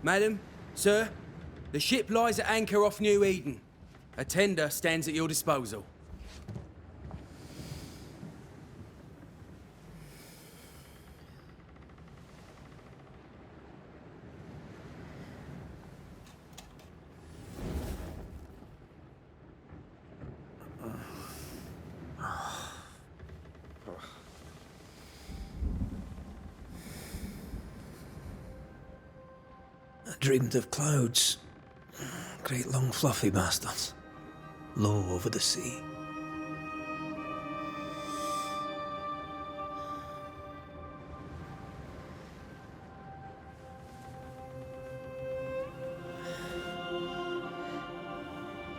Madam, sir, the ship lies at anchor off New Eden. A tender stands at your disposal. I dreamed of clouds. Great long fluffy bastards. Low over the sea.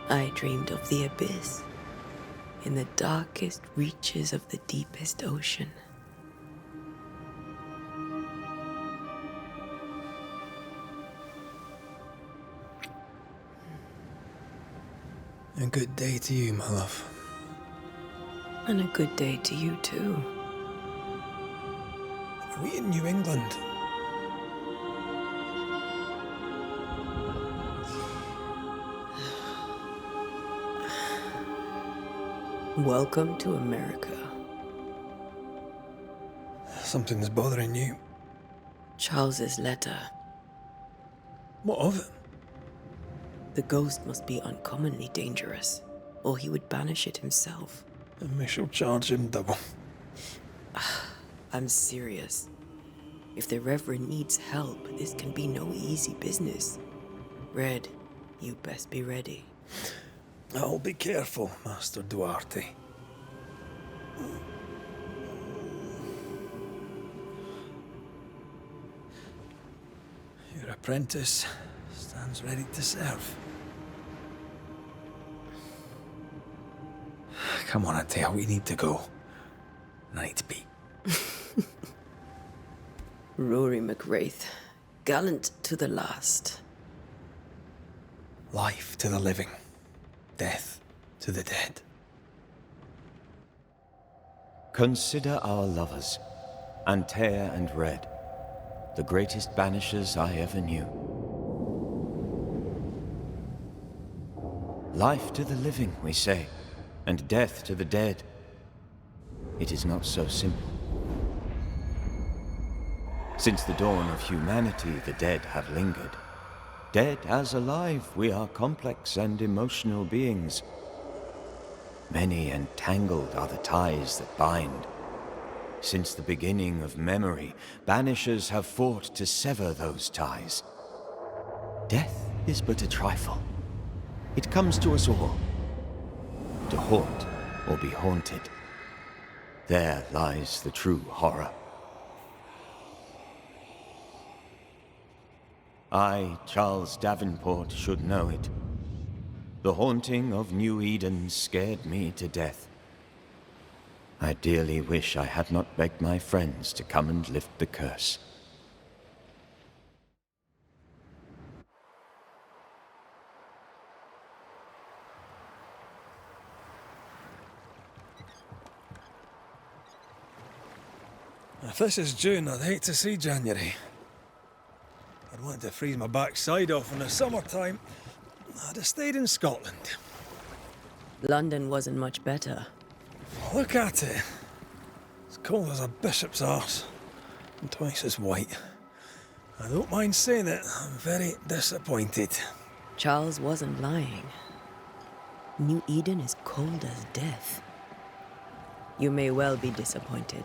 I dreamed of the abyss, in the darkest reaches of the deepest ocean. A good day to you, my love. And a good day to you too. Are we in New England? Welcome to America. Something's bothering you. Charles's letter. What of it? The ghost must be uncommonly dangerous, or he would banish it himself. And we shall charge him double. I'm serious. If the Reverend needs help, this can be no easy business. Red, you best be ready. I'll be careful, Master Duarte. Your apprentice stands ready to serve. Come on, Atea, we need to go. I need to be. Rory McWraith, gallant to the last. Life to the living, death to the dead. Consider our lovers, Antea and Red, the greatest banishers I ever knew. Life to the living, we say, and death to the dead. It is not so simple. Since the dawn of humanity, the dead have lingered. Dead as alive, we are complex and emotional beings. Many and tangled are the ties that bind. Since the beginning of memory, banishers have fought to sever those ties. Death is but a trifle. It comes to us all. To haunt or be haunted. There lies the true horror. I, Charles Davenport, should know it. The haunting of New Eden scared me to death. I dearly wish I had not begged my friends to come and lift the curse. If this is June, I'd hate to see January. I'd want to freeze my backside off in the summertime. I'd have stayed in Scotland. London wasn't much better. Look at it. It's cold as a bishop's arse. And twice as white. I don't mind saying it, I'm very disappointed. Charles wasn't lying. New Eden is cold as death. You may well be disappointed.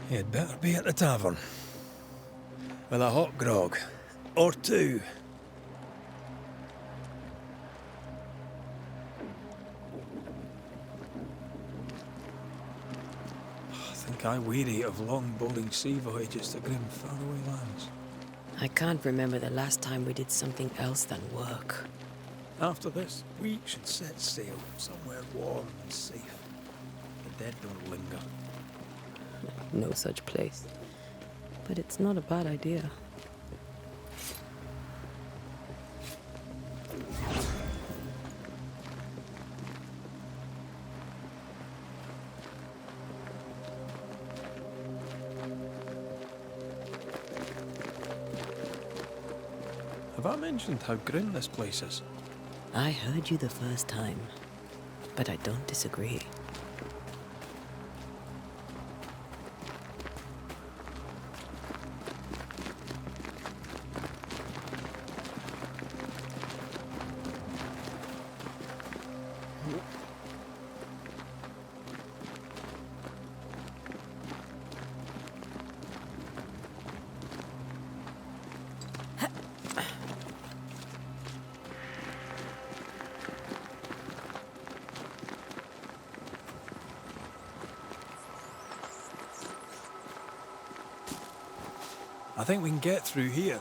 You'd better be at the tavern. With a hot grog. Or two. I think I weary of long bowling sea voyages to grim faraway lands. I can't remember the last time we did something else than work. After this, we should set sail somewhere warm and safe. The dead don't linger. No such place. But it's not a bad idea. Have I mentioned how grim this place is? I heard you the first time, but I don't disagree. I think we can get through here.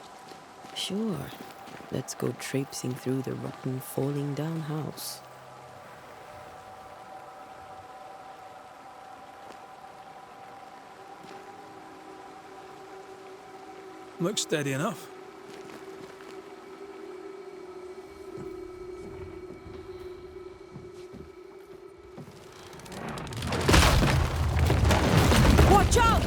Sure. Let's go traipsing through the rotten, falling down house. Looks steady enough. Watch out!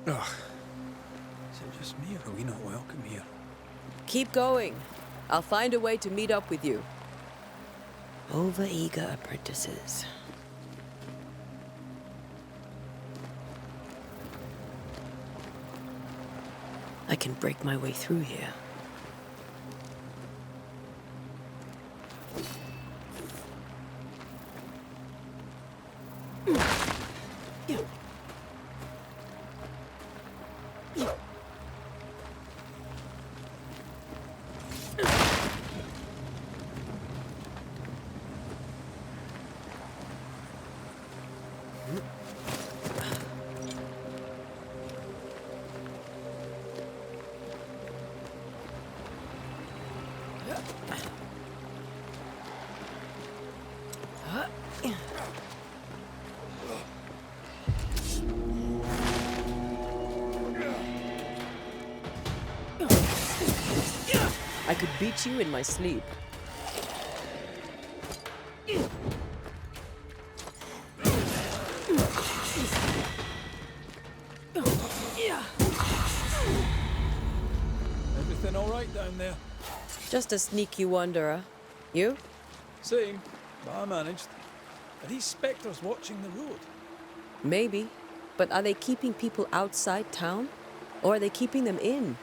Ugh. Is it just me, or are we not welcome here? Keep going. I'll find a way to meet up with you. Overeager apprentices. I can break my way through here. I could beat you in my sleep. Everything all right down there? Just a sneaky wanderer. You? Same, but I managed. Are these spectres watching the road? Maybe. But are they keeping people outside town? Or are they keeping them in?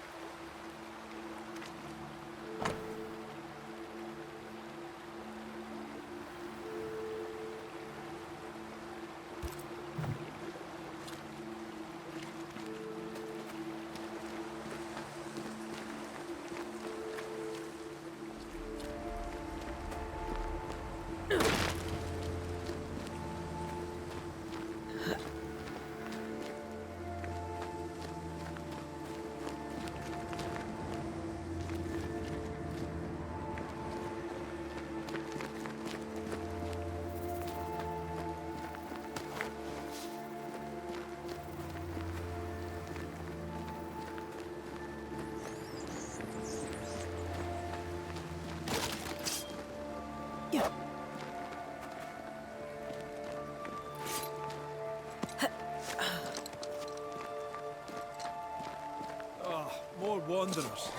More wanderers.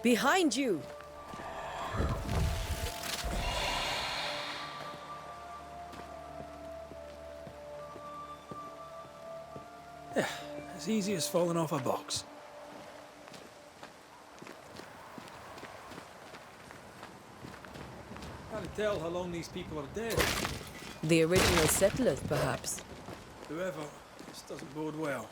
Behind you! Yeah, as easy as falling off a box. Can't tell how long these people are dead. The original settlers, perhaps. Whoever, this doesn't bode well.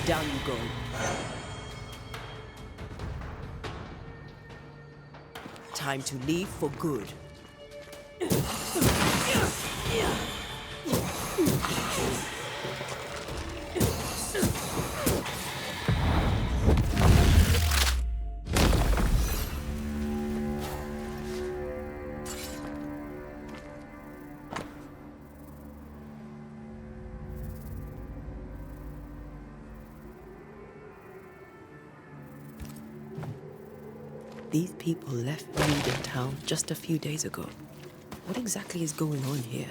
Down you go. Time to leave for good. These people left Mead in town just a few days ago. What exactly is going on here?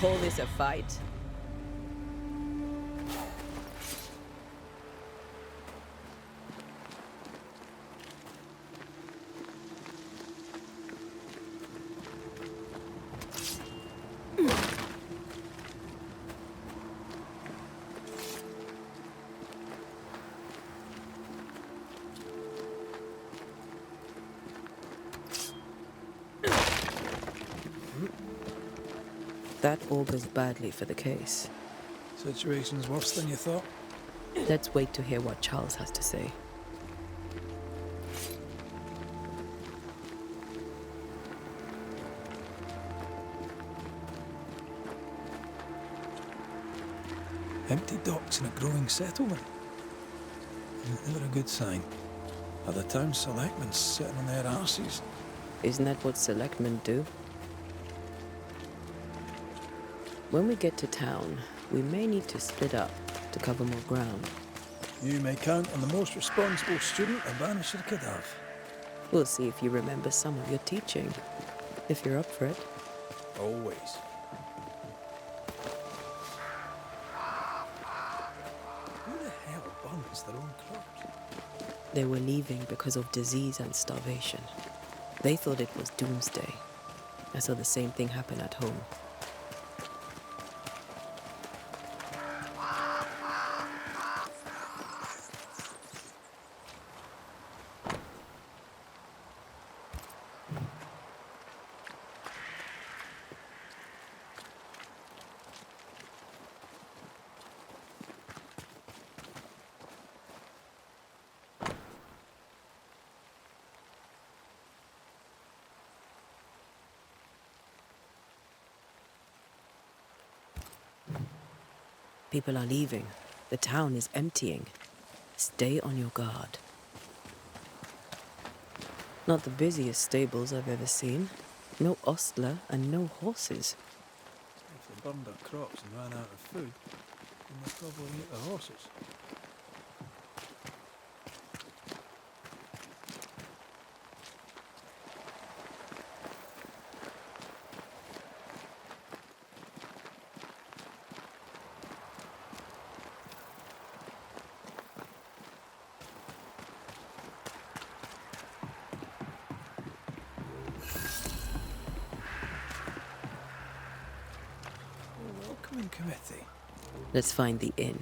Call this a fight? That augurs badly for the case. Situation's worse than you thought. Let's wait to hear what Charles has to say. Empty docks in a growing settlement. Never a good sign. Are the town selectmen sitting on their arses? Isn't that what selectmen do? When we get to town, we may need to split up to cover more ground. You may count on the most responsible student a Banisher could have. We'll see if you remember some of your teaching, if you're up for it. Always. Who the hell burns their own crops? They were leaving because of disease and starvation. They thought it was doomsday. I saw the same thing happen at home. People are leaving. The town is emptying. Stay on your guard. Not the busiest stables I've ever seen. No ostler and no horses. If they burned their crops and ran out of food, then they'll probably eat the horses. Welcoming committee. Let's find the inn.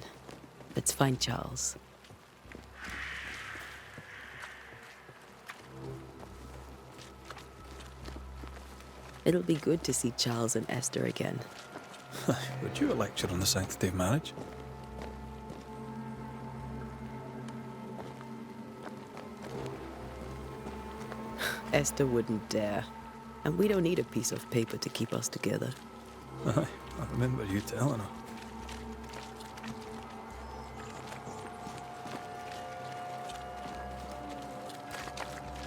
Let's find Charles. It'll be good to see Charles and Esther again. Would you a lecture on the sanctity of marriage? Esther wouldn't dare. And we don't need a piece of paper to keep us together. I remember you telling her.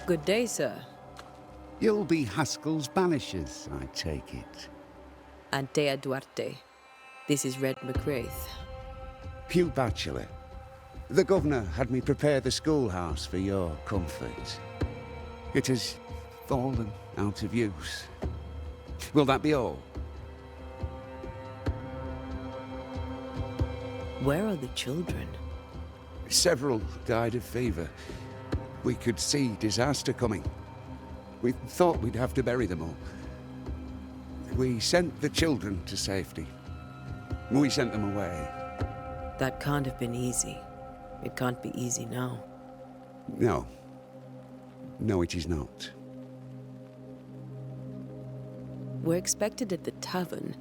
Good day, sir. You'll be Haskell's Banishers, I take it. Antea Duarte. This is Red McWraith. Pew Bachelor. The governor had me prepare the schoolhouse for your comfort. It has fallen out of use. Will that be all? Where are the children? Several died of fever. We could see disaster coming. We thought we'd have to bury them all. We sent the children to safety. We sent them away. That can't have been easy. It can't be easy now. No. No, it is not. We're expected at the tavern.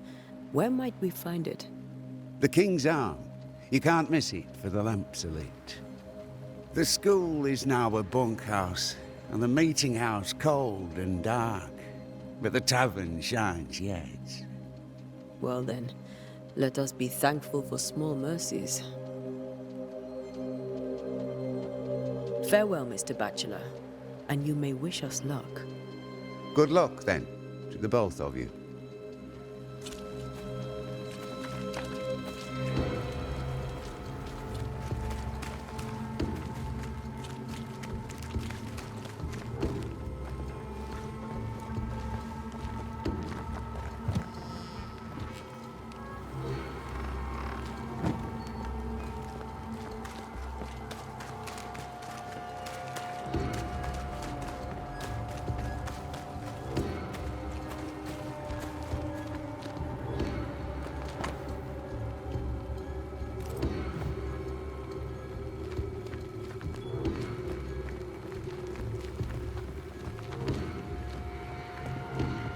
Where might we find it? The King's Arm. You can't miss it, for the lamps are lit. The school is now a bunkhouse, and the meeting house cold and dark. But the tavern shines yet. Well then, let us be thankful for small mercies. Farewell, Mr. Bachelor, and you may wish us luck. Good luck, then, to the both of you.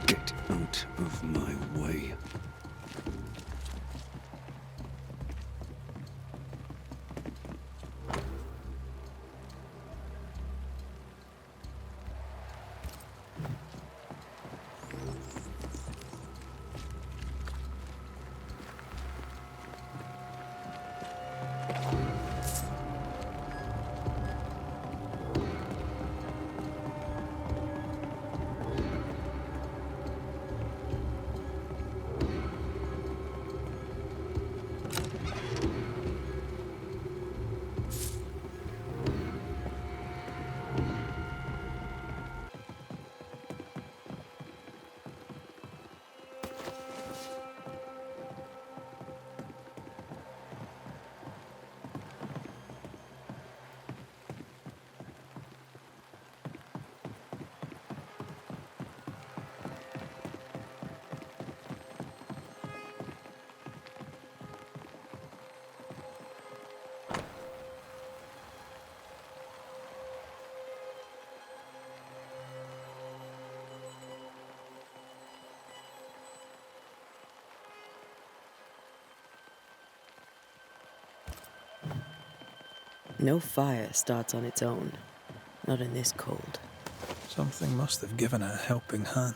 Get out of my way. No fire starts on its own. Not in this cold. Something must have given it a helping hand.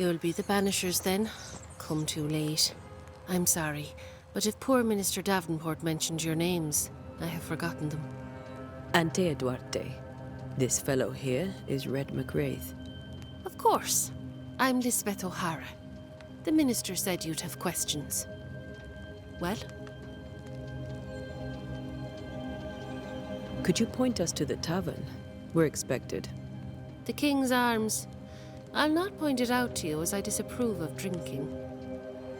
You'll be the Banishers then? Come too late. I'm sorry, but if poor Minister Davenport mentioned your names, I have forgotten them. Ante Duarte. This fellow here is Red McGrath. Of course. I'm Lisbeth O'Hara. The minister said you'd have questions. Well? Could you point us to the tavern? We're expected. The King's Arms. I'll not point it out to you as I disapprove of drinking.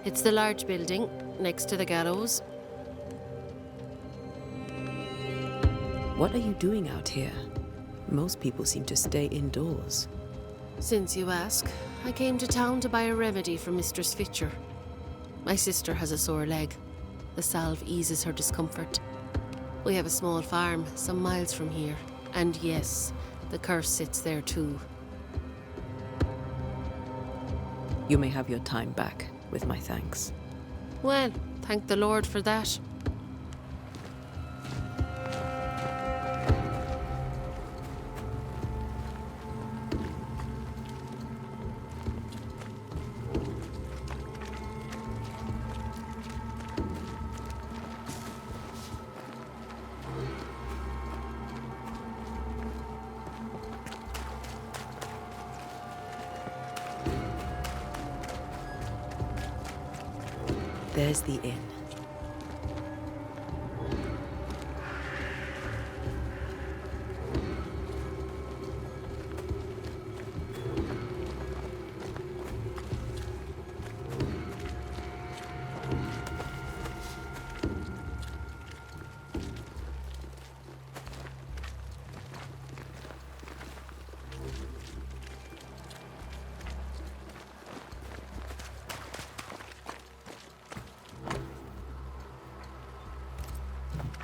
It's the large building next to the gallows. What are you doing out here? Most people seem to stay indoors. Since you ask, I came to town to buy a remedy for Mistress Fitcher. My sister has a sore leg. The salve eases her discomfort. We have a small farm some miles from here. And yes, the curse sits there too. You may have your time back, with my thanks. Well, thank the Lord for that. There's the inn.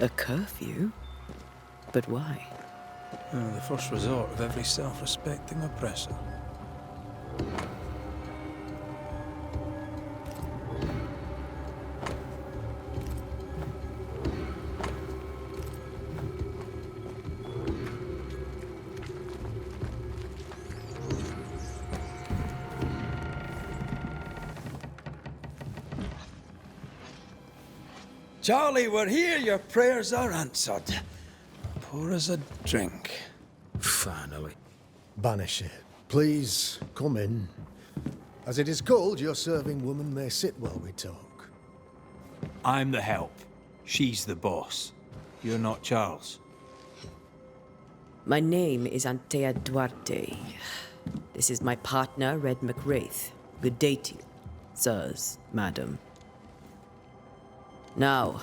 A curfew? But why? The first resort of every self-respecting oppressor. Charlie, we're here. Your prayers are answered. Pour us a drink. Finally. Banisher, please come in. As it is cold, your serving woman may sit while we talk. I'm the help. She's the boss. You're not Charles. My name is Antea Duarte. This is my partner, Red McWraith. Good day to you, sirs, madam. Now,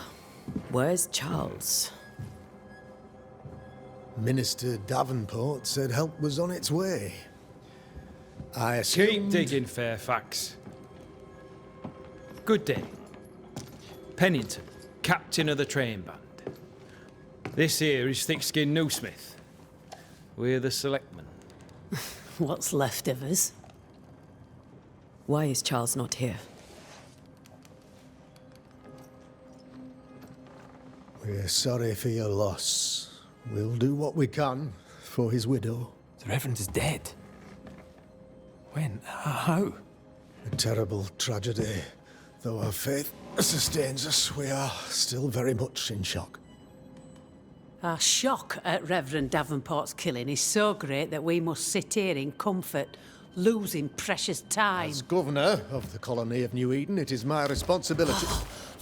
where's Charles? Minister Davenport said help was on its way. I Keep assumed... digging, Fairfax. Good day. Pennington, captain of the train band. This here is Thick-Skinned Newsmith. We're the selectmen. What's left of us? Why is Charles not here? We're sorry for your loss. We'll do what we can for his widow. The Reverend is dead. When? How? A terrible tragedy. Though our faith sustains us, we are still very much in shock. Our shock at Reverend Davenport's killing is so great that we must sit here in comfort, losing precious time. As governor of the colony of New Eden, it is my responsibility...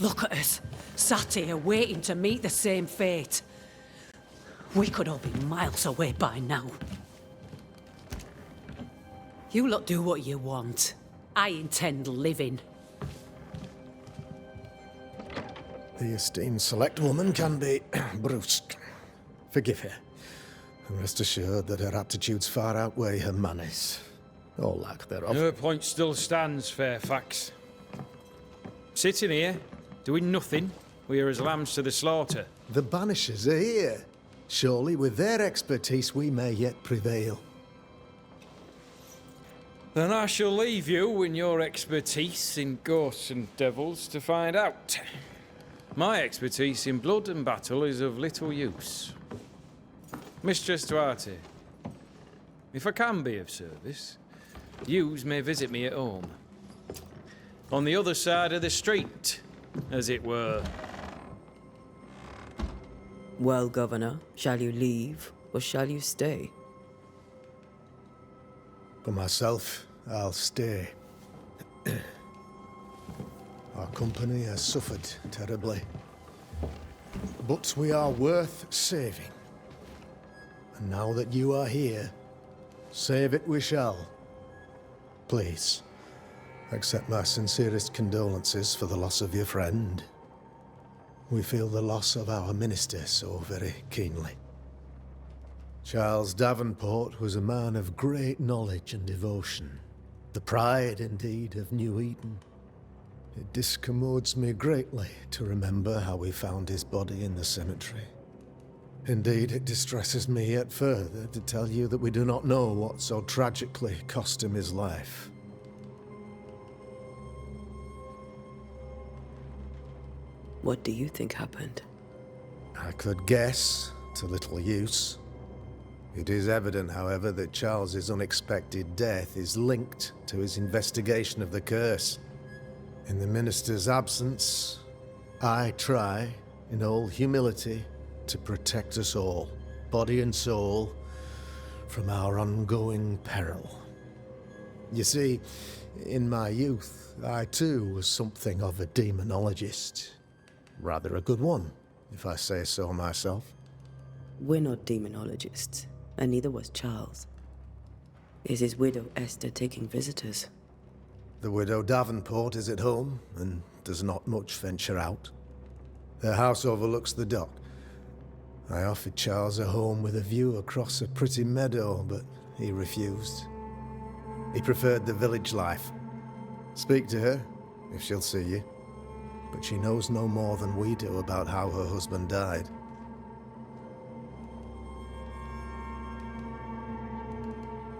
Look at us, sat here waiting to meet the same fate. We could all be miles away by now. You lot do what you want. I intend living. The esteemed select woman can be brusque. Forgive her. And rest assured that her aptitudes far outweigh her manners. Or lack thereof. Her point still stands, Fairfax. Sitting here, doing nothing, we're as lambs to the slaughter. The Banishers are here. Surely with their expertise we may yet prevail. Then I shall leave you and your expertise in ghosts and devils to find out. My expertise in blood and battle is of little use. Mistress Duarte, if I can be of service, yous may visit me at home. On the other side of the street, as it were. Well, Governor, shall you leave or shall you stay? For myself, I'll stay. Our company has suffered terribly. But we are worth saving. And now that you are here, save it we shall. Please, Accept my sincerest condolences for the loss of your friend. We feel the loss of our minister so very keenly. Charles Davenport was a man of great knowledge and devotion, the pride, indeed, of New Eden. It discommodes me greatly to remember how we found his body in the cemetery. Indeed, it distresses me yet further to tell you that we do not know what so tragically cost him his life. What do you think happened? I could guess, to little use. It is evident, however, that Charles's unexpected death is linked to his investigation of the curse. In the minister's absence, I try, in all humility, to protect us all, body and soul, from our ongoing peril. You see, in my youth, I too was something of a demonologist. Rather a good one, if I say so myself. We're not demonologists, and neither was Charles. Is his widow Esther taking visitors? The widow Davenport is at home, and does not much venture out. Their house overlooks the dock. I offered Charles a home with a view across a pretty meadow, but he refused. He preferred the village life. Speak to her, if she'll see you. But she knows no more than we do about how her husband died.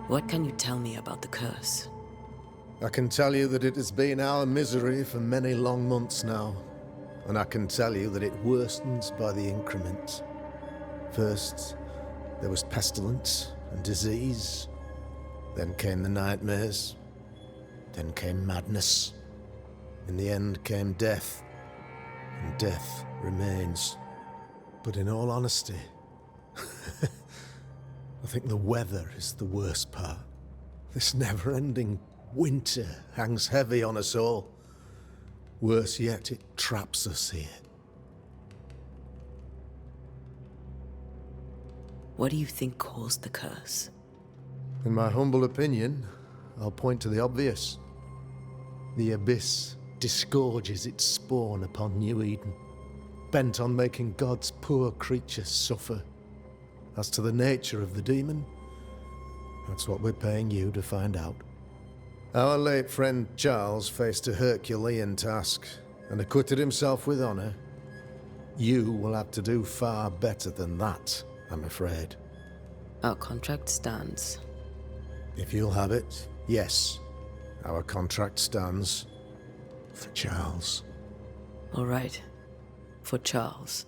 What can you tell me about the curse? I can tell you that it has been our misery for many long months now, and I can tell you that it worsens by the increment. First, there was pestilence and disease. Then came the nightmares. Then came madness. In the end came death, and death remains. But in all honesty, I think the weather is the worst part. This never-ending winter hangs heavy on us all. Worse yet, it traps us here. What do you think caused the curse? In my humble opinion, I'll point to the obvious. The abyss disgorges its spawn upon New Eden, bent on making God's poor creatures suffer. As to the nature of the demon, that's what we're paying you to find out. Our late friend Charles faced a Herculean task and acquitted himself with honor. You will have to do far better than that, I'm afraid. Our contract stands. If you'll have it, yes, our contract stands. For Charles. All right. For Charles.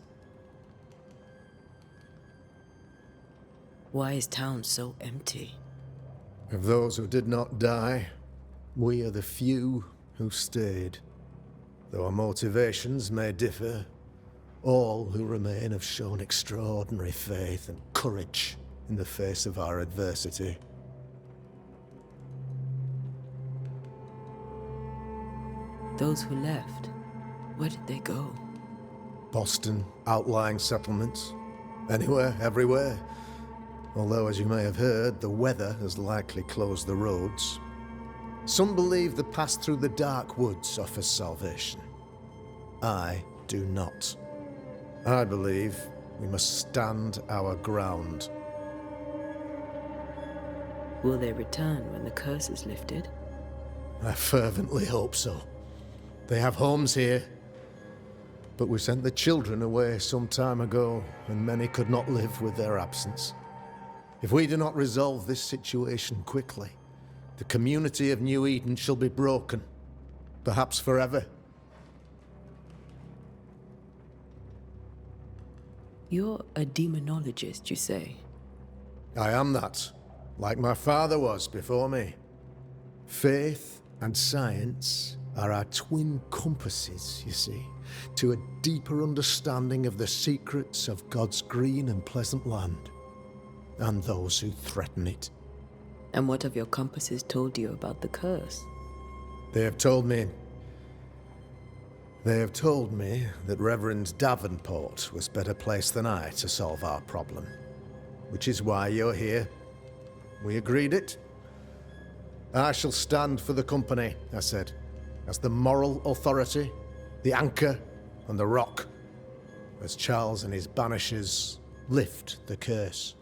Why is town so empty? Of those who did not die, we are the few who stayed. Though our motivations may differ, all who remain have shown extraordinary faith and courage in the face of our adversity. Those who left, where did they go? Boston, outlying settlements. Anywhere, everywhere. Although, as you may have heard, the weather has likely closed the roads. Some believe the path through the dark woods offers salvation. I do not. I believe we must stand our ground. Will they return when the curse is lifted? I fervently hope so. They have homes here. But we sent the children away some time ago, and many could not live with their absence. If we do not resolve this situation quickly, the community of New Eden shall be broken, perhaps forever. You're a demonologist, you say? I am that, like my father was before me. Faith and science are our twin compasses, you see, to a deeper understanding of the secrets of God's green and pleasant land, and those who threaten it. And what have your compasses told you about the curse? They have told me that Reverend Davenport was better placed than I to solve our problem, which is why you're here. We agreed it. I shall stand for the company, I said, as the moral authority, the anchor, and the rock, as Charles and his Banishers lift the curse.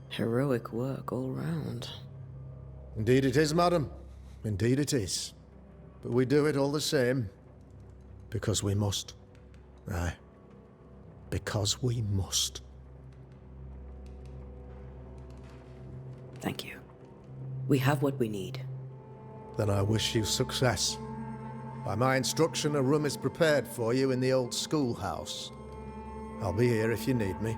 Heroic work all round. Indeed it is, madam. Indeed it is. But we do it all the same. Because we must. Aye. Because we must. Thank you. We have what we need. Then I wish you success. By my instruction, a room is prepared for you in the old schoolhouse. I'll be here if you need me.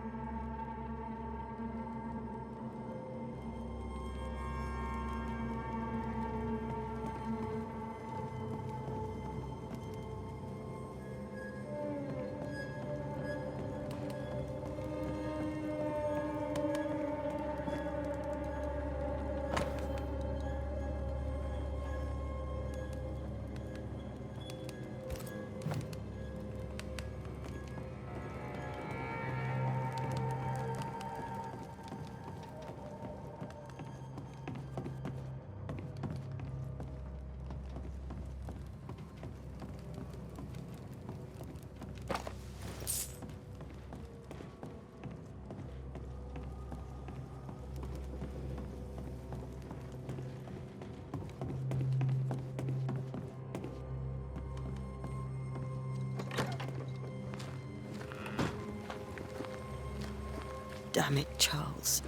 Damn it, Charles.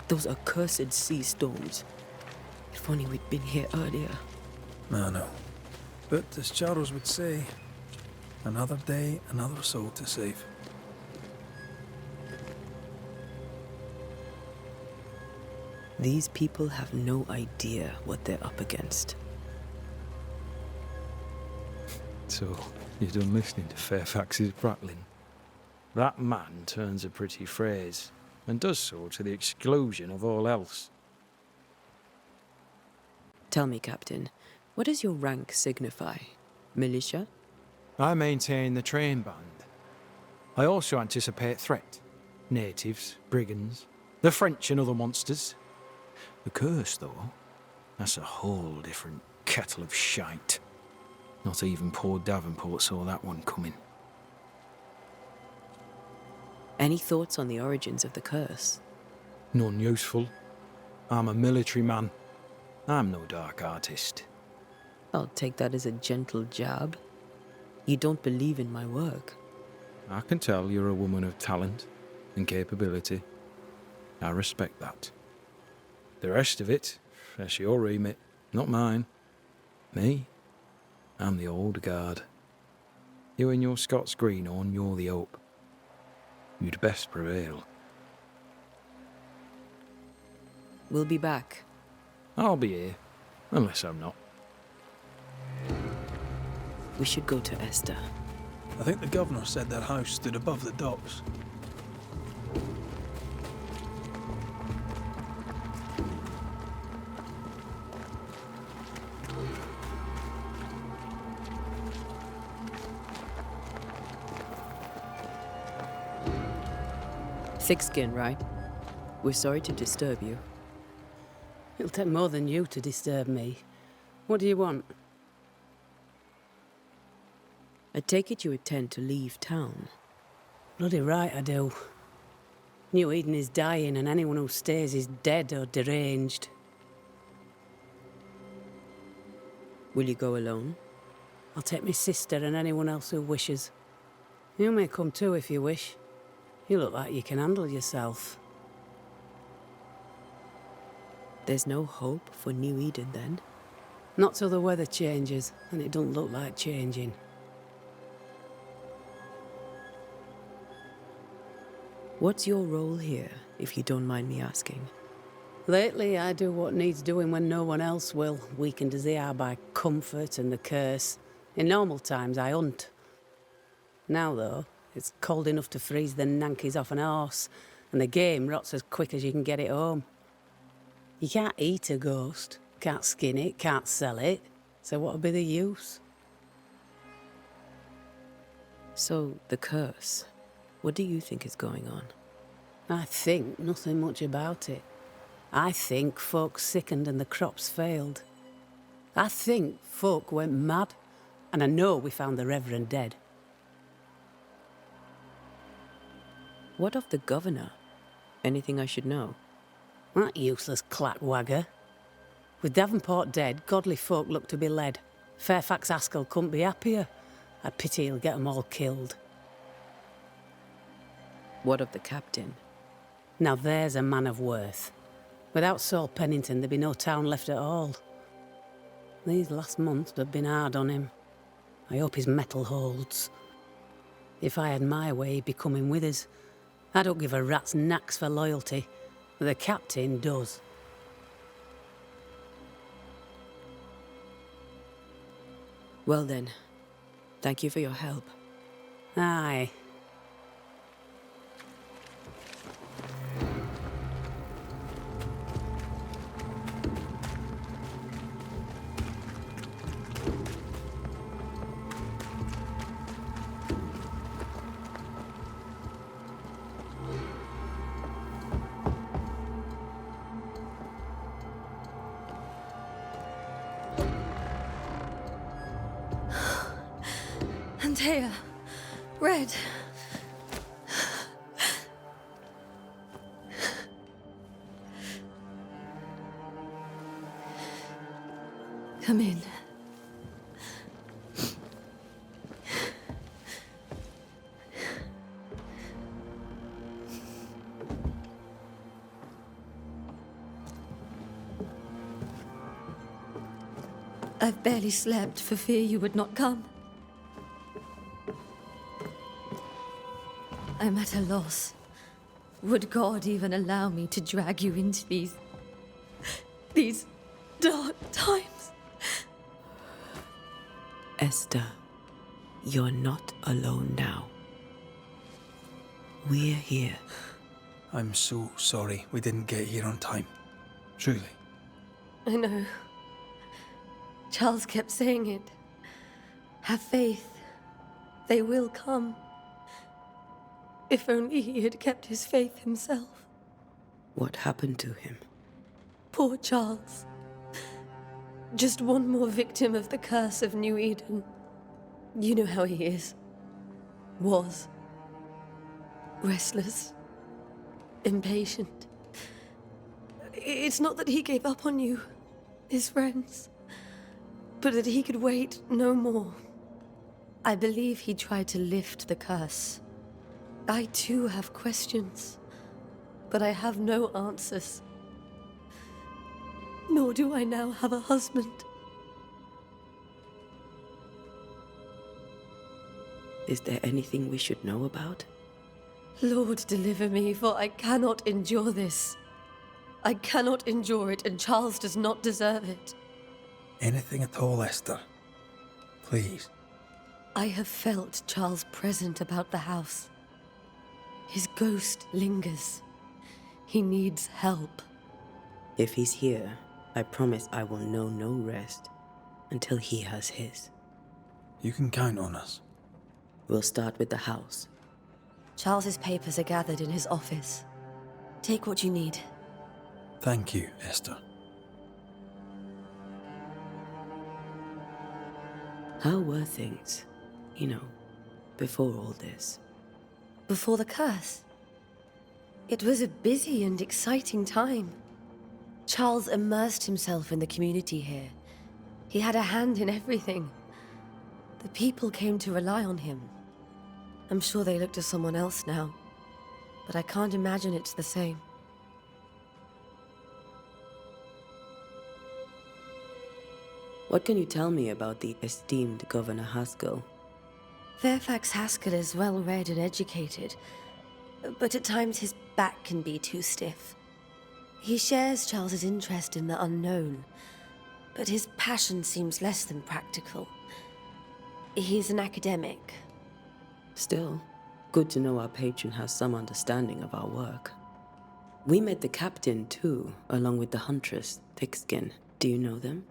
Those accursed sea storms. If only we'd been here earlier. I know. But as Charles would say, another day, another soul to save. These people have no idea what they're up against. So, you're done listening to Fairfax's prattling. That man turns a pretty phrase, and does so to the exclusion of all else. Tell me, Captain, what does your rank signify? Militia? I maintain the train band. I also anticipate threat. Natives, brigands, the French and other monsters. The curse, though, that's a whole different kettle of shite. Not even poor Davenport saw that one coming. Any thoughts on the origins of the curse? None useful. I'm a military man. I'm no dark artist. I'll take that as a gentle jab. You don't believe in my work. I can tell you're a woman of talent and capability. I respect that. The rest of it, that's your remit, not mine. Me? I'm the old guard. You and your Scots greenhorn, you're the hope. You'd best prevail. We'll be back. I'll be here, unless I'm not. We should go to Esther. I think the governor said their house stood above the docks. Thick skin, right? We're sorry to disturb you. It'll take more than you to disturb me. What do you want? I take it you intend to leave town. Bloody right I do. New Eden is dying and anyone who stays is dead or deranged. Will you go alone? I'll take my sister and anyone else who wishes. You may come too if you wish. You look like you can handle yourself. There's no hope for New Eden, then? Not till the weather changes, and it doesn't look like changing. What's your role here, if you don't mind me asking? Lately, I do what needs doing when no one else will, weakened as they are by comfort and the curse. In normal times, I hunt. Now, though, it's cold enough to freeze the nankies off an horse, and the game rots as quick as you can get it home. You can't eat a ghost, can't skin it, can't sell it, so what'll be the use? So, the curse. What do you think is going on? I think nothing much about it. I think folk sickened and the crops failed. I think folk went mad, and I know we found the Reverend dead. What of the governor? Anything I should know? That useless clackwagger. With Davenport dead, godly folk look to be led. Fairfax Haskell couldn't be happier. I pity he'll get 'em all killed. What of the captain? Now there's a man of worth. Without Saul Pennington, there'd be no town left at all. These last months have been hard on him. I hope his mettle holds. If I had my way, he'd be coming with us. I don't give a rat's knacks for loyalty. The captain does. Well then, thank you for your help. Aye. Antea, Red. Come in. I've barely slept for fear you would not come. I'm at a loss. Would God even allow me to drag you into these dark times? Esther, you're not alone now. We're here. I'm so sorry we didn't get here on time. Truly. I know. Charles kept saying it. Have faith. They will come. If only he had kept his faith himself. What happened to him? Poor Charles. Just one more victim of the curse of New Eden. You know how he is. Was. Restless. Impatient. It's not that he gave up on you, his friends, but that he could wait no more. I believe he tried to lift the curse. I too have questions, but I have no answers. Nor do I now have a husband. Is there anything we should know about? Lord, deliver me, for I cannot endure this. I cannot endure it, and Charles does not deserve it. Anything at all, Esther. Please. I have felt Charles present about the house. His ghost lingers. He needs help. If he's here, I promise I will know no rest until he has his. You can count on us. We'll start with the house. Charles's papers are gathered in his office. Take what you need. Thank you, Esther. How were things, before all this? Before the curse? It was a busy and exciting time. Charles immersed himself in the community here. He had a hand in everything. The people came to rely on him. I'm sure they look to someone else now, but I can't imagine it's the same. What can you tell me about the esteemed Governor Haskell? Fairfax Haskell is well read and educated, but at times his back can be too stiff. He shares Charles's interest in the unknown, but his passion seems less than practical. He's an academic. Still, good to know our patron has some understanding of our work. We met the captain too, along with the huntress, Thickskin. Do you know them?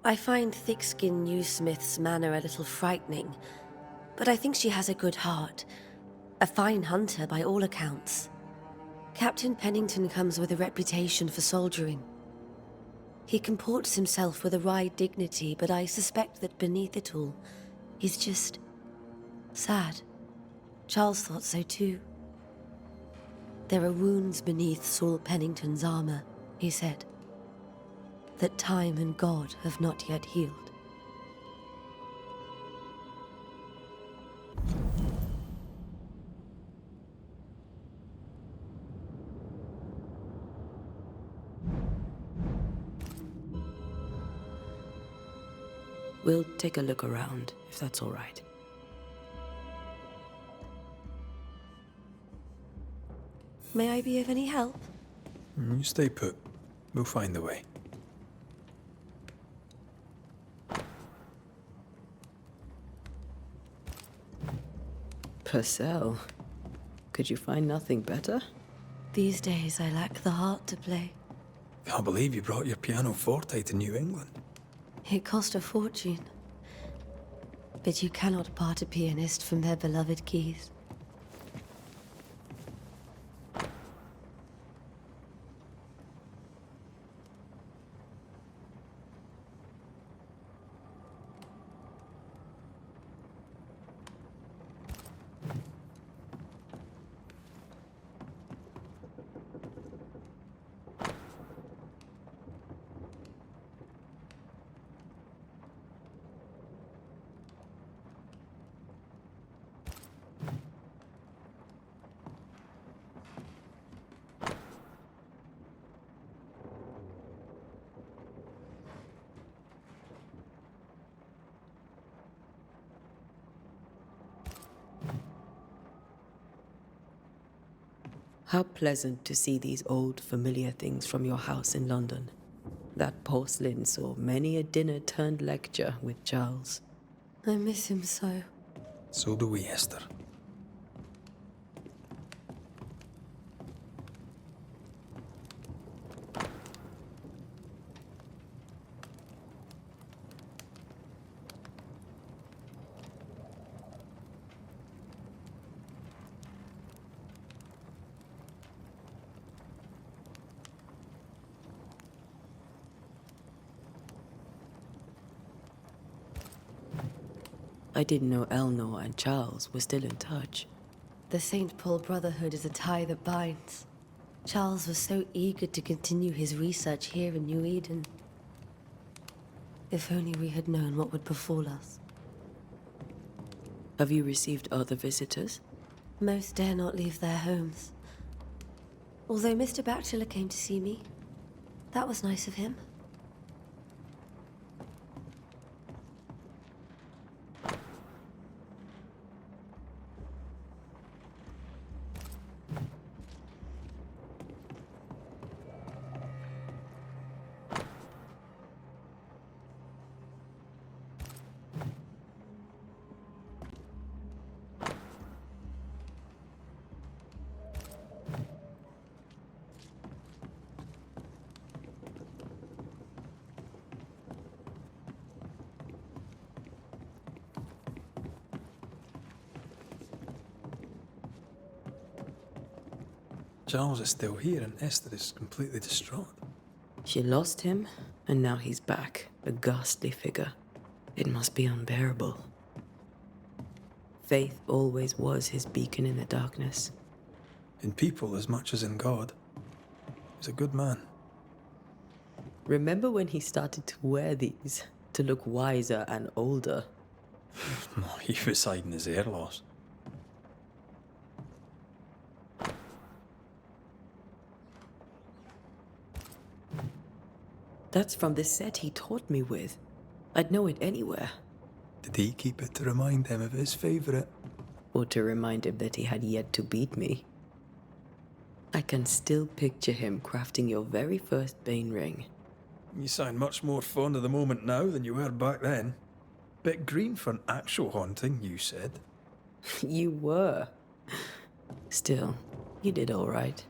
I find Thickskin Newsmith's manner a little frightening, but I think she has a good heart. A fine hunter by all accounts. Captain Pennington comes with a reputation for soldiering. He comports himself with a wry dignity, but I suspect that beneath it all, he's just sad. Charles thought so too. There are wounds beneath Saul Pennington's armor, he said, that time and God have not yet healed. We'll take a look around, if that's all right. May I be of any help? You stay put. We'll find the way. Purcell, could you find nothing better? These days I lack the heart to play. Can't believe you brought your pianoforte to New England. It cost a fortune. But you cannot part a pianist from their beloved keys. How pleasant to see these old, familiar things from your house in London. That porcelain saw many a dinner-turned-lecture with Charles. I miss him so. So do we, Esther. I didn't know Eleanor and Charles were still in touch. The St. Paul Brotherhood is a tie that binds. Charles was so eager to continue his research here in New Eden. If only we had known what would befall us. Have you received other visitors? Most dare not leave their homes. Although Mr. Bachelor came to see me. That was nice of him. Charles is still here and Esther is completely distraught. She lost him, and now he's back, a ghastly figure. It must be unbearable. Faith always was his beacon in the darkness. In people as much as in God. He's a good man. Remember when he started to wear these, to look wiser and older? He was hiding his hair loss. That's from the set he taught me with. I'd know it anywhere. Did he keep it to remind him of his favourite? Or to remind him that he had yet to beat me. I can still picture him crafting your very first Bane ring. You sound much more fond of the moment now than you were back then. Bit green for an actual haunting, you said. You were. Still, you did all right.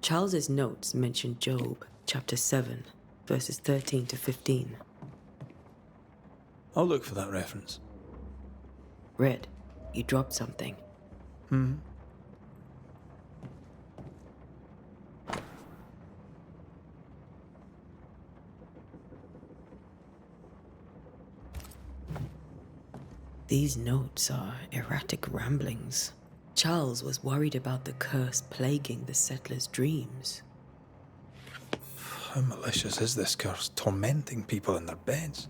Charles's notes mention Job, chapter 7, verses 13 to 15. I'll look for that reference. Red, you dropped something. These notes are erratic ramblings. Charles was worried about the curse plaguing the settlers' dreams. How malicious is this curse, tormenting people in their beds?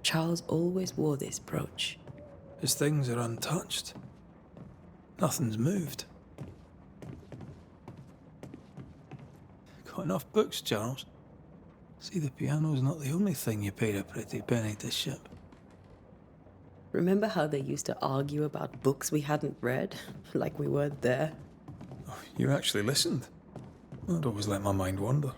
Charles always wore this brooch. His things are untouched. Nothing's moved. Got enough books, Charles? See, the piano's not the only thing you paid a pretty penny to ship. Remember how they used to argue about books we hadn't read? Like we weren't there? Oh, you actually listened? I'd always let my mind wander.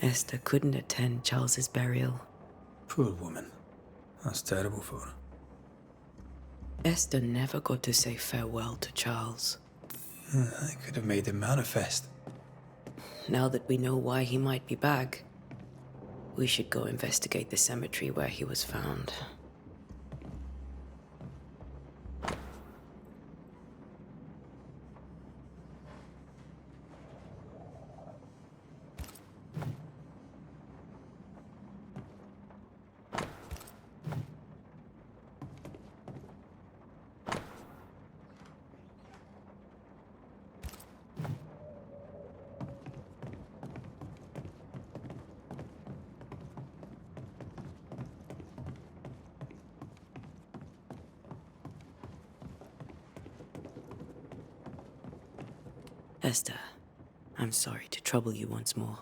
Esther couldn't attend Charles's burial. Poor woman. That's terrible for her. Esther never got to say farewell to Charles. I could have made him manifest. Now that we know why he might be back, we should go investigate the cemetery where he was found. Esther, I'm sorry to trouble you once more.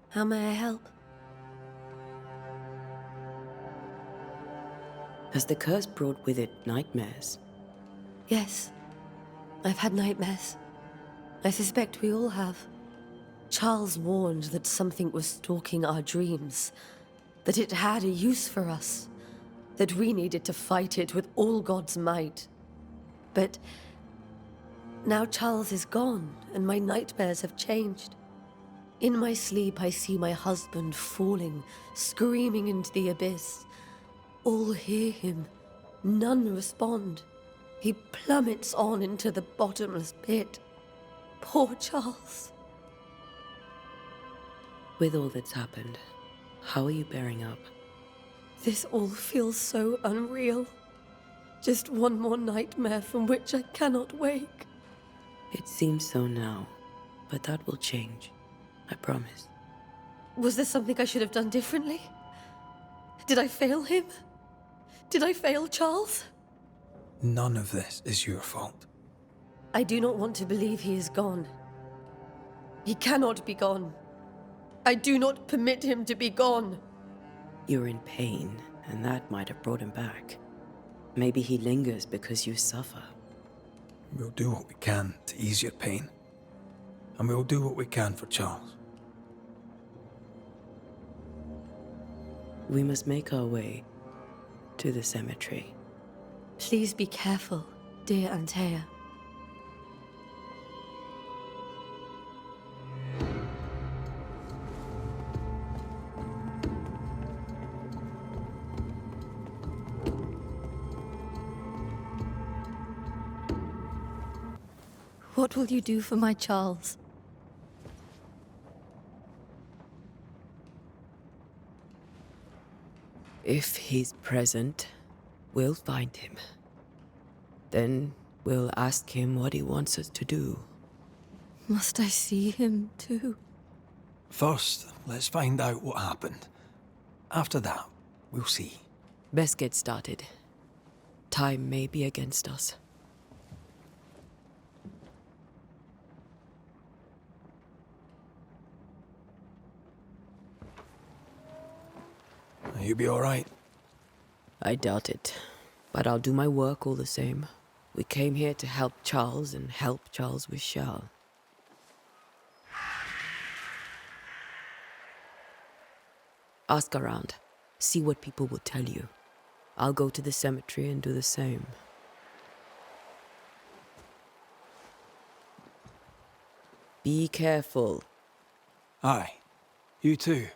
How may I help? Has the curse brought with it nightmares? Yes. I've had nightmares. I suspect we all have. Charles warned that something was stalking our dreams, that it had a use for us, that we needed to fight it with all God's might. But now Charles is gone, and my nightmares have changed. In my sleep, I see my husband falling, screaming into the abyss. All hear him. None respond. He plummets on into the bottomless pit. Poor Charles. With all that's happened, how are you bearing up? This all feels so unreal. Just one more nightmare from which I cannot wake. It seems so now, but that will change. I promise. Was there something I should have done differently? Did I fail him? Did I fail Charles? None of this is your fault. I do not want to believe he is gone. He cannot be gone. I do not permit him to be gone. You're in pain, and that might have brought him back. Maybe he lingers because you suffer. We'll do what we can to ease your pain. And we'll do what we can for Charles. We must make our way to the cemetery. Please be careful, dear Antea. What will you do for my Charles? If he's present, we'll find him. Then we'll ask him what he wants us to do. Must I see him too? First, let's find out what happened. After that, we'll see. Best get started. Time may be against us. You'll be all right. I doubt it, but I'll do my work all the same. We came here to help Charles and help Charles with Charles. Ask around. See what people will tell you. I'll go to the cemetery and do the same. Be careful. Aye. You too.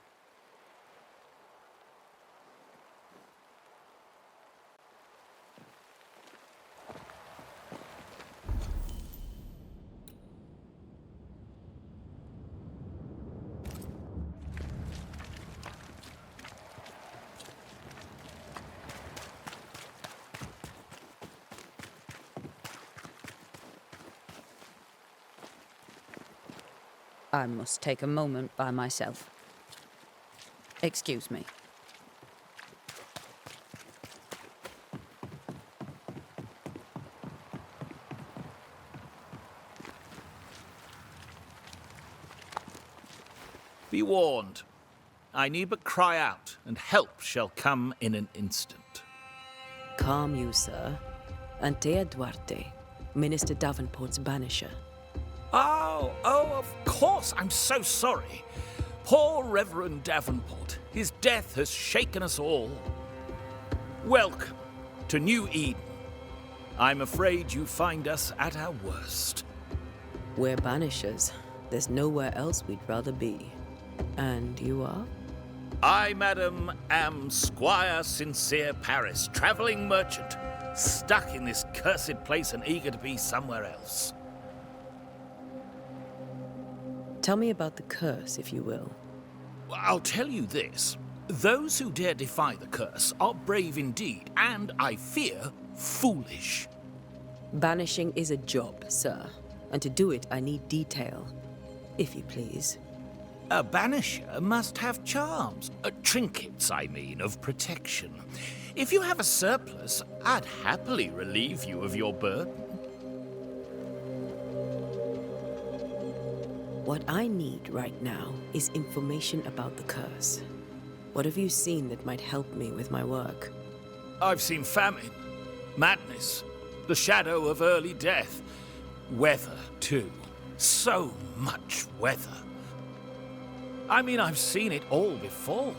I must take a moment by myself. Excuse me. Be warned. I need but cry out, and help shall come in an instant. Calm you, sir. Antea Duarte, Minister Davenport's banisher. Oh, of course. I'm so sorry. Poor Reverend Davenport. His death has shaken us all. Welcome to New Eden. I'm afraid you find us at our worst. We're banishers. There's nowhere else we'd rather be. And you are? I, madam, am Squire Sincere Paris, travelling merchant, stuck in this cursed place and eager to be somewhere else. Tell me about the curse, if you will. I'll tell you this. Those who dare defy the curse are brave indeed, and, I fear, foolish. Banishing is a job, sir. And to do it, I need detail. If you please. A banisher must have charms. Trinkets, I mean, of protection. If you have a surplus, I'd happily relieve you of your burden. What I need right now is information about the curse. What have you seen that might help me with my work? I've seen famine, madness, the shadow of early death. Weather, too. So much weather. I mean, I've seen it all before,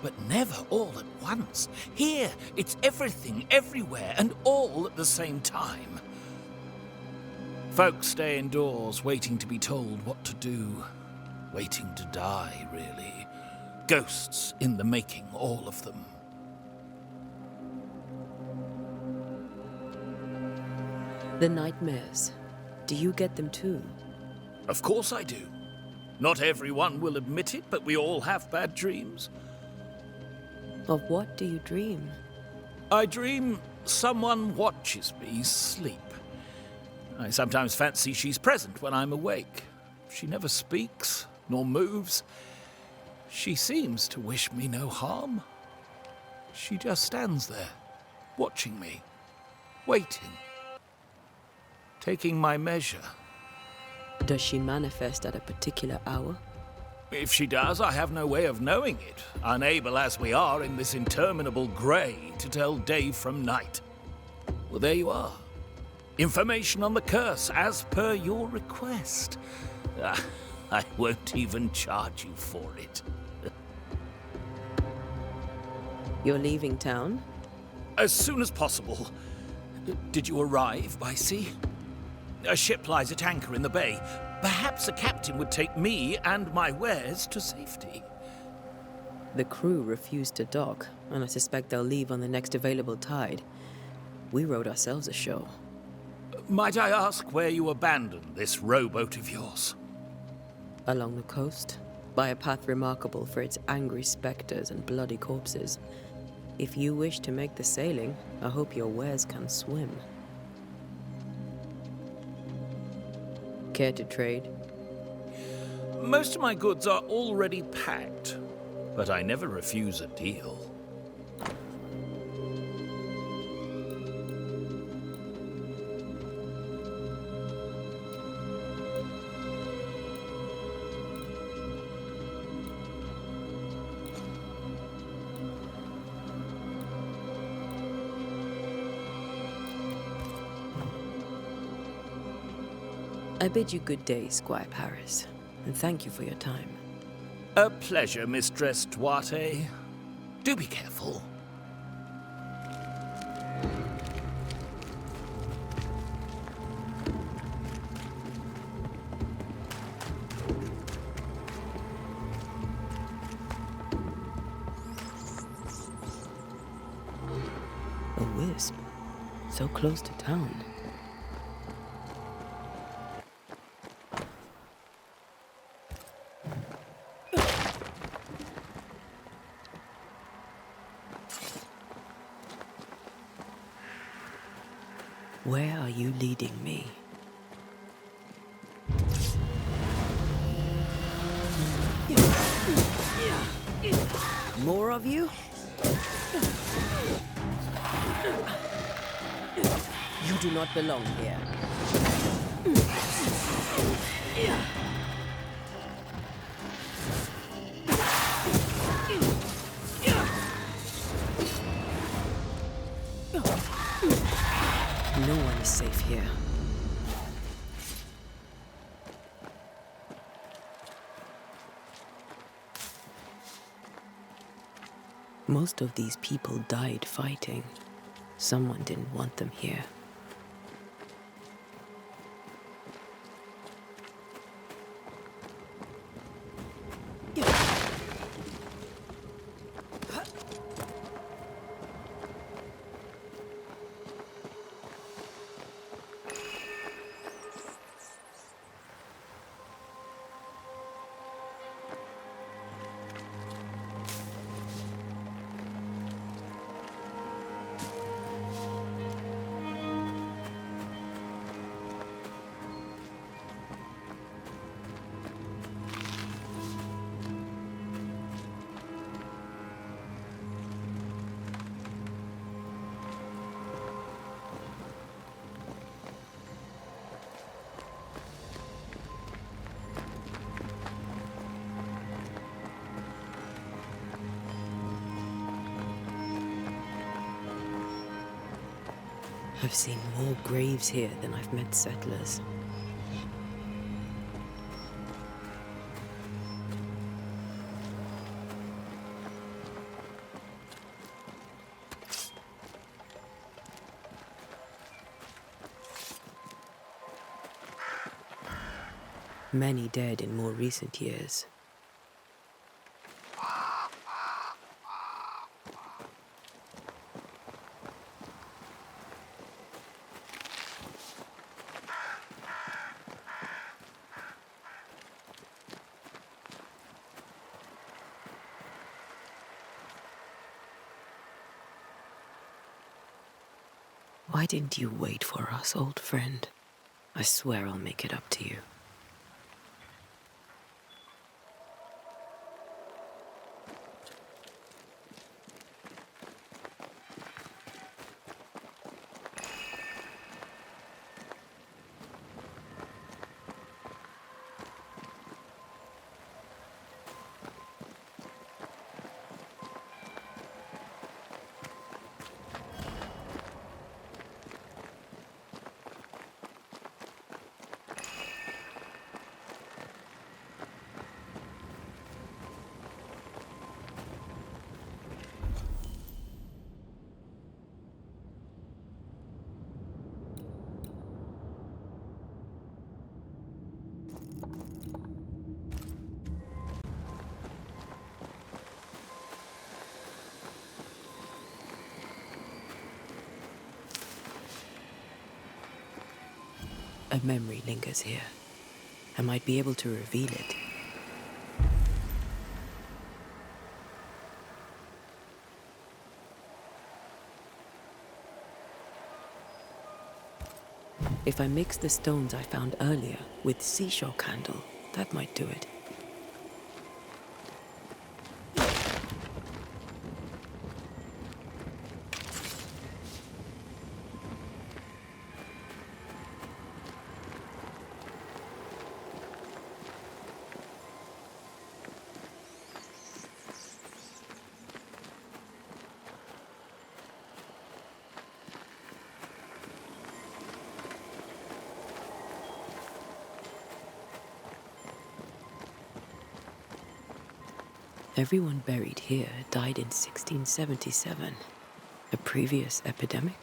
but never all at once. Here, it's everything, everywhere, and all at the same time. Folks stay indoors, waiting to be told what to do. Waiting to die, really. Ghosts in the making, all of them. The nightmares. Do you get them too? Of course I do. Not everyone will admit it, but we all have bad dreams. Of what do you dream? I dream someone watches me sleep. I sometimes fancy she's present when I'm awake. She never speaks, nor moves. She seems to wish me no harm. She just stands there, watching me, waiting, taking my measure. Does she manifest at a particular hour? If she does, I have no way of knowing it, unable as we are in this interminable grey to tell day from night. Well, there you are. Information on the curse, as per your request. I won't even charge you for it. You're leaving town? As soon as possible. Did you arrive by sea? A ship lies at anchor in the bay. Perhaps a captain would take me and my wares to safety. The crew refused to dock, and I suspect they'll leave on the next available tide. We rode ourselves ashore. Might I ask where you abandoned this rowboat of yours? Along the coast, by a path remarkable for its angry specters and bloody corpses. If you wish to make the sailing, I hope your wares can swim. Care to trade? Most of my goods are already packed, but I never refuse a deal. I bid you good day, Squire Paris, and thank you for your time. A pleasure, Mistress Duarte. Do be careful. A wisp, so close to town. Where are you leading me? More of you? You do not belong here. No one is safe here. Most of these people died fighting. Someone didn't want them here. I've seen more graves here than I've met settlers. Many dead in more recent years. Why didn't you wait for us, old friend? I swear I'll make it up to you. memory lingers here. I might be able to reveal it. If I mix the stones I found earlier with seashore candle, that might do it. Everyone buried here died in 1677. A previous epidemic?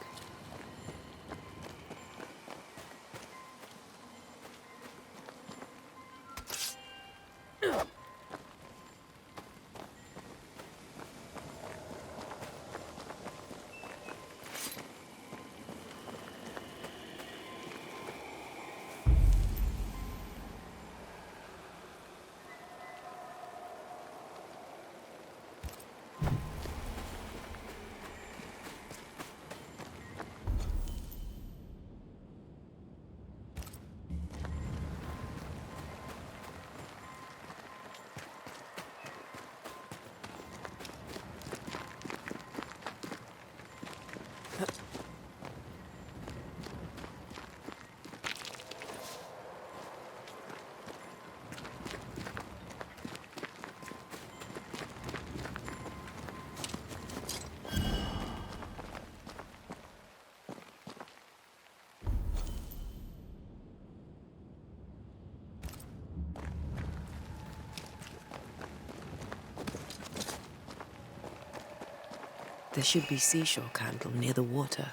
There should be seashore candle near the water.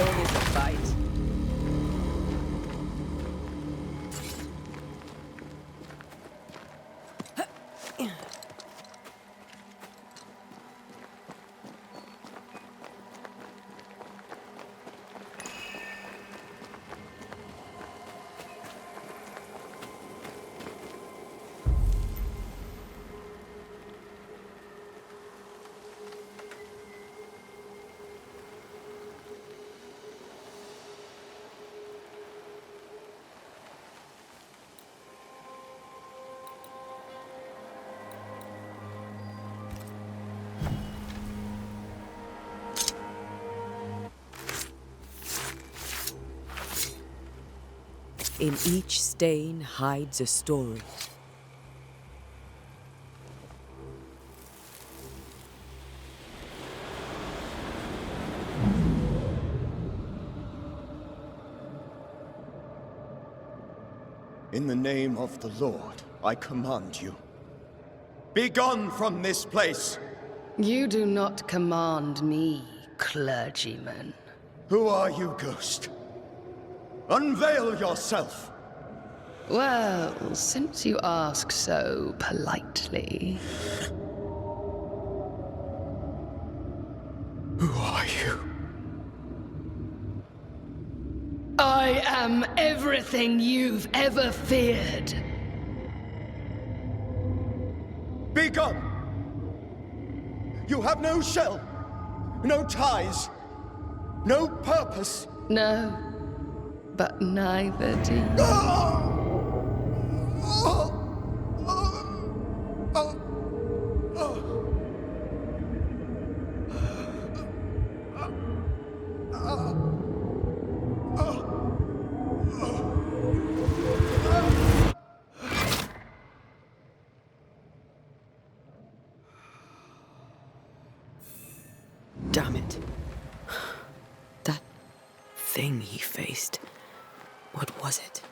Always a fight. In each stain hides a story. In the name of the Lord, I command you. Be gone from this place! You do not command me, clergyman. Who are you, ghost? Unveil yourself! Well, since you ask so politely... Who are you? I am everything you've ever feared. Be gone! You have no shell, no ties, no purpose. No, but neither do you. Damn it. That thing he faced. What was it?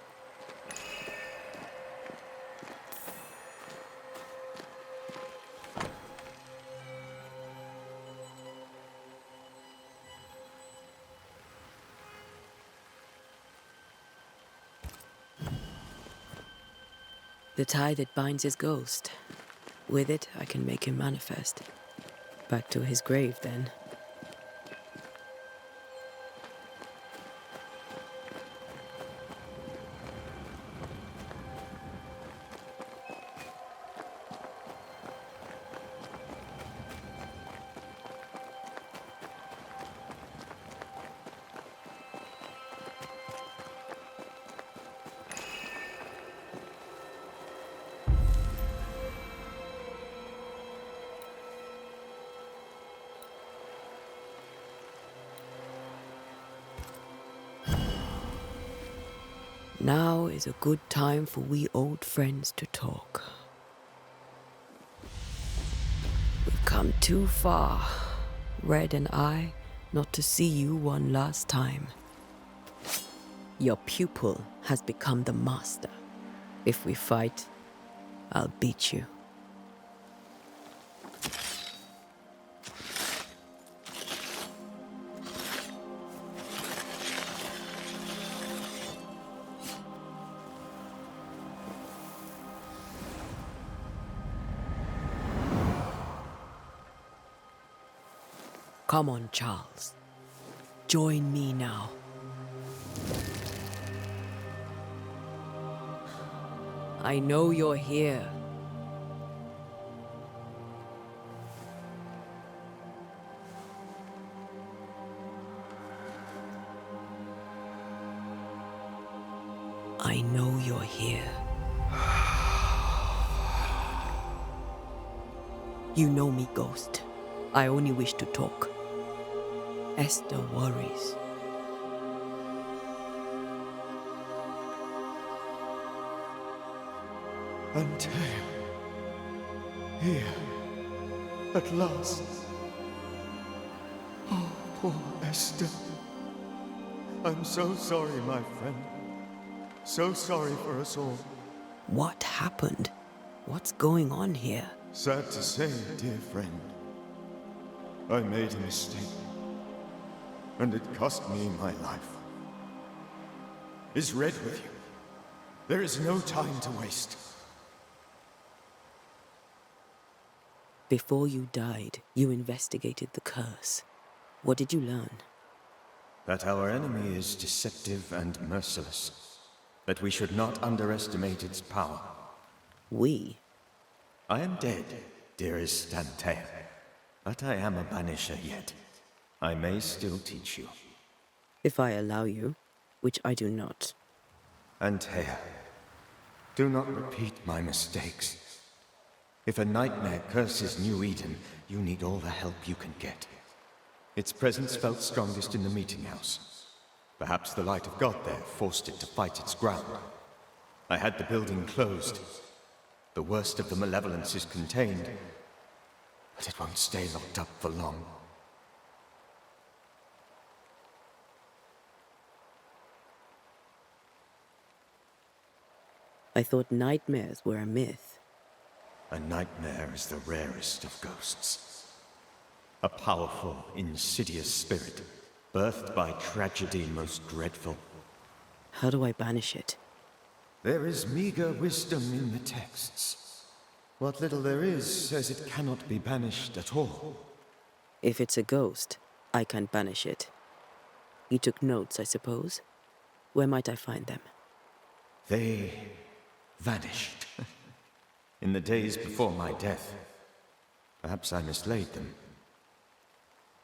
The tie that binds his ghost. With it, I can make him manifest. Back to his grave, then. Now is a good time for we old friends to talk. We've come too far, Red and I, not to see you one last time. Your pupil has become the master. If we fight, I'll beat you. Come on, Charles. Join me now. I know you're here. I know you're here. You know me, Ghost. I only wish to talk. Esther worries. Antea. Here. At last. Oh, poor Esther. I'm so sorry, my friend. So sorry for us all. What happened? What's going on here? Sad to say, dear friend. I made a mistake. And it cost me my life. Is Red with you? There is no time to waste. Before you died, you investigated the curse. What did you learn? That our enemy is deceptive and merciless. That we should not underestimate its power. We? I am dead, dearest Antea. But I am a Banisher yet. I may still teach you. If I allow you, which I do not. Antea, do not repeat my mistakes. If a nightmare curses New Eden, you need all the help you can get. Its presence felt strongest in the meeting house. Perhaps the light of God there forced it to fight its ground. I had the building closed. The worst of the malevolence is contained, but it won't stay locked up for long. I thought nightmares were a myth. A nightmare is the rarest of ghosts. A powerful, insidious spirit, birthed by tragedy most dreadful. How do I banish it? There is meager wisdom in the texts. What little there is says it cannot be banished at all. If it's a ghost, I can't banish it. You took notes, I suppose? Where might I find them? They vanished. In the days before my death. Perhaps I mislaid them.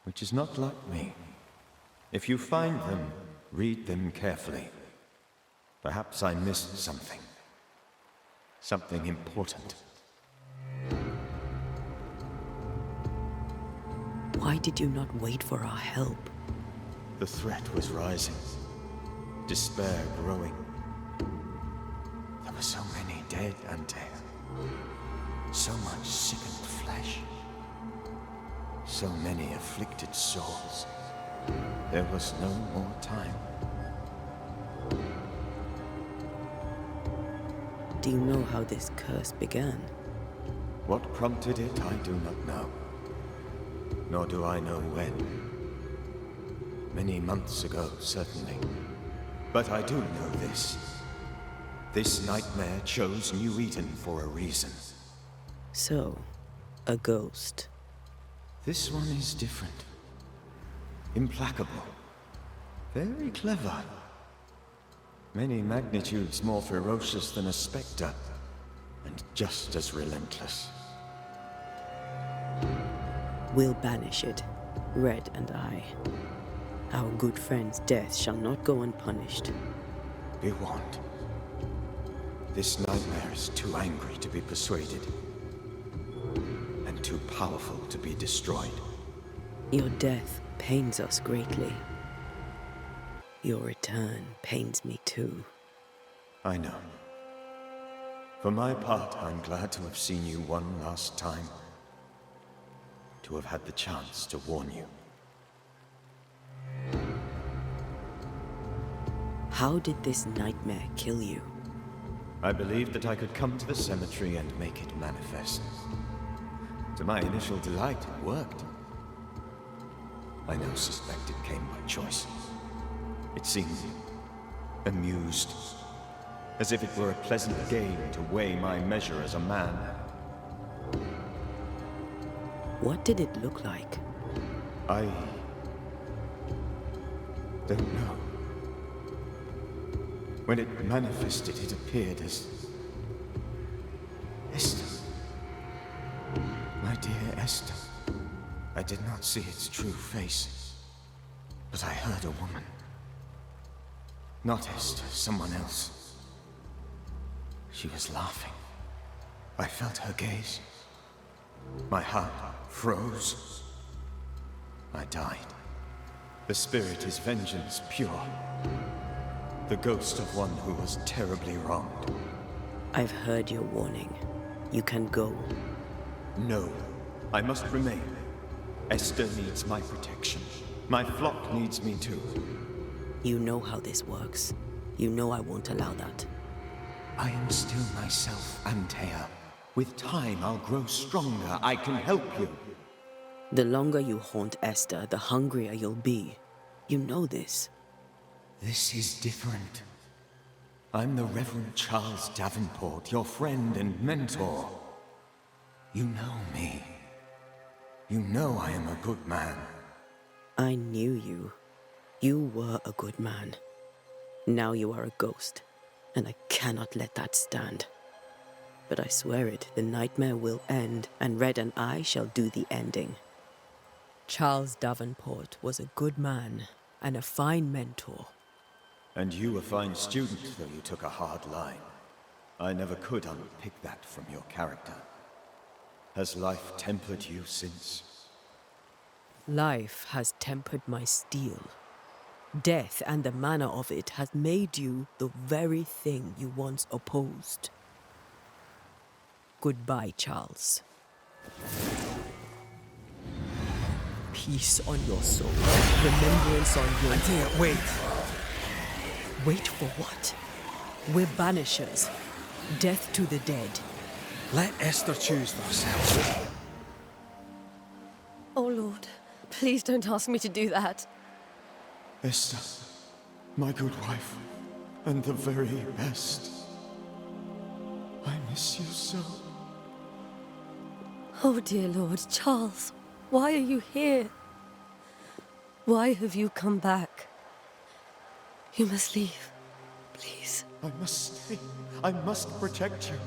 Which is not like me. If you find them, read them carefully. Perhaps I missed something. Something important. Why did you not wait for our help? The threat was rising. Despair growing. There were so many dead, Antea. So much sickened flesh. So many afflicted. afflicted souls. There was no more time. Do you know how this curse began? What prompted it, I do not know. Nor do I know when. Many months ago, certainly. But I do know this. This nightmare chose New Eden for a reason. So, a ghost. This one is different. Implacable. Very clever. Many magnitudes more ferocious than a spectre, and just as relentless. We'll banish it, Red and I. Our good friend's death shall not go unpunished. Be warned. This nightmare is too angry to be persuaded, and too powerful to be destroyed. Your death pains us greatly. Your return pains me too. I know. For my part, I'm glad to have seen you one last time. To have had the chance to warn you. How did this nightmare kill you? I believed that I could come to the cemetery and make it manifest. To my initial delight, it worked. I now suspect it came by choice. It seemed amused, as if it were a pleasant game to weigh my measure as a man. What did it look like? I don't know. When it manifested, it appeared as Esther. My dear Esther. I did not see its true face, but I heard a woman. Not Esther, someone else. She was laughing. I felt her gaze. My heart froze. I died. The spirit is vengeance pure. The ghost of one who was terribly wronged. I've heard your warning. You can go. No, I must remain. Esther needs my protection. My flock needs me too. You know how this works. You know I won't allow that. I am still myself, Antea. With time, I'll grow stronger. I can help you. The longer you haunt Esther, the hungrier you'll be. You know this. This is different. I'm the Reverend Charles Davenport, your friend and mentor. You know me. You know I am a good man. I knew you. You were a good man. Now you are a ghost, and I cannot let that stand. But I swear it, the nightmare will end, and Red and I shall do the ending. Charles Davenport was a good man and a fine mentor. And you a fine student, though you took a hard line. I never could unpick that from your character. Has life tempered you since? Life has tempered my steel. Death and the manner of it has made you the very thing you once opposed. Goodbye, Charles. Peace on your soul. Remembrance on your... Antea, wait. Wait for what? We're banishers. Death to the dead. Let Esther choose for herself. Oh, Lord, please don't ask me to do that. Esther, my good wife, and the very best. I miss you so. Oh, dear Lord, Charles, why are you here? Why have you come back? You must leave, please. I must stay. I must protect you.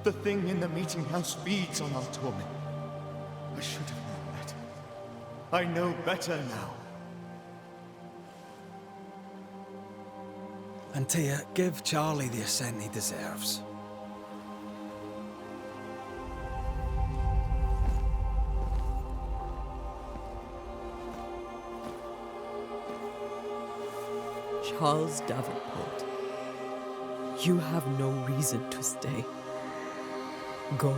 The thing in the meeting house feeds on our torment. I should have known better. I know better now. Antea, give Charlie the ascent he deserves. Charles Davenport, you have no reason to stay. Go.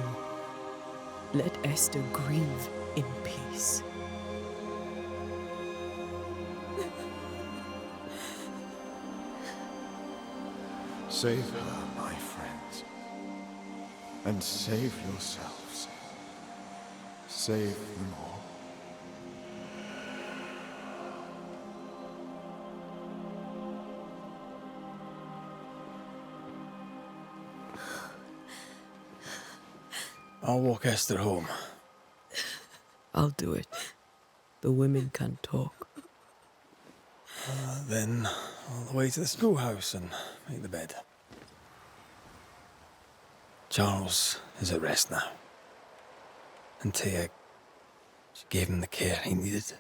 Let Esther grieve in peace. Save her, my friends. And save yourselves. Save them all. I'll walk Esther home. I'll do it. The women can't talk. Then all the way to the schoolhouse and make the bed. Charles is at rest now. And Tia, she gave him the care he needed.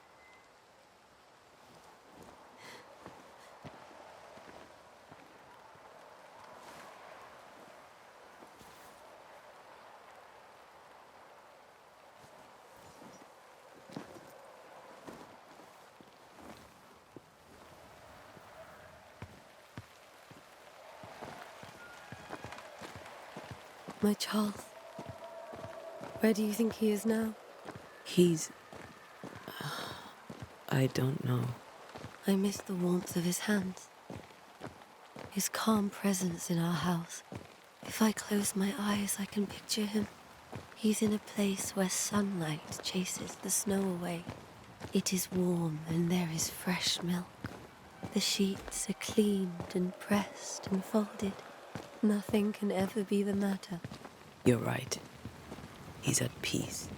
My Charles. Where do you think he is now? He's... I don't know. I miss the warmth of his hands. His calm presence in our house. If I close my eyes, I can picture him. He's in a place where sunlight chases the snow away. It is warm and there is fresh milk. The sheets are cleaned and pressed and folded. Nothing can ever be the matter. You're right. He's at peace,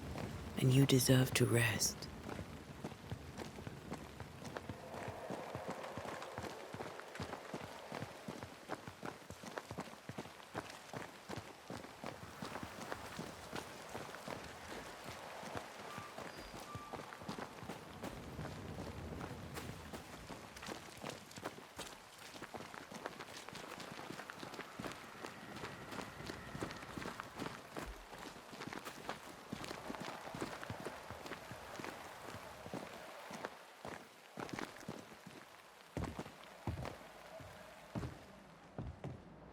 and you deserve to rest.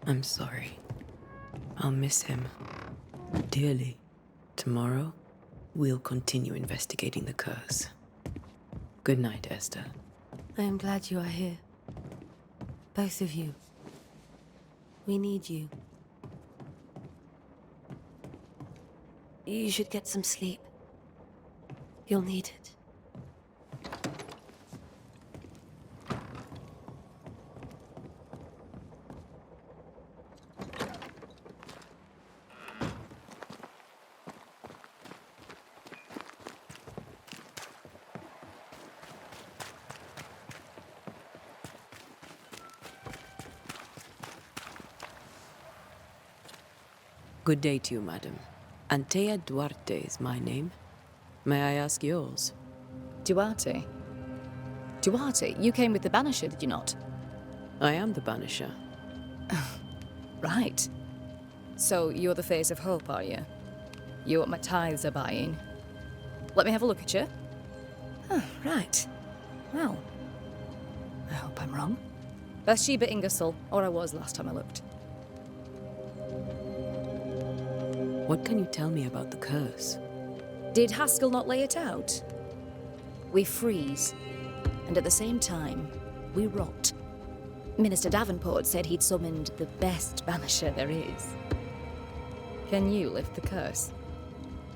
I'm sorry. I'll miss him dearly. Tomorrow, we'll continue investigating the curse. Good night, Esther. I am glad you are here. Both of you. We need you. You should get some sleep. You'll need it. Good day to you, madam. Antea Duarte is my name. May I ask yours? Duarte? Duarte? You came with the Banisher, did you not? I am the Banisher. Right. So you're the face of hope, are you? You're what my tithes are buying. Let me have a look at you. Oh, right. Well, I hope I'm wrong. Bathsheba Ingersoll, or I was last time I looked. What can you tell me about the curse? Did Haskell not lay it out? We freeze, and at the same time, we rot. Minister Davenport said he'd summoned the best banisher there is. Can you lift the curse?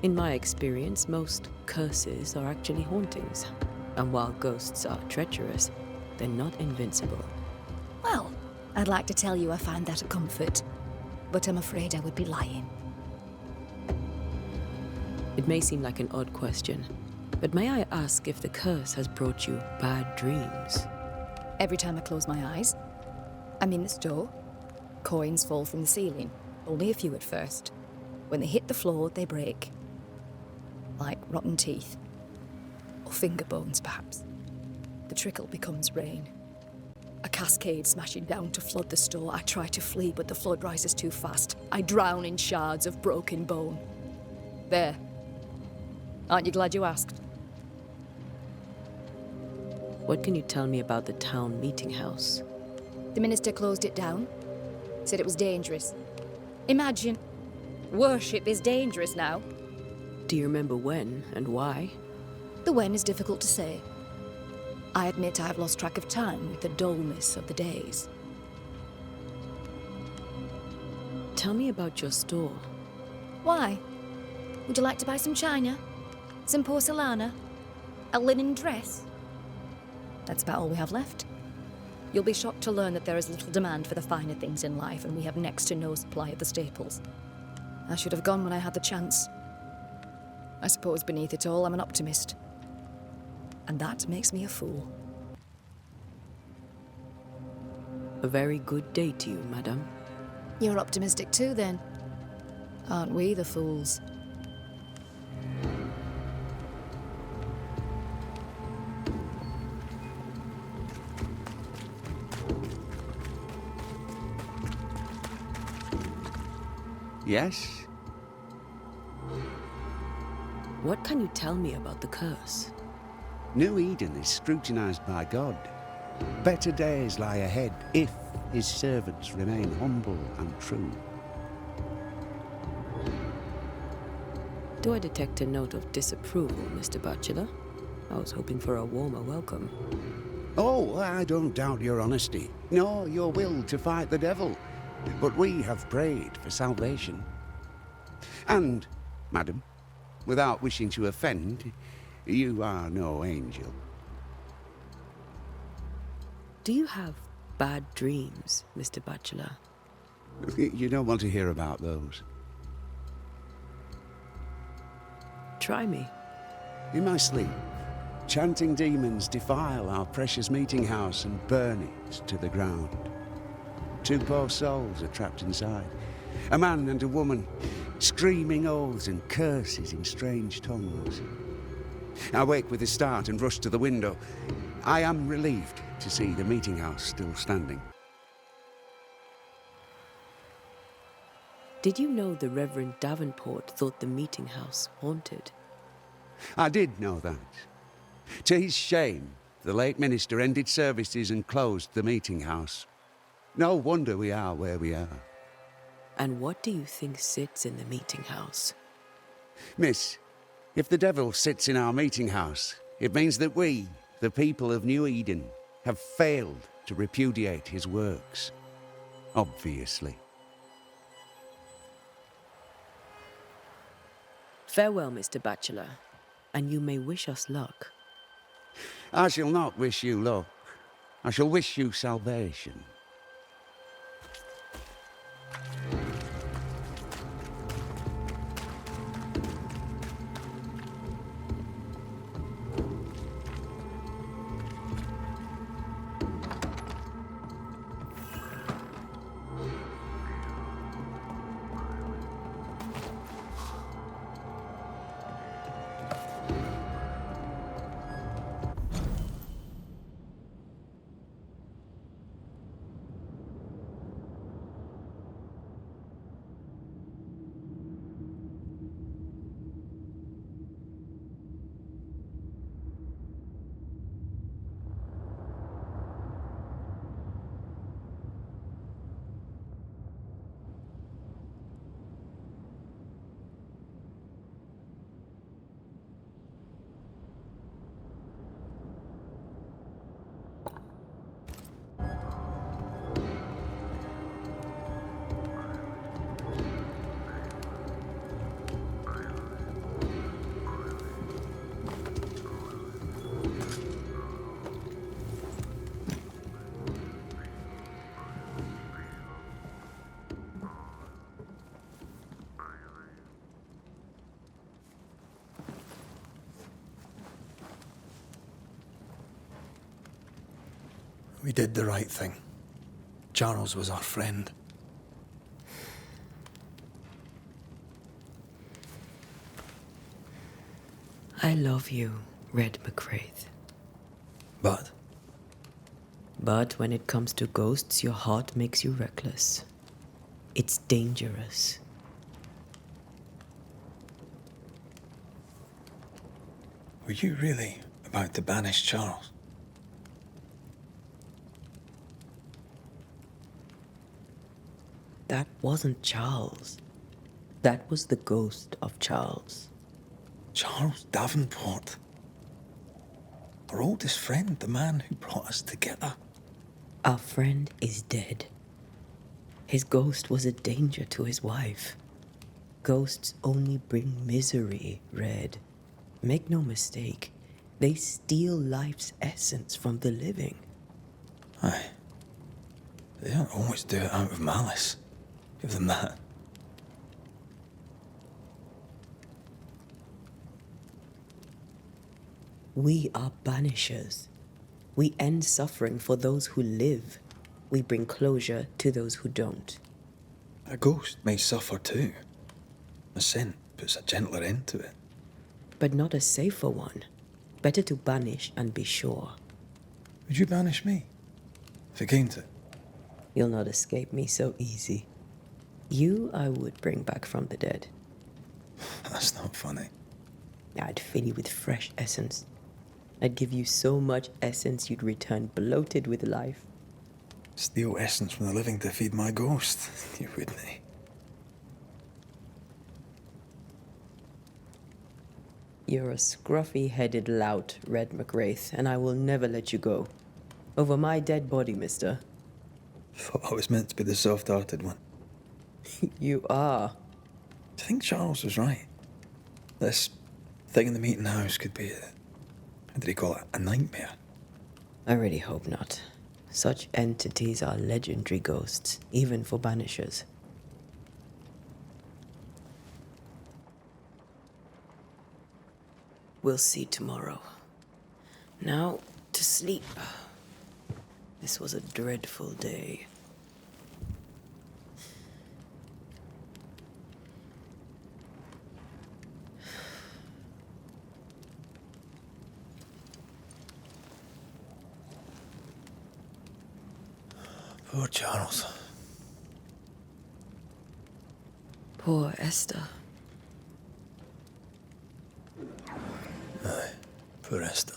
In my experience, most curses are actually hauntings. And while ghosts are treacherous, they're not invincible. Well, I'd like to tell you I find that a comfort, but I'm afraid I would be lying. It may seem like an odd question, but may I ask if the curse has brought you bad dreams? Every time I close my eyes, I'm in the store. Coins fall from the ceiling, only a few at first. When they hit the floor, they break. Like rotten teeth. Or finger bones, perhaps. The trickle becomes rain. A cascade smashing down to flood the store. I try to flee, but the flood rises too fast. I drown in shards of broken bone. There. Aren't you glad you asked? What can you tell me about the town meeting house? The minister closed it down. Said it was dangerous. Imagine. Worship is dangerous now. Do you remember when and why? The when is difficult to say. I admit I have lost track of time with the dullness of the days. Tell me about your store. Why? Would you like to buy some china? Some porcelana? A linen dress? That's about all we have left. You'll be shocked to learn that there is little demand for the finer things in life, and we have next to no supply of the staples. I should have gone when I had the chance. I suppose beneath it all, I'm an optimist. And that makes me a fool. A very good day to you, madam. You're optimistic too, then. Aren't we the fools? Yes? What can you tell me about the curse? New Eden is scrutinized by God. Better days lie ahead if his servants remain humble and true. Do I detect a note of disapproval, Mr. Bachelor? I was hoping for a warmer welcome. Oh, I don't doubt your honesty, nor your will to fight the devil. But we have prayed for salvation. And, madam, without wishing to offend, you are no angel. Do you have bad dreams, Mr. Bachelor? You don't want to hear about those. Try me. In my sleep, chanting demons defile our precious meeting house and burn it to the ground. 2 poor souls are trapped inside. A man and a woman, screaming oaths and curses in strange tongues. I wake with a start and rush to the window. I am relieved to see the meeting house still standing. Did you know the Reverend Davenport thought the meeting house haunted? I did know that. To his shame, the late minister ended services and closed the meeting house. No wonder we are where we are. And what do you think sits in the meeting house? Miss, if the devil sits in our meeting house, it means that we, the people of New Eden, have failed to repudiate his works. Obviously. Farewell, Mr. Bachelor, and you may wish us luck. I shall not wish you luck. I shall wish you salvation. We did the right thing. Charles was our friend. I love you, Red McCraith. But? But when it comes to ghosts, your heart makes you reckless. It's dangerous. Were you really about to banish Charles? That wasn't Charles. That was the ghost of Charles. Charles Davenport. Our oldest friend, the man who brought us together. Our friend is dead. His ghost was a danger to his wife. Ghosts only bring misery, Red. Make no mistake, they steal life's essence from the living. Aye. They don't always do it out of malice. Give them that. We are banishers. We end suffering for those who live. We bring closure to those who don't. A ghost may suffer too. A sin puts a gentler end to it. But not a safer one. Better to banish and be sure. Would you banish me? If it came to it? You'll not escape me so easy. You I would bring back from the dead. That's not funny. I'd fill you with fresh essence. I'd give you so much essence you'd return bloated with life. Steal essence from the living to feed my ghost. You wouldn't. You're a scruffy-headed lout, Red McWraith, and I will never let you go. Over my dead body, mister. Thought I was meant to be the soft-hearted one. You are. Do you think Charles was right? This thing in the meeting house could be how did he call it? A nightmare? I really hope not. Such entities are legendary ghosts, even for banishers. We'll see tomorrow. Now, to sleep. This was a dreadful day. Poor Charles. Poor Esther. Aye, poor Esther.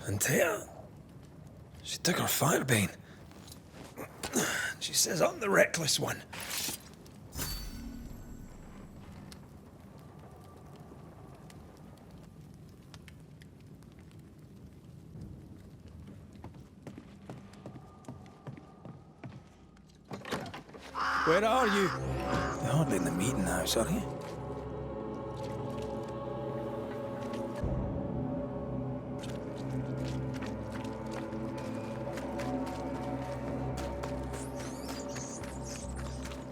Antea, she took her firebane. She says I'm the reckless one. Where are you? You're hardly in the meeting house, are you?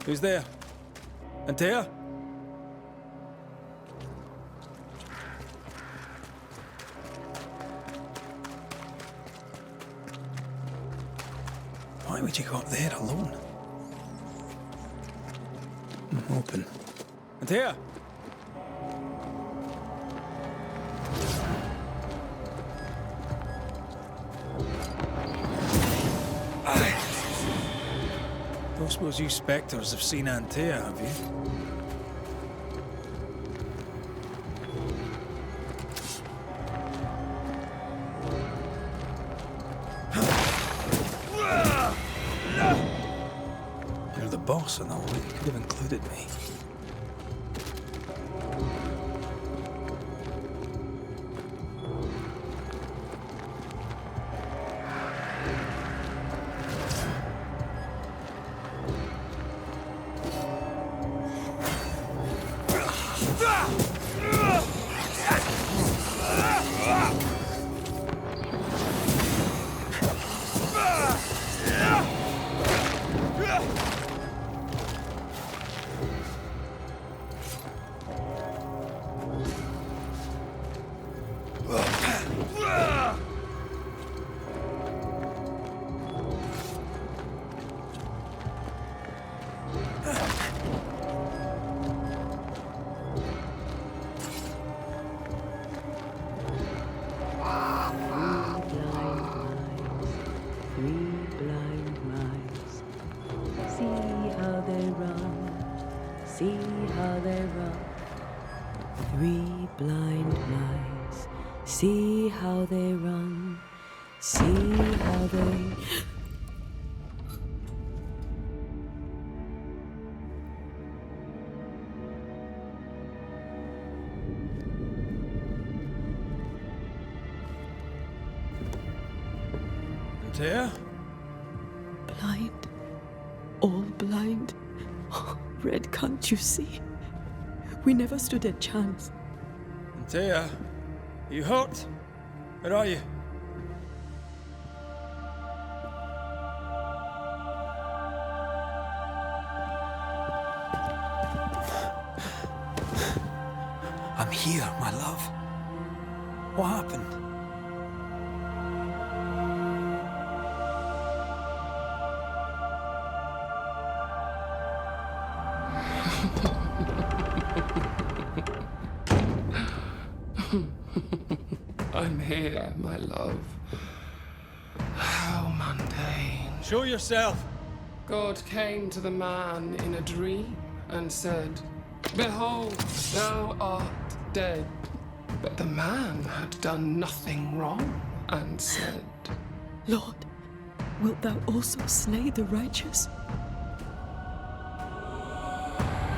Who's there? Antea? Why would you go up there alone? Open. Antea! Don't suppose you spectres have seen Antea, have you? You're the boss and all, you could have included me. See how they run. 3 blind mice. See how they run. See how they... Antea? Blind. All blind. Red, can't you see? We never stood a chance. Antea, are you hurt? Where are you? I'm here, my love. What happened? I'm here, my love. How mundane. Show yourself! God came to the man in a dream and said, "Behold, thou art dead." But the man had done nothing wrong and said, Lord, wilt thou also slay the righteous?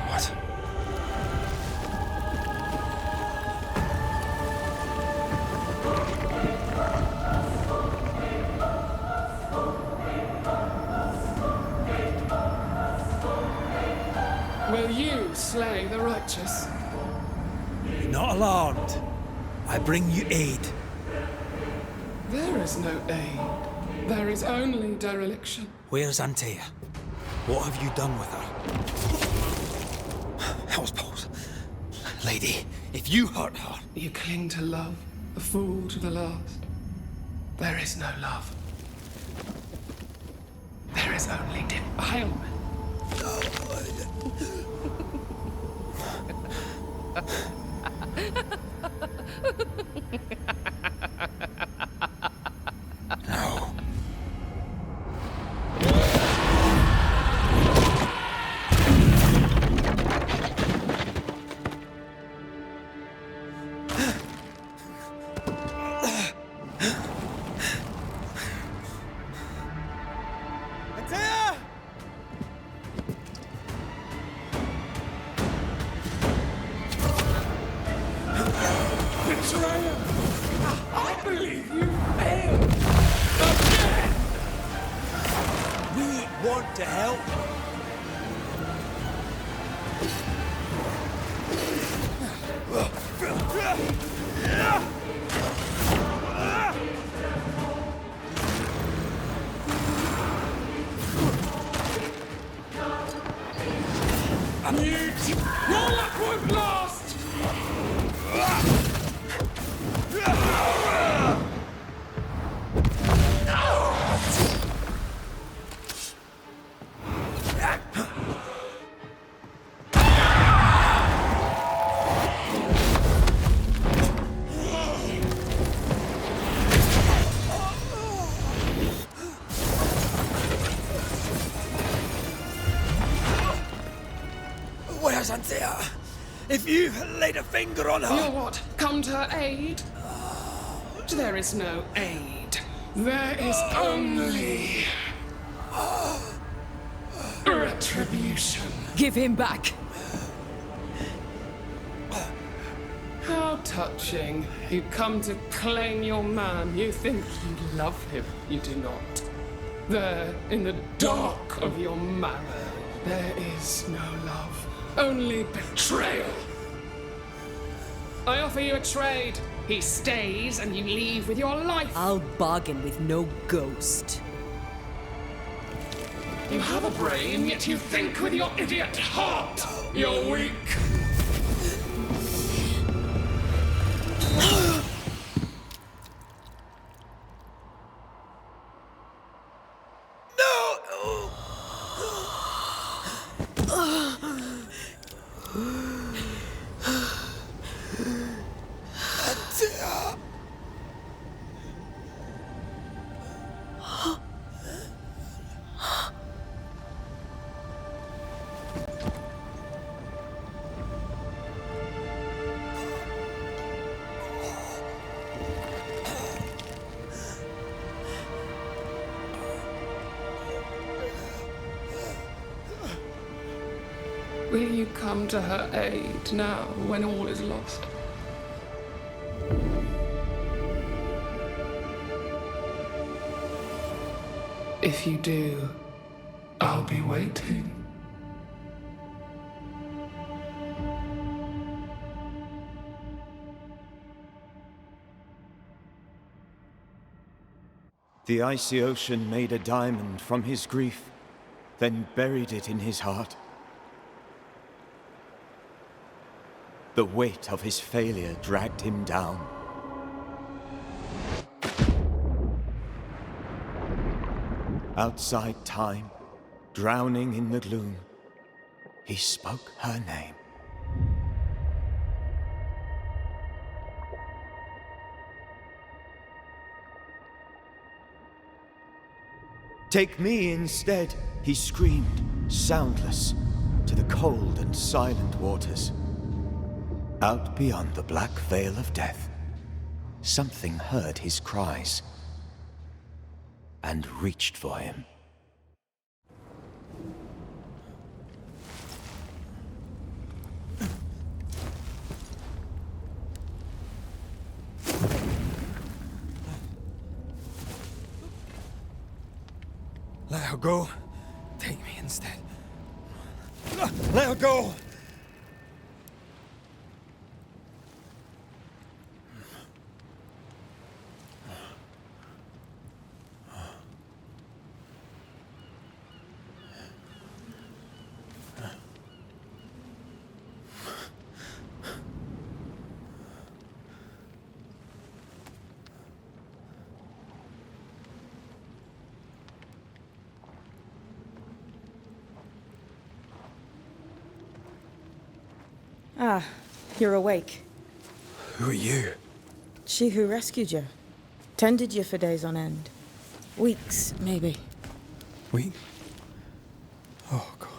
What? "Will you slay the righteous?" Be not alarmed. I bring you aid. There is no aid. There is only dereliction. Where's Antea? What have you done with her? Hellsballs. Lady, if you hurt her... You cling to love, a fool to the last. There is no love. There is only defilement. No. Antea! Betrayer! I believe you failed again! We want to help. Your luck won't last! Where's Antea? If you laid a finger on her... You'll what? Come to aid? There is no aid. There is only... retribution. Give him back! How touching. You come to claim your man. You think you love him. You do not. There, in the dark of your marrow, there is no love. Only betrayal. I offer you a trade. He stays and you leave with your life. I'll bargain with no ghost. You have a brain, yet you think with your idiot heart. You're weak. Will you come to her aid now, when all is lost? If you do, I'll be waiting. The icy ocean made a diamond from his grief, then buried it in his heart. The weight of his failure dragged him down. Outside time, drowning in the gloom, he spoke her name. Take me instead, he screamed, soundless, to the cold and silent waters. Out beyond the black veil of death, something heard his cries and reached for him. Let her go. Take me instead. Let her go! Ah, you're awake. Who are you? She who rescued you. Tended you for days on end. Weeks, maybe. Weak? Oh, God.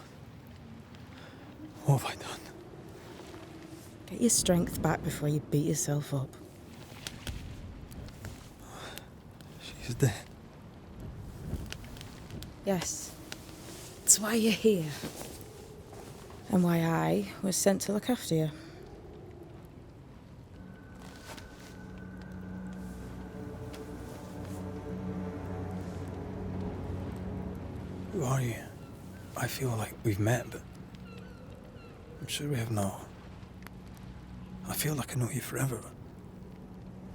What have I done? Get your strength back before you beat yourself up. She's dead. Yes. That's why you're here. And why I was sent to look after you. Who are you? I feel like we've met, but I'm sure we have not. I feel like I know you forever,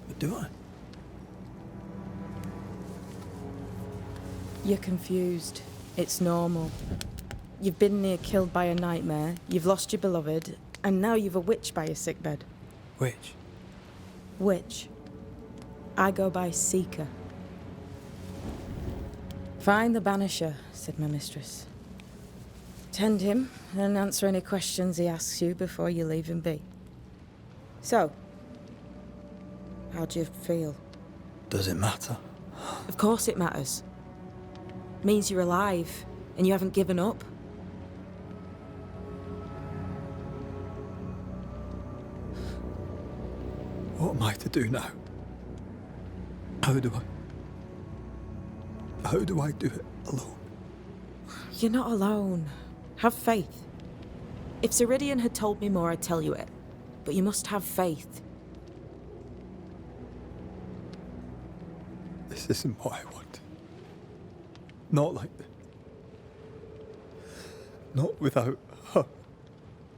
but do I? You're confused. It's normal. You've been near killed by a nightmare, you've lost your beloved, and now you've a witch by your sickbed. Witch? Witch. I go by Seeker. Find the Banisher, said my mistress. Tend him, and answer any questions he asks you before you leave him be. So, how do you feel? Does it matter? Of course it matters. Means you're alive, and you haven't given up. What am I to do now? How do I do it alone? You're not alone. Have faith. If Ceridian had told me more, I'd tell you it. But you must have faith. This isn't what I want. Not like this. Not without her.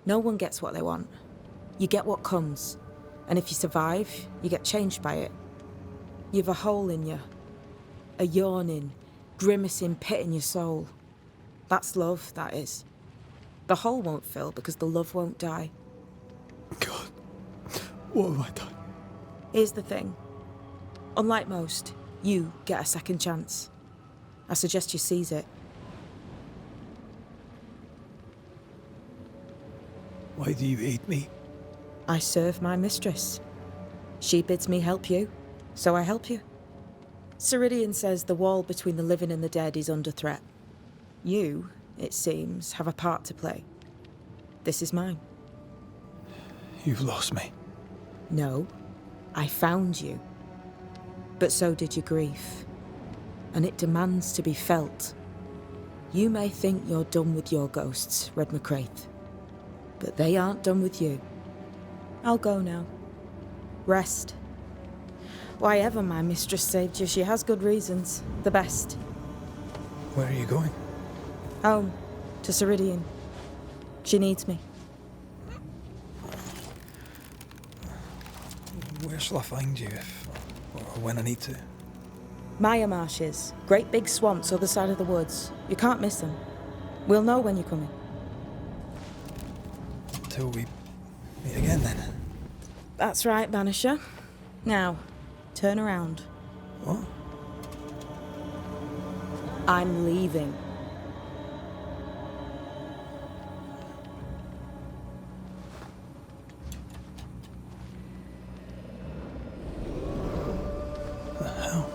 No one gets what they want. You get what comes. And if you survive, you get changed by it. You've a hole in you. A yawning, grimacing pit in your soul. That's love, that is. The hole won't fill because the love won't die. God, what have I done? Here's the thing. Unlike most, you get a second chance. I suggest you seize it. Why do you hate me? I serve my mistress. She bids me help you, so I help you. Ceridian says the wall between the living and the dead is under threat. You, it seems, have a part to play. This is mine. You've lost me. No, I found you. But so did your grief. And it demands to be felt. You may think you're done with your ghosts, Red McCraith. But they aren't done with you. I'll go now. Rest. Why ever my mistress saved you, she has good reasons. The best. Where are you going? Home. To Ceridian. She needs me. Where shall I find you if, or when I need to? Maya Marshes. Great big swamps other side of the woods. You can't miss them. We'll know when you're coming. Till we meet again, then. That's right, Banisher. Now, turn around. What? I'm leaving. The hell?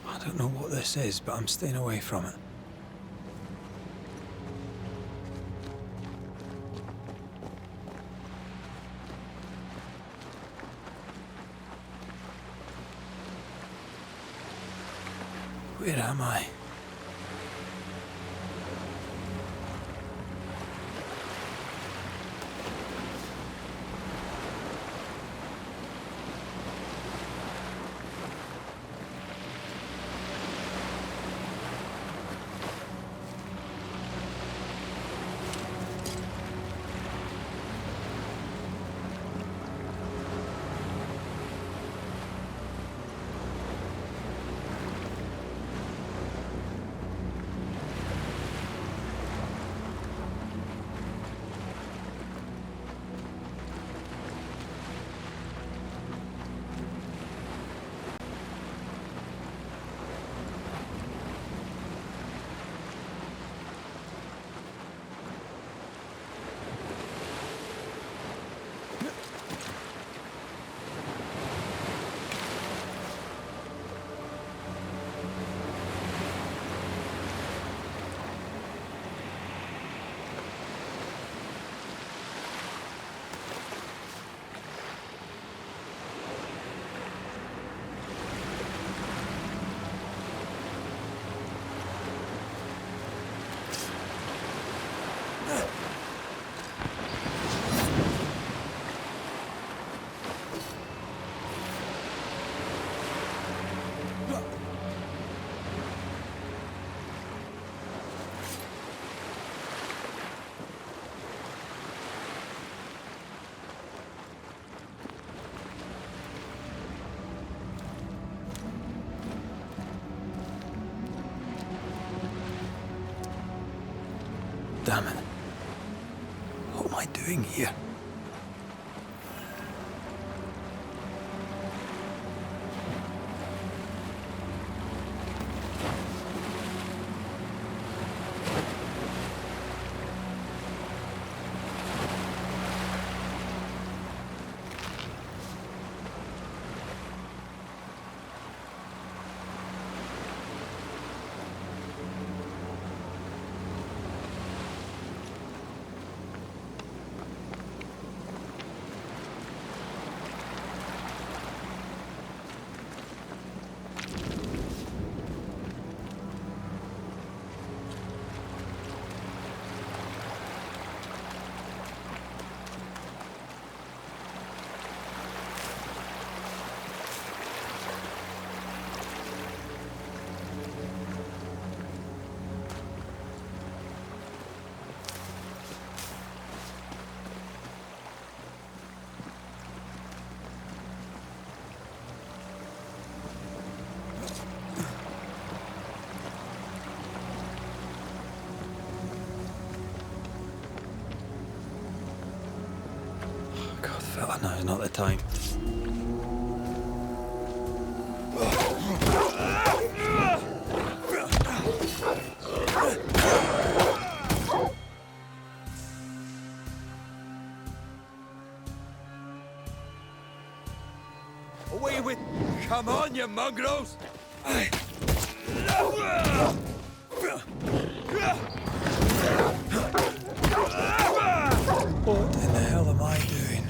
I don't know what this is, but I'm staying away from it. Where am I? Damn it. What am I doing here? time. Away with... Come on, you mongrels! What in the hell am I doing?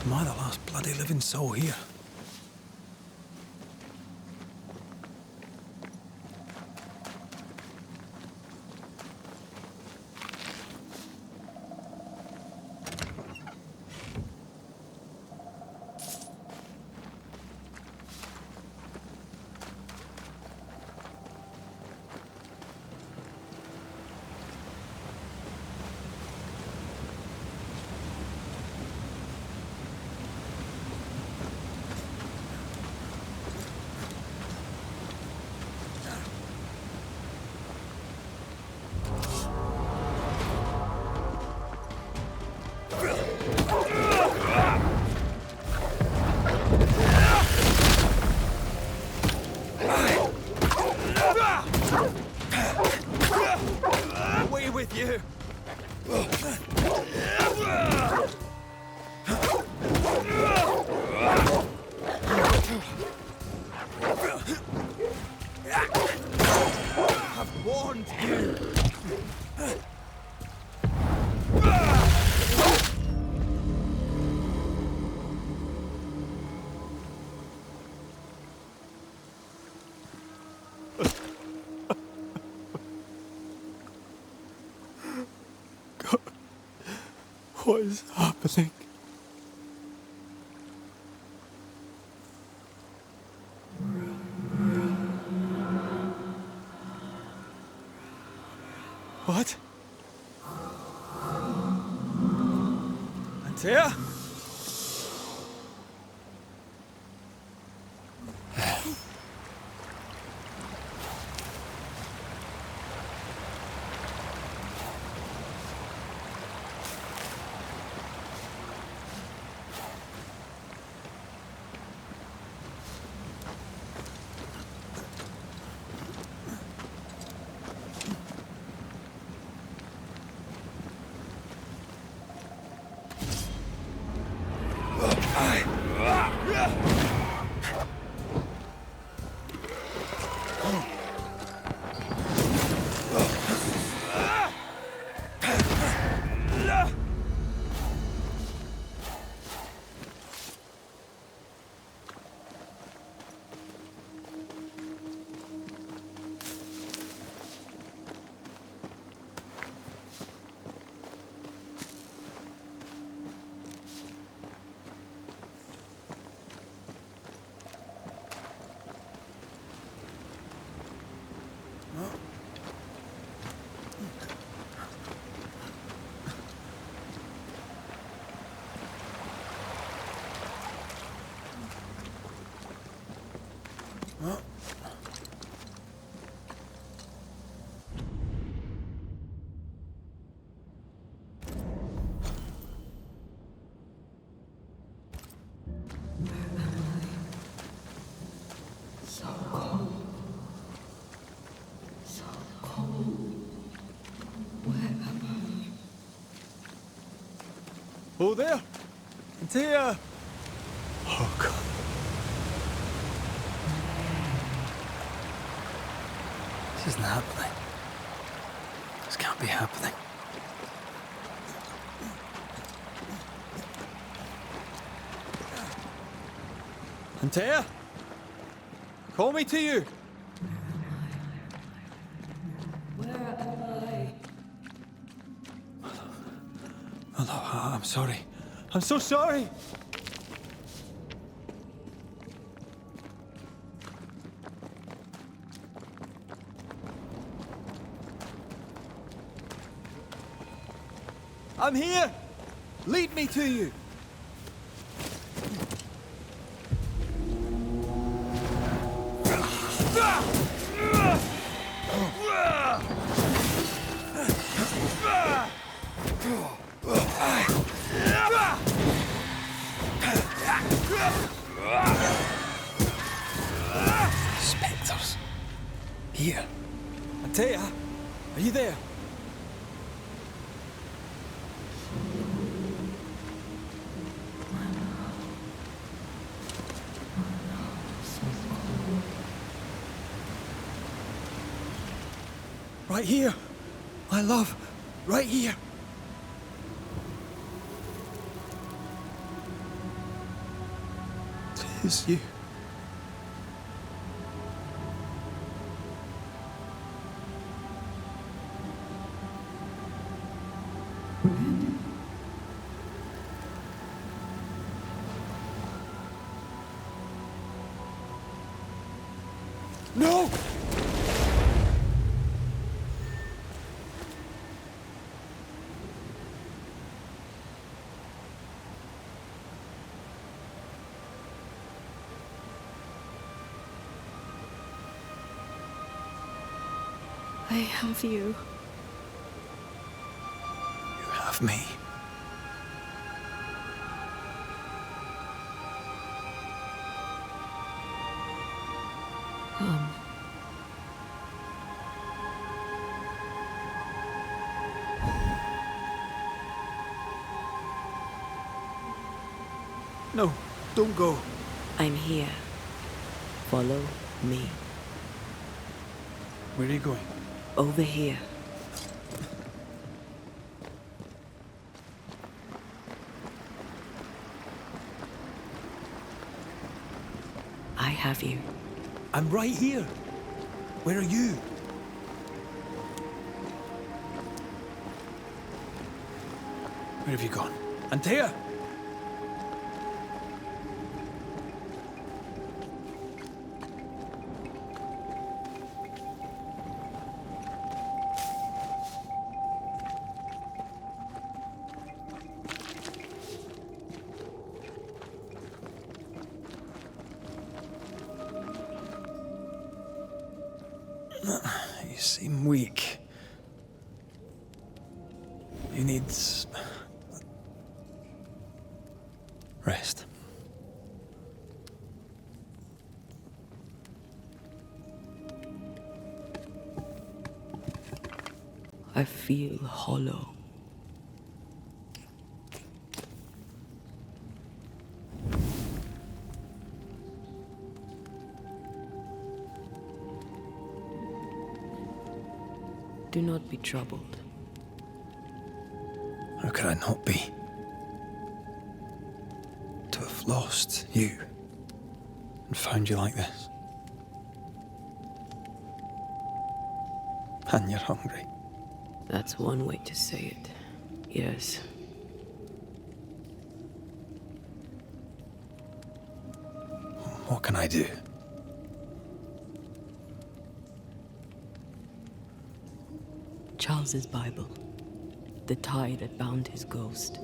Am I the last bloody living soul here? Away with you! I've warned you! What is happening? What? Antea? Oh, there! Antea! Oh, God. This isn't happening. This can't be happening. Antea? Call me to you! Where am I? Oh, I'm sorry. I'm so sorry! I'm here! Lead me to you! Spectres. Here. Antea, are you there? Right here. My love. Right here. Tis you. No! I have you. You have me. Come. No, don't go. I'm here. Follow me. Where are you going? Over here. I have you. I'm right here. Where are you? Where have you gone? Antea! You seem weak. You need rest. I feel hollow. Do not be troubled. How could I not be? To have lost you and found you like this. And you're hungry. That's one way to say it. Yes. What can I do? Charles's Bible. The tie that bound his ghost.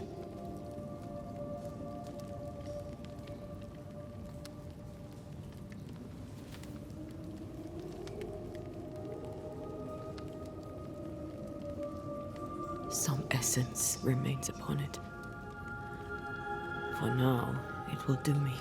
Some essence remains upon it. For now, it will do me.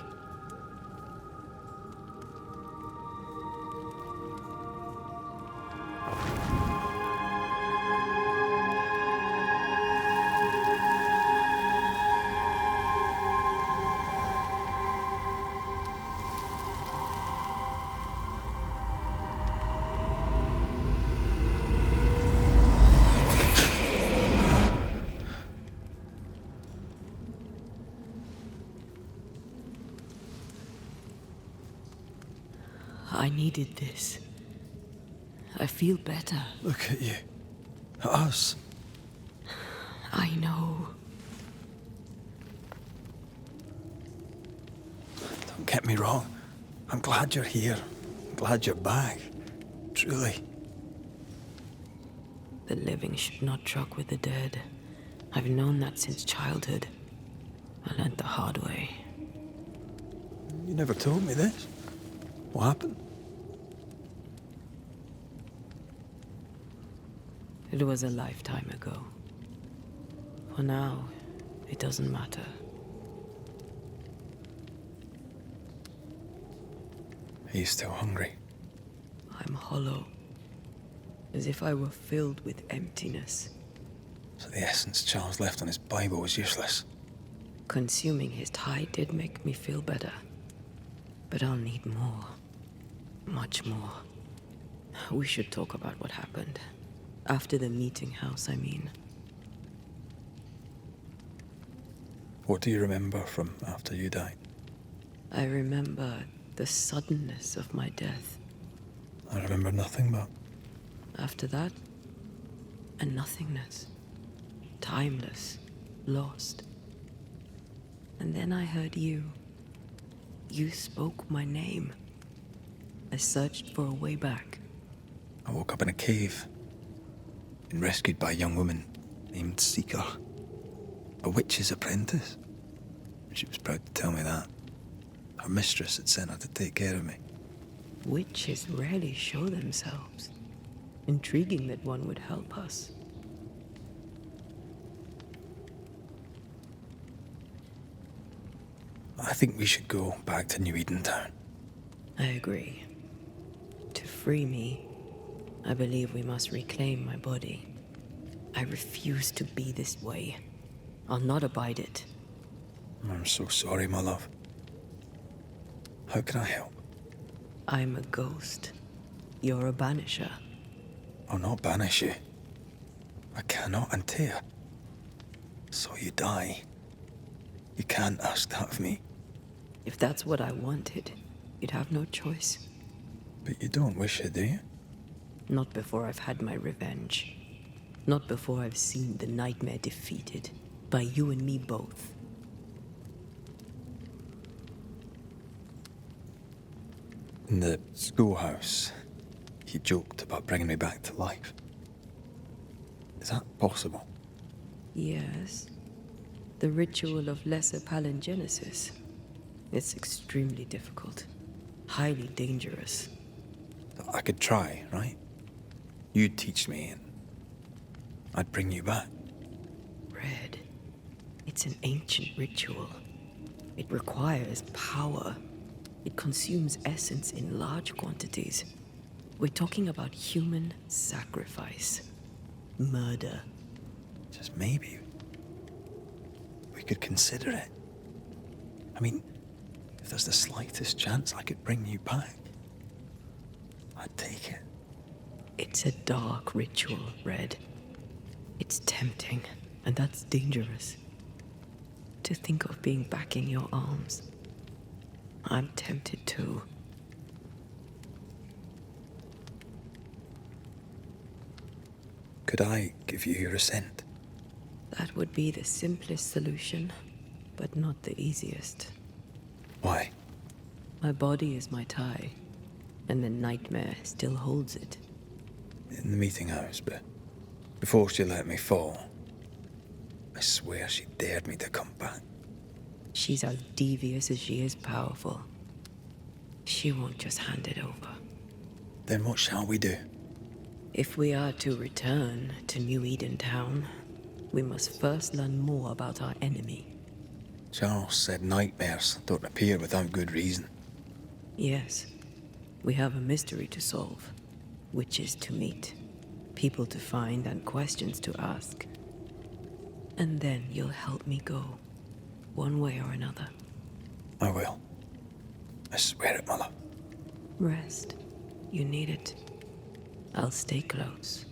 I needed this. I feel better. Look at you. At us. I know. Don't get me wrong. I'm glad you're here. I'm glad you're back. Truly. The living should not truck with the dead. I've known that since childhood. I learned the hard way. You never told me this. What happened? It was a lifetime ago. For now, it doesn't matter. Are you still hungry? I'm hollow. As if I were filled with emptiness. So the essence Charles left on his Bible was useless. Consuming his tide did make me feel better. But I'll need more. Much more. We should talk about what happened. After the meeting house, I mean. What do you remember from after you died? I remember the suddenness of my death. I remember nothing but... After that, a nothingness. Timeless. Lost. And then I heard you. You spoke my name. I searched for a way back. I woke up in a cave. Been rescued by a young woman named Seeker. A witch's apprentice. And she was proud to tell me that. Her mistress had sent her to take care of me. Witches rarely show themselves. Intriguing that one would help us. I think we should go back to New Eden Town. I agree. To free me, I believe we must reclaim my body. I refuse to be this way. I'll not abide it. I'm so sorry, my love. How can I help? I'm a ghost. You're a banisher. I'll not banish you. I cannot, Antea. So you die. You can't ask that of me. If that's what I wanted, you'd have no choice. But you don't wish it, do you? Not before I've had my revenge. Not before I've seen the nightmare defeated. By you and me both. In the schoolhouse, he joked about bringing me back to life. Is that possible? Yes. The ritual of lesser palingenesis. It's extremely difficult. Highly dangerous. I could try, right? You'd teach me and I'd bring you back. Red. It's an ancient ritual. It requires power. It consumes essence in large quantities. We're talking about human sacrifice. Murder. Just maybe. We could consider it. I mean, if there's the slightest chance I could bring you back, I'd take it. It's a dark ritual, Red. It's tempting, and that's dangerous. To think of being back in your arms. I'm tempted too. Could I give you your assent? That would be the simplest solution, but not the easiest. Why? My body is my tie, and the nightmare still holds it. In the meeting house, but before she let me fall, I swear she dared me to come back. She's as devious as she is powerful. She won't just hand it over. Then what shall we do? If we are to return to New Eden Town, we must first learn more about our enemy. Charles said nightmares don't appear without good reason. Yes, we have a mystery to solve. Witches to meet, people to find, and questions to ask. And then you'll help me go, one way or another. I will. I swear it, Mother. Rest. You need it. I'll stay close.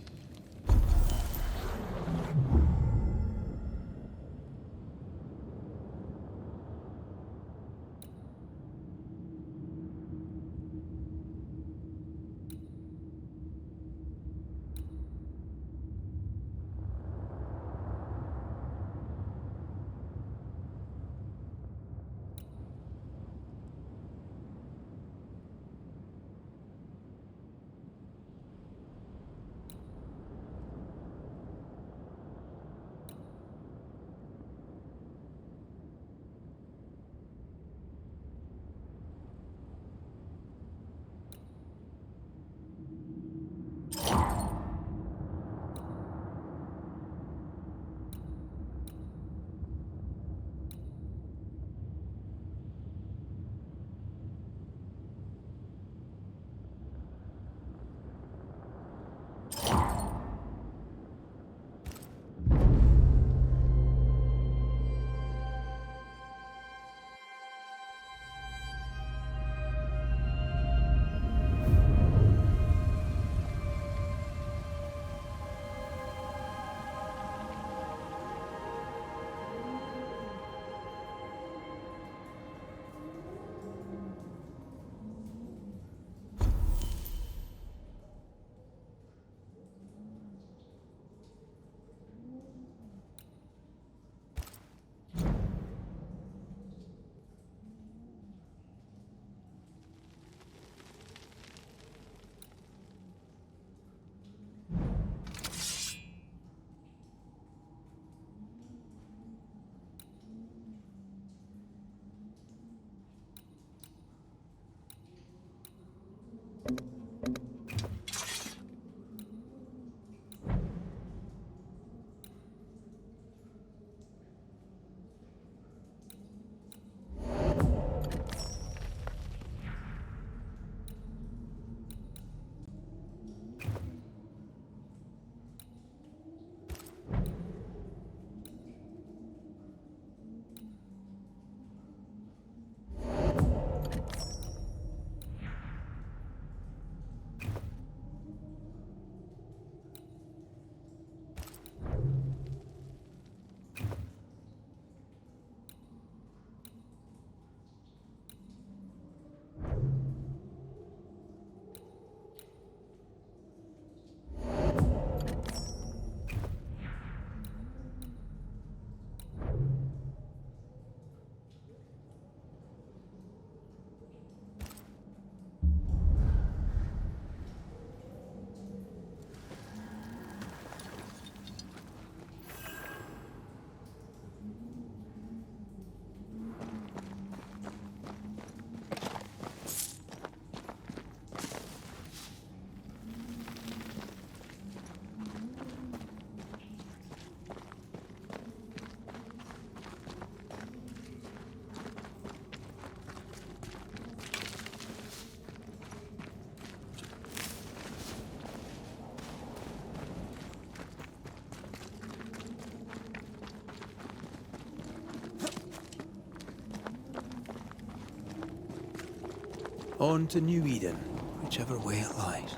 On to New Eden, whichever way it lies.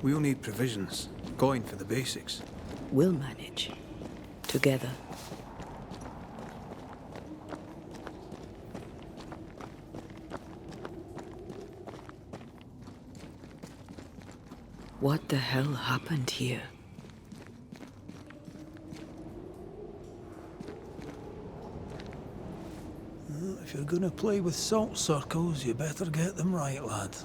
We'll need provisions, coin for the basics. We'll manage. Together. What the hell happened here? Well, if you're gonna play with salt circles, you better get them right, lad.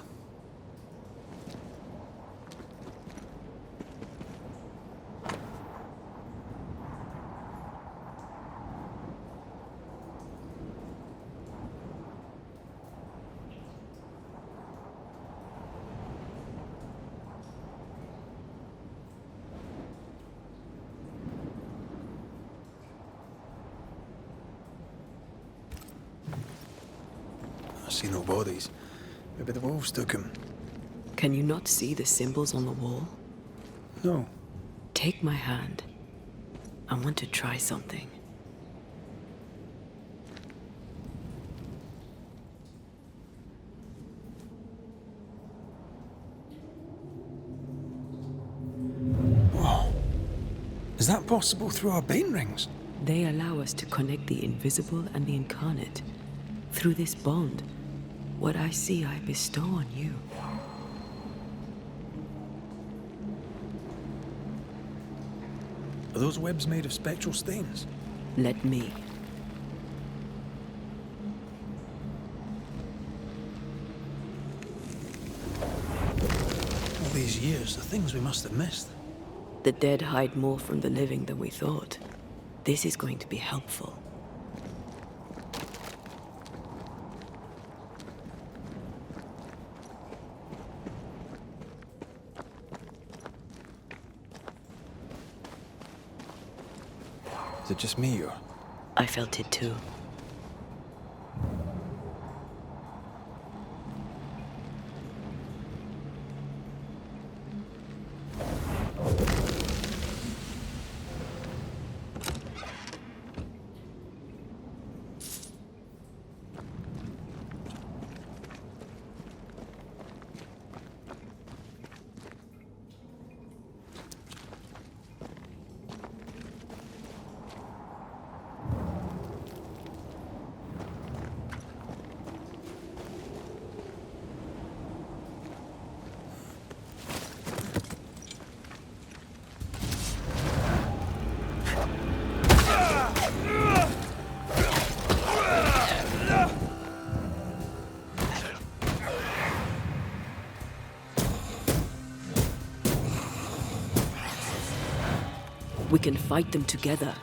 I see no bodies. Maybe the wolves took him. Can you not see the symbols on the wall? No. Take my hand. I want to try something. Whoa. Is that possible through our bane rings? They allow us to connect the invisible and the incarnate. Through this bond, what I see I bestow on you. Are those webs made of spectral stains? Let me. All these years, the things we must have missed. The dead hide more from the living than we thought. This is going to be helpful. Is it just me, or? I felt it too. We can fight them together.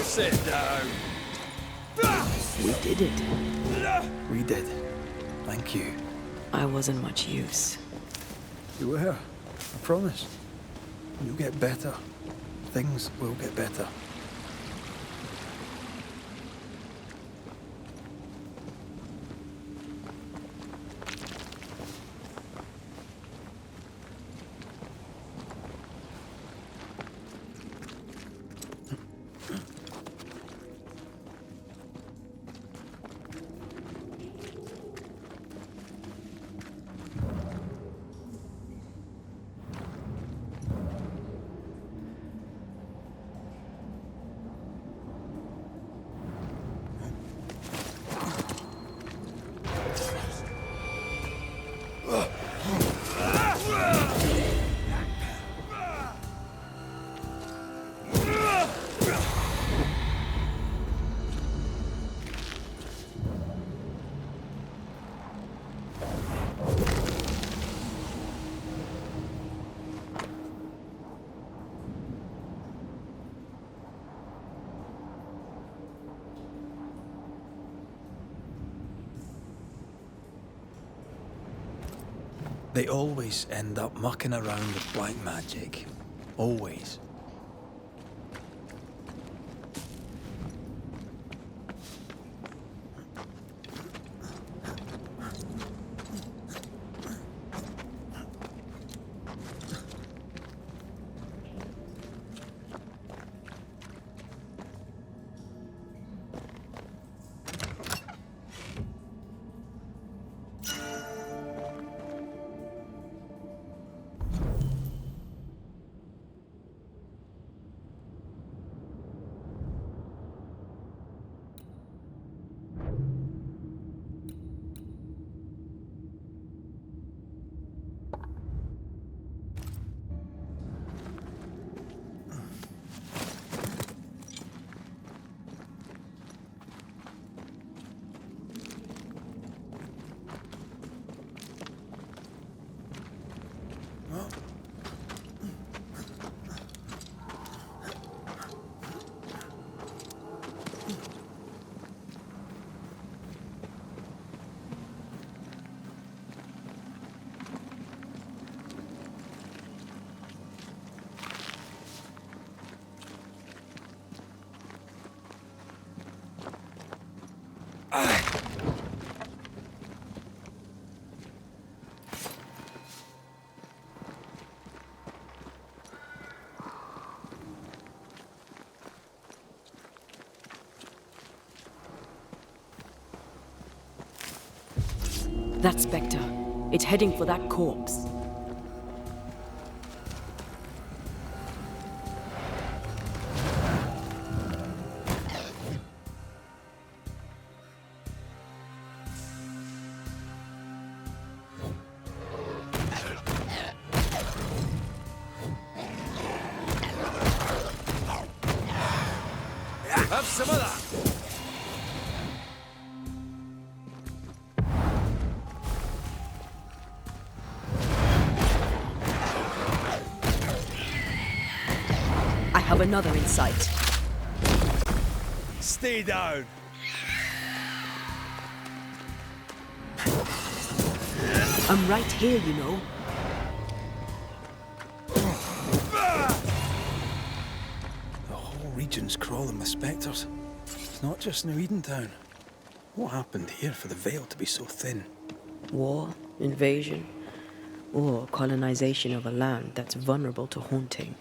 Sit down. We did it. We did. Thank you. I wasn't much use. You were. I promise. You'll get better. Things will get better. They always end up mucking around with black magic. Always. That spectre. It's heading for that corpse. Have some of that! I have another in sight. Stay down! I'm right here, you know. The whole region's crawling with spectres. It's not just New Edentown. What happened here for the veil to be so thin? War, invasion, or colonization of a land that's vulnerable to haunting.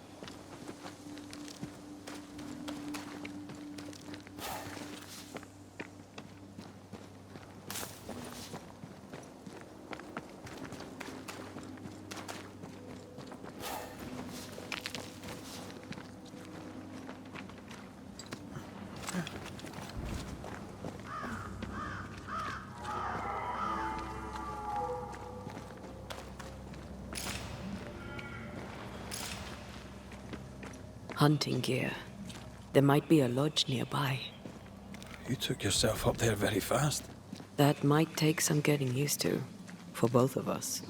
Hunting gear. There might be a lodge nearby. You took yourself up there very fast. That might take some getting used to, for both of us.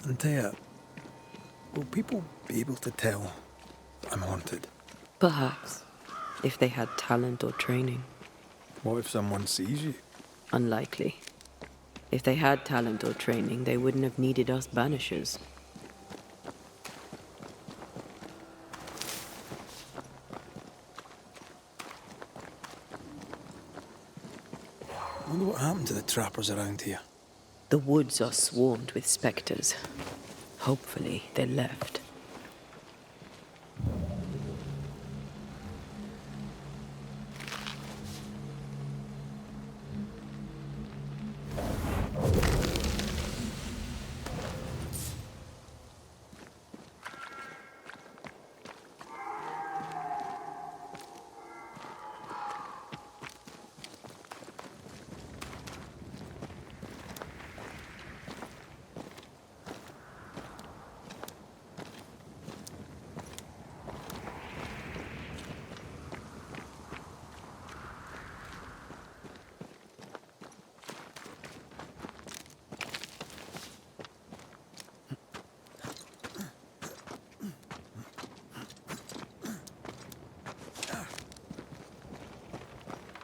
Antea, will people be able to tell I'm haunted? Perhaps, if they had talent or training. What if someone sees you? Unlikely. If they had talent or training, they wouldn't have needed us Banishers. I wonder what happened to the trappers around here. The woods are swarmed with spectres. Hopefully, they left.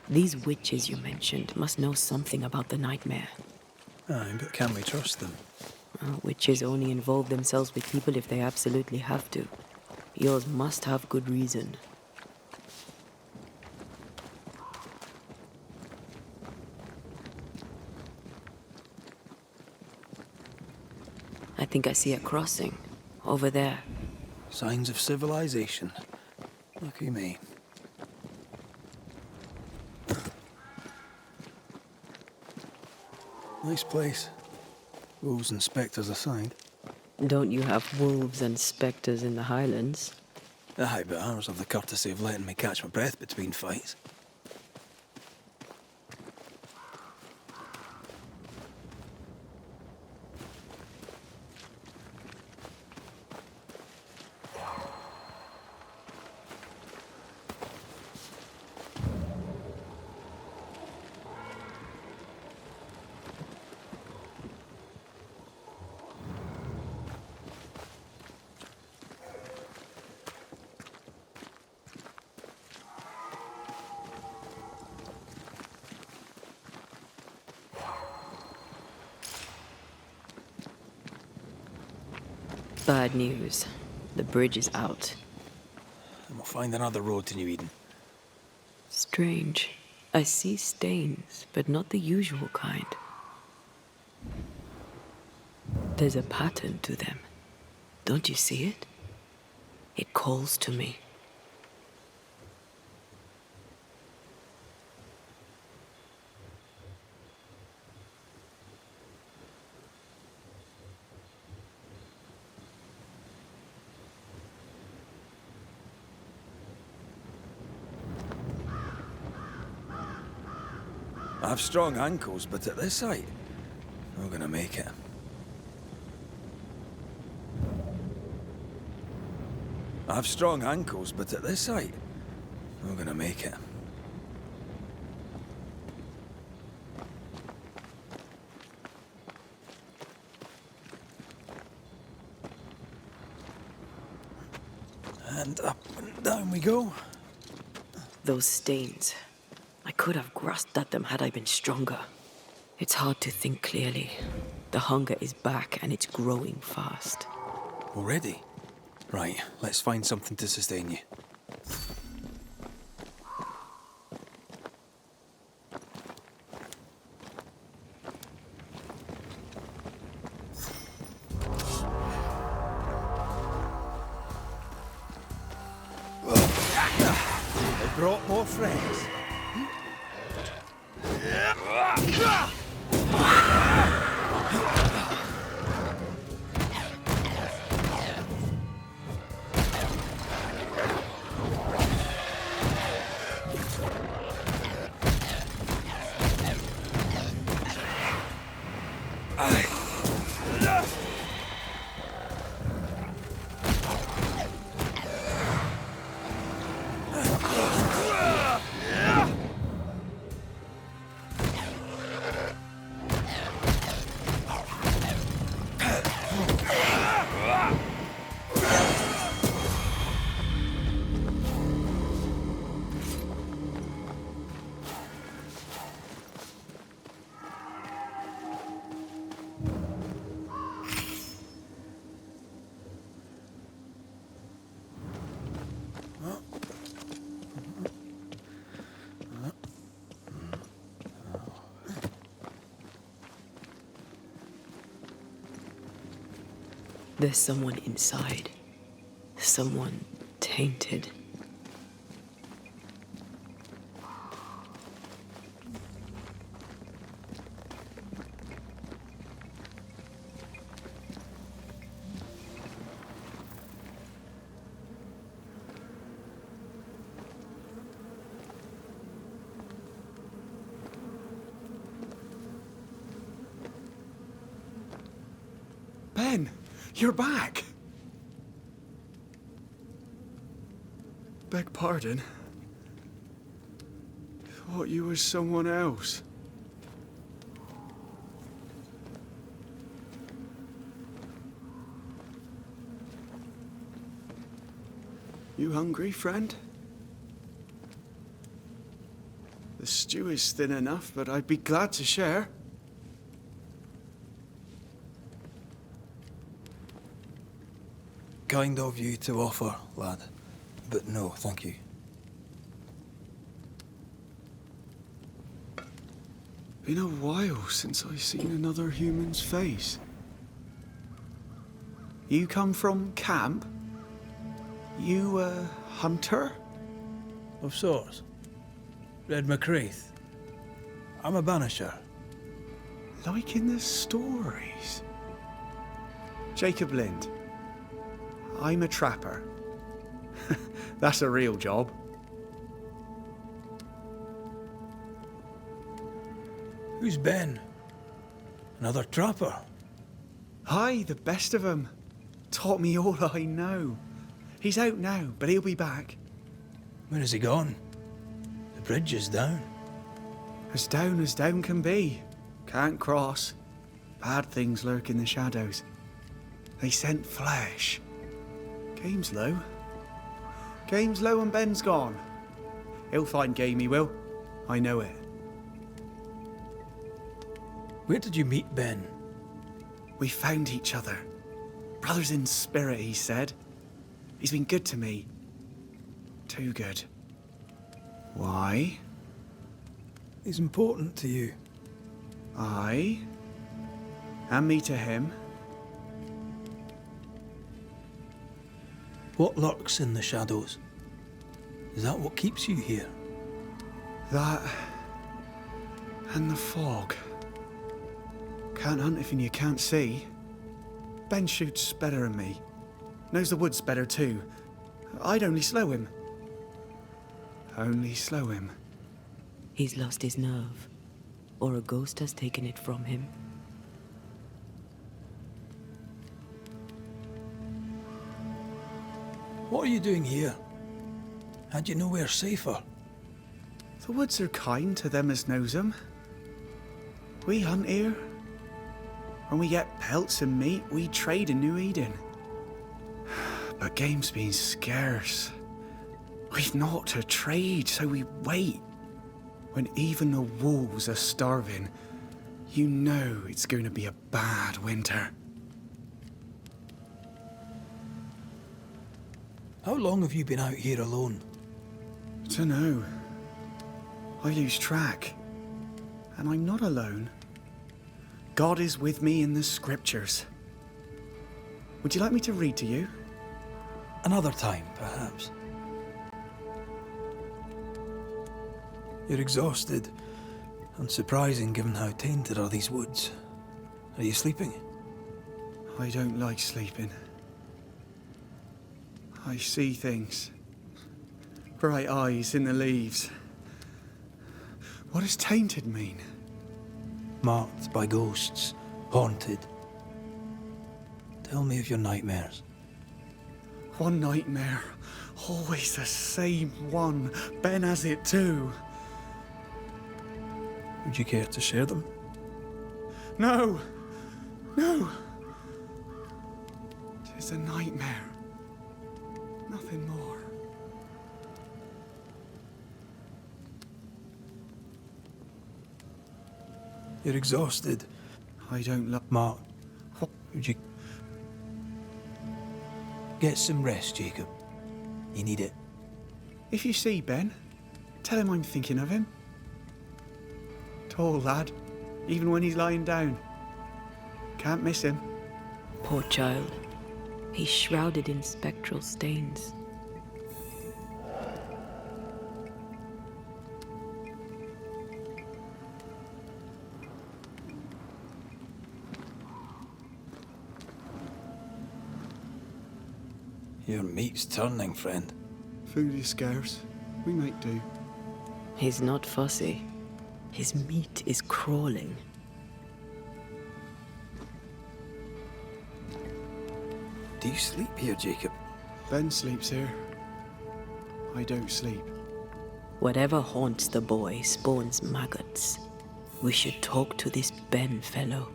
These witches you mentioned must know something about the nightmare. Aye, but can we trust them? Witches only involve themselves with people if they absolutely have to. Yours must have good reason. I think I see a crossing. Over there. Signs of civilization. Lucky me. Nice place. Wolves and spectres aside. Don't you have wolves and spectres in the Highlands? Aye, but ours have the courtesy of letting me catch my breath between fights. Bad news. The bridge is out. And we'll find another road to New Eden. Strange. I see stains, but not the usual kind. There's a pattern to them. Don't you see it? It calls to me. I have strong ankles, but at this height, I'm not gonna make it. I have strong ankles, but at this height, I'm not gonna make it. And up and down we go. Those stains. I could have grasped at them had I been stronger. It's hard to think clearly. The hunger is back and it's growing fast. Already? Right, let's find something to sustain you. They brought more friends. There's someone inside. Someone tainted. Ben, you're back. Beg pardon. Thought you was someone else. You hungry, friend? The stew is thin enough, but I'd be glad to share. Kind of you to offer, lad. But no, thank you. Been a while since I seen another human's face. You come from camp? You a hunter? Of sorts. Red McCraith. I'm a banisher. Like in the stories. Jacob Lind. I'm a trapper. That's a real job. Who's Ben? Another trapper? Aye, the best of 'em. Taught me all I know. He's out now, but he'll be back. Where has he gone? The bridge is down. As down can be. Can't cross. Bad things lurk in the shadows. They scent flesh. Game's low. Game's low and Ben's gone. He'll find game, he will. I know it. Where did you meet Ben? We found each other. Brothers in spirit, he said. He's been good to me. Too good. Why? He's important to you. Aye. And me to him. What lurks in the shadows? Is that what keeps you here? That... and the fog. Can't hunt if you can't see. Ben shoots better than me. Knows the woods better too. I'd only slow him. Only slow him. He's lost his nerve, or a ghost has taken it from him. What are you doing here? Had you nowhere safer? The woods are kind to them as knows 'em. We hunt here. When we get pelts and meat, we trade in New Eden. But game's been scarce. We've naught to trade, so we wait. When even the wolves are starving, you know it's going to be a bad winter. How long have you been out here alone? Dunno. I lose track. And I'm not alone. God is with me in the scriptures. Would you like me to read to you? Another time, perhaps. You're exhausted. Unsurprising given how tainted are these woods. Are you sleeping? I don't like sleeping. I see things. Bright eyes in the leaves. What does tainted mean? Marked by ghosts. Haunted. Tell me of your nightmares. One nightmare. Always the same one. Ben has it too. Would you care to share them? No! No! Tis a nightmare. Nothing more. You're exhausted. I don't love... Mark, would you... Get some rest, Jacob. You need it. If you see Ben, tell him I'm thinking of him. Tall lad, even when he's lying down. Can't miss him. Poor child. He's shrouded in spectral stains. Your meat's turning, friend. Food is scarce. We make do. He's not fussy. His meat is crawling. Do you sleep here, Jacob? Ben sleeps here. I don't sleep. Whatever haunts the boy spawns maggots. We should talk to this Ben fellow.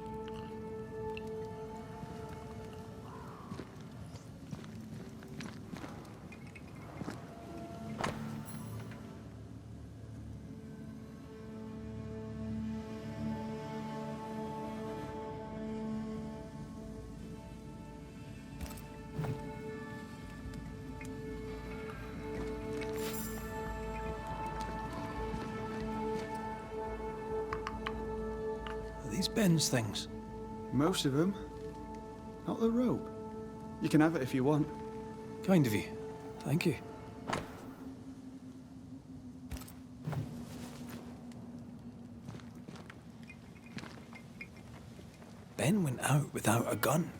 These Ben's things. Most of them. Not the rope. You can have it if you want. Kind of you. Thank you. Ben went out without a gun.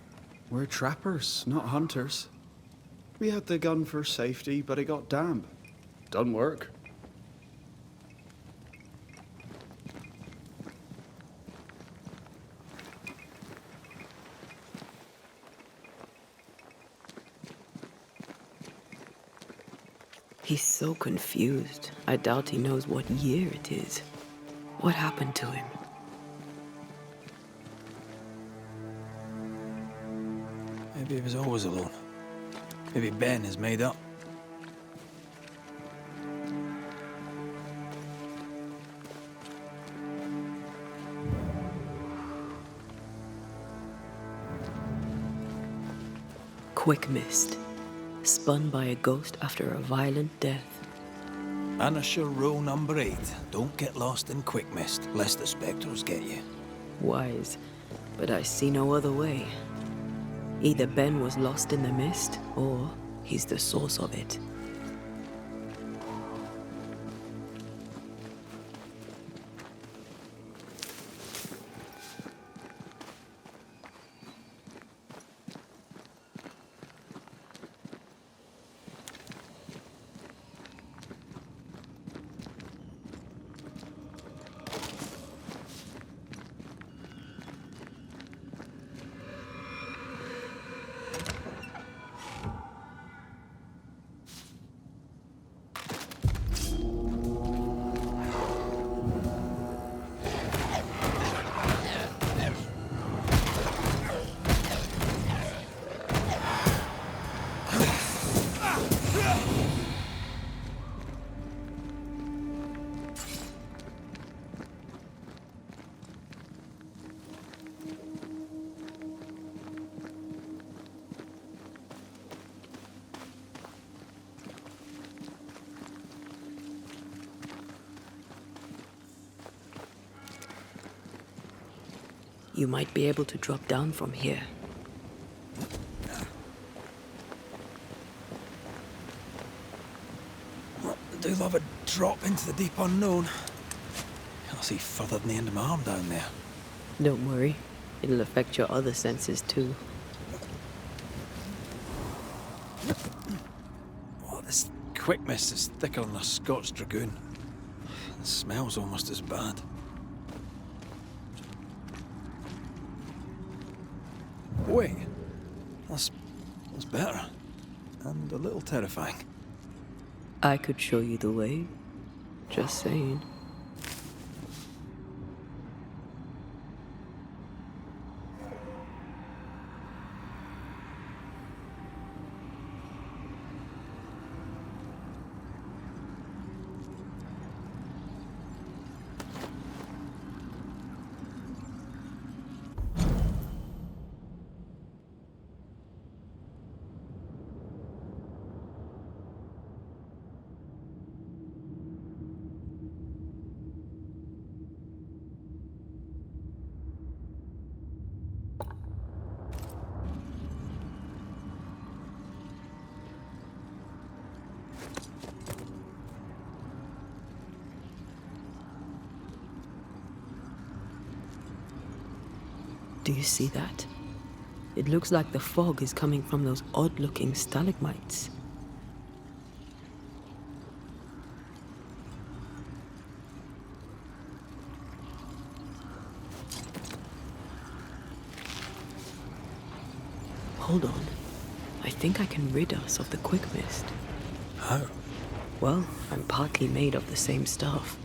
We're trappers, not hunters. We had the gun for safety, but it got damp. Doesn't work. He's so confused. I doubt he knows what year it is. What happened to him? Maybe he was always alone. Maybe Ben is made up. quick mist, spun by a ghost after a violent death. Banisher rule number 8. Don't get lost in quick mist, lest the spectres get you. Wise, but I see no other way. Either Ben was lost in the mist, or he's the source of it. You might be able to drop down from here. I do love a drop into the deep unknown. Can't see further than the end of my arm down there. Don't worry, it'll affect your other senses too. Oh, this quick mist is thicker than a Scots dragoon. It smells almost as bad. Wait, that's better. And a little terrifying. I could show you the way. Just saying. Do you see that? It looks like the fog is coming from those odd-looking stalagmites. Hold on. I think I can rid us of the quick mist. How? Well, I'm partly made of the same stuff.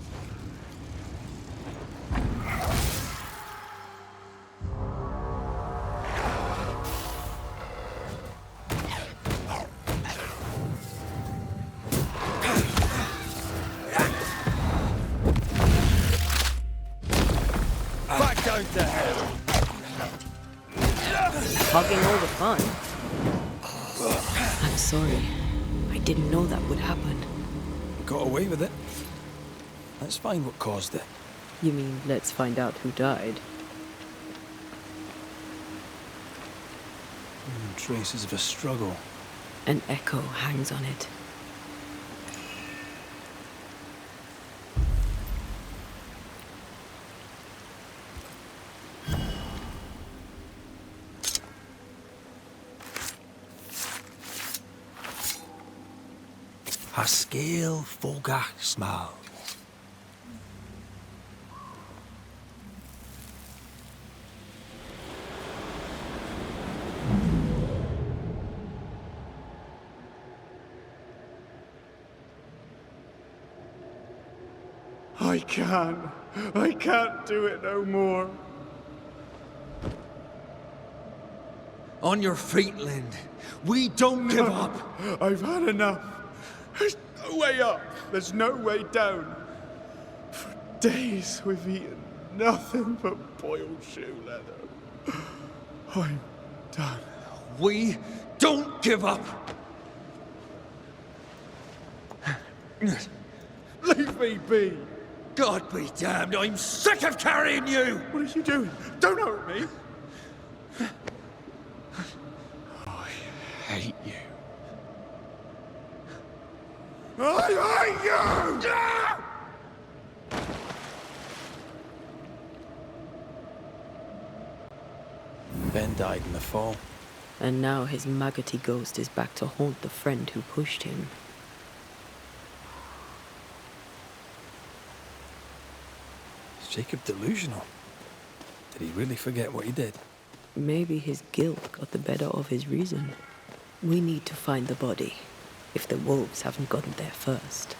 Hugging all the fun. I'm sorry. I didn't know that would happen. Got away with it. Let's find what caused it. You mean, let's find out who died? Traces of a struggle. An echo hangs on it. A scale fogach smile. I can't do it no more. On your feet, Lind. We don't give up. I've had enough. There's no way up. There's no way down. For days we've eaten nothing but boiled shoe leather. I'm done. We Don't give up! Leave me be! God be damned, I'm sick of carrying you! What are you doing? Don't hurt me! I hate you. I hate you! Ben died in the fall. And now his maggoty ghost is back to haunt the friend who pushed him. Is Jacob delusional? Did he really forget what he did? Maybe his guilt got the better of his reason. We need to find the body, if the wolves haven't gotten there first.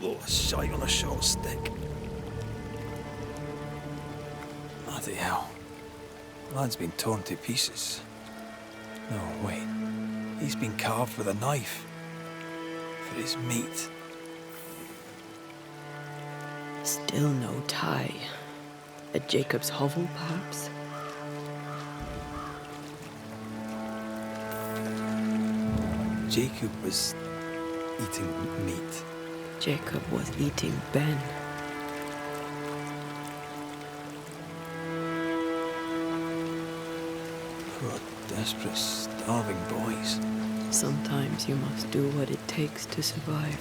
Oh, a shite on a short stick. Bloody hell. Lad's been torn to pieces. No, wait. He's been carved with a knife. For his meat. Still no tie. At Jacob's hovel, perhaps? Jacob was eating meat. Jacob was eating Ben. Poor, desperate, starving boys. Sometimes you must do what it takes to survive.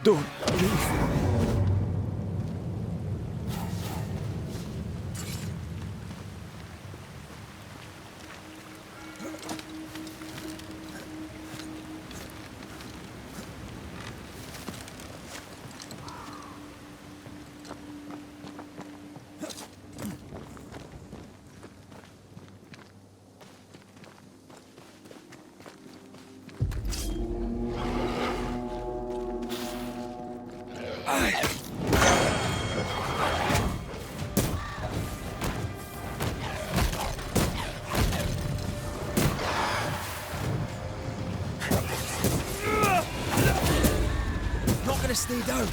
Don't leave. Not gonna stay down.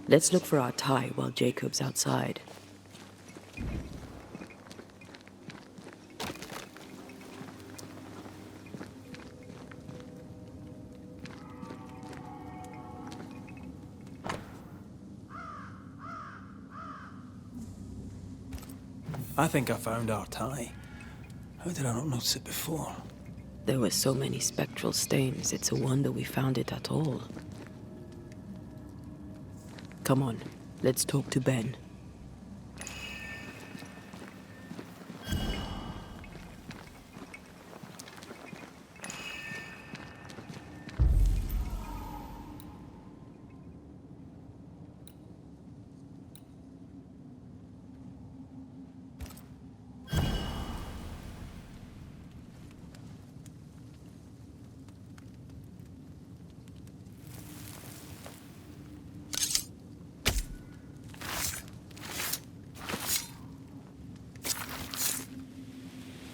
Let's look for our tie while Jacob's outside. I think I found our tie. How did I not notice it before? There were so many spectral stains, it's a wonder we found it at all. Come on, let's talk to Ben.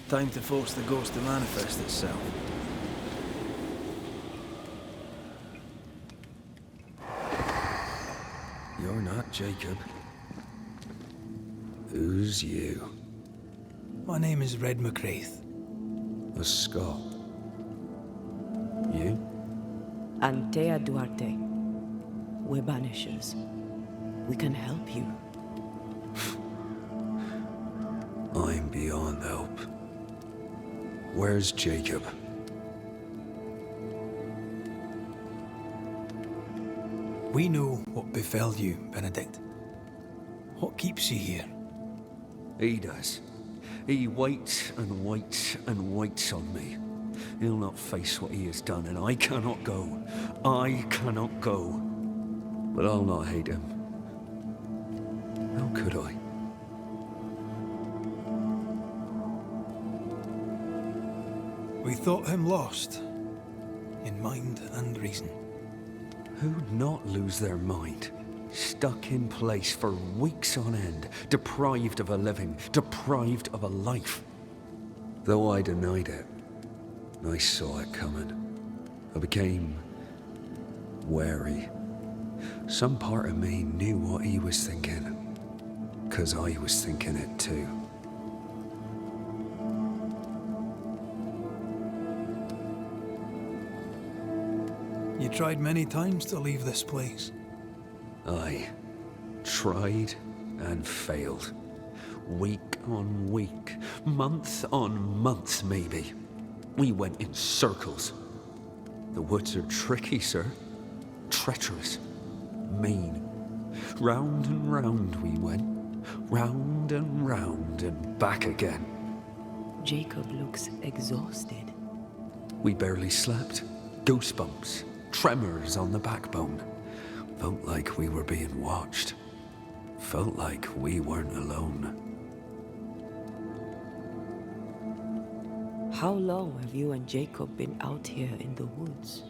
Time to force the ghost to manifest itself. You're not Jacob. Who's you? My name is Red McCraith. A Scot. You? Antea Duarte. We're Banishers. We can help you. I'm beyond help. Where's Jacob? We know what befell you, Benedict. What keeps you here? He does. He waits and waits and waits on me. He'll not face what he has done, and I cannot go. I cannot go. But I'll not hate him. How could I? We thought him lost, in mind and reason. Who'd not lose their mind? Stuck in place for weeks on end, deprived of a living, deprived of a life. Though I denied it, I saw it coming. I became wary. Some part of me knew what he was thinking, 'cause I was thinking it too. You tried many times to leave this place. I tried and failed. Week on week, month on month, maybe. We went in circles. The woods are tricky, sir. Treacherous. Mean. Round and round we went. Round and back again. Jacob looks exhausted. We barely slept. Goosebumps. Tremors on the backbone. Felt like we were being watched. Felt like we weren't alone. How long have you and Jacob been out here in the woods?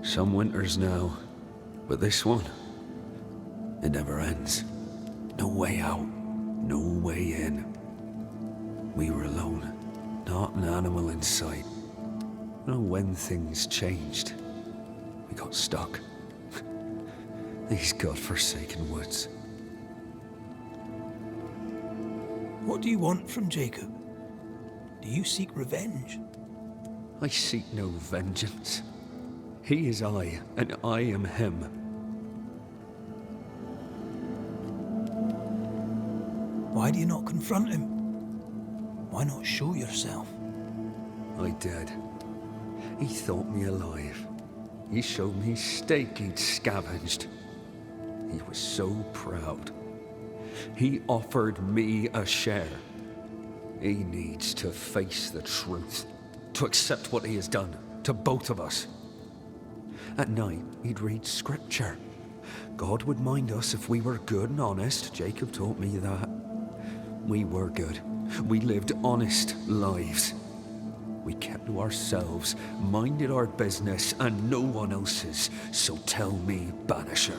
Some winters now, but this one, it never ends. No way out, no way in. We were alone, not an animal in sight. I don't know when things changed. We got stuck. These godforsaken woods. What do you want from Jacob? Do you seek revenge? I seek no vengeance. He is I, and I am him. Why do you not confront him? Why not show yourself? I did. He thought me alive. He showed me steak he'd scavenged. He was so proud. He offered me a share. He needs to face the truth, to accept what he has done to both of us. At night, he'd read scripture. God would mind us if we were good and honest. Jacob taught me that. We were good. We lived honest lives. We kept to ourselves, minded our business and no one else's. So tell me, Banisher,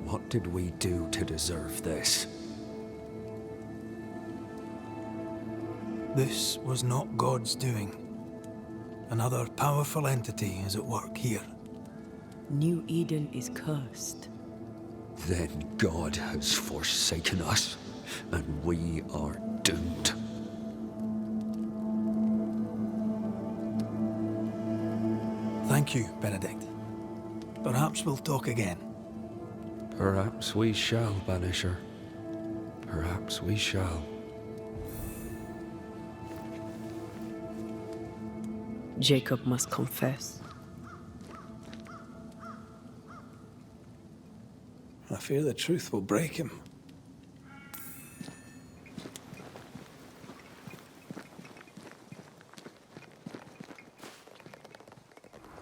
what did we do to deserve this? This was not God's doing. Another powerful entity is at work here. New Eden is cursed. Then God has forsaken us, and we are doomed. Thank you, Benedict. Perhaps we'll talk again. Perhaps we shall, Banisher. Perhaps we shall. Jacob must confess. I fear the truth will break him.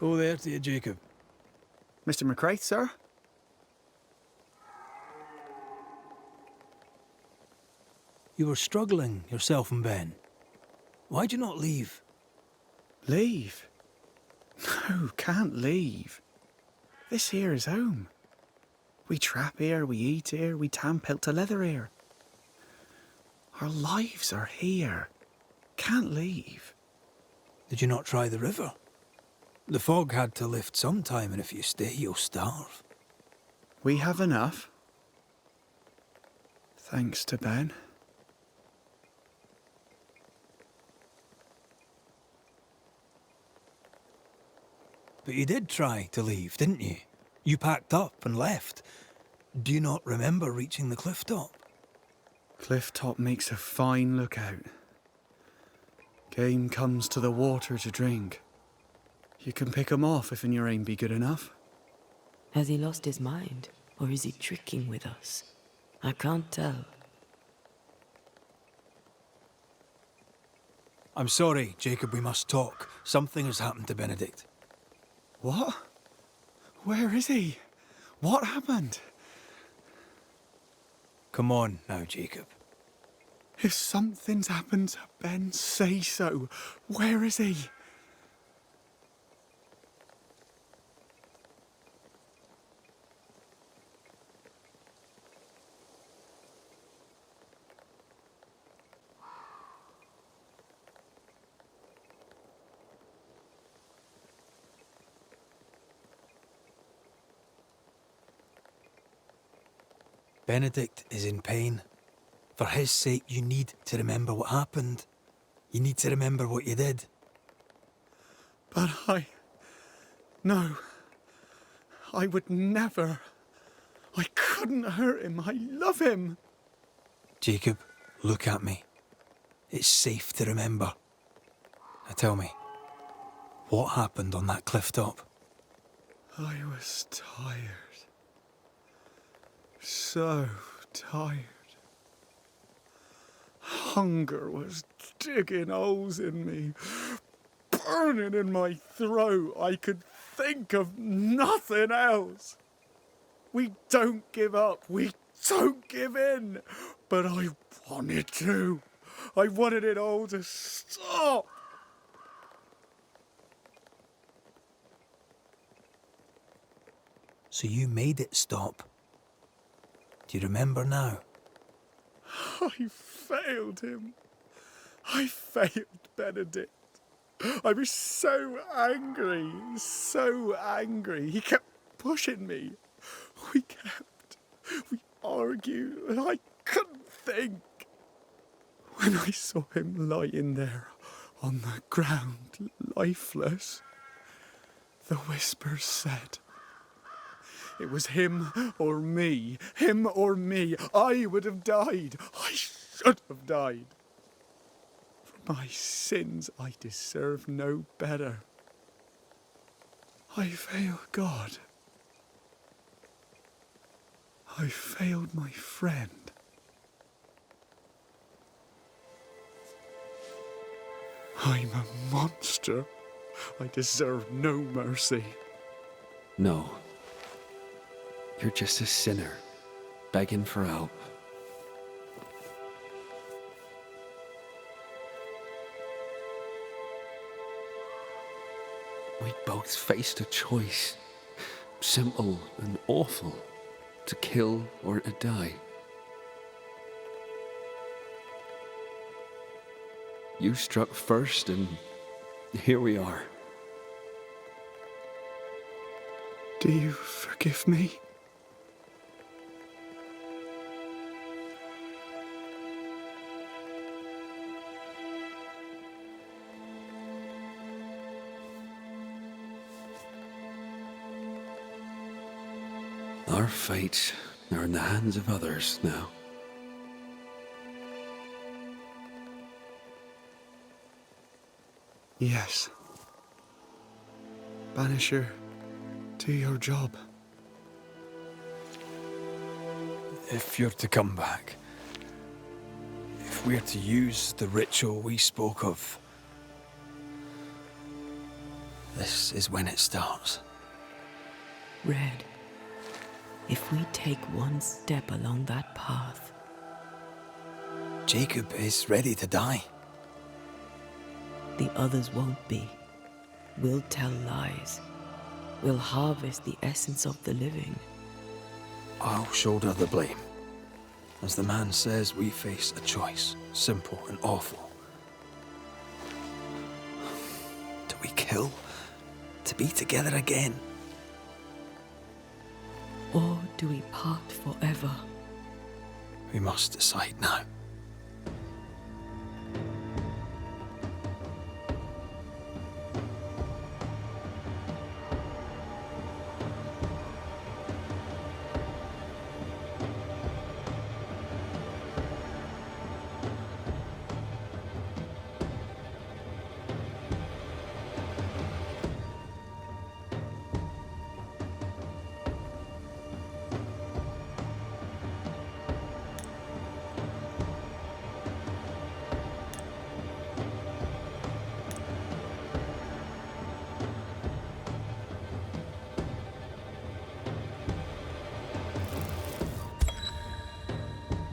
Oh, there to you, Jacob. Mr. McCraith, sir? You were struggling, yourself and Ben. Why'd you not leave? Leave? No, can't leave. This here is home. We trap here, we eat here, we tan pelt to leather here. Our lives are here. Can't leave. Did you not try the river? The fog had to lift sometime, and if you stay, you'll starve. We have enough. Thanks to Ben. But you did try to leave, didn't you? You packed up and left. Do you not remember reaching the cliff top? Cliff top makes a fine lookout. Game comes to the water to drink. You can pick 'em off if your aim be good enough. Has he lost his mind, or is he tricking with us? I can't tell. I'm sorry, Jacob, we must talk. Something has happened to Benedict. What? Where is he? What happened? Come on now, Jacob. If something's happened to Ben, say so. Where is he? Benedict is in pain. For his sake, you need to remember what happened. You need to remember what you did. But No. I would never. I couldn't hurt him. I love him. Jacob, look at me. It's safe to remember. Now tell me, what happened on that cliff top? I was tired. So tired. Hunger was digging holes in me, burning in my throat. I could think of nothing else. We don't give up. We don't give in. But I wanted to. I wanted it all to stop. So you made it stop. Do you remember now? I failed him. I failed Benedict. I was so angry, so angry. He kept pushing me. We argued, and I couldn't think. When I saw him lying there on the ground, lifeless, the whispers said, it was him or me. Him or me. I would have died. I should have died. For my sins, I deserve no better. I failed God. I failed my friend. I'm a monster. I deserve no mercy. No. You're just a sinner, begging for help. We both faced a choice, simple and awful, to kill or to die. You struck first, and here we are. Do you forgive me? Our fates are in the hands of others now. Yes. Banisher, do your job. If you're to come back, if we're to use the ritual we spoke of, this is when it starts. Red, if we take one step along that path... Jacob is ready to die. The others won't be. We'll tell lies. We'll harvest the essence of the living. I'll shoulder the blame. As the man says, we face a choice, simple and awful. Do we kill to be together again? Or do we part forever? We must decide now.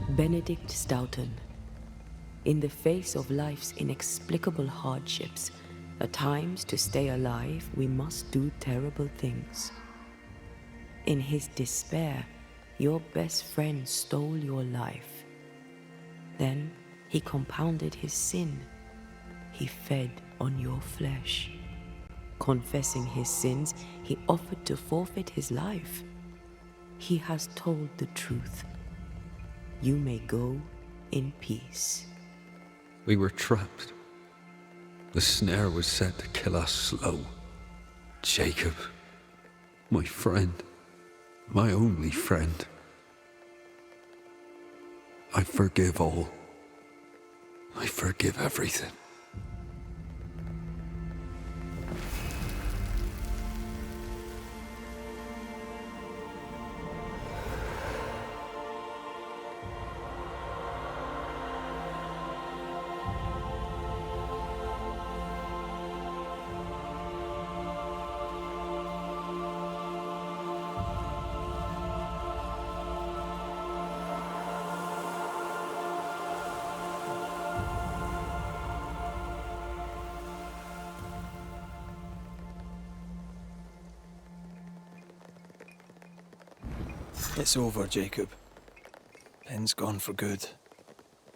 Benedict Stoughton. In the face of life's inexplicable hardships, at times to stay alive, we must do terrible things. In his despair, your best friend stole your life. Then he compounded his sin. He fed on your flesh. Confessing his sins, he offered to forfeit his life. He has told the truth. You may go in peace. We were trapped. The snare was set to kill us slow. Jacob, My friend. My only friend. I forgive all. I forgive everything. It's over, Jacob. Ben's gone for good.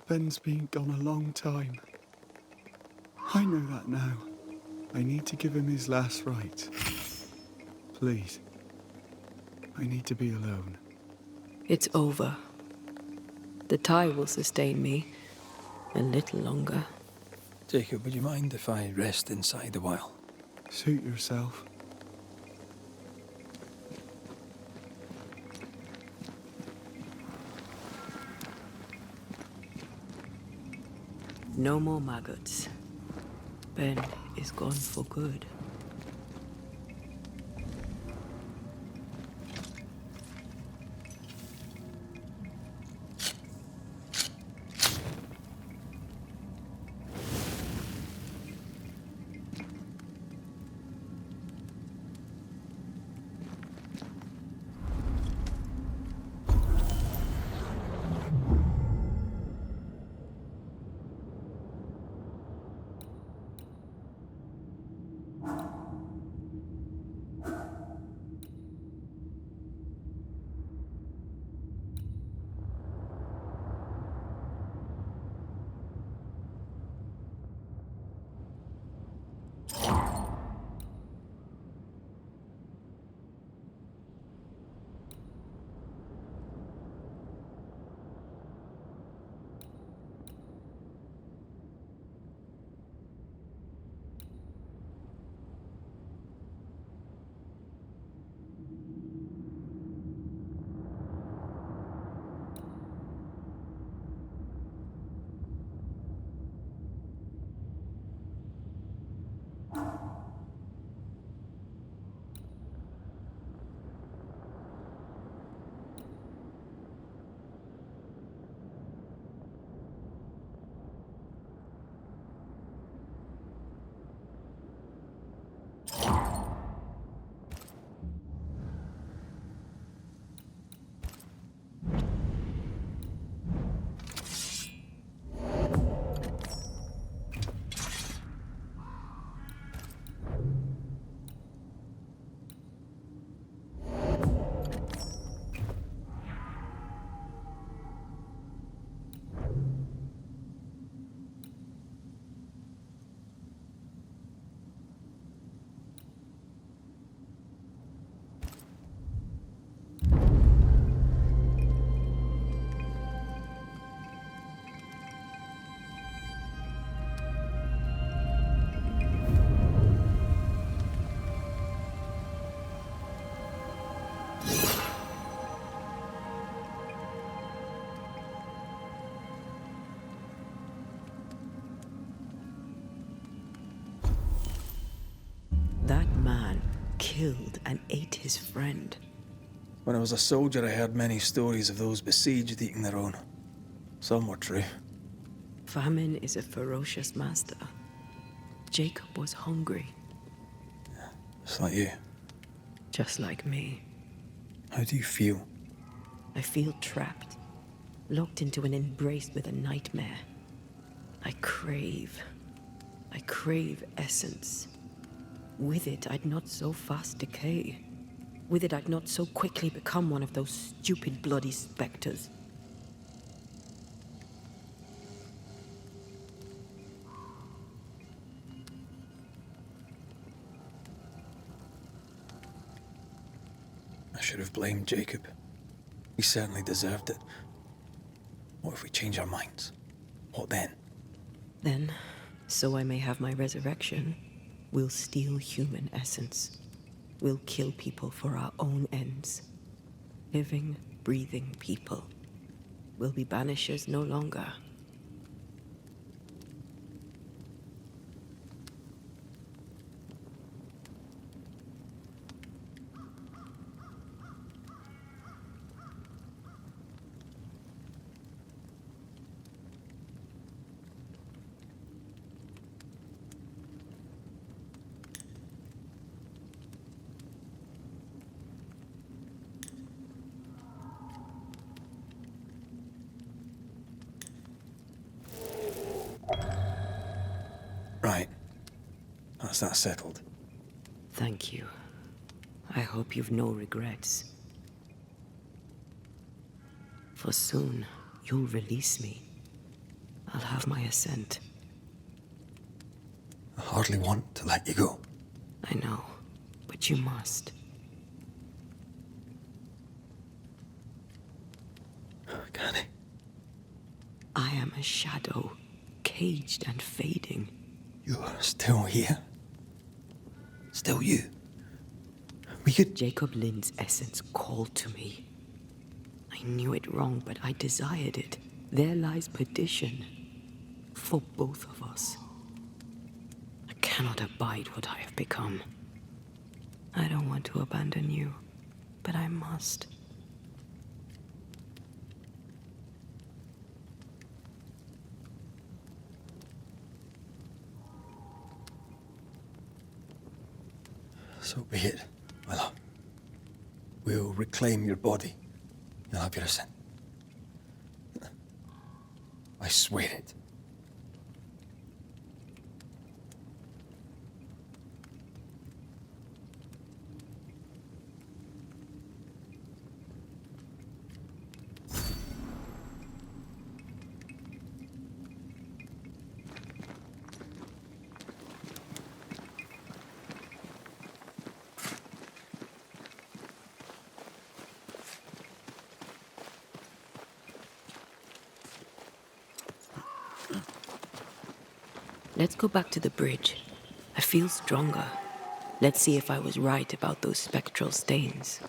Ben's been gone a long time. I know that now. I need to give him his last rites. Please. I need to be alone. It's over. The tie will sustain me a little longer. Jacob, would you mind if I rest inside a while? Suit yourself. No more maggots. Ben is gone for good. That man killed and ate his friend. When I was a soldier, I heard many stories of those besieged eating their own. Some were true. Famine is a ferocious master. Jacob was hungry. Just like you. Just like me. How do you feel? I feel trapped, locked into an embrace with a nightmare. I crave essence. With it, I'd not so fast decay. With it, I'd not so quickly become one of those stupid bloody specters. I should have blamed Jacob. He certainly deserved it. What if we change our minds? What then? Then, so I may have my resurrection, we'll steal human essence. We'll kill people for our own ends. Living, breathing people. We'll be banishers no longer. Right. That's that settled. Thank you. I hope you've no regrets. For soon, you'll release me. I'll have my assent. I hardly want to let you go. I know, but you must. Can I? I am a shadow, caged and fading. You're still here? Still you? We could... Jacob Lind's essence called to me. I knew it wrong, but I desired it. There lies perdition. For both of us. I cannot abide what I have become. I don't want to abandon you, but I must. So be it, my love. We'll reclaim your body. You'll have your assent. I swear it. Let's go back to the bridge. I feel stronger. Let's see if I was right about those spectral stains.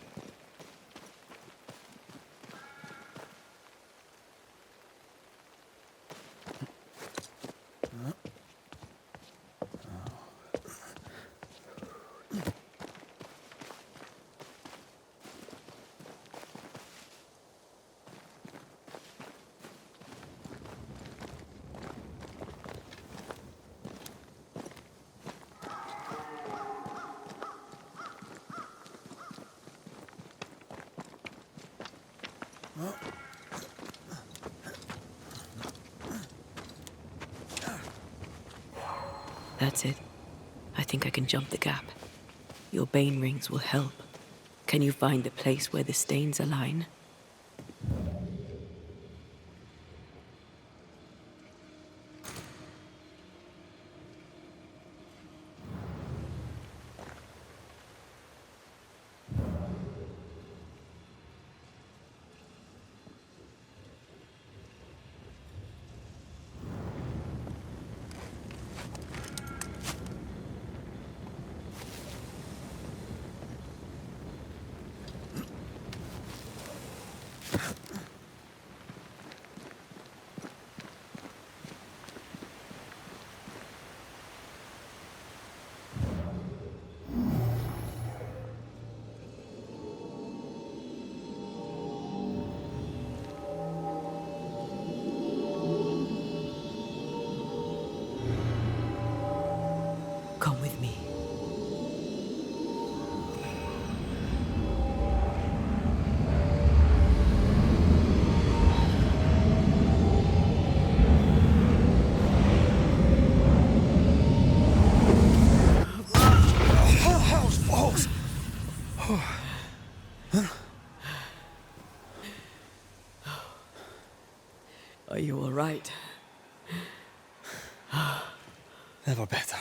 That's it. I think I can jump the gap. Your bane rings will help. Can you find the place where the stains align? Come with me. Are you all right? Never better.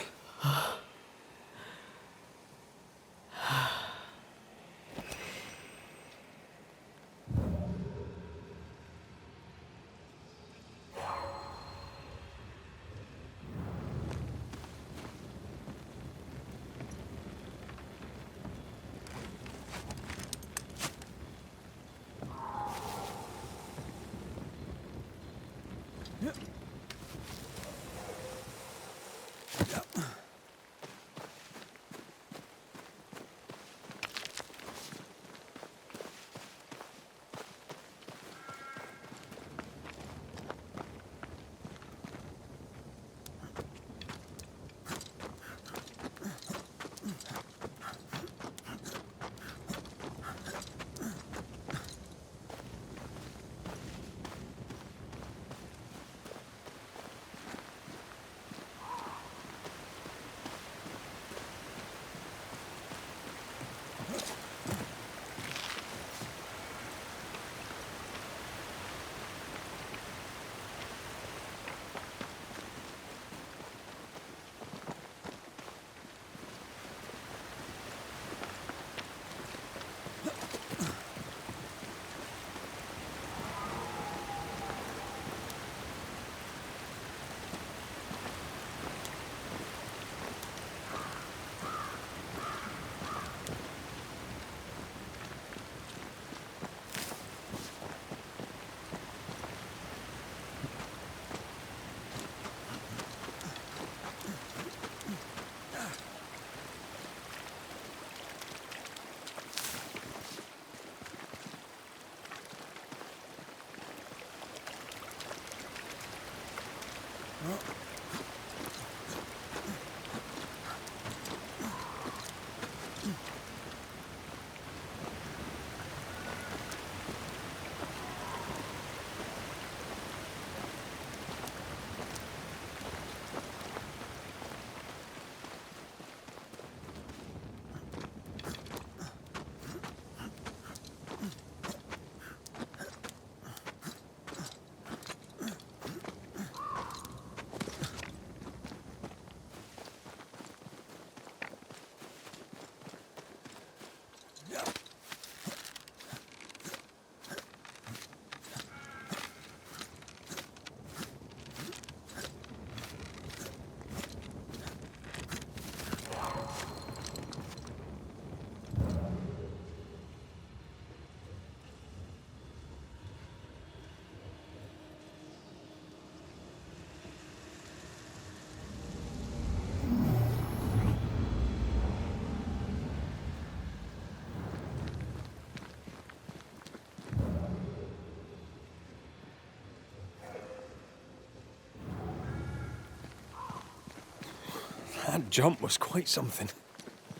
jump was quite something.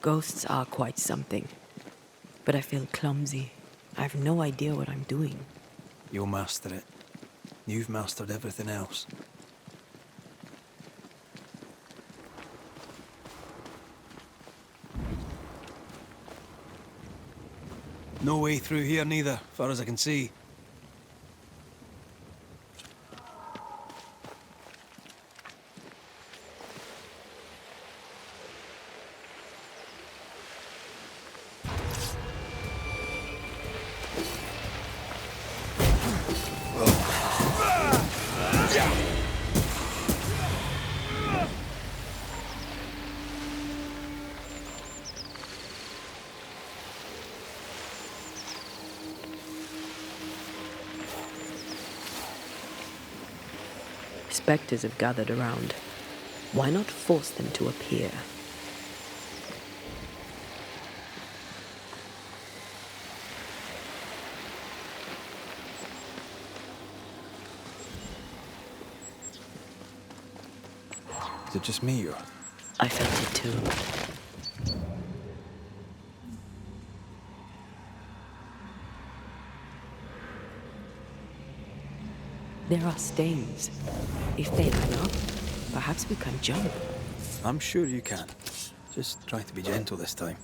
Ghosts are quite something. But I feel clumsy. I have no idea what I'm doing. You'll master it. You've mastered everything else. No way through here neither, far as I can see. Spectres have gathered around. Why not force them to appear? Is it just me or? I felt it too. There are stains. If they line up, perhaps we can jump. I'm sure you can. Just try to be gentle this time.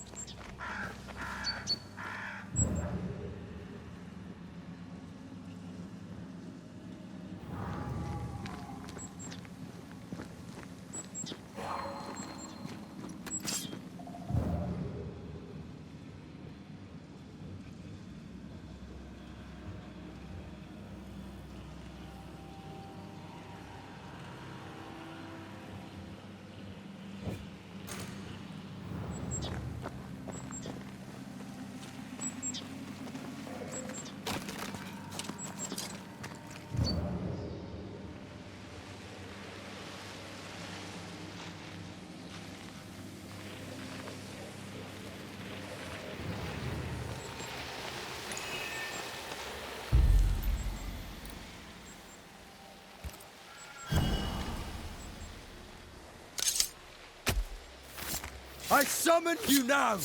I summon you now!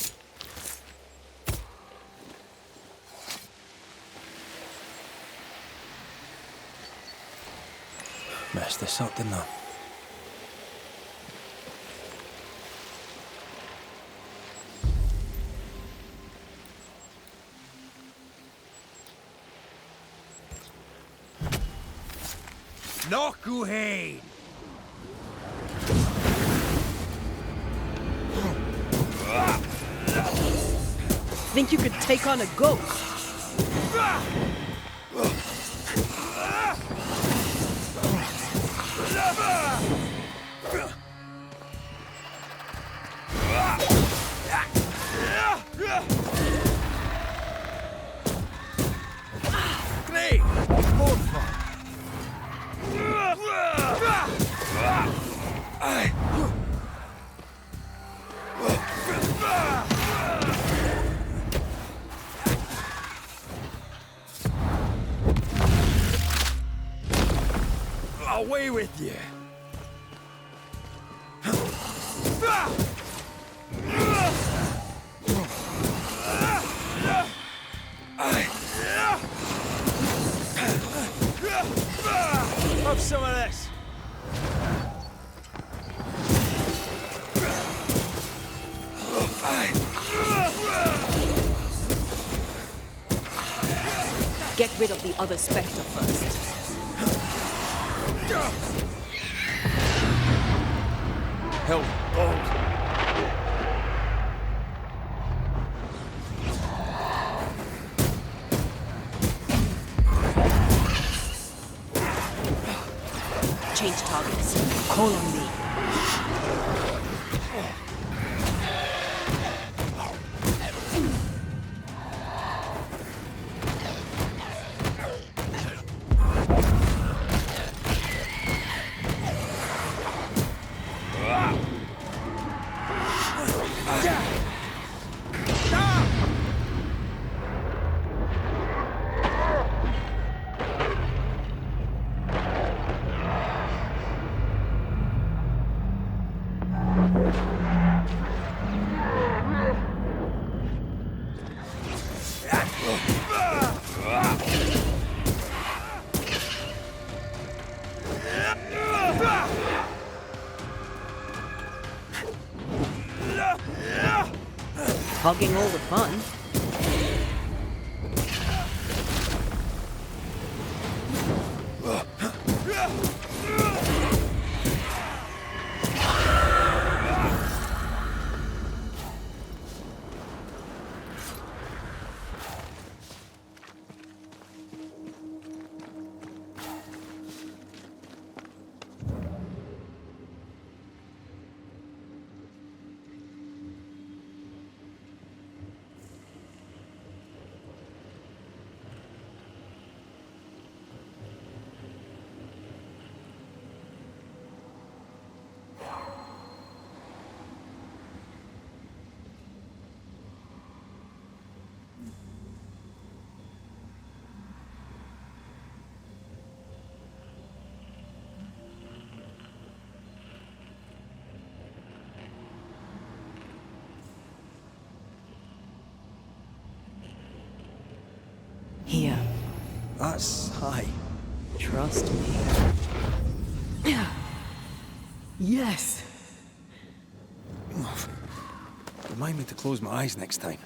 Messed this up, didn't I? Nokuhain! Think you could take on a ghost? Great! More fun! Away with you! Have some of this! Get rid of the other spectre first. Help, bold! Change targets. Call on me. Hogging all the fun. Here. That's high. Trust me. Yes. Remind me to close my eyes next time.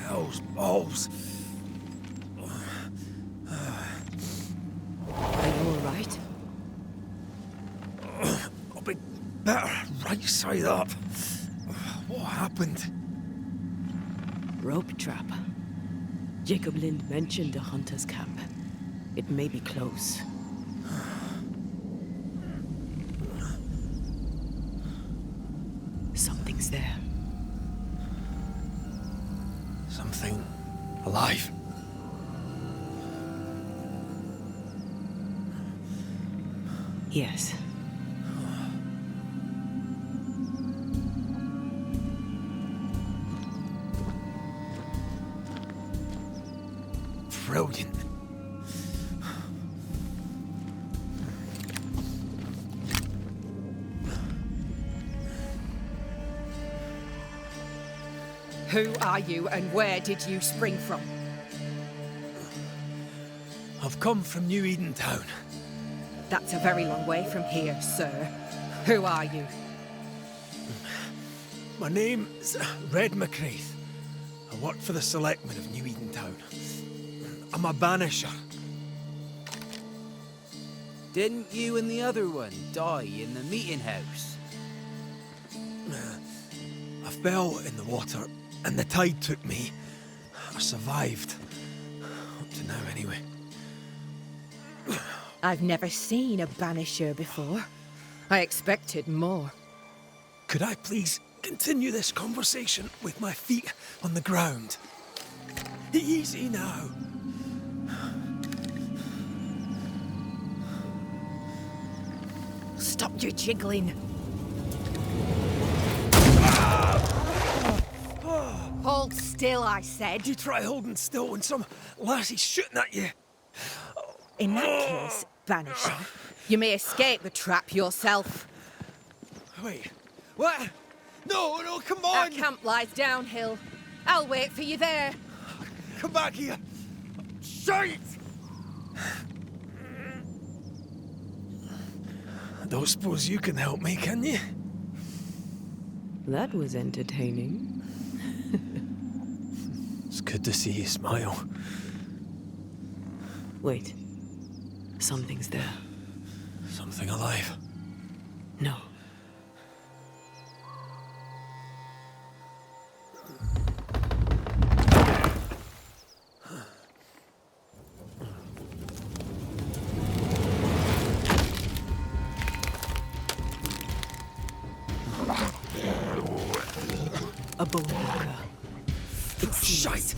Those balls. Are you alright? I'll be better right side up. What happened? Rope trap. Jacob Lind mentioned a hunter's camp. It may be close. Something's there. Something alive. Yes. Brilliant. Who are you and where did you spring from? I've come from New Eden Town. That's a very long way from here, sir. Who are you? My name's Red McCraith. I work for the selectmen of New Eden Town. I'm a banisher. Didn't you and the other one die in the meeting house? I fell in the water and the tide took me. I survived. Up to now, anyway. I've never seen a banisher before. I expected more. Could I please continue this conversation with my feet on the ground? Easy now. Stop your jiggling. Hold still, I said. You try holding still when some lassie's shooting at you. In that case, Banisher, you may escape the trap yourself. Wait, what? No, no, come on! Our camp lies downhill. I'll wait for you there. Come back here. Shite! I don't suppose you can help me, can you? That was entertaining. It's good to see you smile. Wait. Something's there. Something alive. No. A bone walker. It's shite!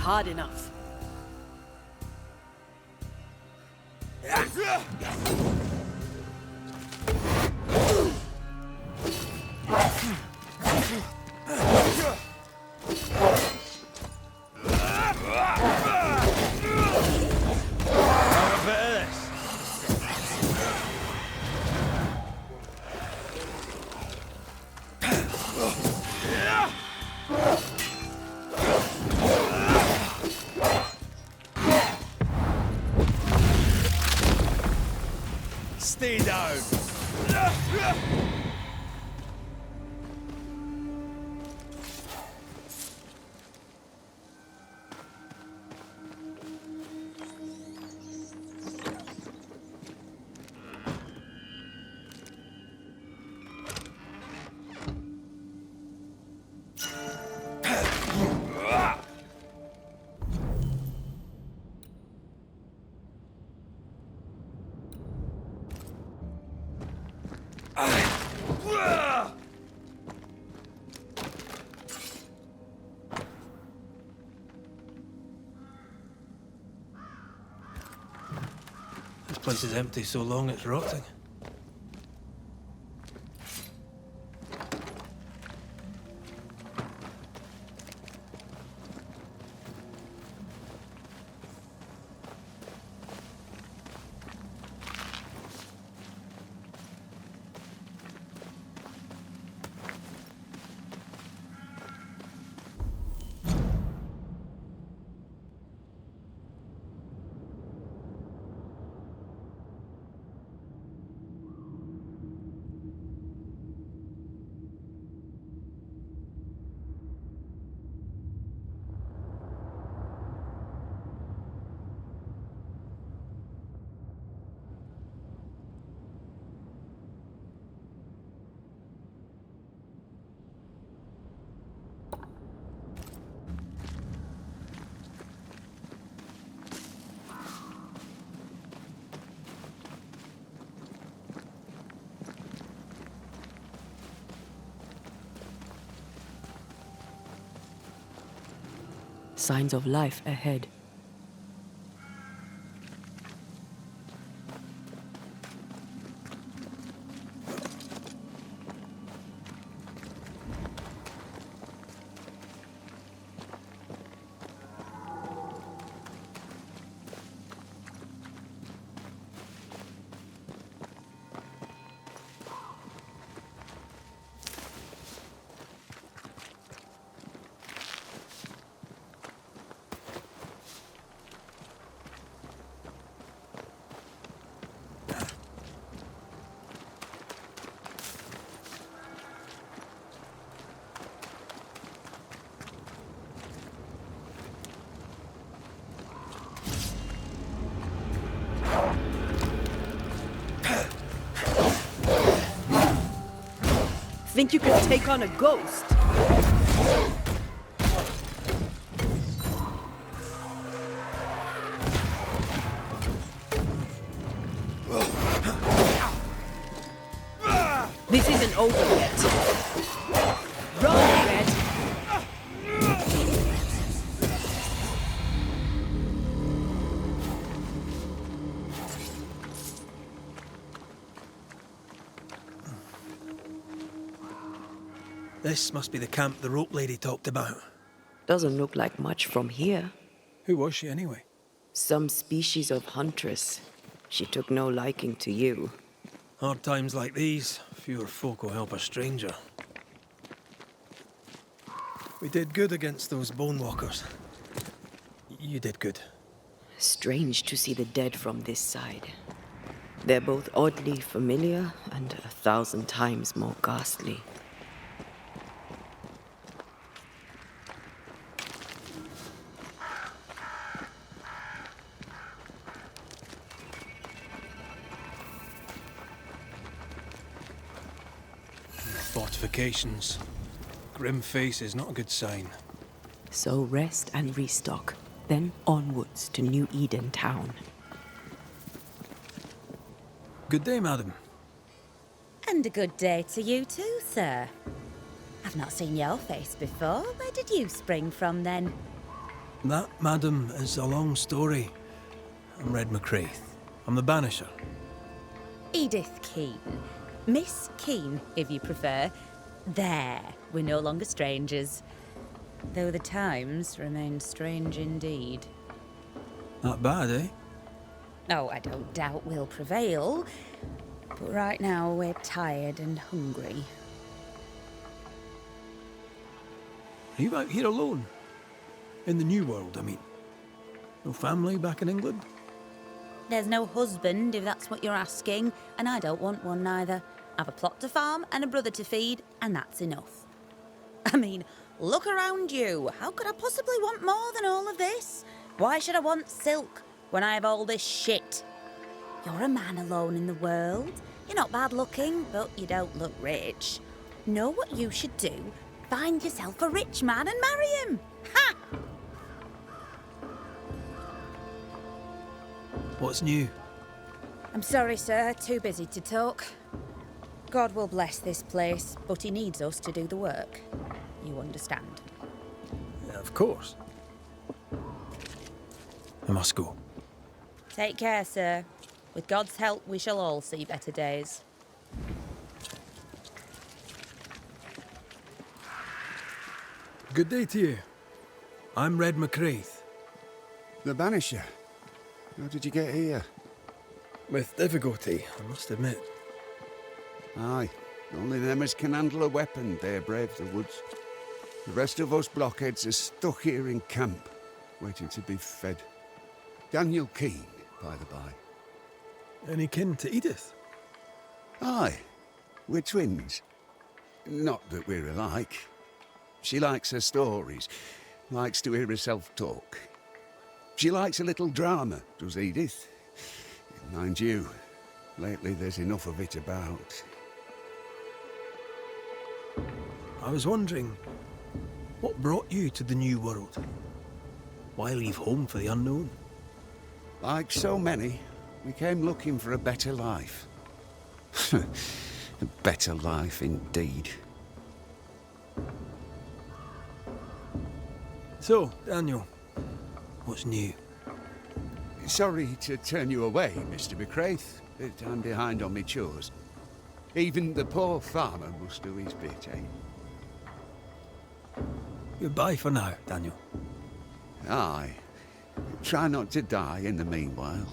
hard enough. Stay down. This place is empty so long it's rotting. Signs of life ahead. Think you could take on a ghost? This isn't over yet. Run, Red! This must be the camp the rope lady talked about. Doesn't look like much from here. Who was she anyway? Some species of huntress. She took no liking to you. Hard times like these, fewer folk will help a stranger. We did good against those bone walkers. You did good. Strange to see the dead from this side. They're both oddly familiar and 1,000 times more ghastly. Fortifications. Grim face is not a good sign. So rest and restock, then onwards to New Eden town. Good day, madam. And a good day to you too, sir. I've not seen your face before. Where did you spring from, then? That, madam, is a long story. I'm Red McCraith. I'm the Banisher. Edith Keene. Miss Keene, if you prefer. There, we're no longer strangers. Though the times remain strange indeed. Not bad, eh? Oh, I don't doubt we'll prevail. But right now, we're tired and hungry. Are you out here alone? In the New World, I mean. No family back in England? There's no husband, if that's what you're asking, and I don't want one neither. I've a plot to farm and a brother to feed, and that's enough. I mean, look around you. How could I possibly want more than all of this? Why should I want silk when I have all this shit? You're a man alone in the world. You're not bad looking, but you don't look rich. Know what you should do? Find yourself a rich man and marry him. Ha! What's new? I'm sorry, sir. Too busy to talk. God will bless this place, but he needs us to do the work. You understand? Yeah, of course. I must go. Take care, sir. With God's help, we shall all see better days. Good day to you. I'm Red McCraith. The Banisher. How did you get here? With difficulty, I must admit. Aye, only them as can handle a weapon dare brave the woods. The rest of us blockheads are stuck here in camp, waiting to be fed. Daniel Keene, by the by. Any kin to Edith? Aye, we're twins. Not that we're alike. She likes her stories, likes to hear herself talk. She likes a little drama, does Edith. Mind you, lately there's enough of it about. I was wondering, what brought you to the New World? Why leave home for the unknown? Like so many, we came looking for a better life. A better life indeed. So, Daniel, what's new? Sorry to turn you away, Mr. McCraith, but I'm behind on me chores. Even the poor farmer must do his bit, eh? Goodbye for now, Daniel. Aye. Try not to die in the meanwhile.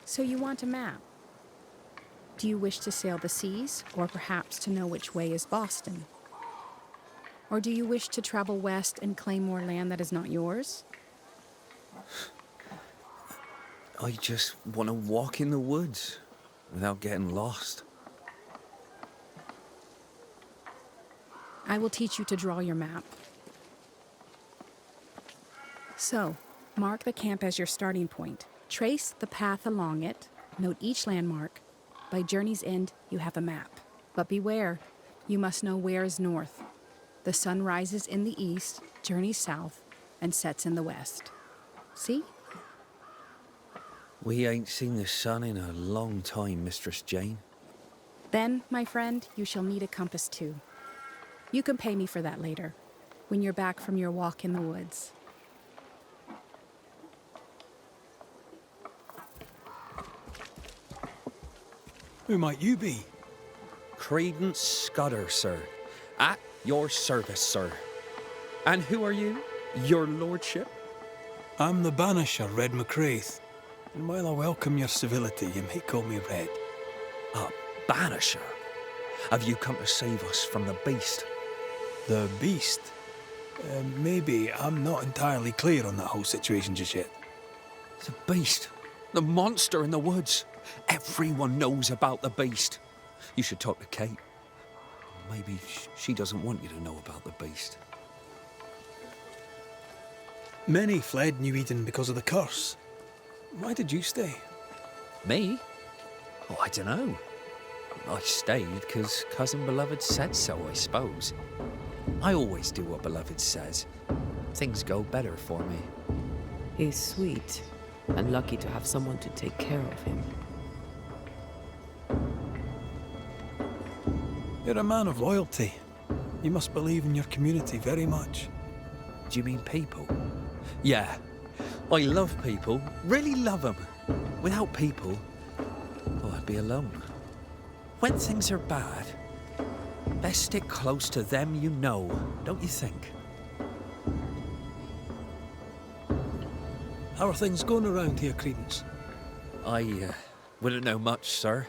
So you want a map? Do you wish to sail the seas, or perhaps to know which way is Boston? Or do you wish to travel west and claim more land that is not yours? I just want to walk in the woods without getting lost. I will teach you to draw your map. So, mark the camp as your starting point. Trace the path along it. Note each landmark. By journey's end, you have a map. But beware, you must know where is north. The sun rises in the east, journeys south, and sets in the west. See? We ain't seen the sun in a long time, Mistress Jane. Then, my friend, you shall need a compass too. You can pay me for that later, when you're back from your walk in the woods. Who might you be? Credence Scudder, sir. At your service, sir. And who are you, your lordship? I'm the Banisher, Red McCraith. And while I welcome your civility, you may call me Red. A Banisher? Have you come to save us from the beast? The beast? Maybe. I'm not entirely clear on that whole situation just yet. The beast? The monster in the woods? Everyone knows about the beast. You should talk to Kate. Maybe she doesn't want you to know about the beast. Many fled New Eden because of the curse. Why did you stay? Me? Oh, I don't know. I stayed because Cousin Beloved said so, I suppose. I always do what Beloved says. Things go better for me. He's sweet, and lucky to have someone to take care of him. You're a man of loyalty. You must believe in your community very much. Do you mean people? Yeah. I love people. Really love them. Without people, oh, I'd be alone. When things are bad, best stick close to them you know, don't you think? How are things going around here, Credence? I wouldn't know much, sir.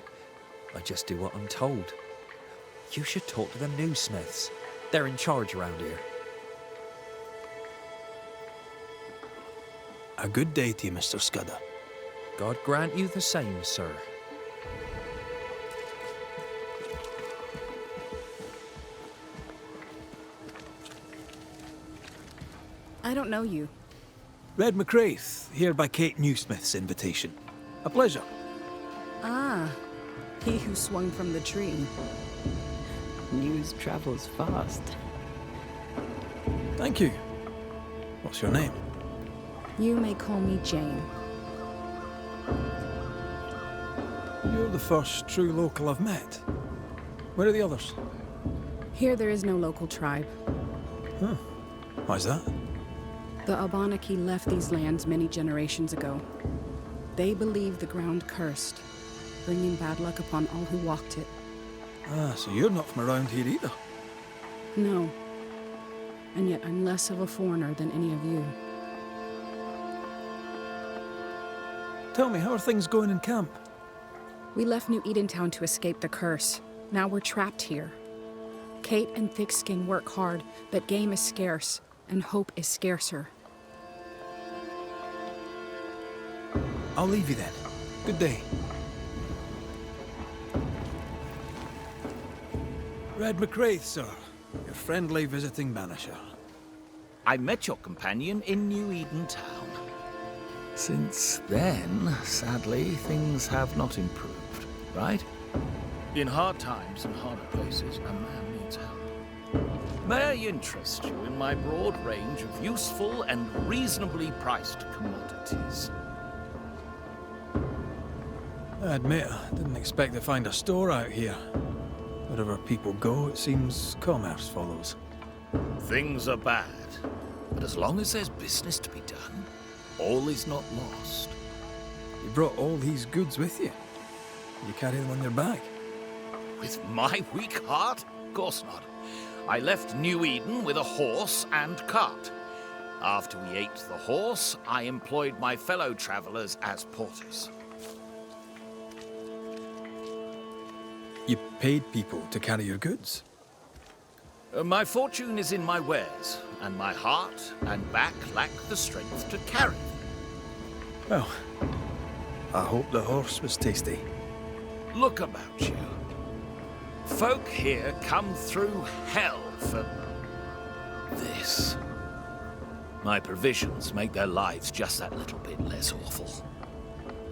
I just do what I'm told. You should talk to the newsmiths. They're in charge around here. A good day to you, Mr. Scudder. God grant you the same, sir. I don't know you. Red McCraith, here by Kate Newsmith's invitation. A pleasure. Ah, he who swung from the tree. News travels fast. Thank you. What's your name? You may call me Jane. You're the first true local I've met. Where are the others? Here there is no local tribe. Huh. Why's that? The Abenaki left these lands many generations ago. They believe the ground cursed, bringing bad luck upon all who walked it. Ah, so you're not from around here either. No. And yet I'm less of a foreigner than any of you. Tell me, how are things going in camp? We left New Edentown to escape the curse. Now we're trapped here. Kate and Thickskin work hard, but game is scarce, and hope is scarcer. I'll leave you then. Good day. Red McCraith, sir. Your friendly visiting banisher. I met your companion in New Eden Town. Since then, sadly, things have not improved, right? In hard times and harder places, a man needs help. May I interest you in my broad range of useful and reasonably priced commodities? I admit, I didn't expect to find a store out here. Wherever people go, it seems commerce follows. Things are bad, but as long as there's business to be done, all is not lost. You brought all these goods with you. You carry them on your back. With my weak heart? Of course not. I left New Eden with a horse and cart. After we ate the horse, I employed my fellow travelers as porters. You paid people to carry your goods? My fortune is in my wares, and my heart and back lack the strength to carry them. Well, I hope the horse was tasty. Look about you. Folk here come through hell for this. My provisions make their lives just that little bit less awful.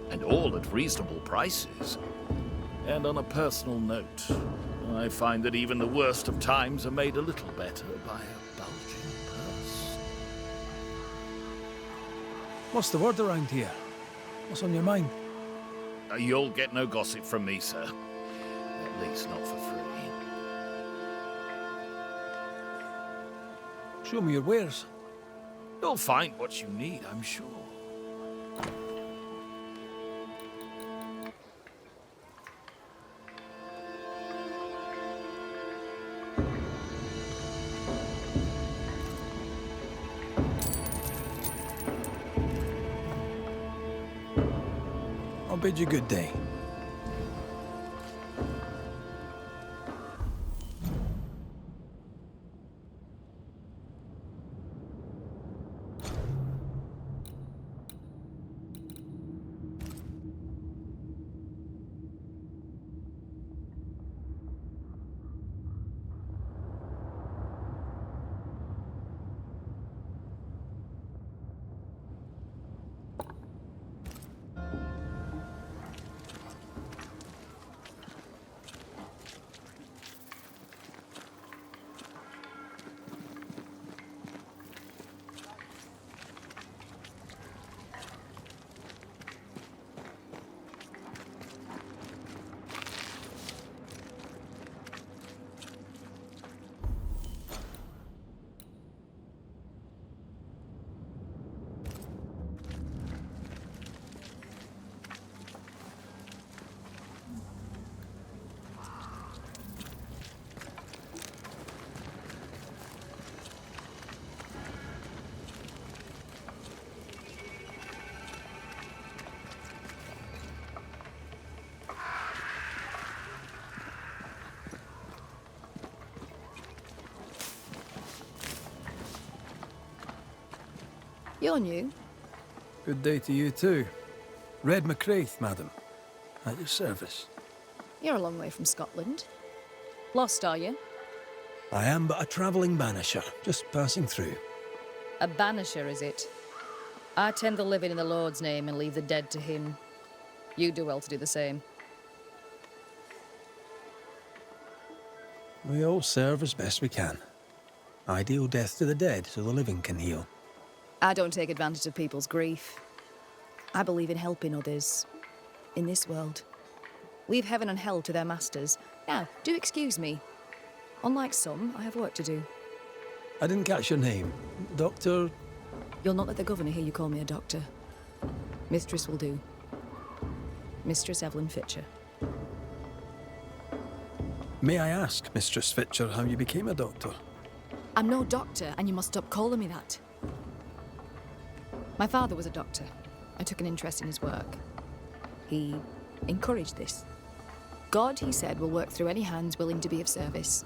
And all at reasonable prices. And on a personal note, I find that even the worst of times are made a little better by a bulging purse. What's the word around here? What's on your mind? You'll get no gossip from me, sir. At least not for free. Show me your wares. You'll find what you need, I'm sure. I'll bid you good day. You're new. Good day to you too. Red McCraith, madam. At your service. You're a long way from Scotland. Lost, are you? I am but a travelling banisher, just passing through. A banisher, is it? I tend the living in the Lord's name and leave the dead to him. You do well to do the same. We all serve as best we can. I deal death to the dead so the living can heal. I don't take advantage of people's grief. I believe in helping others. In this world. Leave heaven and hell to their masters. Now, do excuse me. Unlike some, I have work to do. I didn't catch your name. Doctor... You'll not let the governor hear you call me a doctor. Mistress will do. Mistress Evelyn Fitcher. May I ask, Mistress Fitcher, how you became a doctor? I'm no doctor, and you must stop calling me that. My father was a doctor. I took an interest in his work. He encouraged this. God, he said, will work through any hands willing to be of service.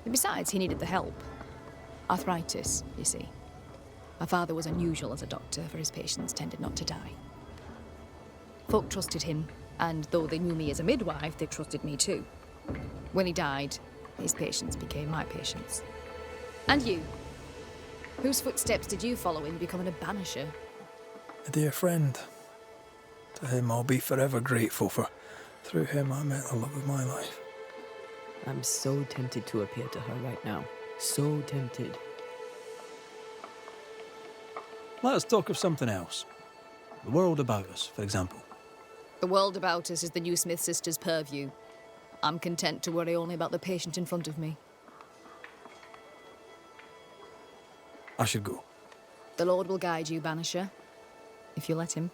And besides, he needed the help. Arthritis, you see. My father was unusual as a doctor, for his patients tended not to die. Folk trusted him, and though they knew me as a midwife, they trusted me too. When he died, his patients became my patients. And you? Whose footsteps did you follow in becoming a banisher? A dear friend. To him I'll be forever grateful, for through him I met the love of my life. I'm so tempted to appear to her right now. So tempted. Let us talk of something else. The world about us, for example. The world about us is the new Smith sisters' purview. I'm content to worry only about the patient in front of me. I should go. The Lord will guide you, Banisher, if you let him.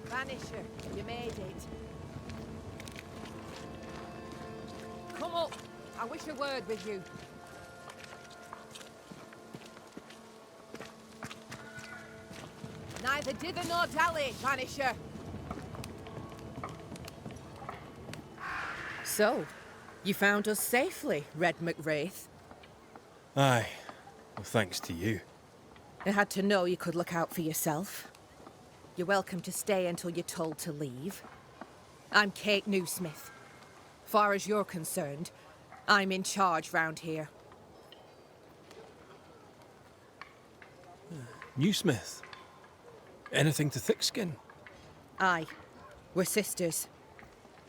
Banisher, you made it. Come up. I wish a word with you. Neither dither nor dally, Banisher. So, you found us safely, Red McWraith. Aye. Well, thanks to you. I had to know you could look out for yourself. You're welcome to stay until you're told to leave. I'm Kate Newsmith. Far as you're concerned, I'm in charge round here. Newsmith. Anything to Thickskin? Aye. We're sisters.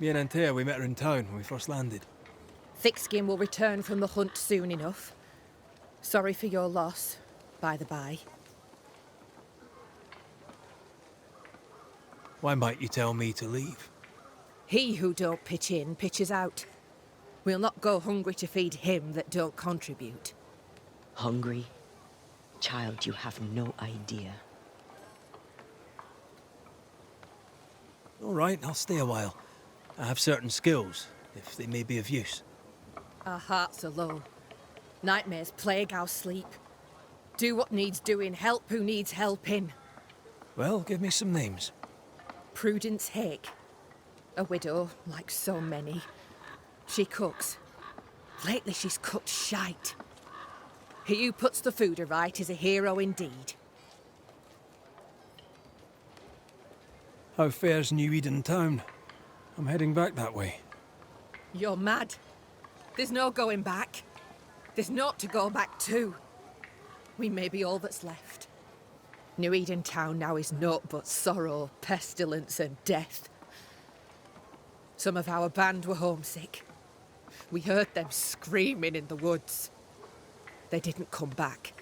Me and Antea, we met her in town when we first landed. Thickskin will return from the hunt soon enough. Sorry for your loss, by the by. Why might you tell me to leave? He who don't pitch in, pitches out. We'll not go hungry to feed him that don't contribute. Hungry? Child, you have no idea. All right, I'll stay a while. I have certain skills, if they may be of use. Our hearts are low. Nightmares plague our sleep. Do what needs doing, help who needs helping. Well, give me some names. Prudence Hake. A widow, like so many. She cooks. Lately she's cooked shite. He who puts the food aright is a hero indeed. How fares New Eden town? I'm heading back that way. You're mad. There's no going back. There's naught to go back to. We may be all that's left. New Eden town now is naught but sorrow, pestilence and death. Some of our band were homesick. We heard them screaming in the woods. They didn't come back.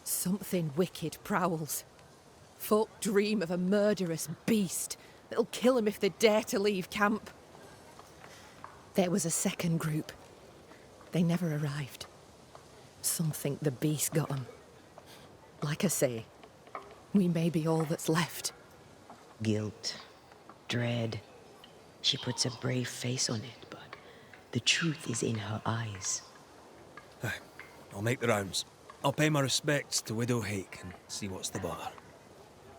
Something wicked prowls. Folk dream of a murderous beast that'll kill them if they dare to leave camp. There was a second group. They never arrived. Some think the beast got them. Like I say, we may be all that's left. Guilt, dread. She puts a brave face on it, but the truth is in her eyes. Aye, I'll make the rounds. I'll pay my respects to Widow Hake and see what's the bother.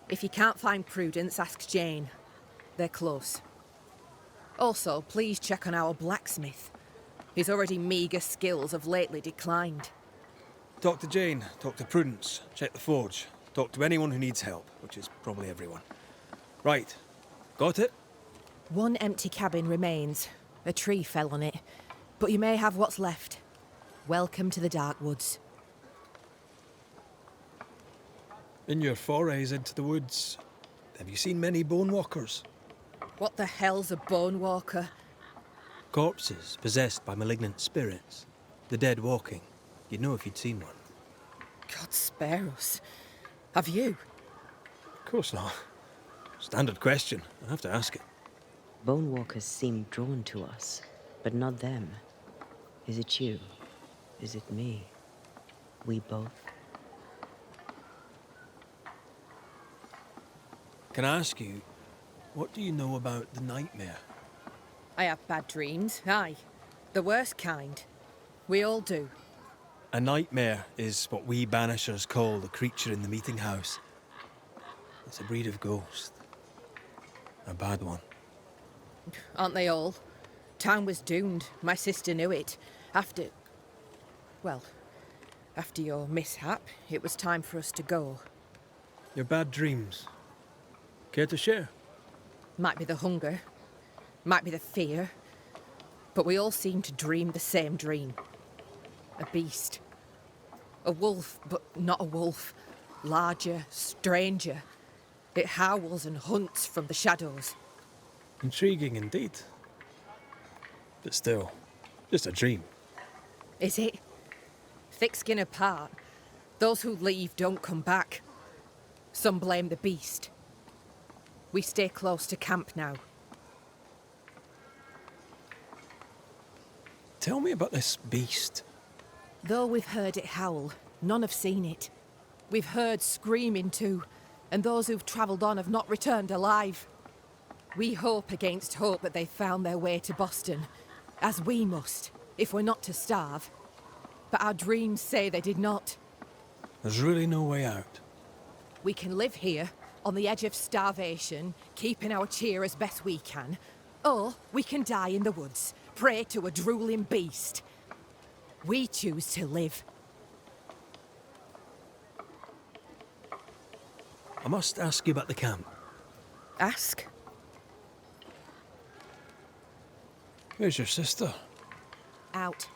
If you can't find Prudence, ask Jane. They're close. Also, please check on our blacksmith. His already meagre skills have lately declined. Talk to Jane, talk to Prudence, check the forge, talk to anyone who needs help, which is probably everyone. Right, got it? One empty cabin remains. A tree fell on it. But you may have what's left. Welcome to the Dark Woods. In your forays into the woods, have you seen many bone walkers? What the hell's a bone walker? Corpses possessed by malignant spirits. The dead walking. You'd know if you'd seen one. God God spare us. Have you? Of course not. Standard question. I have to ask it. Bone walkers seem drawn to us, but not them. Is it you? Is it me? We both? Can I ask you, what do you know about the nightmare? I have bad dreams, aye. The worst kind. We all do. A nightmare is what we Banishers call the creature in the meeting house. It's a breed of ghost. A bad one. Aren't they all? Town was doomed. My sister knew it. After your mishap, it was time for us to go. Your bad dreams. Care to share? Might be the hunger. Might be the fear. But we all seem to dream the same dream. A beast. A wolf, but not a wolf. Larger, stranger. It howls and hunts from the shadows. Intriguing indeed. But still, just a dream. Is it? Thick skin apart, those who leave don't come back. Some blame the beast. We stay close to camp now. Tell me about this beast. Though we've heard it howl, none have seen it. We've heard screaming too, and those who've travelled on have not returned alive. We hope against hope that they found their way to Boston, as we must, if we're not to starve. But our dreams say they did not. There's really no way out. We can live here, on the edge of starvation, keeping our cheer as best we can. Or we can die in the woods, prey to a drooling beast. We choose to live. I must ask you about the camp. Ask? Where's your sister? Out,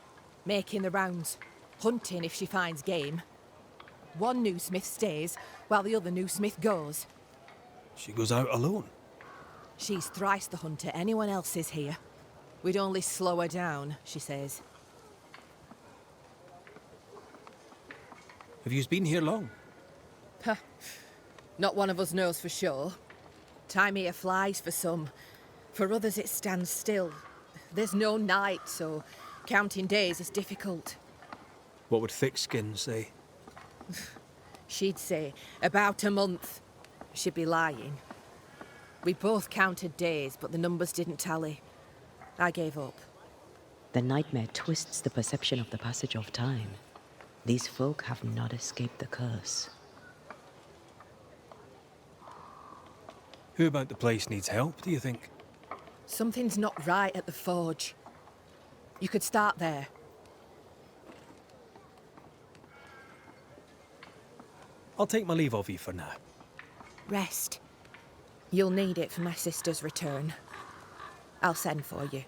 making the rounds, hunting if she finds game. One new smith stays, while the other new smith goes. She goes out alone? She's thrice the hunter anyone else is here. We'd only slow her down, she says. Have you been here long? Huh. Not one of us knows for sure. Time here flies for some. For others it stands still. There's no night, so counting days is difficult. What would Thickskin say? She'd say about a month. She'd be lying. We both counted days, but the numbers didn't tally. I gave up. The nightmare twists the perception of the passage of time. These folk have not escaped the curse. Who about the place needs help, do you think? Something's not right at the forge. You could start there. I'll take my leave of you for now. Rest. You'll need it for my sister's return. I'll send for you.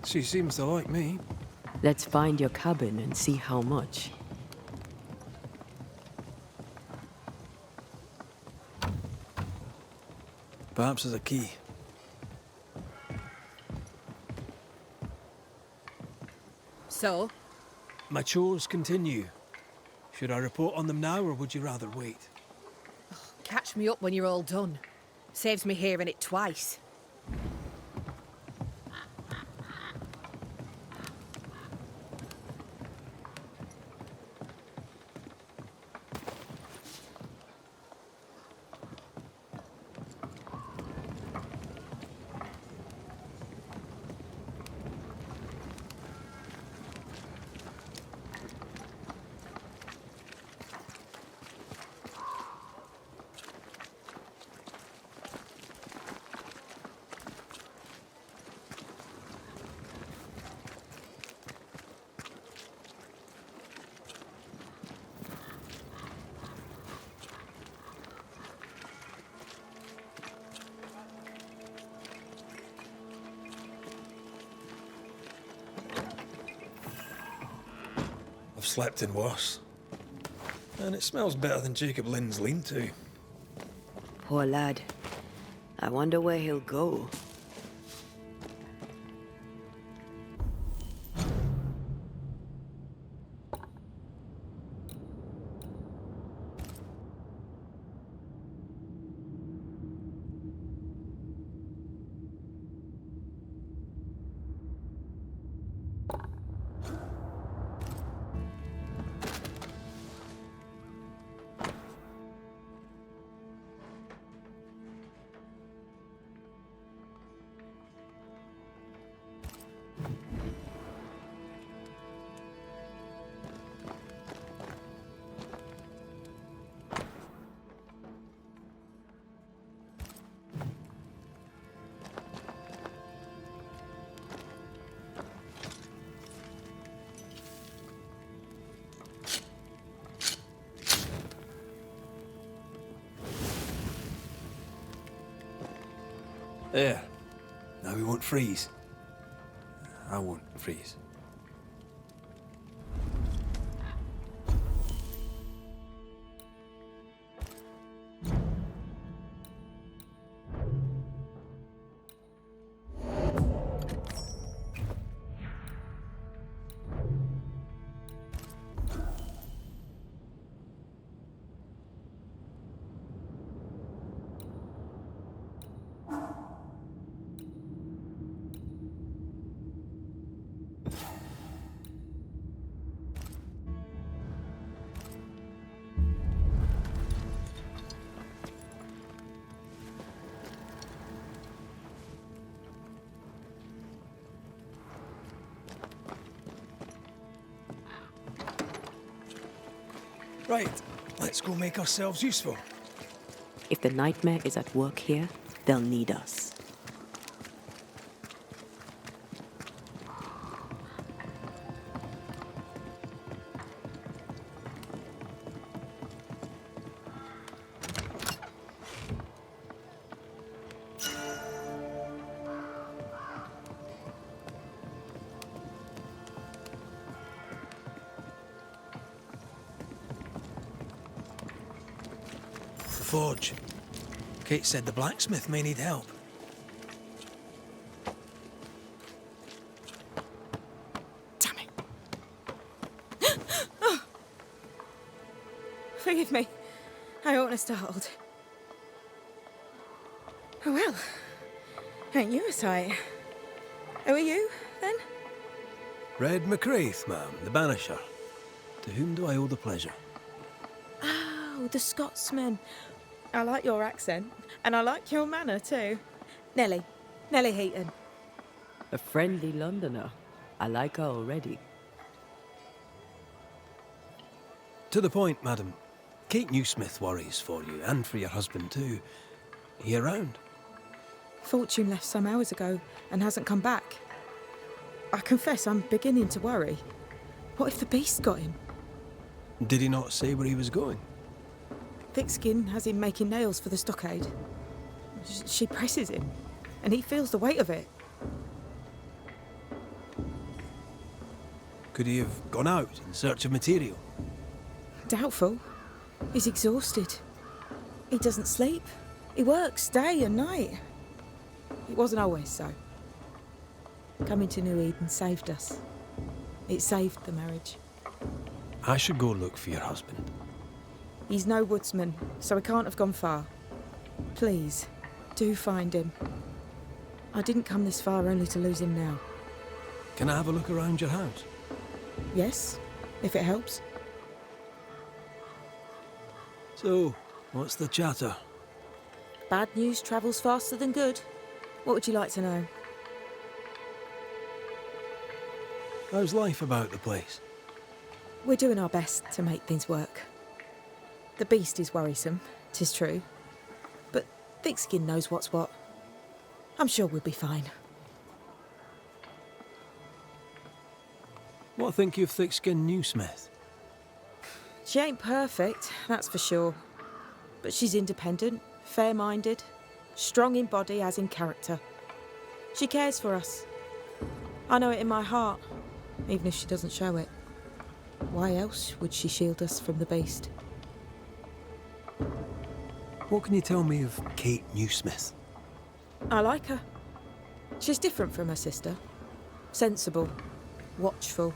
She seems to like me. Let's find your cabin and see how much. Perhaps there's a key. So? My chores continue. Should I report on them now, or would you rather wait? Catch me up when you're all done. Saves me hearing it twice. I've slept in worse. And it smells better than Jacob Lynn's lean-to. Poor lad. I wonder where he'll go. There. Now we won't freeze. I won't freeze. Right, let's go make ourselves useful. If the nightmare is at work here, they'll need us. The forge. Kate said the blacksmith may need help. Damn it. Oh. Forgive me. I oughtn't have startled. Oh well. Ain't you a sight? Who are you, then? Red McCraith, ma'am, the Banisher. To whom do I owe the pleasure? Oh, the Scotsman. I like your accent, and I like your manner too. Nellie Heaton. A friendly Londoner. I like her already. To the point, madam. Kate Newsmith worries for you, and for your husband too. Are you around? Fortune left some hours ago and hasn't come back. I confess I'm beginning to worry. What if the beast got him? Did he not say where he was going? Thickskin has him making nails for the stockade. She presses him, and he feels the weight of it. Could he have gone out in search of material? Doubtful. He's exhausted. He doesn't sleep. He works day and night. It wasn't always so. Coming to New Eden saved us. It saved the marriage. I should go look for your husband. He's no woodsman, so he can't have gone far. Please, do find him. I didn't come this far only to lose him now. Can I have a look around your house? Yes, if it helps. So, what's the chatter? Bad news travels faster than good. What would you like to know? How's life about the place? We're doing our best to make things work. The beast is worrisome, 'tis true. But Thickskin knows what's what. I'm sure we'll be fine. What think you of Thickskin Newsmith? She ain't perfect, that's for sure. But she's independent, fair-minded, strong in body as in character. She cares for us. I know it in my heart, even if she doesn't show it. Why else would she shield us from the beast? What can you tell me of Kate Newsmith? I like her. She's different from her sister. Sensible, watchful.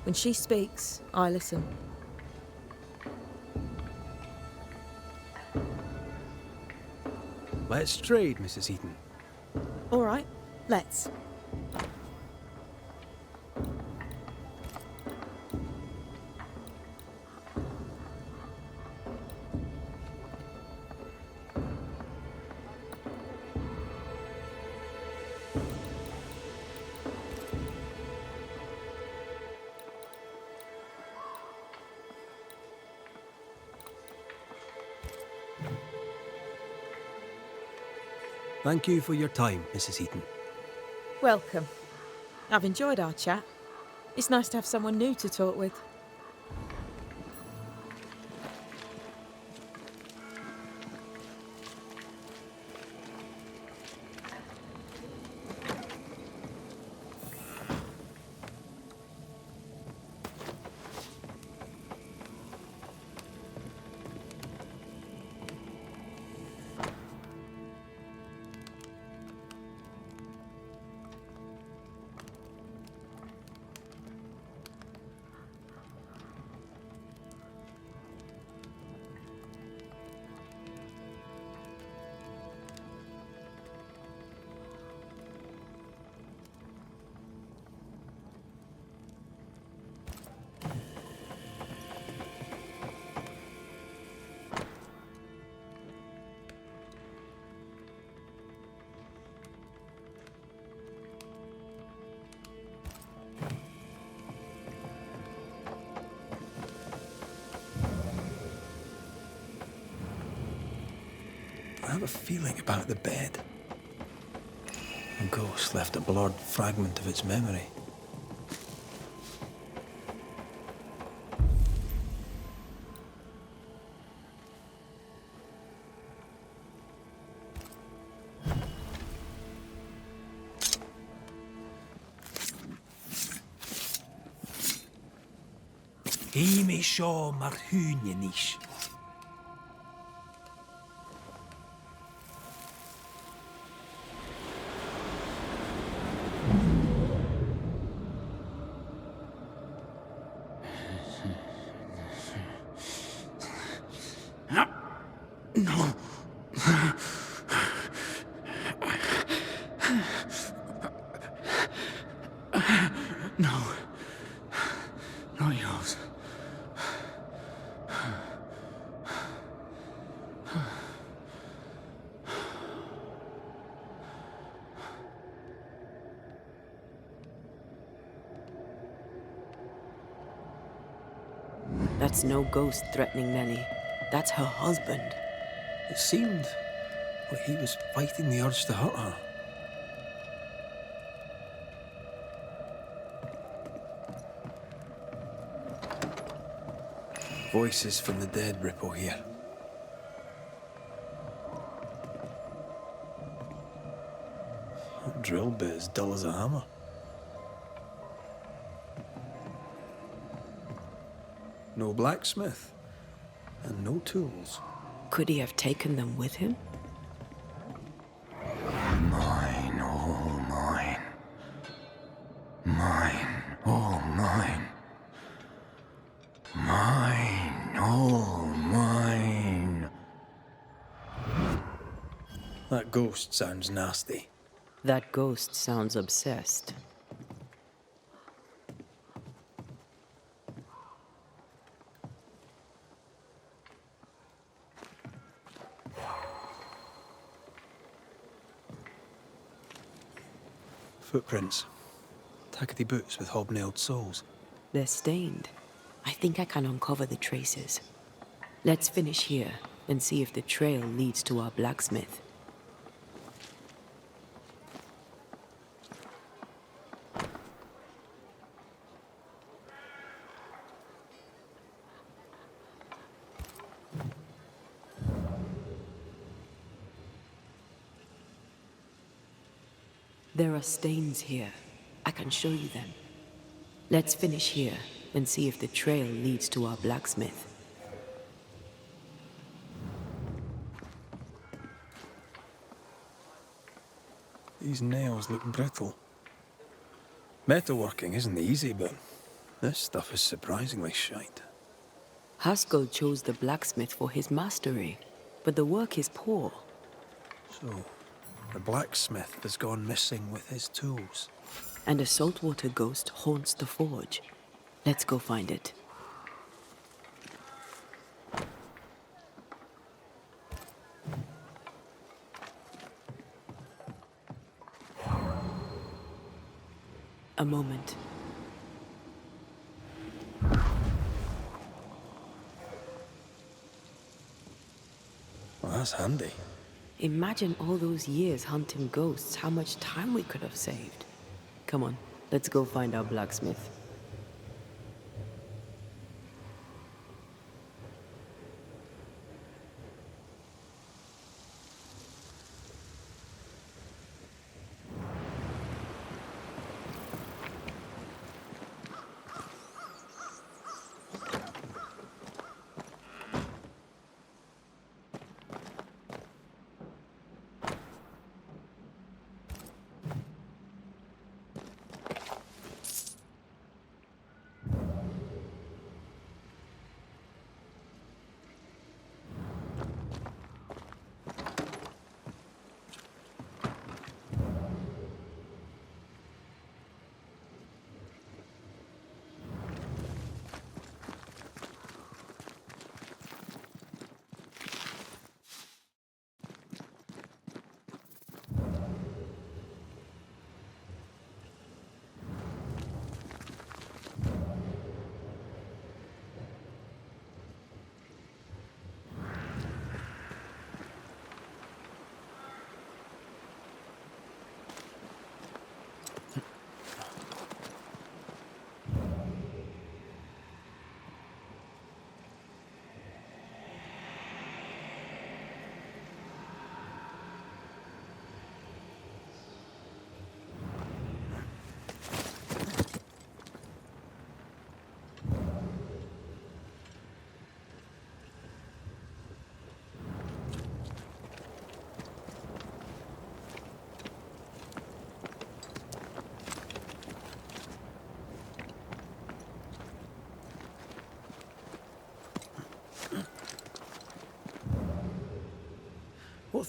When she speaks, I listen. Let's trade, Mrs. Heaton. All right, let's. Thank you for your time, Mrs. Heaton. Welcome. I've enjoyed our chat. It's nice to have someone new to talk with. have a feeling about the bed. A ghost left a blurred fragment of its memory. Imi sio mar hynjenish. No. No. Not yours. That's no ghost threatening Nellie. That's her husband. It seemed like he was fighting the urge to hurt her. Voices from the dead ripple here. That drill bit is dull as a hammer. No blacksmith, and no tools. Could he have taken them with him? Mine, all mine. Mine, all mine. Mine, all mine. That ghost sounds nasty. That ghost sounds obsessed. Footprints. Tackety boots with hobnailed soles. They're stained. I think I can uncover the traces. Let's finish here and see if the trail leads to our blacksmith. There are stains here. I can show you them. Let's finish here and see if the trail leads to our blacksmith. These nails look brittle. Metalworking isn't easy, but this stuff is surprisingly shite. Haskell chose the blacksmith for his mastery, but the work is poor. So, the blacksmith has gone missing with his tools. And a saltwater ghost haunts the forge. Let's go find it. A moment. Well, that's handy. Imagine all those years hunting ghosts, how much time we could have saved. Come on, let's go find our blacksmith.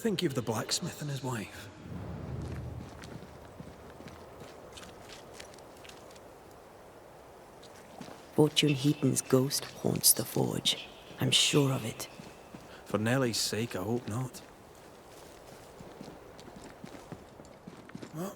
think of the blacksmith and his wife? Fortune Heaton's ghost haunts the forge. I'm sure of it. For Nellie's sake, I hope not. Well,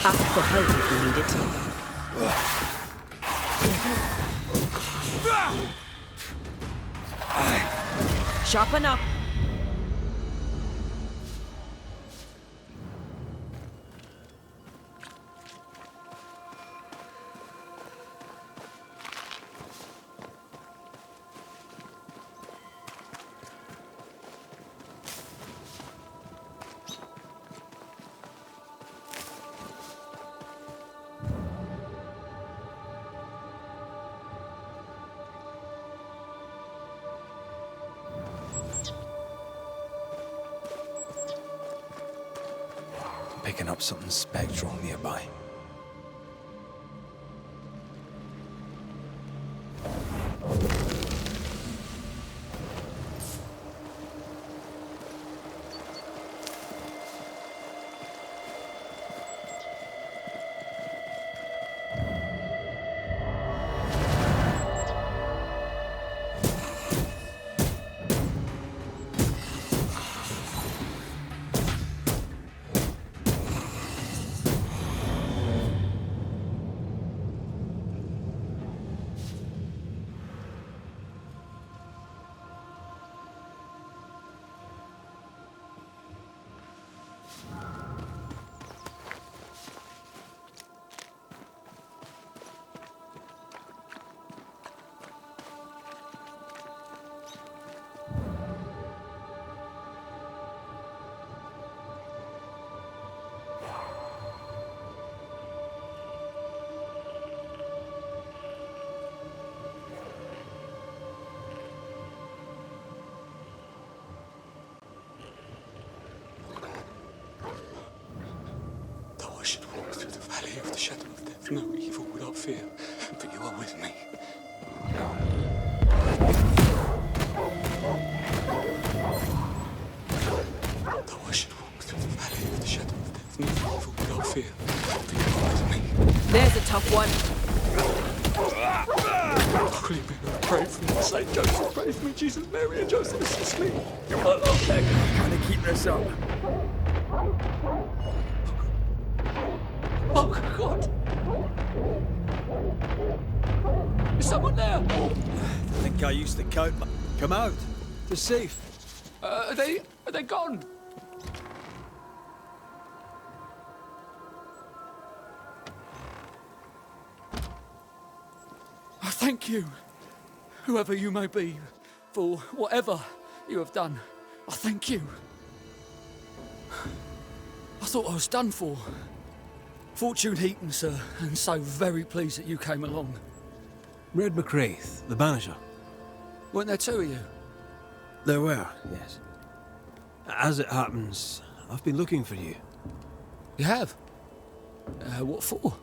Ask for help if you need it. Sharpen up. picking up something spectral nearby. Though I should walk through the valley of the shadow of death, no evil will I fear, for you are with me. Though I should walk through the valley of the shadow of death, no evil will I fear, for you are with me. There's a tough one. Holy Mary, pray for me. Saint Joseph, pray for me. Jesus, Mary, and Joseph, assist me. Oh, Lord, Can I keep this up? Oh, God. Is someone there? I think I used the count, but come out. It's safe. Are they gone? I thank you, whoever you may be, for whatever you have done. I thank you. I thought I was done for. Fortune Heaton, sir, and so very pleased that you came along. Red McCraith, the Banisher. Weren't there two of you? There were, yes. As it happens, I've been looking for you. You have? What for?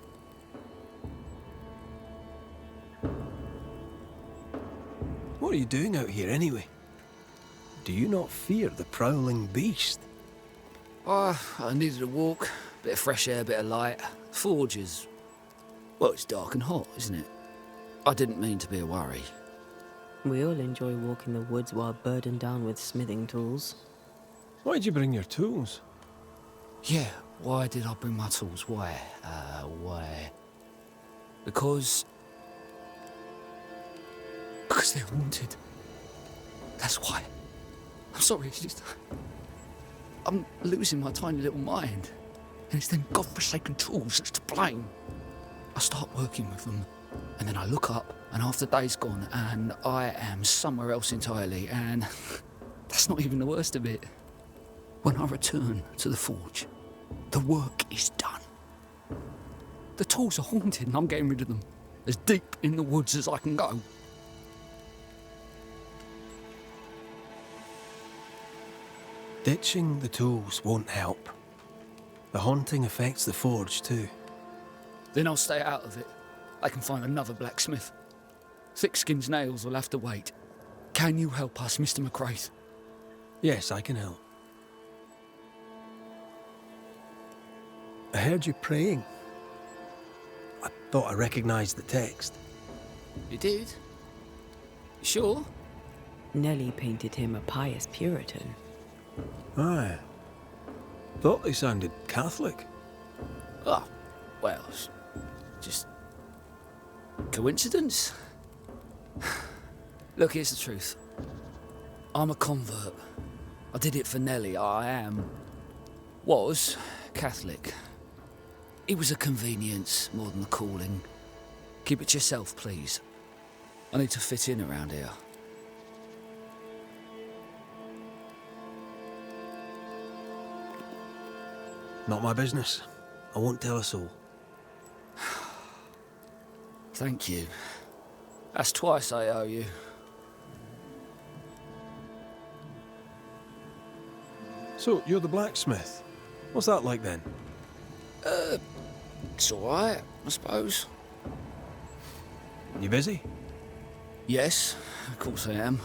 What are you doing out here anyway? Do you not fear the prowling beast? I needed a walk, bit of fresh air, bit of light. Forge is... well, it's dark and hot, isn't it? I didn't mean to be a worry. We all enjoy walking the woods while burdened down with smithing tools. Why'd you bring your tools? Yeah, why did I bring my tools? Why? Why? Because they're haunted. That's why. I'm sorry, it's just... I'm losing my tiny little mind. And it's them godforsaken tools that's to blame. I start working with them, And then I look up, and half the day's gone, and I am somewhere else entirely, and that's not even the worst of it. When I return to the forge, the work is done. The tools are haunted, and I'm getting rid of them. As deep in the woods as I can go. Ditching the tools won't help. The haunting affects the forge too. Then I'll stay out of it. I can find another blacksmith. Thick-skinned nails will have to wait. Can you help us, Mr. McCraith? Yes, I can help. I heard you praying. I thought I recognised the text. You did? You sure? Nellie painted him a pious Puritan. Aye. Thought they sounded Catholic. Oh, well, just coincidence? Look, here's the truth. I'm a convert. I did it for Nellie. Was Catholic. It was a convenience more than a calling. Keep it to yourself, please. I need to fit in around here. Not my business. I won't tell a soul. Thank you. That's twice I owe you. So, you're the blacksmith. What's that like then? It's alright, I suppose. You busy? Yes, of course I am.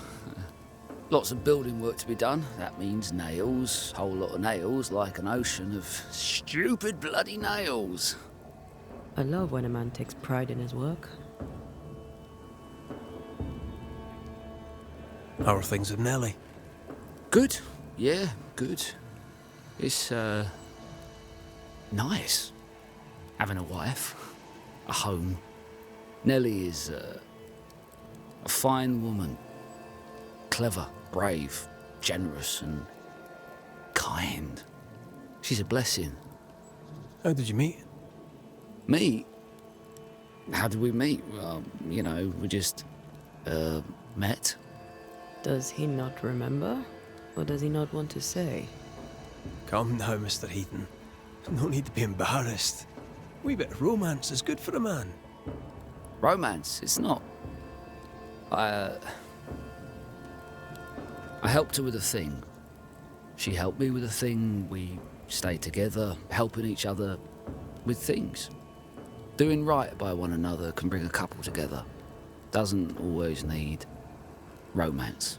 Lots of building work to be done. That means nails. Whole lot of nails, like an ocean of stupid bloody nails. I love when a man takes pride in his work. How are things with Nellie? Good. Yeah, good. It's, nice. Having a wife. A home. Nellie is, a fine woman. Clever, brave, generous, and kind. She's a blessing. How did you meet? Meet? How did we meet? Well, you know, we just, met. Does he not remember? Or does he not want to say? Come now, Mr. Heaton. No need to be embarrassed. A wee bit of romance is good for a man. Romance? It's not. I helped her with a thing. She helped me with a thing. We stayed together, helping each other with things. Doing right by one another can bring a couple together. Doesn't always need romance.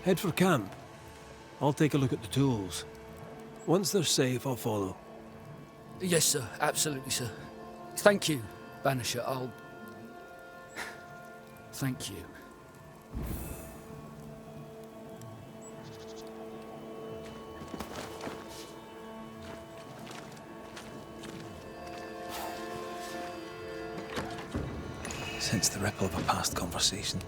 Head for camp. I'll take a look at the tools. Once they're safe, I'll follow. Yes, sir. Absolutely, sir. Thank you, Banisher. I'll... Thank you. Sense the ripple of a past conversation.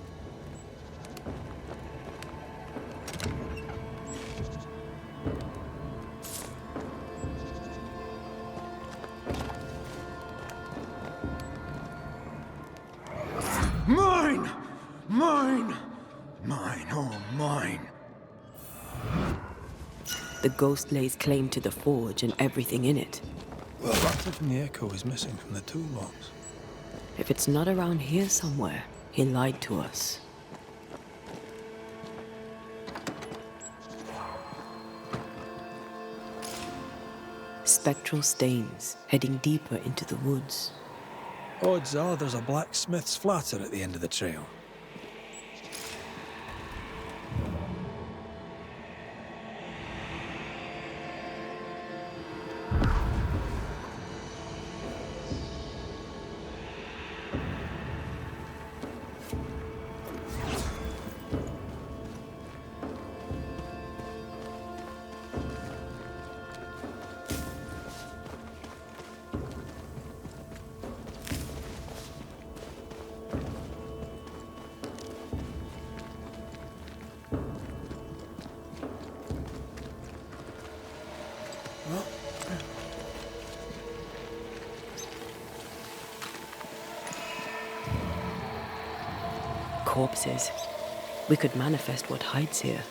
Mine! Mine! Mine, oh mine. The ghost lays claim to the forge and everything in it. Well, that's if the echo is missing from the toolbox. If it's not around here somewhere, he lied to us. Spectral stains heading deeper into the woods. Odds are there's a blacksmith's flatter at the end of the trail. corpses. We could manifest what hides here.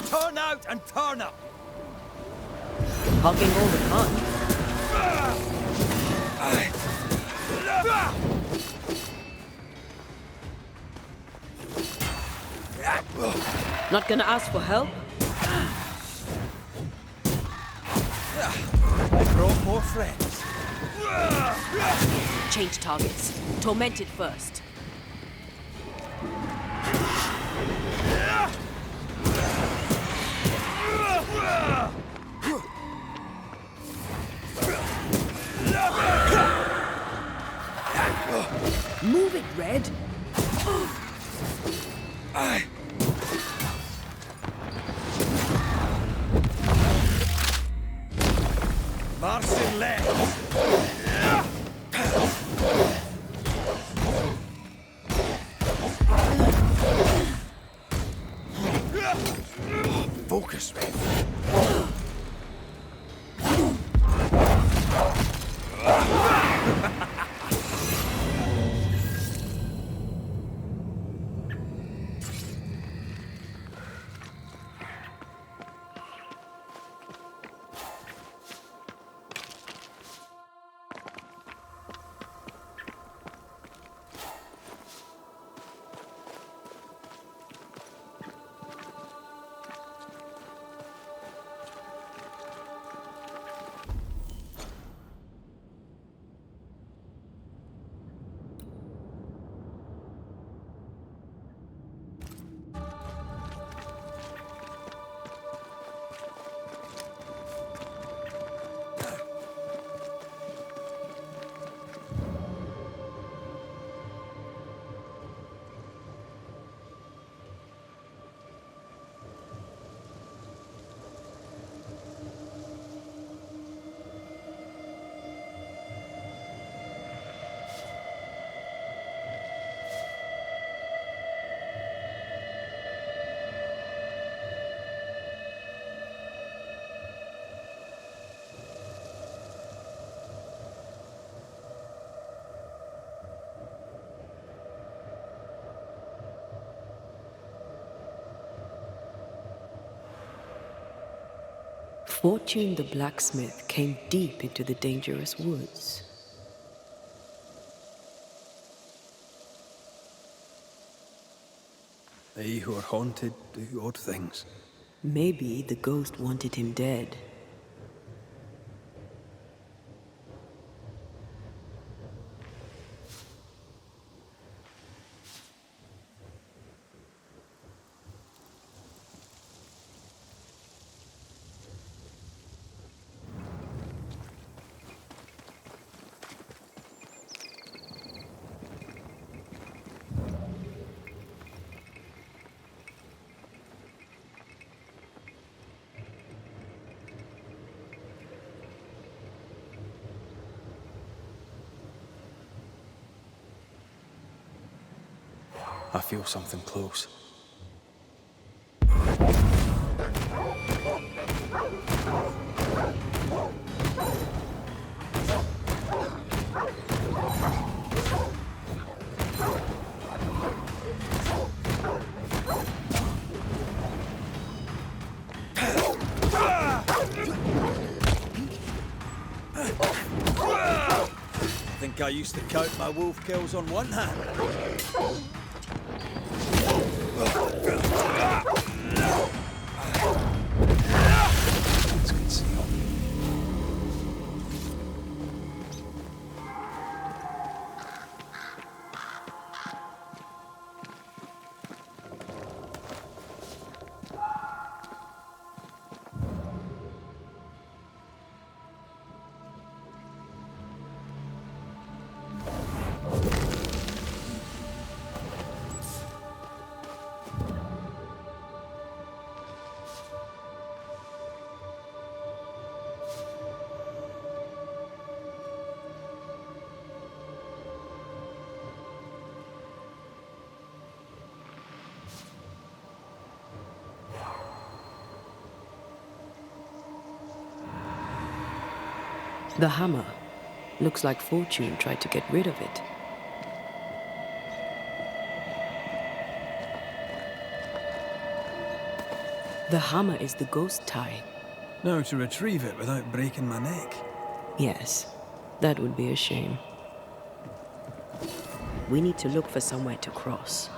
Turn out and turn up! Hogging all the fun. Not gonna ask for help? I brought more friends. Change targets. Tormented first. Move it, Red. Marching left. Focus, Red. Fortune the blacksmith came deep into the dangerous woods. They who are haunted do odd things. Maybe the ghost wanted him dead. I feel something close. I think I used to count my wolf kills on one hand. It's concealed. The hammer. Looks like Fortune tried to get rid of it. The hammer is the ghost tie. Now to retrieve it without breaking my neck. Yes, that would be a shame. We need to look for somewhere to cross.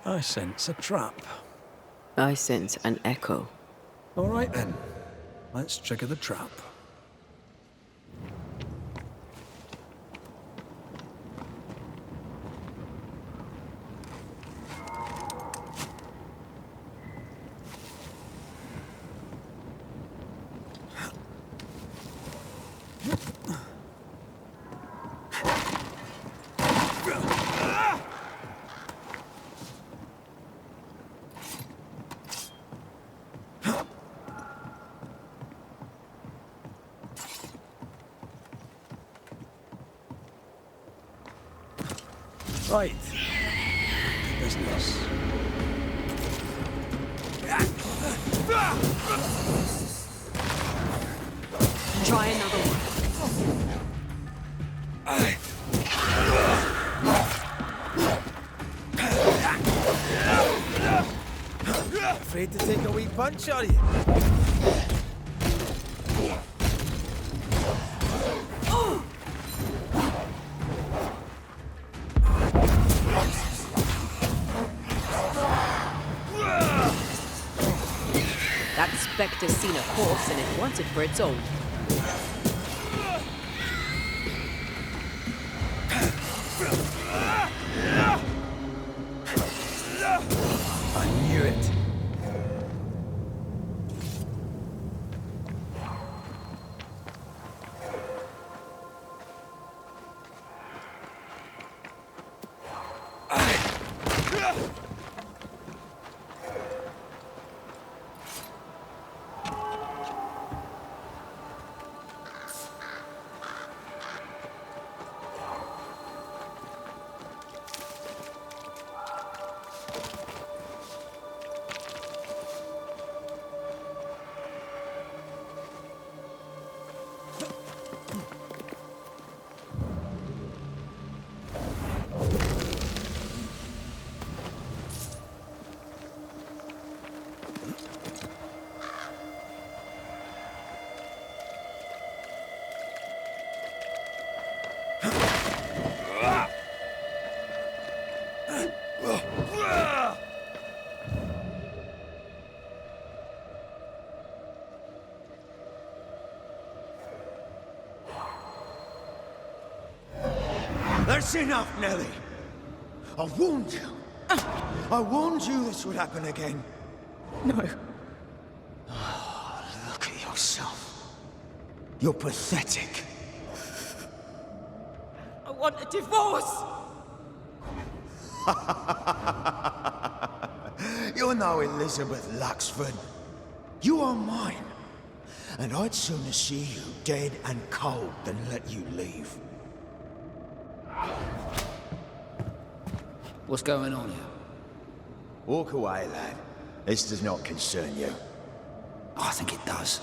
I sense a trap. I sense an echo. All right then. Let's trigger the trap. Right. Business. Try another one. Afraid to take a wee punch, are you? That spectre's seen a horse and it wants it for its own. I knew it. That's enough, Nellie. I warned you. I warned you this would happen again. No. Oh, look at yourself. You're pathetic. I want a divorce! You're no Elizabeth Luxford. You are mine. And I'd sooner see you dead and cold than let you leave. What's going on here? Walk away, lad. This does not concern you. I think it does.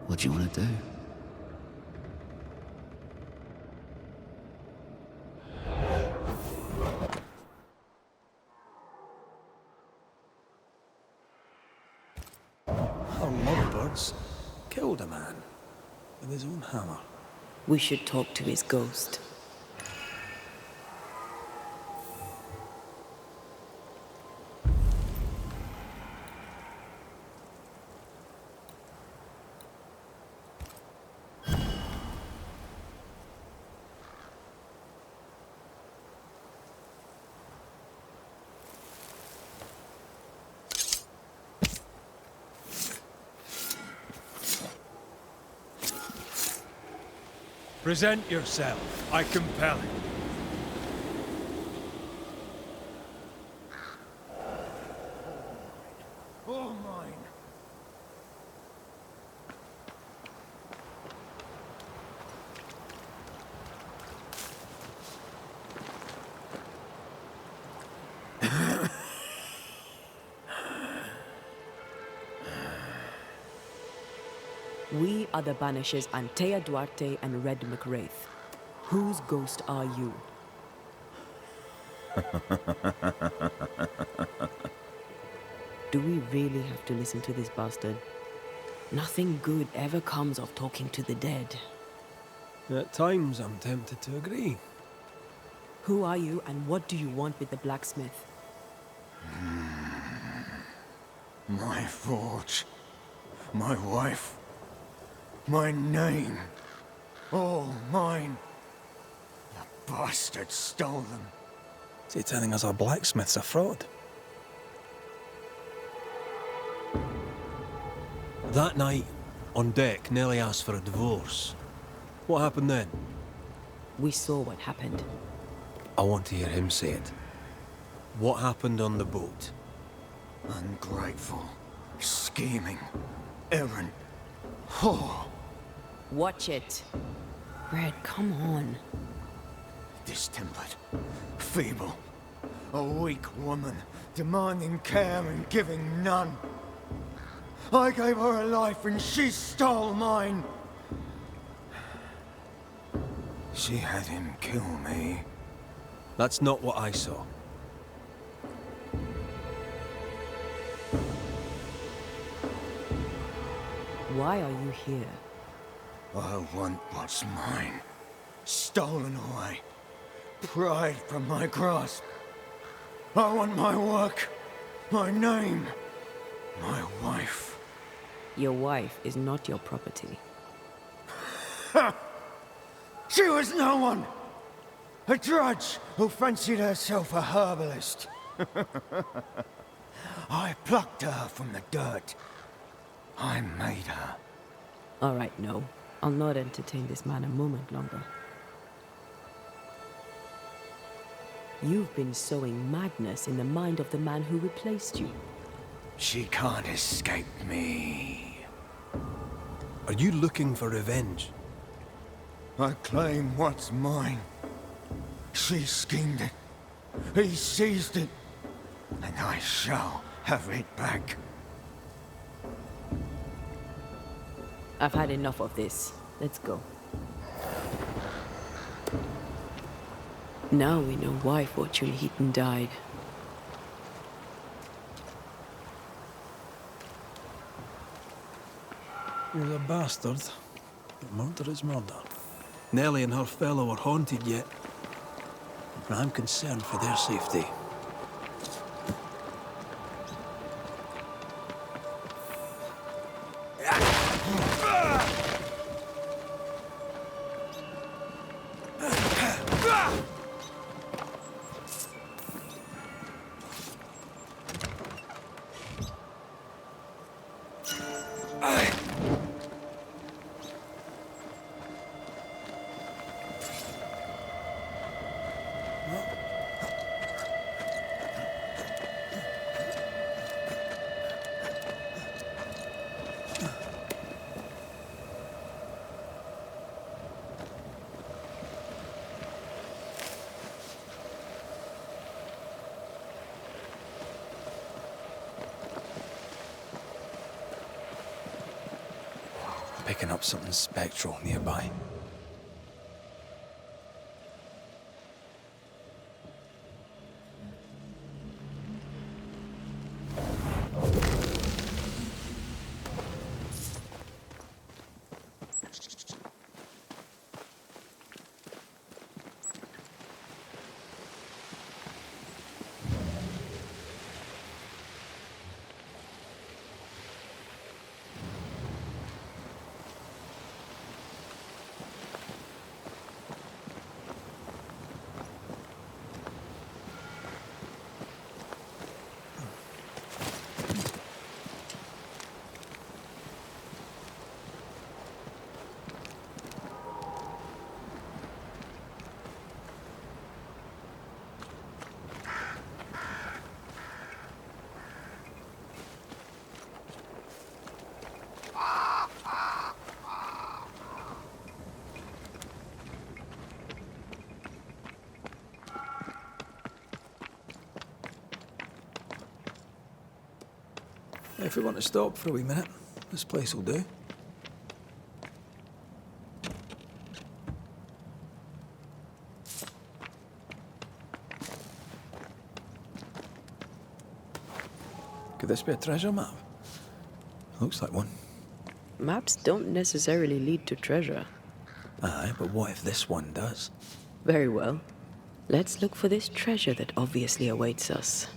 What do you want to do? Our lovebirds killed a man with his own hammer. We should talk to his ghost. Present yourself, I compel it. All mine. We are the Banishers Antea Duarte and Red McWraith. Whose ghost are you? Do we really have to listen to this bastard? Nothing good ever comes of talking to the dead. At times, I'm tempted to agree. Who are you and what do you want with the blacksmith? My forge. My wife. My name. All mine. The bastard stole them. Is he telling us our blacksmith's a fraud? That night, on deck, Nellie asked for a divorce. What happened then? We saw what happened. I want to hear him say it. What happened on the boat? Ungrateful. Scheming. Errant. Whore. Watch it. Red, come on. Distempered. Feeble. A weak woman, demanding care and giving none. I gave her a life and she stole mine. She had him kill me. That's not what I saw. Why are you here? I want what's mine. Stolen away. Pried from my grasp. I want my work. My name. My wife. Your wife is not your property. She was no one! A drudge who fancied herself a herbalist. I plucked her from the dirt. I made her. All right, no. I'll not entertain this man a moment longer. You've been sowing madness in the mind of the man who replaced you. She can't escape me. Are you looking for revenge? I claim what's mine. She schemed it. He seized it. And I shall have it back. I've had enough of this. Let's go. Now we know why Fortune Heaton died. He was a bastard. But murder is murder. Nellie and her fellow are haunted yet. And I'm concerned for their safety. Picking up something spectral nearby. If we want to stop for a wee minute, this place will do. Could this be a treasure map? Looks like one. Maps don't necessarily lead to treasure. Aye, but what if this one does? Very well. Let's look for this treasure that obviously awaits us.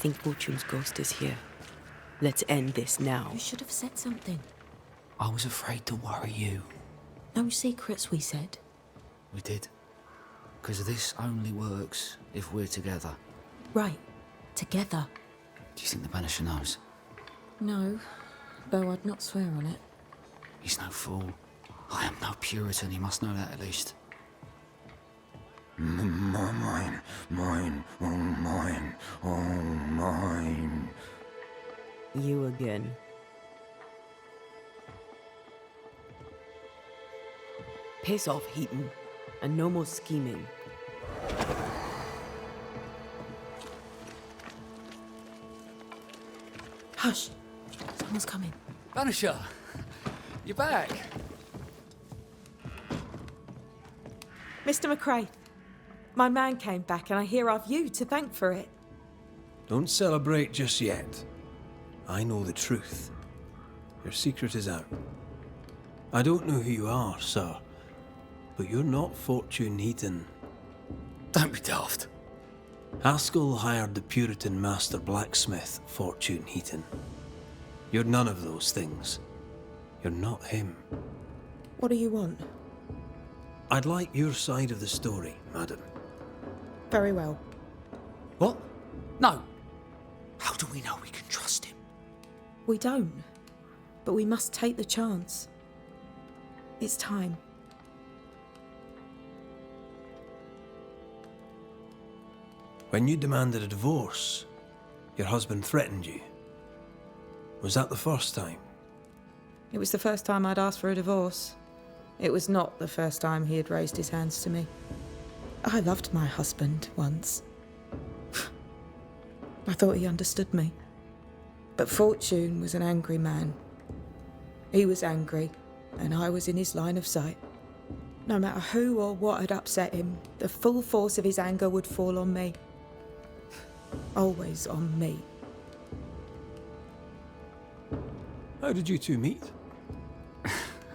think Fortune's ghost is here. Let's end this now. You should have said something. I was afraid to worry you. No secrets, we said. We did. Because this only works if we're together. Right. Together. Do you think the Banisher knows? No, though I'd not swear on it. He's no fool. I am no Puritan, he must know that at least. Mine, oh mine. You again. Piss off, Heaton, and no more scheming. Hush! Someone's coming. Banisher! You're back! Mr. McRae, my man came back and I hear I've you to thank for it. Don't celebrate just yet. I know the truth. Your secret is out. I don't know who you are, sir, but you're not Fortune Heaton. Don't be daft. Haskell hired the Puritan master blacksmith, Fortune Heaton. You're none of those things. You're not him. What do you want? I'd like your side of the story, madam. Very well. What? No. How do we know we can trust him? We don't. But we must take the chance. It's time. When you demanded a divorce, your husband threatened you. Was that the first time? It was the first time I'd asked for a divorce. It was not the first time he had raised his hands to me. I loved my husband once. I thought he understood me. But Fortune was an angry man. He was angry, and I was in his line of sight. No matter who or what had upset him, the full force of his anger would fall on me. Always on me. How did you two meet?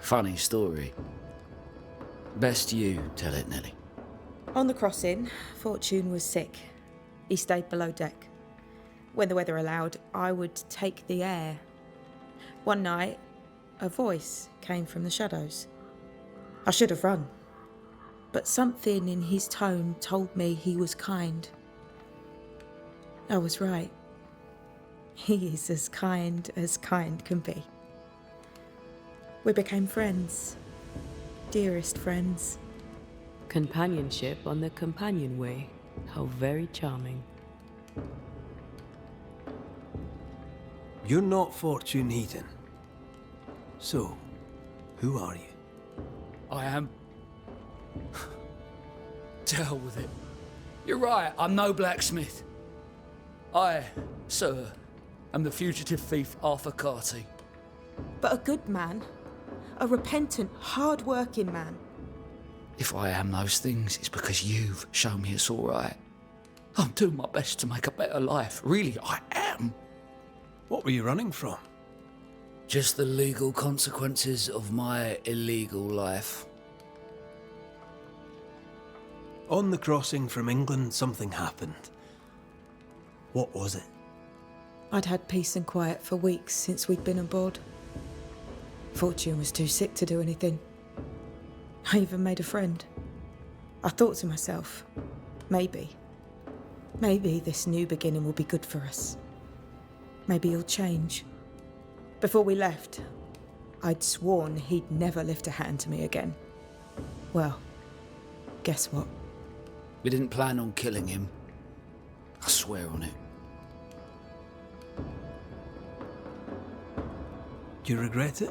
Funny story. Best you tell it, Nelly. On the crossing, Fortune was sick. He stayed below deck. When the weather allowed, I would take the air. One night, a voice came from the shadows. I should have run, but something in his tone told me he was kind. I was right. He is as kind can be. We became friends. Dearest friends. Companionship on the companion way. How very charming. You're not Fortune Heaton. So, who are you? I am. To hell with it. You're right, I'm no blacksmith. I, sir, am the fugitive thief Arthur Carty. But a good man. A repentant, hard-working man. If I am those things, it's because you've shown me it's all right. I'm doing my best to make a better life. Really, I am. What were you running from? Just the legal consequences of my illegal life. On the crossing from England, something happened. What was it? I'd had peace and quiet for weeks since we'd been aboard. Fortune was too sick to do anything. I even made a friend. I thought to myself, maybe this new beginning will be good for us. Maybe he'll change. Before we left, I'd sworn he'd never lift a hand to me again. Well, guess what? We didn't plan on killing him. I swear on it. Do you regret it?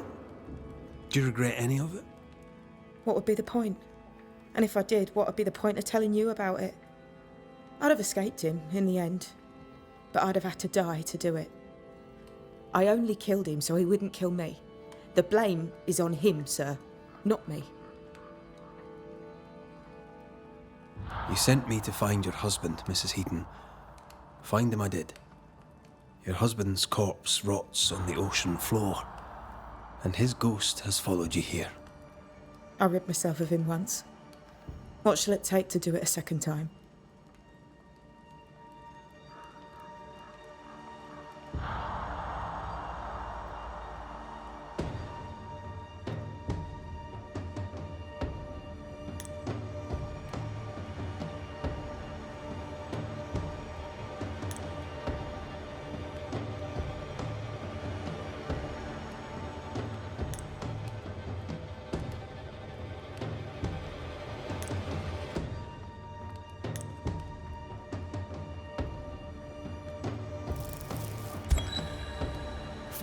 Do you regret any of it? What would be the point? And if I did, what would be the point of telling you about it? I'd have escaped him in the end, but I'd have had to die to do it. I only killed him so he wouldn't kill me. The blame is on him, sir, not me. You sent me to find your husband, Mrs. Heaton. Find him I did. Your husband's corpse rots on the ocean floor, and his ghost has followed you here. I rid myself of him once. What shall it take to do it a second time?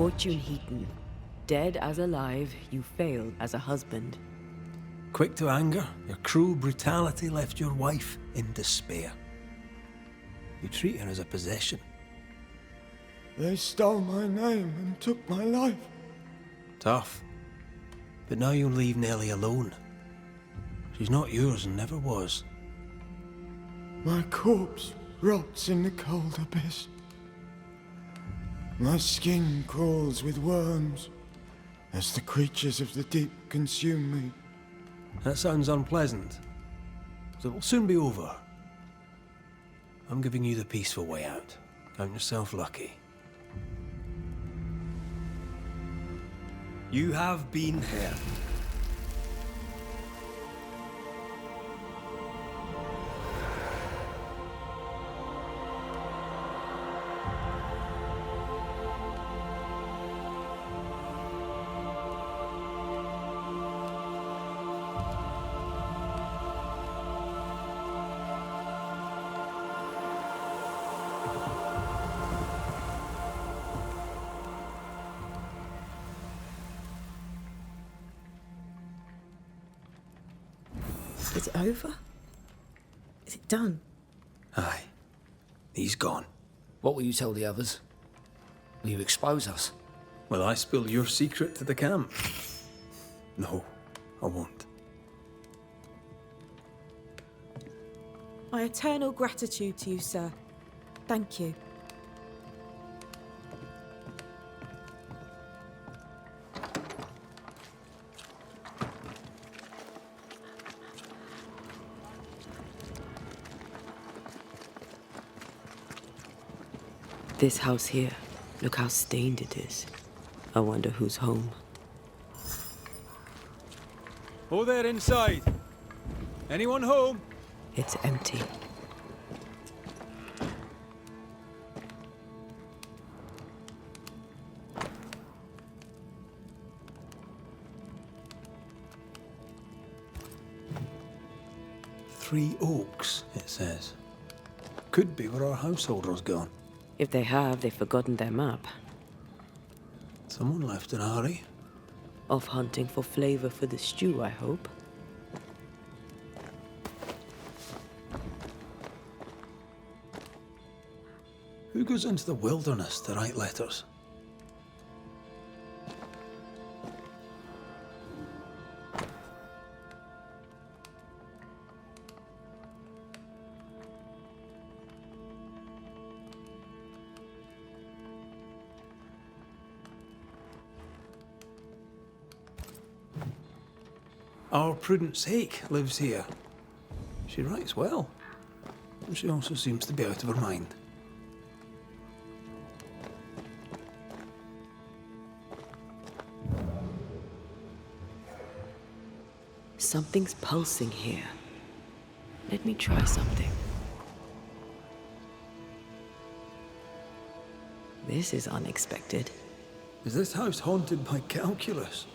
Fortune Heaton. Dead as alive, you failed as a husband. Quick to anger, your cruel brutality left your wife in despair. You treat her as a possession. They stole my name and took my life. Tough. But now you'll leave Nellie alone. She's not yours and never was. My corpse rots in the cold abyss. My skin crawls with worms as the creatures of the deep consume me. That sounds unpleasant, but it'll soon be over. I'm giving you the peaceful way out. Count yourself lucky. You have been heard. Is it over? Is it done? Aye. He's gone. What will you tell the others? Will you expose us? Will I spill your secret to the camp? No, I won't. My eternal gratitude to you, sir. Thank you. This house here, look how stained it is. I wonder who's home. Oh, there inside. Anyone home? It's empty. Three Oaks, it says. Could be where our householder's gone. If they have, they've forgotten their map. Someone left in a hurry. Off hunting for flavor for the stew, I hope. Who goes into the wilderness to write letters? Our Prudence Hake lives here. She writes well. And she also seems to be out of her mind. Something's pulsing here. Let me try something. This is unexpected. Is this house haunted by calculus?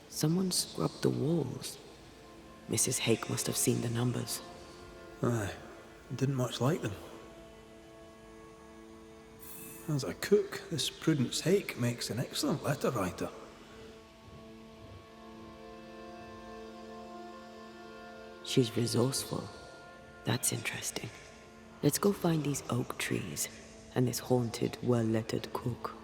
Someone scrubbed the walls. Mrs. Hake must have seen the numbers. Aye, didn't much like them. As a cook, this Prudence Hake makes an excellent letter writer. She's resourceful. That's interesting. Let's go find these oak trees and this haunted, well-lettered cook.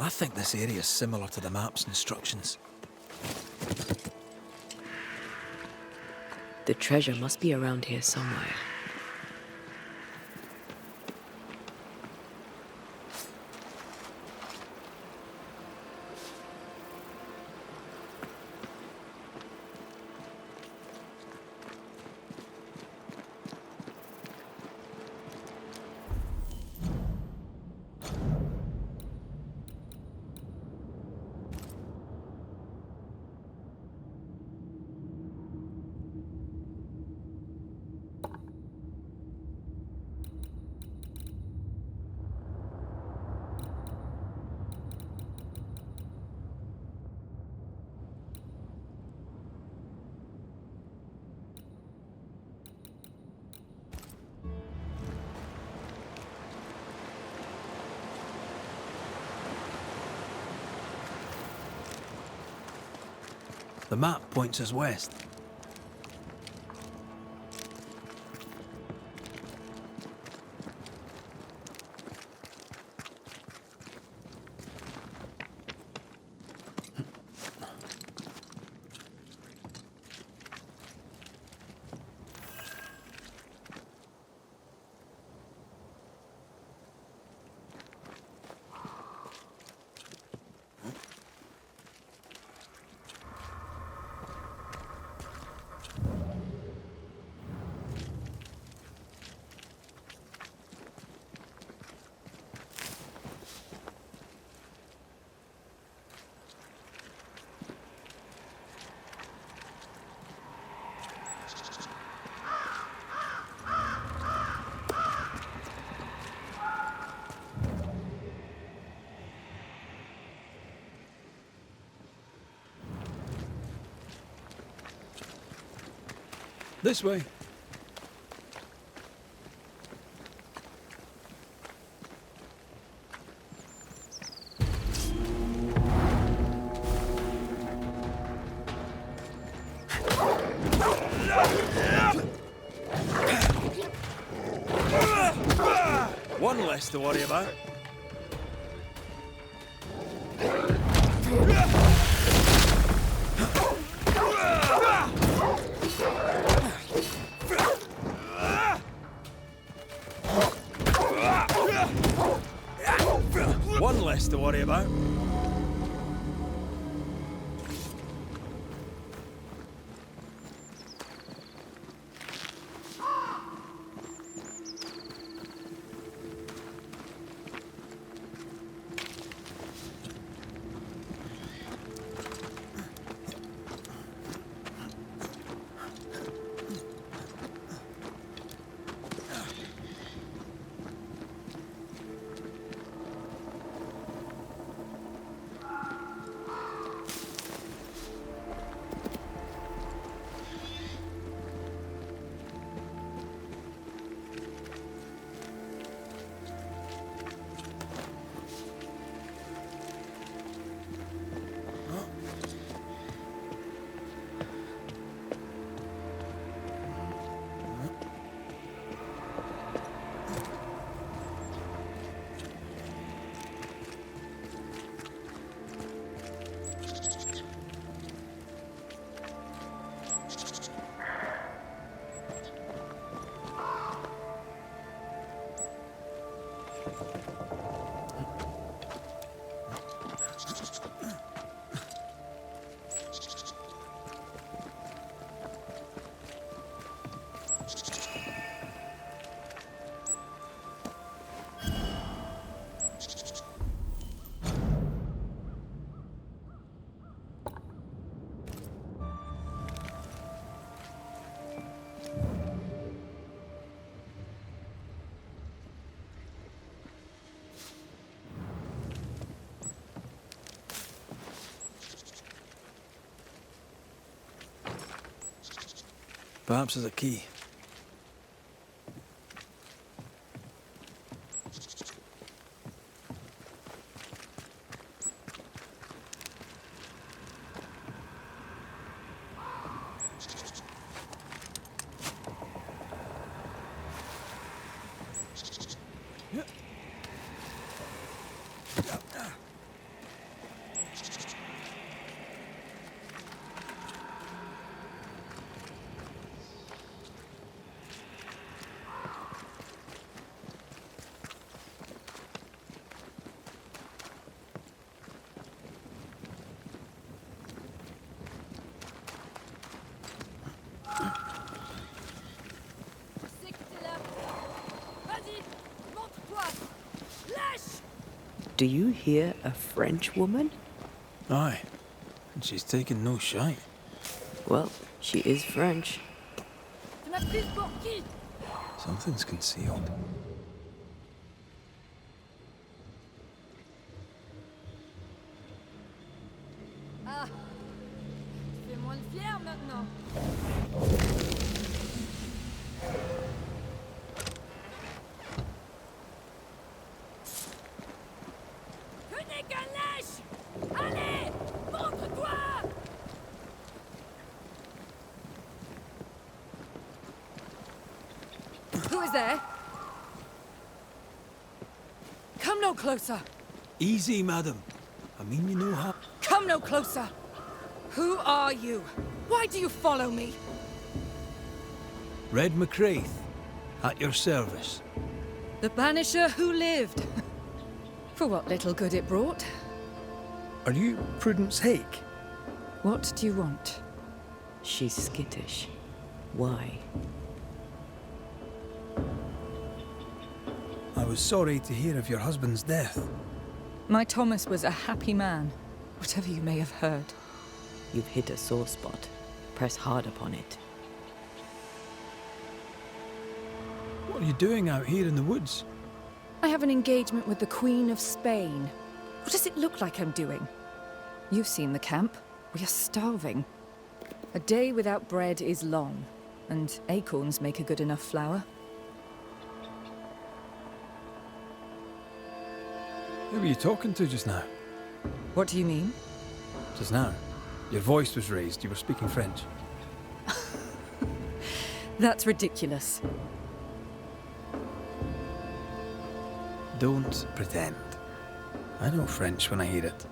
I think this area is similar to the map's instructions. The treasure must be around here somewhere. The map points us west. This way. One less to worry about. One less to worry about. Perhaps there's a key. Do you hear a French woman? Aye, and she's taking no shite. Well, she is French. Something's concealed. Ah, tu fais moins le fier maintenant. Que n'est qu'un lèche! Allez, montre-toi! Who is there? Come no closer. Easy, madam. I mean, you know how... Come no closer. Who are you? Why do you follow me? Red McCraith, at your service. The Banisher who lived. For what little good it brought. Are you Prudence Hake? What do you want? She's skittish. Why? I was sorry to hear of your husband's death. My Thomas was a happy man, whatever you may have heard. You've hit a sore spot. Press hard upon it. What are you doing out here in the woods? I have an engagement with the Queen of Spain. What does it look like I'm doing? You've seen the camp. We are starving. A day without bread is long, and acorns make a good enough flour. Who were you talking to just now? What do you mean? Just now. Your voice was raised. You were speaking French. That's ridiculous. Don't pretend. I know French when I hear it.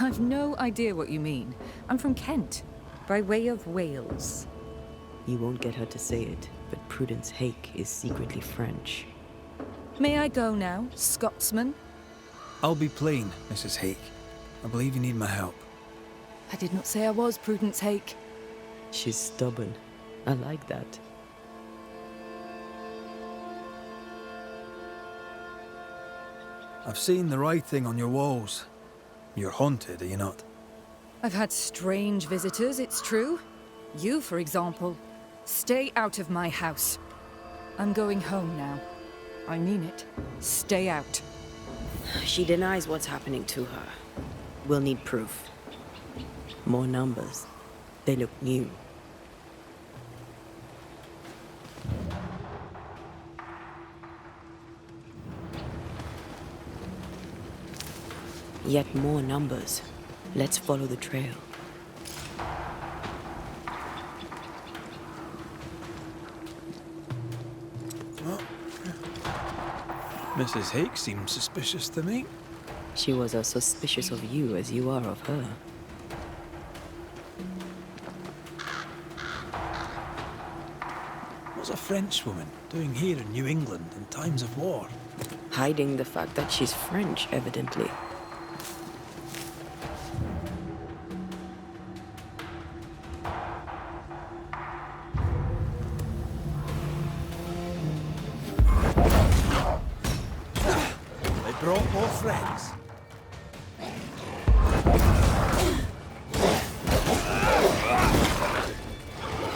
I've no idea what you mean. I'm from Kent, by way of Wales. You won't get her to say it, but Prudence Hake is secretly French. May I go now, Scotsman? I'll be plain, Mrs. Hake. I believe you need my help. I did not say I was Prudence Hake. She's stubborn. I like that. I've seen the writing on your walls. You're haunted, are you not? I've had strange visitors, it's true. You, for example. Stay out of my house. I'm going home now. I mean it. Stay out. She denies what's happening to her. We'll need proof. More numbers. They look new. Yet more numbers. Let's follow the trail. Well, Mrs. Hake seems suspicious to me. She was as suspicious of you as you are of her. What's a Frenchwoman doing here in New England in times of war? Hiding the fact that she's French, evidently. Brought more friends.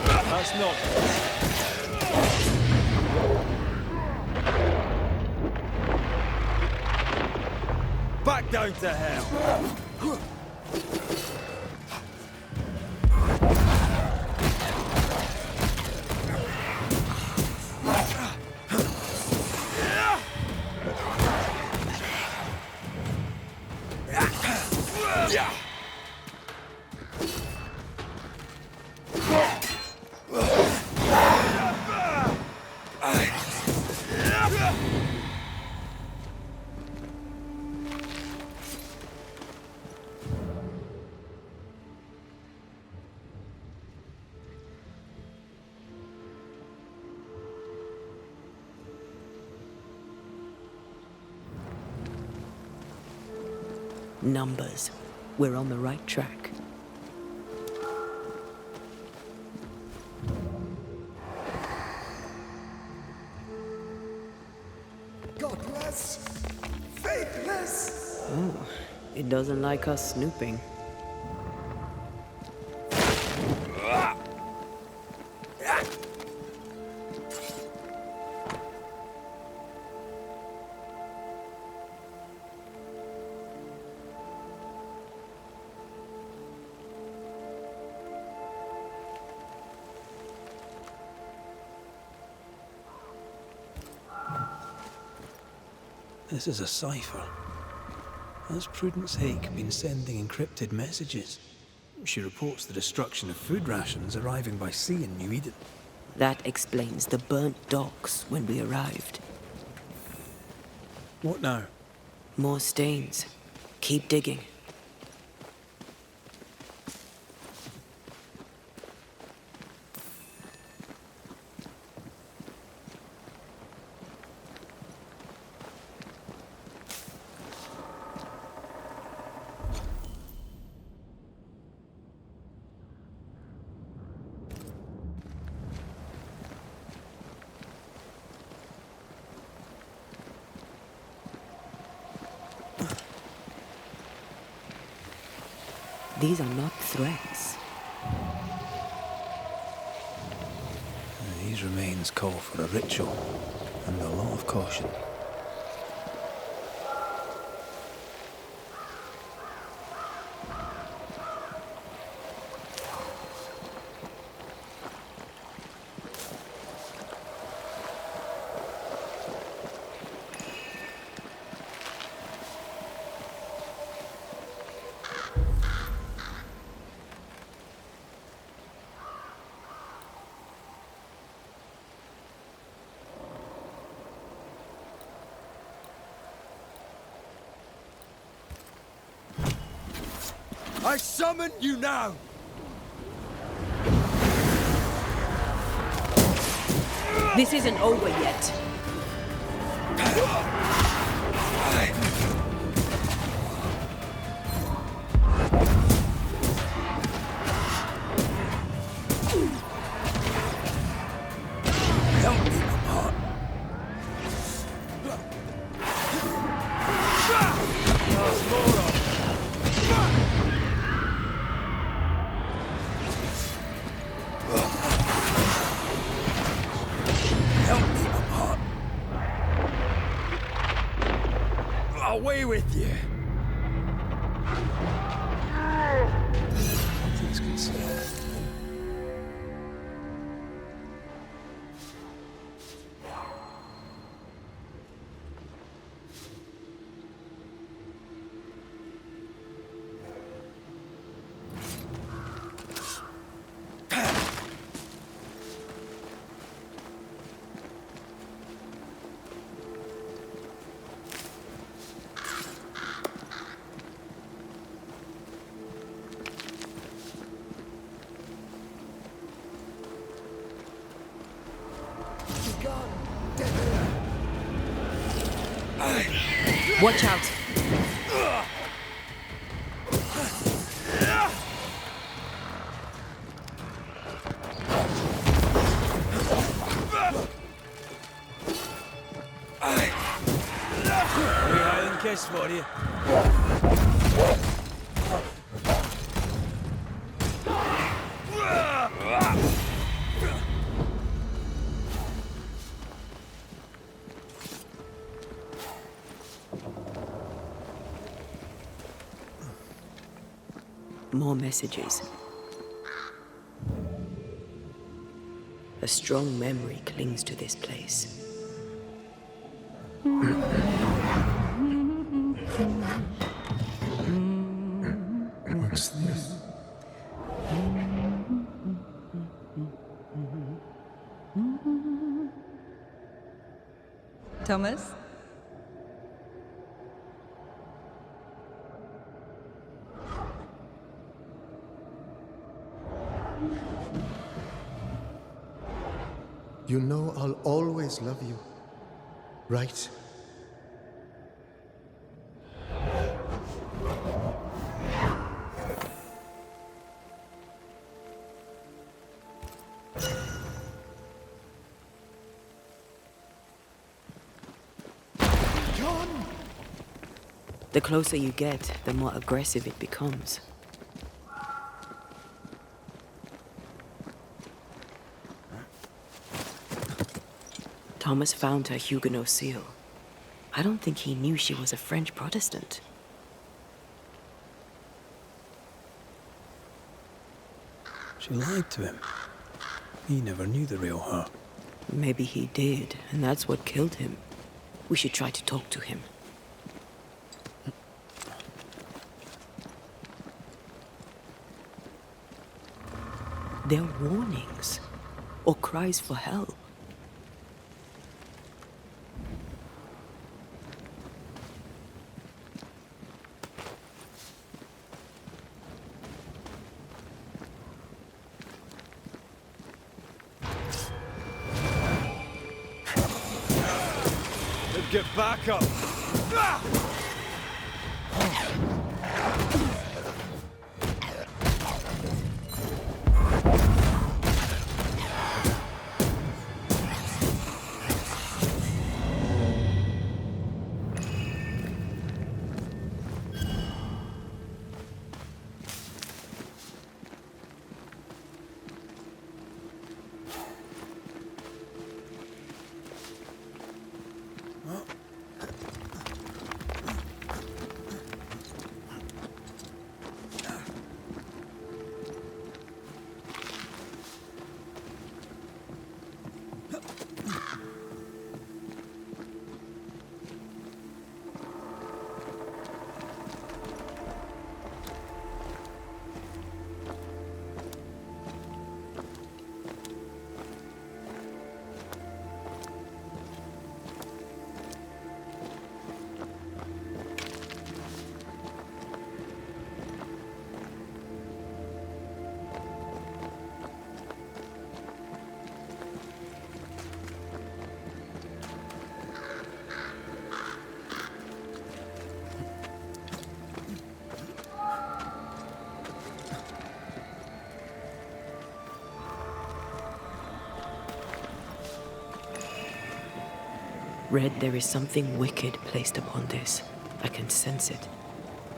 That's not. Back down to hell. Numbers. We're on the right track. God bless. faithless! Oh, it doesn't like us snooping. This is a cipher. Has Prudence Hake been sending encrypted messages? She reports the destruction of food rations arriving by sea in New Eden. That explains the burnt docks when we arrived. What now? More stains. Keep digging. These are not threats. These remains call for a ritual and a lot of caution. I summon you now! This isn't over yet. Help me, Papa. Away with you! Things can see. Watch out. We Highland kiss for you. More messages. A strong memory clings to this place. What's this? Thomas? You know I'll always love you, right? The closer you get, the more aggressive it becomes. Thomas found her Huguenot seal. I don't think he knew she was a French Protestant. She lied to him. He never knew the real her. Maybe he did, and that's what killed him. We should try to talk to him. They're warnings, or cries for help. Get back up! Red, there is something wicked placed upon this. I can sense it.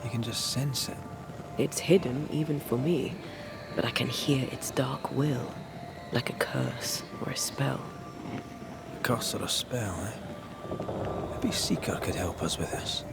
You can just sense it. It's hidden, even for me, but I can hear its dark will, like a curse or a spell. A curse or a spell, eh? Maybe Seeker could help us with this.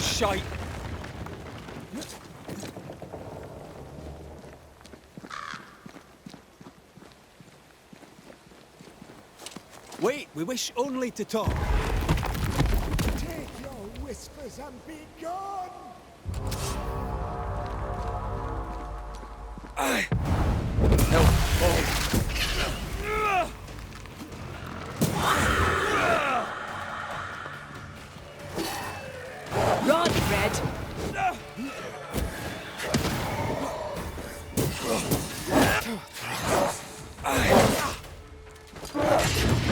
Shite! Wait, we wish only to talk. Take your whispers and be gone! Run, Red!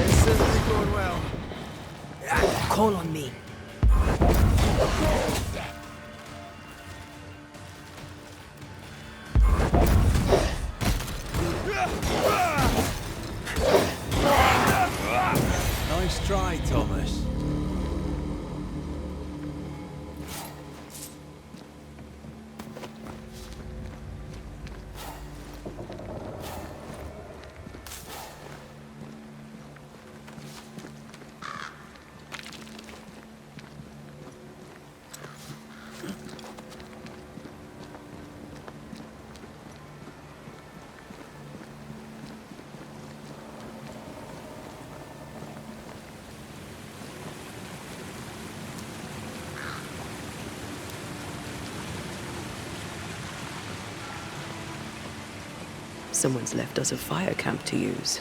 It's certainly going well. Call on me. Someone's left us a fire camp to use.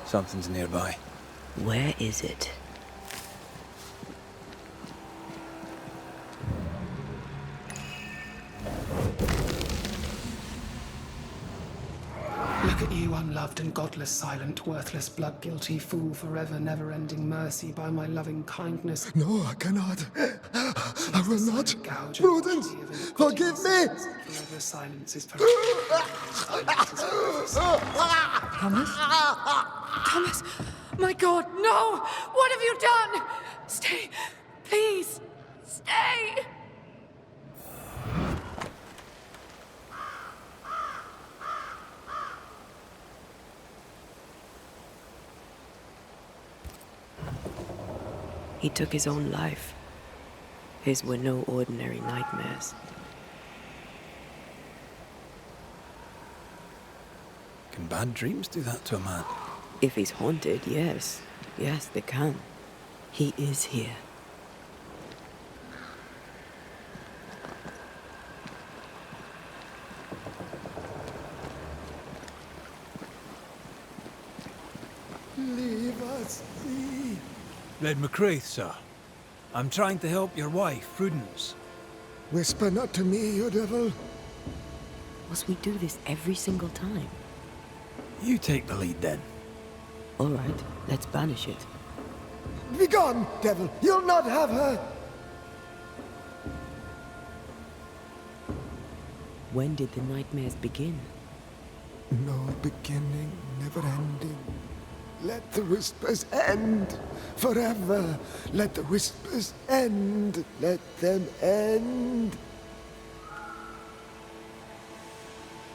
Something's nearby. Where is it? Look at you, unloved and godless, silent, worthless, blood-guilty fool, forever, never-ending mercy by my loving kindness. No, I cannot. I will not. Prudence, forgive me. Forever silence is Thomas? Thomas! My God, no! What have you done? Stay! Please! Stay! He took his own life. His were no ordinary nightmares. Can bad dreams do that to a man? If he's haunted, yes. Yes, they can. He is here. Leave us be. Red McCraith, sir. I'm trying to help your wife, Prudence. Whisper not to me, you devil. Must we do this every single time? You take the lead then. All right, let's banish it. Begone, devil! You'll not have her! When did the nightmares begin? No beginning, never ending. Let the whispers end forever. Let the whispers end. Let them end.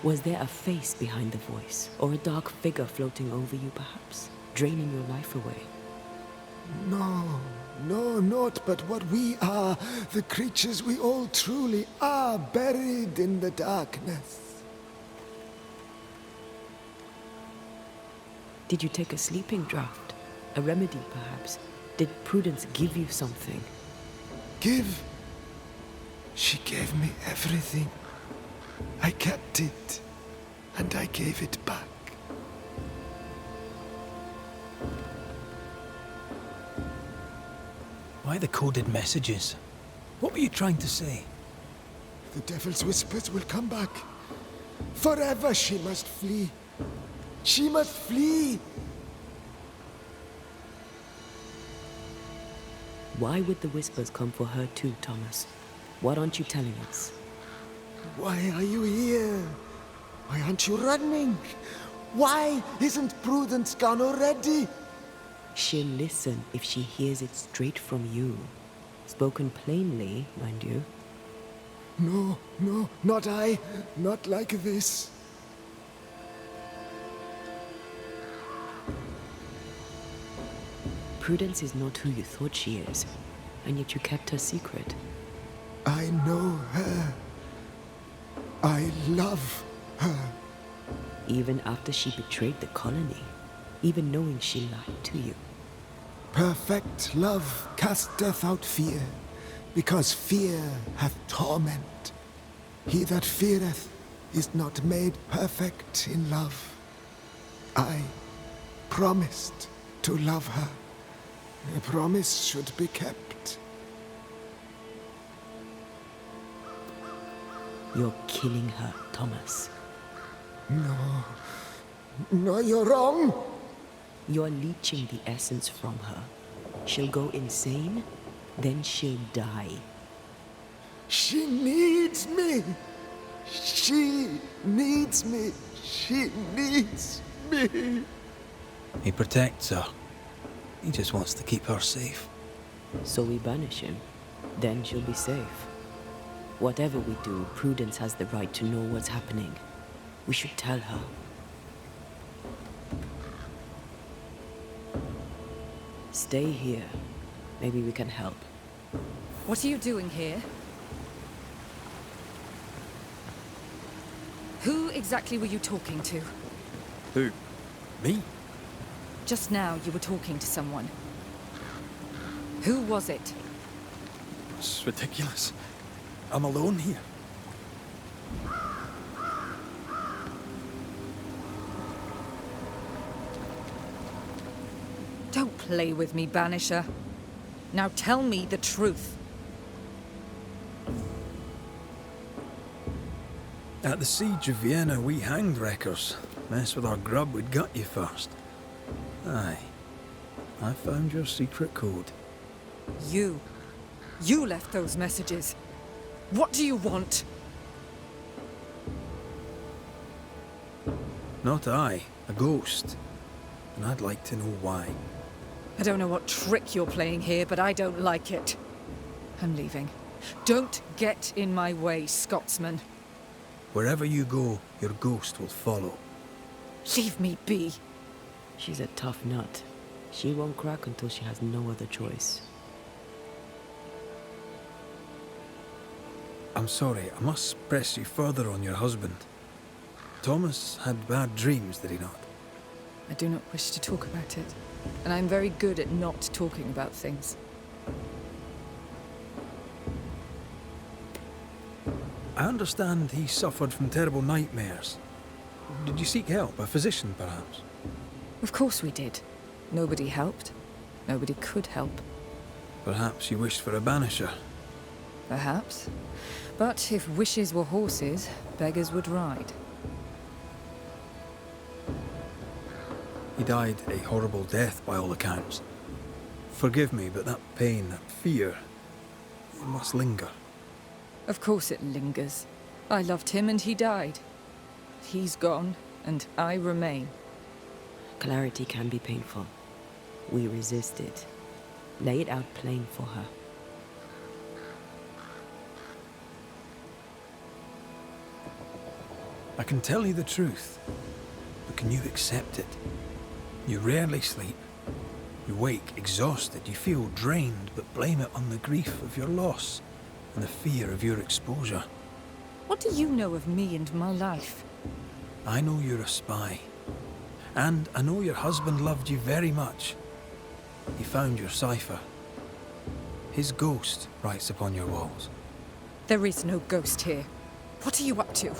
Was there a face behind the voice, or a dark figure floating over you, perhaps, draining your life away? No, not but what we are, the creatures we all truly are, buried in the darkness. Did you take a sleeping draught? A remedy, perhaps? Did Prudence give you something? Give? She gave me everything. I kept it, and I gave it back. Why the coded messages? What were you trying to say? The devil's whispers will come back. Forever she must flee. She must flee! Why would the whispers come for her too, Thomas? What aren't you telling us? Why are you here? Why aren't you running? Why isn't Prudence gone already? She'll listen if she hears it straight from you. Spoken plainly, mind you. No, not I. Not like this. Prudence is not who you thought she is, and yet you kept her secret. I know her. I love her. Even after she betrayed the colony, even knowing she lied to you. Perfect love casteth out fear, because fear hath torment. He that feareth is not made perfect in love. I promised to love her. A promise should be kept. You're killing her, Thomas. No, you're wrong. You're leeching the essence from her. She'll go insane, then she'll die. She needs me. She needs me. She needs me. He protects her. He just wants to keep her safe. So we banish him. Then she'll be safe. Whatever we do, Prudence has the right to know what's happening. We should tell her. Stay here. Maybe we can help. What are you doing here? Who exactly were you talking to? Who? Me? Just now you were talking to someone. Who was it? It's ridiculous. I'm alone here. Don't play with me, Banisher. Now tell me the truth. At the siege of Vienna, we hanged wreckers. Mess with our grub, we'd gut you first. Aye. I found your secret code. You left those messages. What do you want? Not I, a ghost. And I'd like to know why. I don't know what trick you're playing here, but I don't like it. I'm leaving. Don't get in my way, Scotsman. Wherever you go, your ghost will follow. Leave me be. She's a tough nut. She won't crack until she has no other choice. I'm sorry, I must press you further on your husband. Thomas had bad dreams, did he not? I do not wish to talk about it, and I'm very good at not talking about things. I understand he suffered from terrible nightmares. Did you seek help? A physician, perhaps? Of course we did. Nobody helped. Nobody could help. Perhaps you wished for a banisher. Perhaps. But if wishes were horses, beggars would ride. He died a horrible death by all accounts. Forgive me, but that pain, that fear, it must linger. Of course it lingers. I loved him and he died. He's gone, and I remain. Clarity can be painful. We resist it. Lay it out plain for her. I can tell you the truth, but can you accept it? You rarely sleep. You wake exhausted, you feel drained, but blame it on the grief of your loss and the fear of your exposure. What do you know of me and my life? I know you're a spy. And I know your husband loved you very much. He found your cipher. His ghost writes upon your walls. There is no ghost here. What are you up to?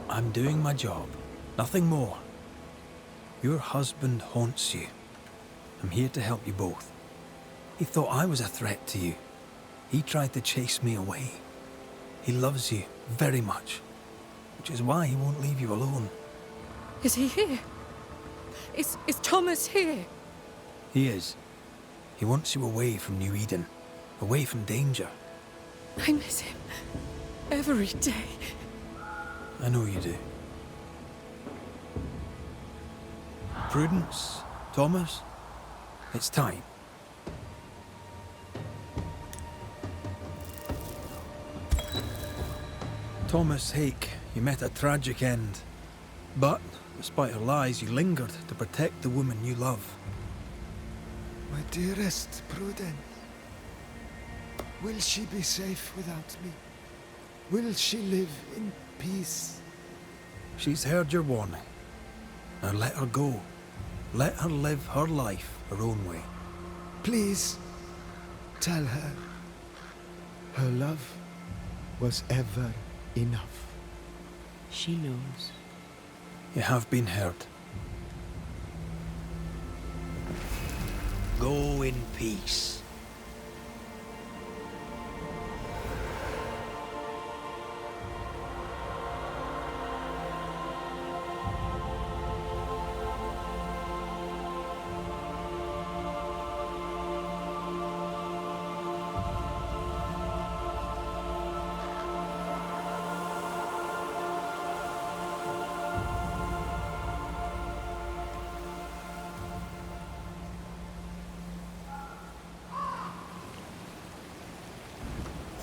I'm doing my job. Nothing more. Your husband haunts you. I'm here to help you both. He thought I was a threat to you. He tried to chase me away. He loves you very much, which is why he won't leave you alone. Is he here? Is Thomas here? He is. He wants you away from New Eden, away from danger. I miss him every day. I know you do. Prudence, Thomas, it's time. Thomas Hake, you met a tragic end. But, despite her lies, you lingered to protect the woman you love. My dearest Prudence, will she be safe without me? Will she live in peace? She's heard your warning. Now let her go. Let her live her life her own way. Please, tell her. Her love was ever enough. She knows. You have been heard. Go in peace.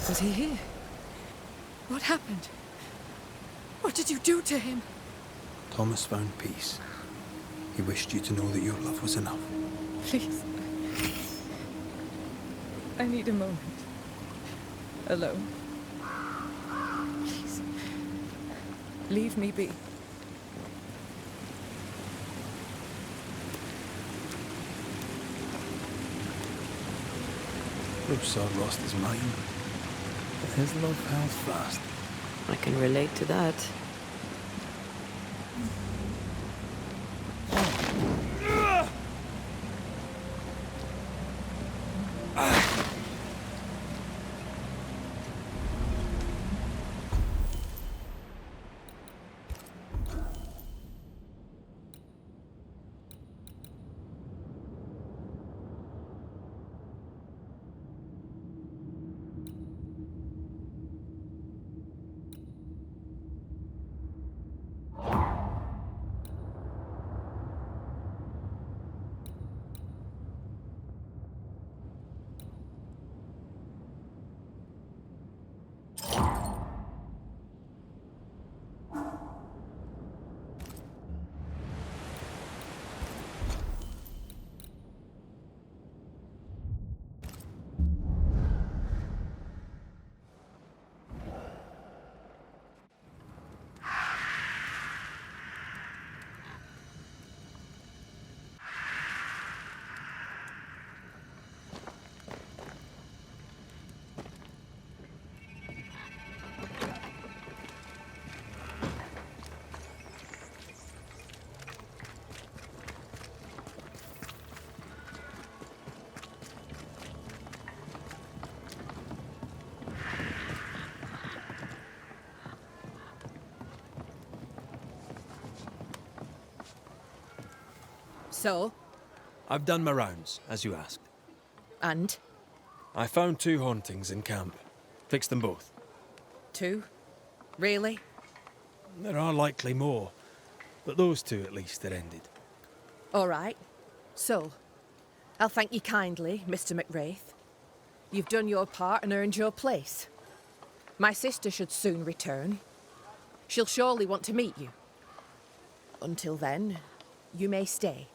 Was he here? What happened? What did you do to him? Thomas found peace. He wished you to know that your love was enough. Please. I need a moment. Alone. Please. Leave me be. Rosar lost his mind, but his love held fast. I can relate to that. So? I've done my rounds, as you asked. And? I found 2 hauntings in camp. Fixed them both. 2? Really? There are likely more, but those 2 at least are ended. All right. So, I'll thank you kindly, Mr. McWraith. You've done your part and earned your place. My sister should soon return. She'll surely want to meet you. Until then, you may stay.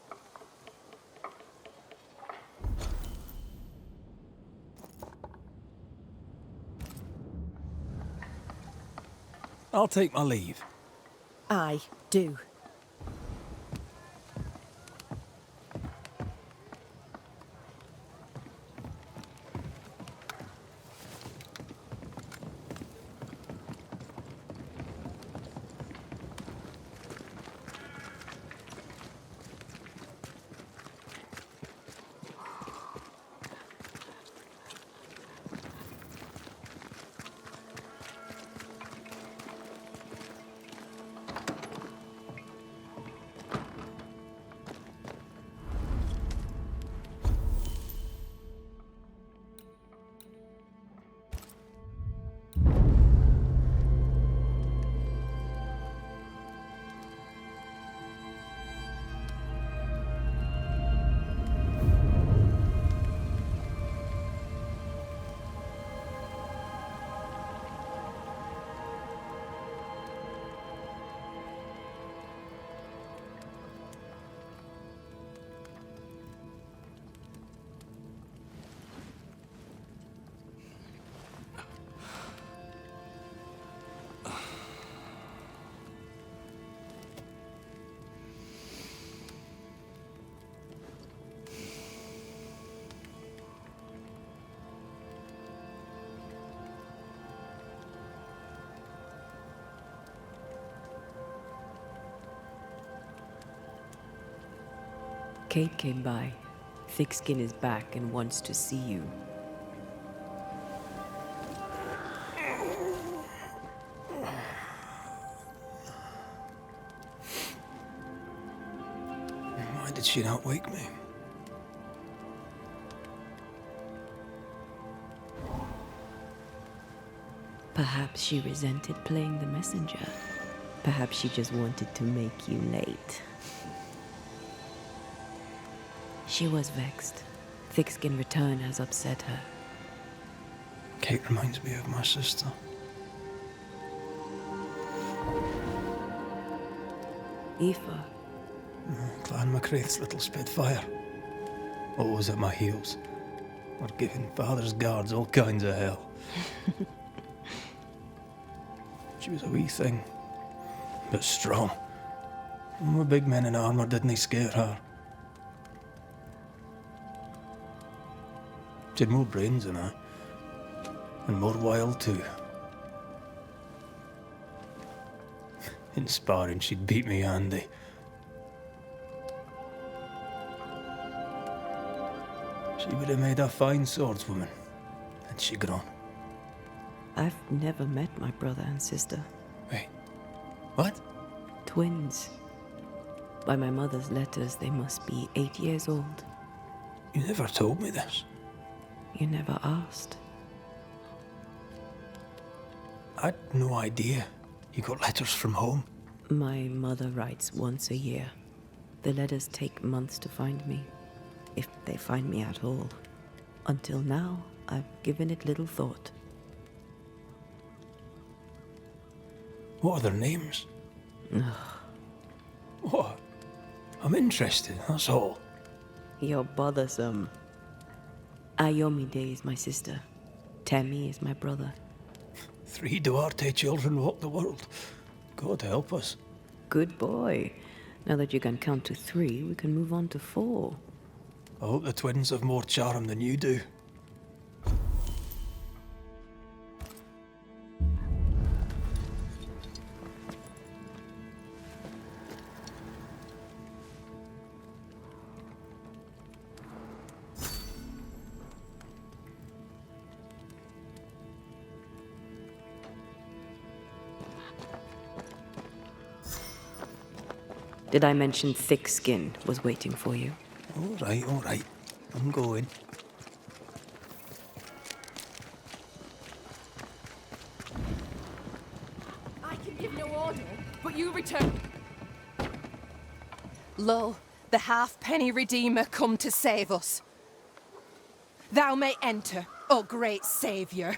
I'll take my leave. Aye, do. Kate came by. Thickskin is back and wants to see you. Why did she not wake me? Perhaps she resented playing the messenger. Perhaps she just wanted to make you late. She was vexed. Thickskin return has upset her. Kate reminds me of my sister. Aoife. Clan McCraith's little spitfire. Always at my heels. Or giving father's guards all kinds of hell. She was a wee thing, but strong. And the big men in armour didn't scare her. She had more brains than I, and more wild too. In sparring, she'd beat me handy. She would have made a fine swordswoman, had she grown. I've never met my brother and sister. Wait, what? Twins. By my mother's letters, they must be 8 years old. You never told me this. You never asked. I'd no idea you got letters from home. My mother writes once a year. The letters take months to find me, if they find me at all. Until now, I've given it little thought. What are their names? What? I'm interested, that's all. You're bothersome. Ayomide is my sister. Temi is my brother. 3 Duarte children walk the world. God help us. Good boy. Now that you can count to 3, we can move on to 4. I hope the twins have more charm than you do. Did I mention thick skin was waiting for you? All right, all right. I'm going. I can give no order, but you return. Lo, the halfpenny Redeemer come to save us. Thou may enter, O great Saviour.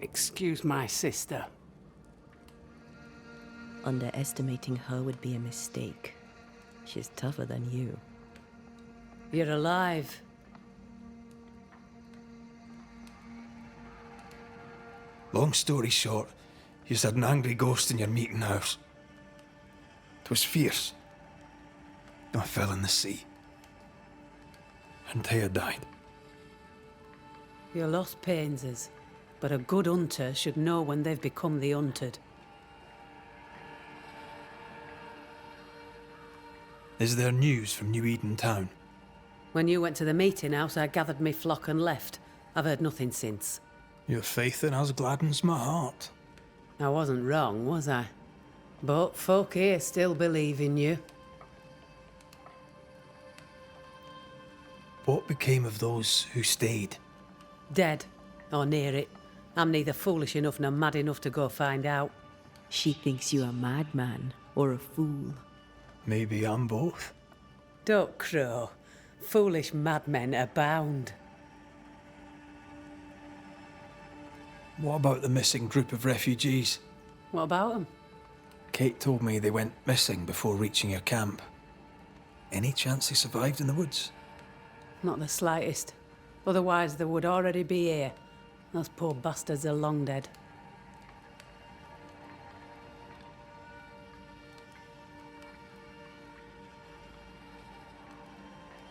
Excuse my sister. Underestimating her would be a mistake. She's tougher than you. You're alive. Long story short, you had an angry ghost in your meeting house. It was fierce. I fell in the sea. And Thea died. Your loss pains us, but a good hunter should know when they've become the hunted. Is there news from New Eden town? When you went to the meeting house, I gathered me flock and left. I've heard nothing since. Your faith in us gladdens my heart. I wasn't wrong, was I? But folk here still believe in you. What became of those who stayed? Dead, or near it. I'm neither foolish enough nor mad enough to go find out. She thinks you a madman or a fool. Maybe I'm both. Don't crow. Foolish madmen abound. What about the missing group of refugees? What about them? Kate told me they went missing before reaching your camp. Any chance they survived in the woods? Not the slightest. Otherwise they would already be here. Those poor bastards are long dead.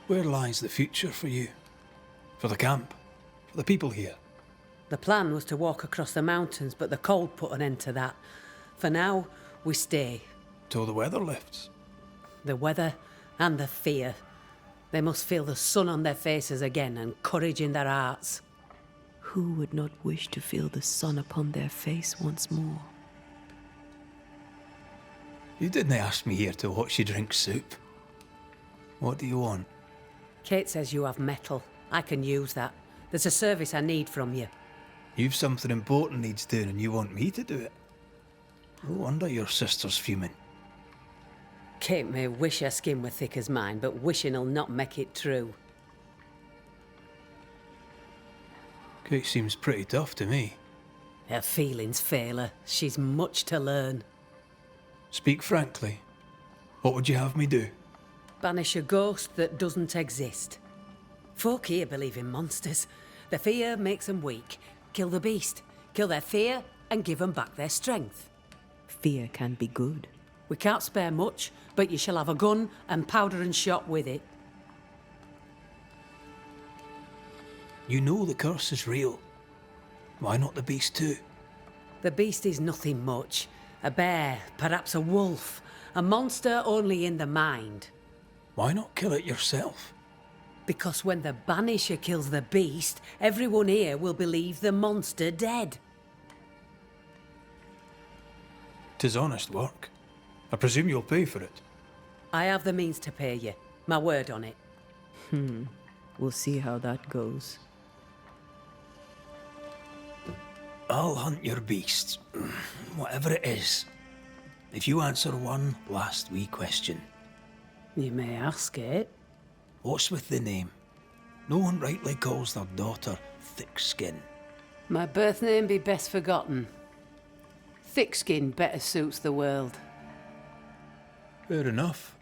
Where lies the future for you? For the camp? For the people here? The plan was to walk across the mountains, but the cold put an end to that. For now, we stay. Till the weather lifts. The weather and the fear. They must feel the sun on their faces again and courage in their hearts. Who would not wish to feel the sun upon their face once more? You didn't ask me here to watch you drink soup. What do you want? Kate says you have metal. I can use that. There's a service I need from you. You've something important needs doing and you want me to do it? No wonder your sister's fuming. Kate may wish her skin were thick as mine, but wishing'll not make it true. Kate seems pretty tough to me. Her feelings fail her. She's much to learn. Speak frankly. What would you have me do? Banish a ghost that doesn't exist. Folk here believe in monsters. The fear makes them weak. Kill the beast. Kill their fear and give them back their strength. Fear can be good. We can't spare much, but you shall have a gun and powder and shot with it. You know the curse is real. Why not the beast too? The beast is nothing much. A bear, perhaps a wolf. A monster only in the mind. Why not kill it yourself? Because when the Banisher kills the beast, everyone here will believe the monster dead. 'Tis honest work. I presume you'll pay for it. I have the means to pay you. My word on it. We'll see how that goes. I'll hunt your beast, whatever it is, if you answer one last wee question. You may ask it. What's with the name? No one rightly calls their daughter Thick-Skin. My birth name be best forgotten. Thick skin better suits the world. Fair enough.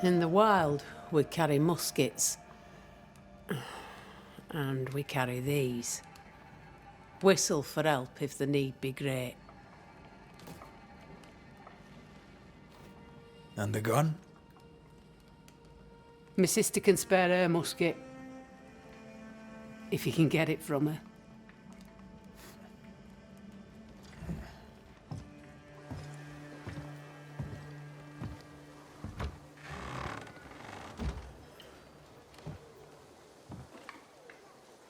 In the wild, we carry muskets. And we carry these. Whistle for help if the need be great. And the gun? My sister can spare her musket. If you can get it from her.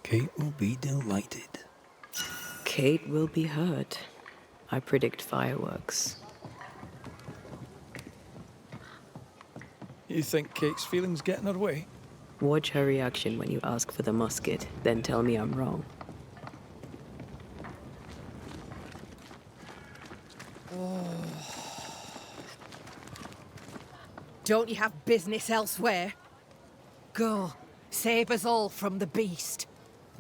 Kate will be delighted. Kate will be hurt. I predict fireworks. You think Kate's feelings get in her way? Watch her reaction when you ask for the musket, then tell me I'm wrong. Don't you have business elsewhere? Go, save us all from the beast.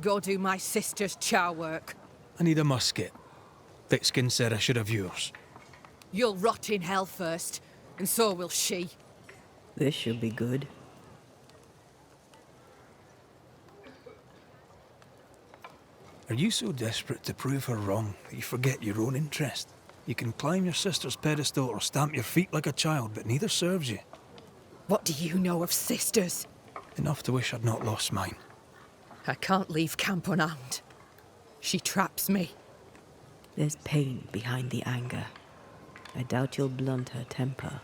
Go do my sister's chow work. I need a musket. Thick-Skin said I should have yours. You'll rot in hell first, and so will she. This should be good. Are you so desperate to prove her wrong that you forget your own interest? You can climb your sister's pedestal or stamp your feet like a child, but neither serves you. What do you know of sisters? Enough to wish I'd not lost mine. I can't leave camp unarmed. She traps me. There's pain behind the anger. I doubt you'll blunt her temper.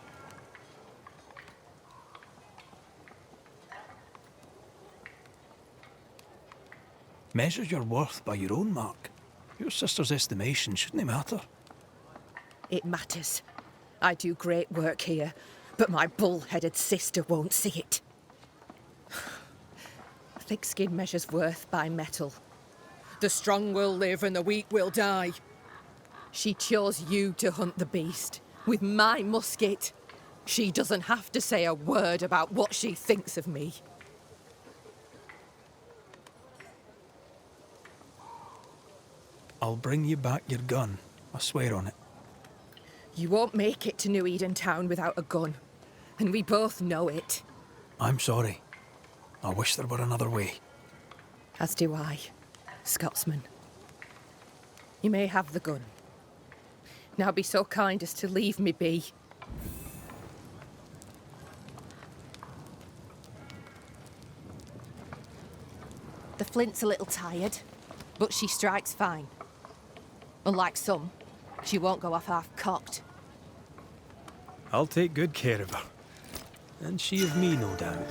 Measure your worth by your own mark. Your sister's estimation shouldn't matter. It matters. I do great work here, but my bull-headed sister won't see it. Thick-Skin measures worth by metal. The strong will live and the weak will die. She chose you to hunt the beast with my musket. She doesn't have to say a word about what she thinks of me. I'll bring you back your gun. I swear on it. You won't make it to New Eden Town without a gun, and we both know it. I'm sorry. I wish there were another way. As do I, Scotsman. You may have the gun. Now be so kind as to leave me be. The flint's a little tired, but she strikes fine. Unlike some, she won't go off half-cocked. I'll take good care of her. And she of me, no doubt.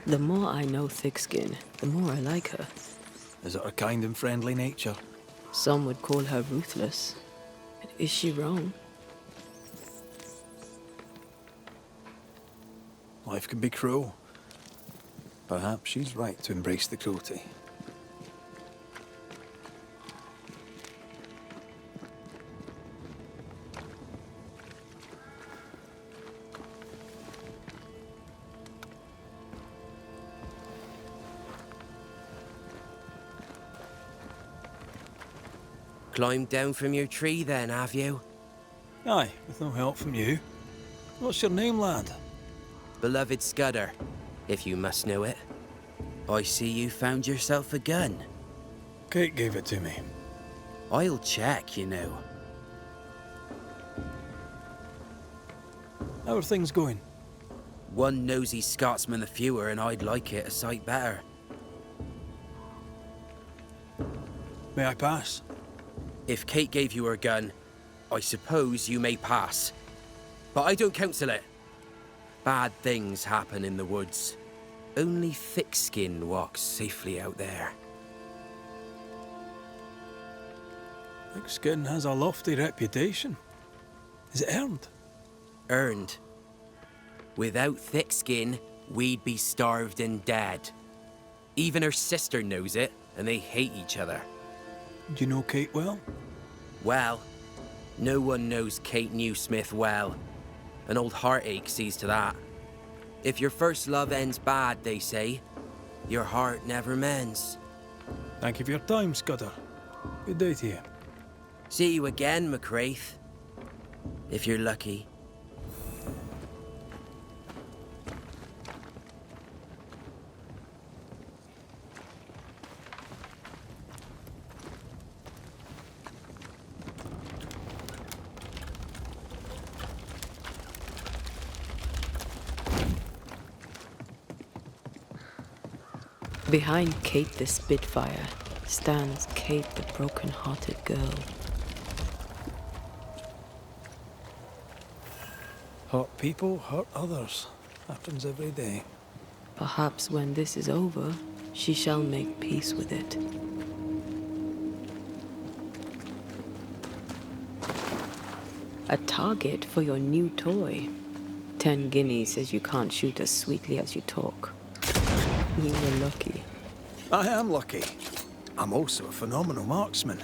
The more I know Thickskin, the more I like her. Is it her kind and friendly nature? Some would call her ruthless. But is she wrong? Life can be cruel. Perhaps she's right to embrace the cruelty. Climbed down from your tree then, have you? Aye, with no help from you. What's your name, lad? Beloved Scudder, if you must know it. I see you found yourself a gun. Kate gave it to me. I'll check, you know. How are things going? One nosy Scotsman the fewer, and I'd like it a sight better. May I pass? If Kate gave you her gun, I suppose you may pass. But I don't counsel it. Bad things happen in the woods. Only Thickskin walks safely out there. Thickskin has a lofty reputation. Is it earned? Earned. Without Thickskin, we'd be starved and dead. Even her sister knows it, and they hate each other. Do you know Kate well? Well, no one knows Kate Newsmith well. An old heartache sees to that. If your first love ends bad, they say, your heart never mends. Thank you for your time, Scudder. Good day to you. See you again, McCraith. If you're lucky. Behind Kate the Spitfire stands Kate the broken-hearted girl. Hurt people hurt others. Happens every day. Perhaps when this is over, she shall make peace with it. A target for your new toy. 10 guineas says you can't shoot as sweetly as you talk. You were lucky. I am lucky. I'm also a phenomenal marksman.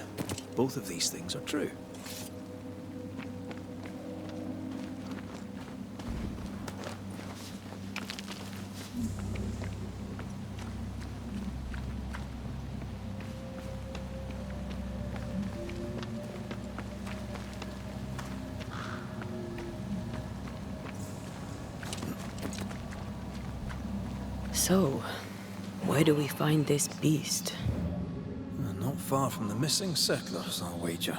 Both of these things are true. So, where do we find this beast? Not far from the missing settlers, I'll wager.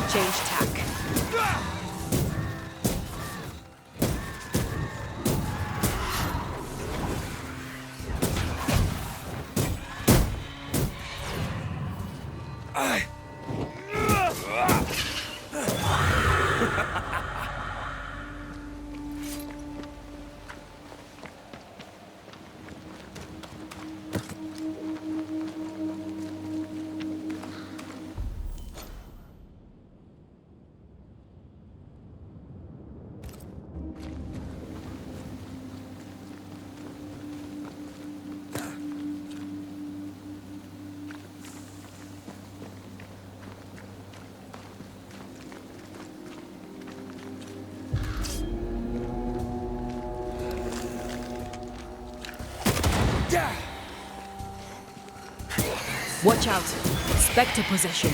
Change tack. Watch out! Spectre possession.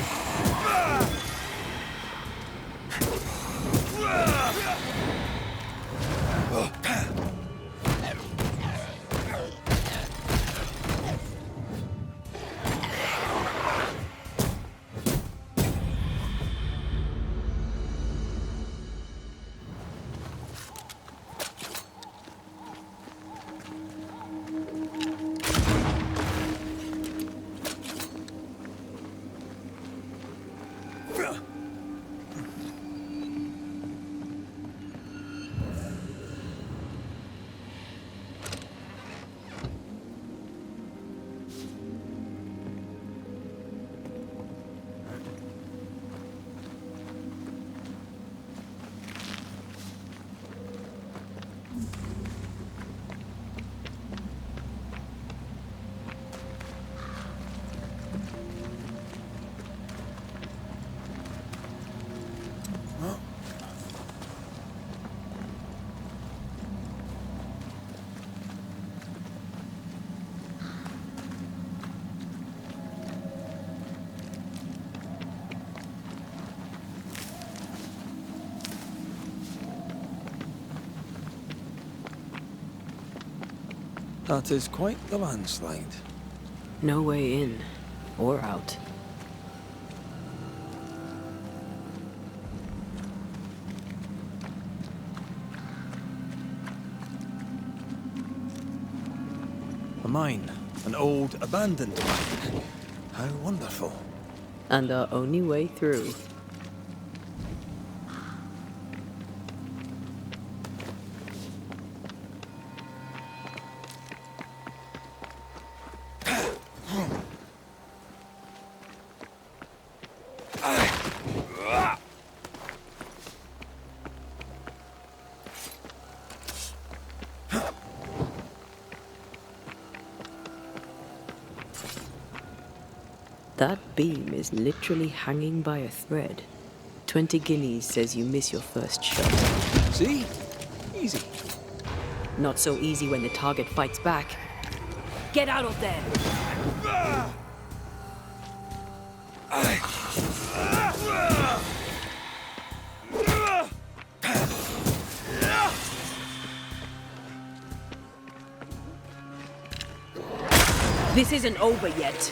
That is quite the landslide. No way in or out. A mine. An old, abandoned mine. How wonderful. And our only way through. That beam is literally hanging by a thread. 20 guineas says you miss your first shot. See? Easy. Not so easy when the target fights back. Get out of there! This isn't over yet.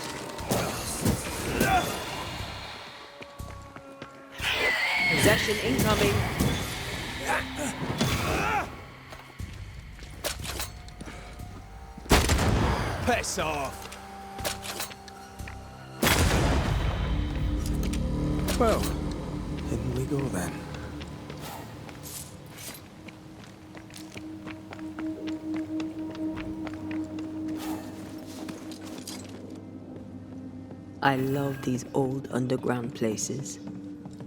Possession incoming. Piss off! Well, in we go then. I love these old underground places.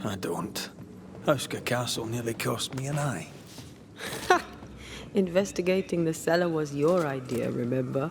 I don't. Hauska Castle nearly cost me an eye. Investigating the cellar was your idea, remember?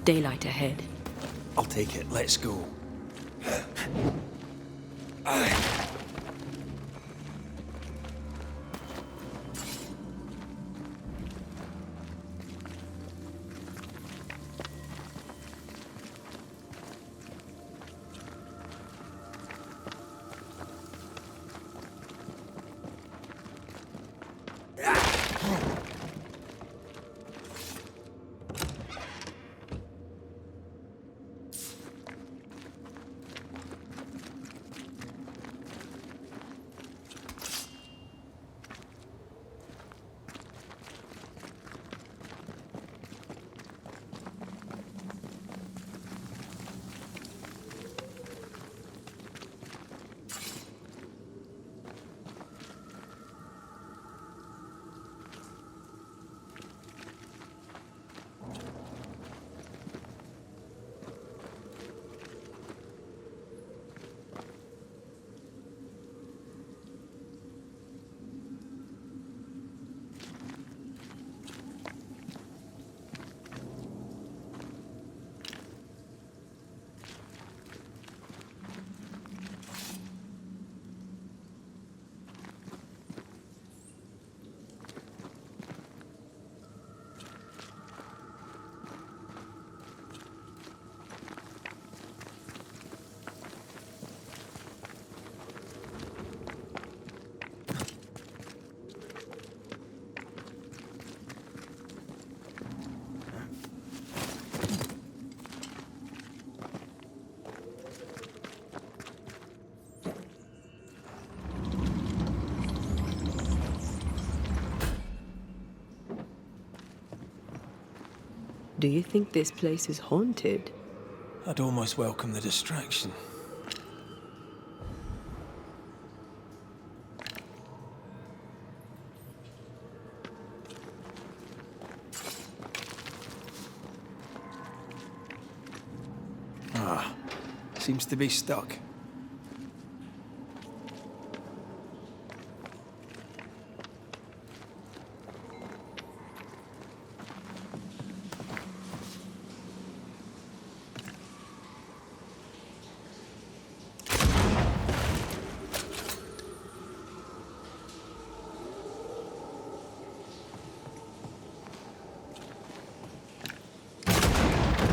Daylight ahead. I'll take it. Let's go. Do you think this place is haunted? I'd almost welcome the distraction. Seems to be stuck.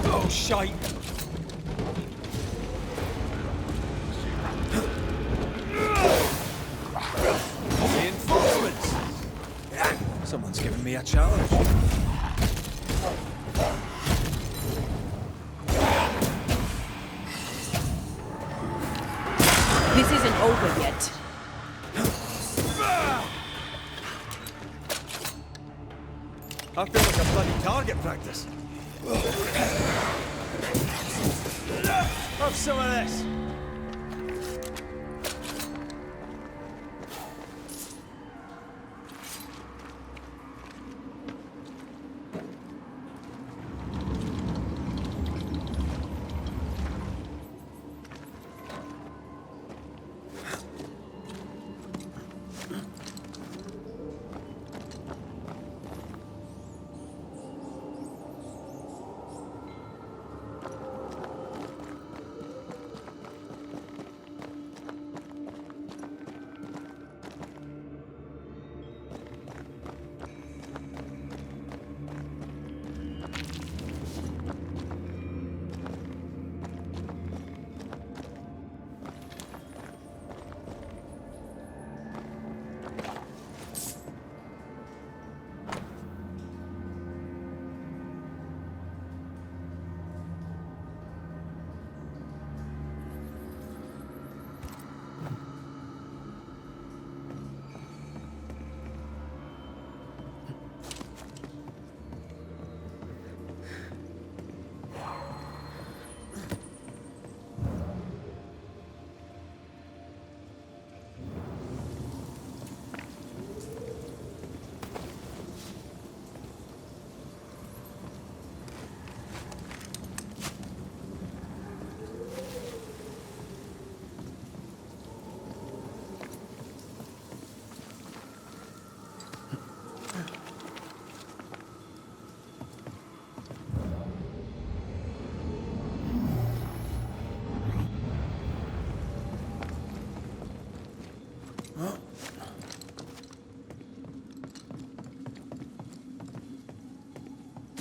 Oh, shite! Reinforcements! Someone's giving me a challenge. This isn't over yet. I feel like a bloody target practice. Have some of this.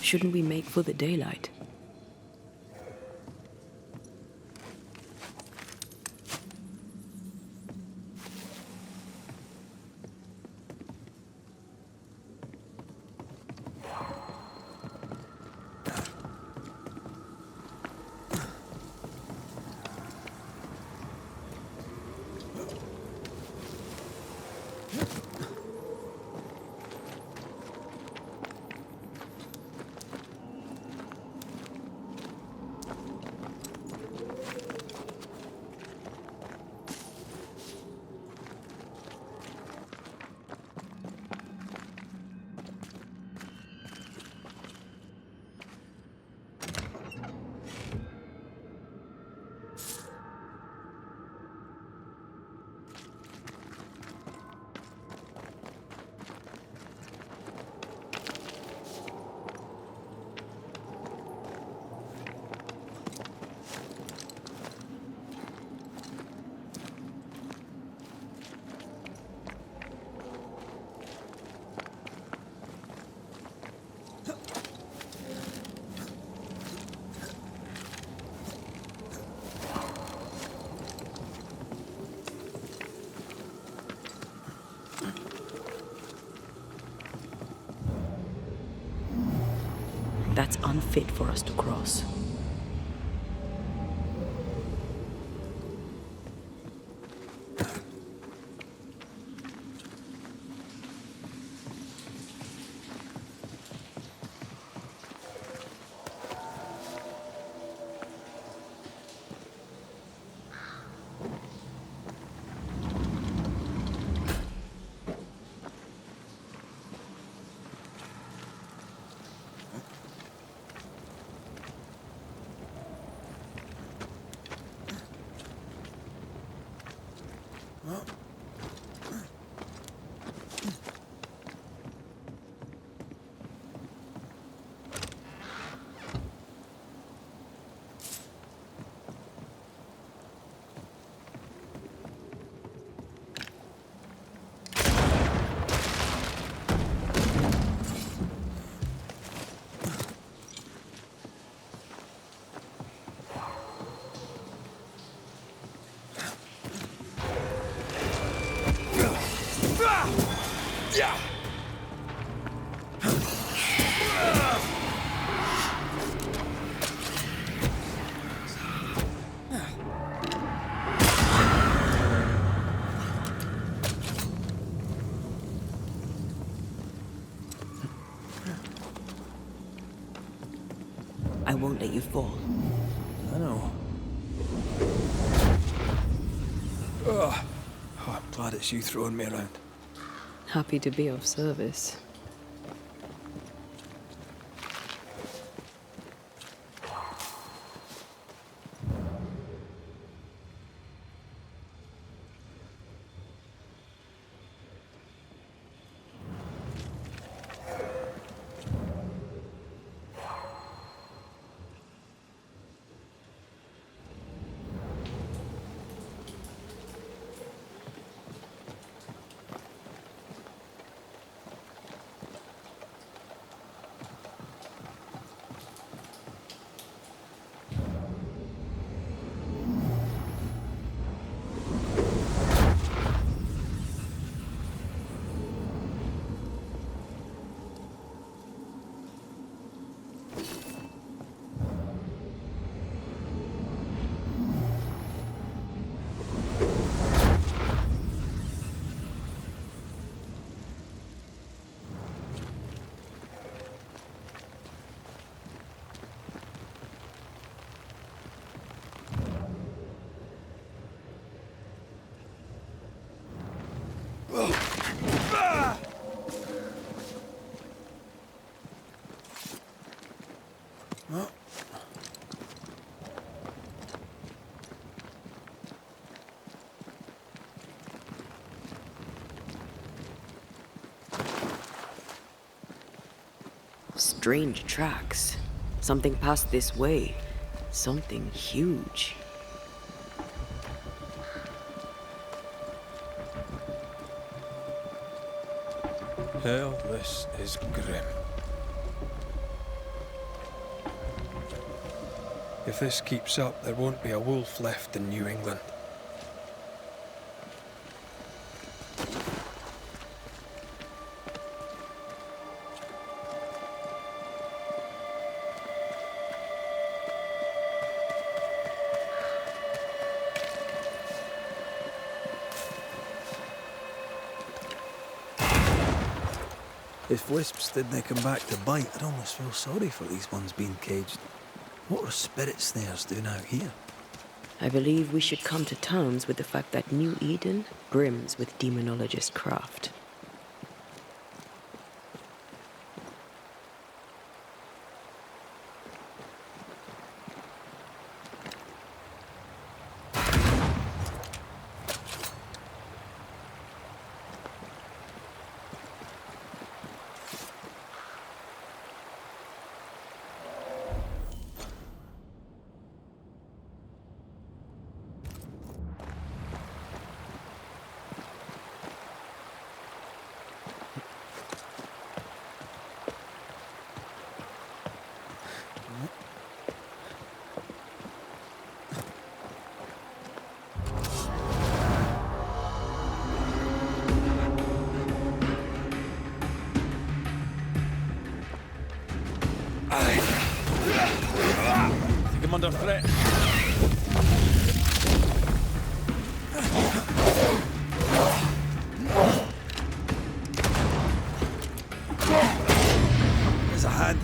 Shouldn't we make for the daylight? That's unfit for us to cross. I won't let you fall. I know. Oh, I'm glad it's you throwing me around. Happy to be of service. Strange tracks. Something passed this way. Something huge. Hell, this is grim. If this keeps up, there won't be a wolf left in New England. If wisps didn't come back to bite, I'd almost feel sorry for these ones being caged. What are spirit snares doing out here? I believe we should come to terms with the fact that New Eden brims with demonologist craft. I think I'm under threat. There's a hand.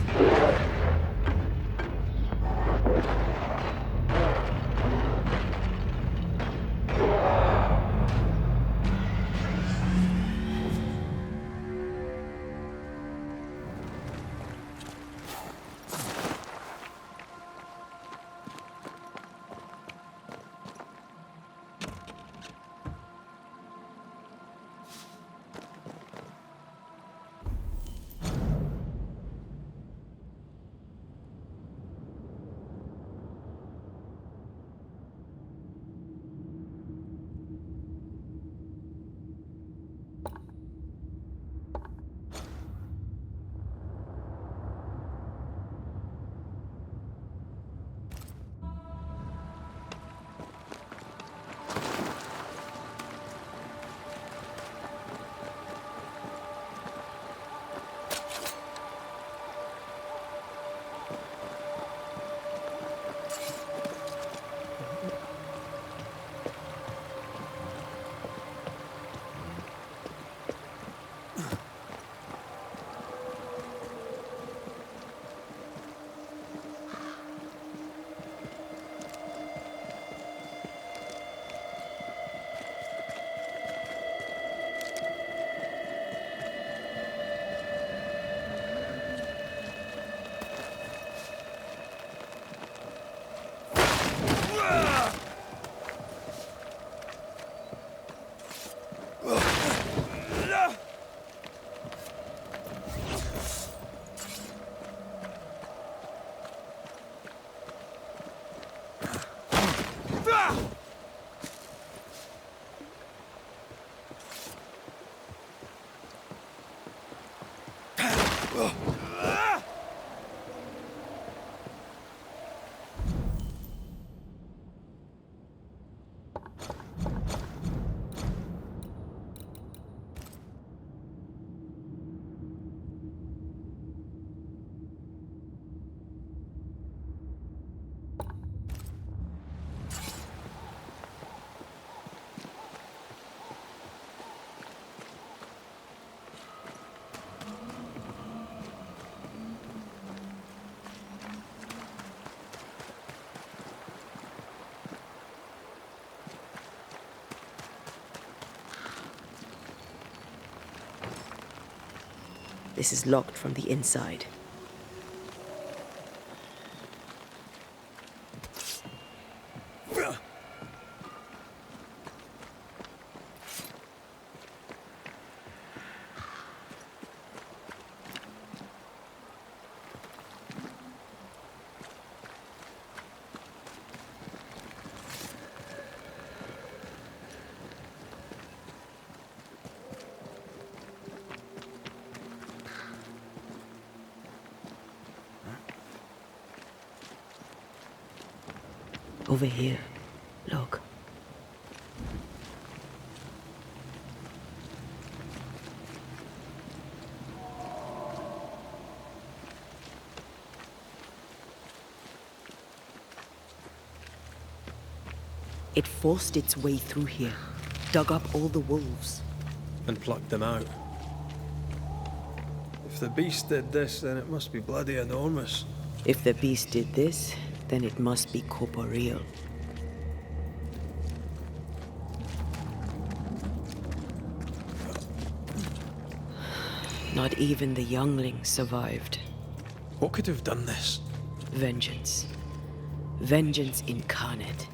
This is locked from the inside. Over here. Look. It forced its way through here, dug up all the wolves. And plucked them out. If the beast did this, then it must be bloody enormous. If the beast did this, then it must be corporeal. Not even the younglings survived. What could have done this? Vengeance. Vengeance incarnate.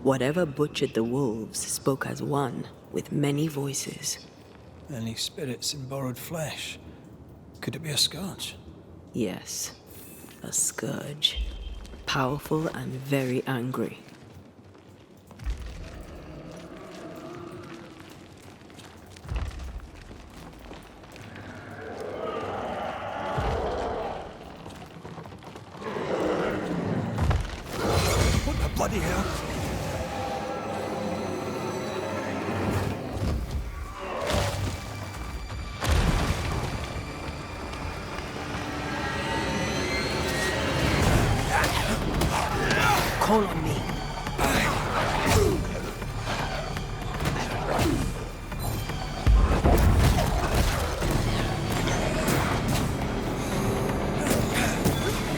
Whatever butchered the wolves spoke as one, with many voices. Any spirits in borrowed flesh? Could it be a scourge? Yes, a scourge. Powerful and very angry. What the bloody hell? Call on me.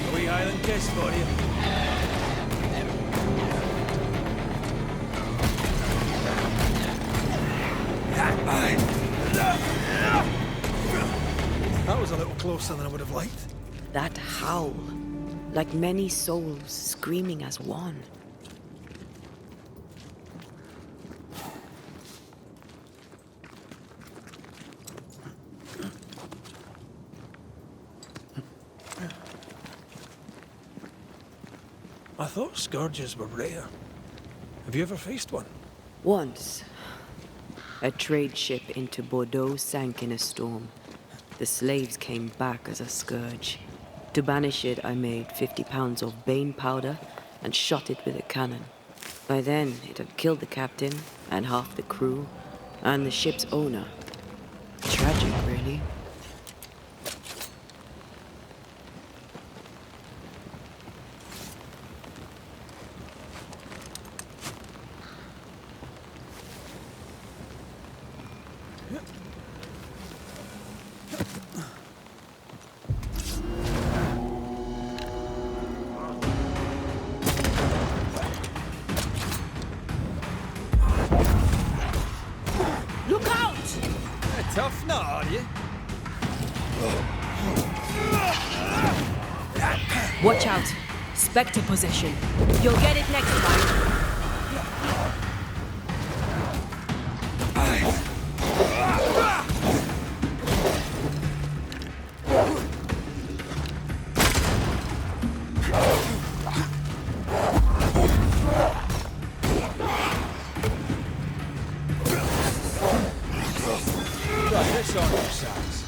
A wee island kiss for you. That was a little closer than I would have liked. That howl, like many souls screaming as one. I thought scourges were rare. Have you ever faced one? Once, a trade ship into Bordeaux sank in a storm. The slaves came back as a scourge. To banish it, I made 50 pounds of bane powder and shot it with a cannon. By then, it had killed the captain and half the crew and the ship's owner. Tragic, really. tough nut, are you? Watch out. Spectre possession. You'll get it next time. Try this on yourselves.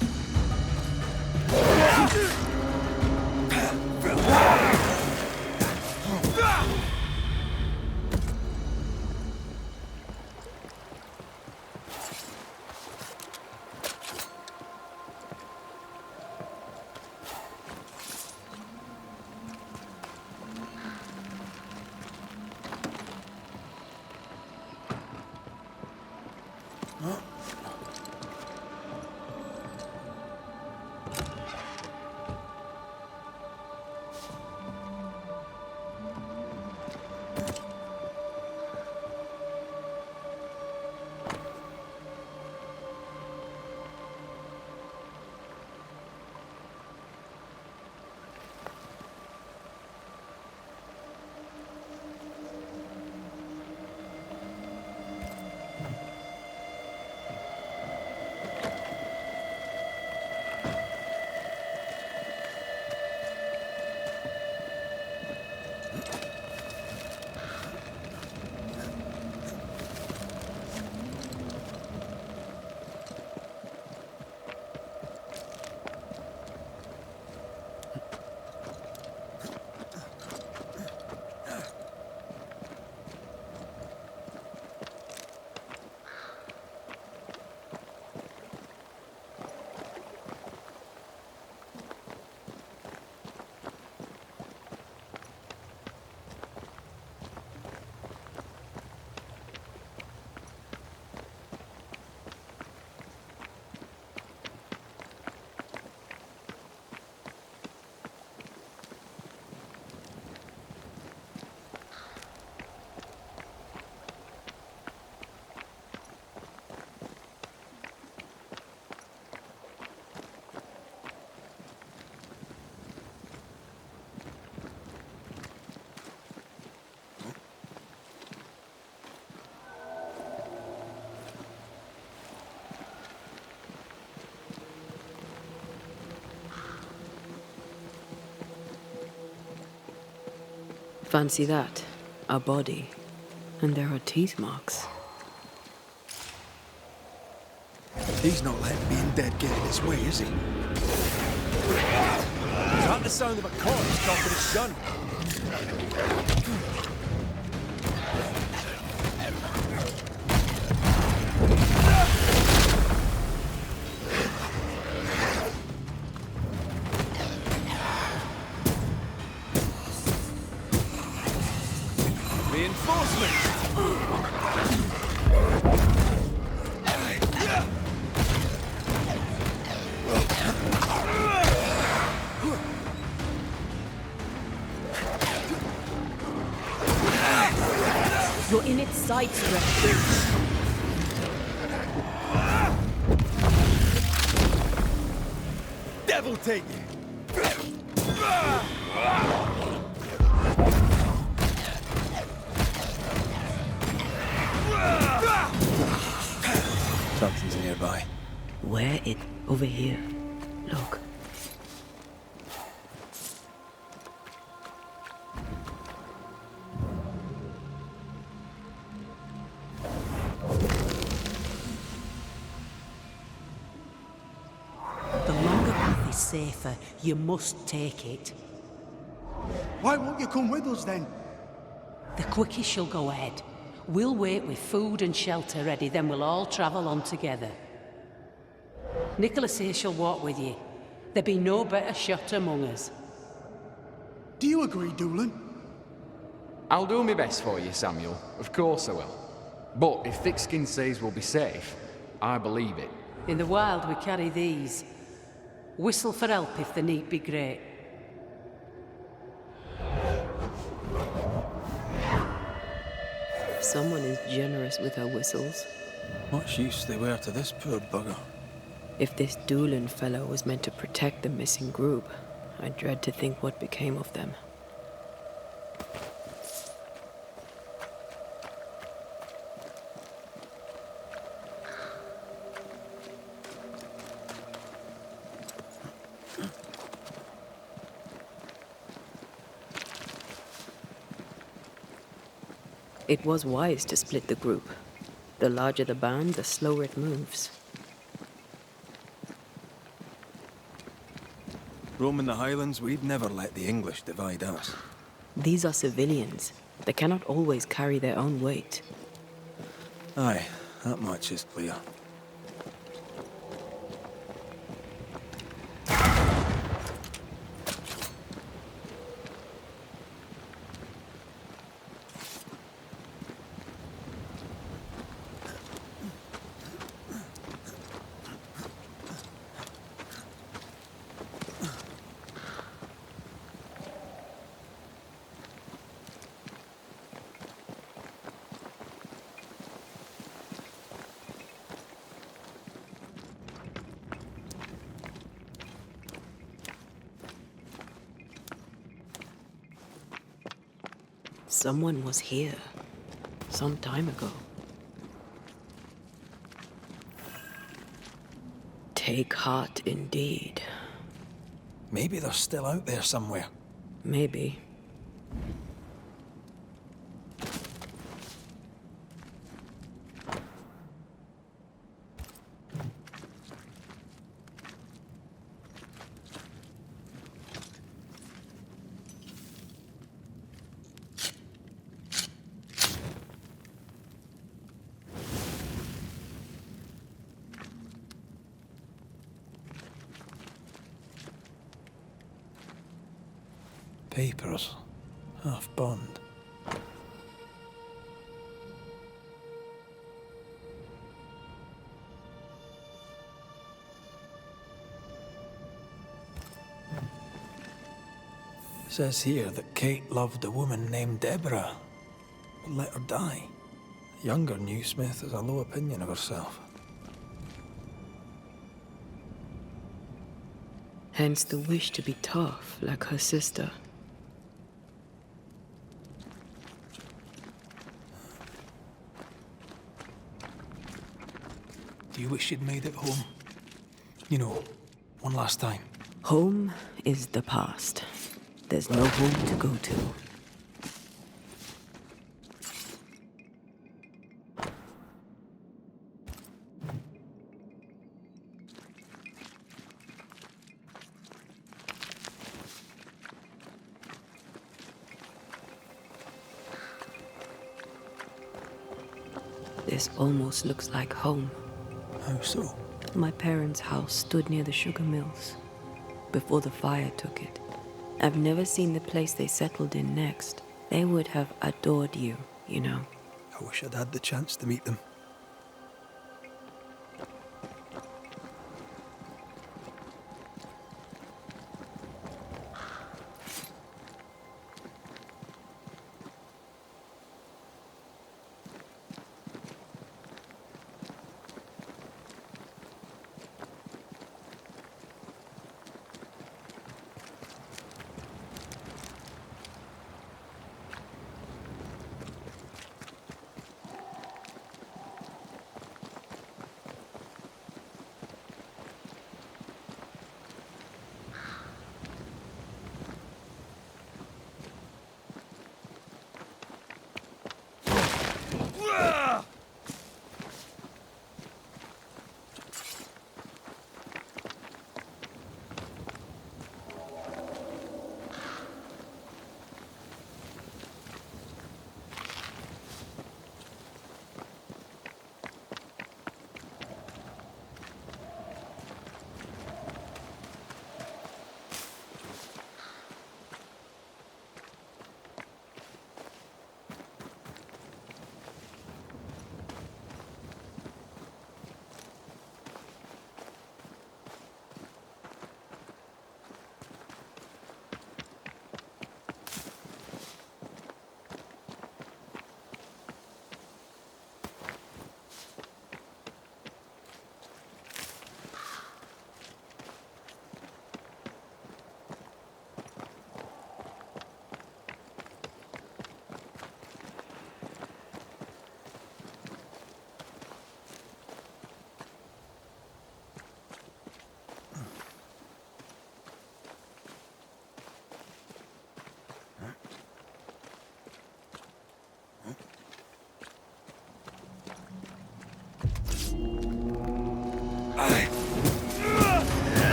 Fancy that. A body. And there are teeth marks. He's not letting being dead get in his way, is he? Is that the sound of a corpse dropping his son? You're in its side stretch. Devil take it! Something's nearby. Where it? Over here. Look. The longer path is safer. You must take it. Why won't you come with us then? The quickest you'll go ahead. We'll wait with food and shelter ready, then we'll all travel on together. Nicholas here shall walk with you. There be no better shot among us. Do you agree, Doolin? I'll do my best for you, Samuel. Of course I will. But if Thickskin says we'll be safe, I believe it. In the wild we carry these. Whistle for help if the need be great. Someone is generous with her whistles. Much use they were to this poor bugger. If this Doolan fellow was meant to protect the missing group, I dread to think what became of them. It was wise to split the group. The larger the band, the slower it moves. Roaming the Highlands, we'd never let the English divide us. These are civilians. They cannot always carry their own weight. Aye, that much is clear. Someone was here. Some time ago. Take heart indeed. Maybe they're still out there somewhere. Maybe. Papers. Half burned. Says here that Kate loved a woman named Deborah, but let her die. The younger Newsmith has a low opinion of herself. Hence the wish to be tough, like her sister. Do you wish you'd made it home? You know, one last time. Home is the past. There's no home to go to. This almost looks like home. How so? My parents' house stood near the sugar mills, before the fire took it. I've never seen the place they settled in next. They would have adored you, you know. I wish I'd had the chance to meet them.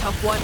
tough one.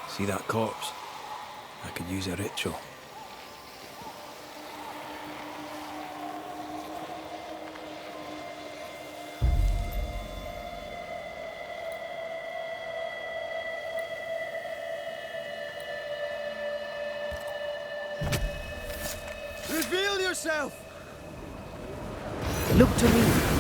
See that corpse? I could use a ritual. Reveal yourself! Look to me.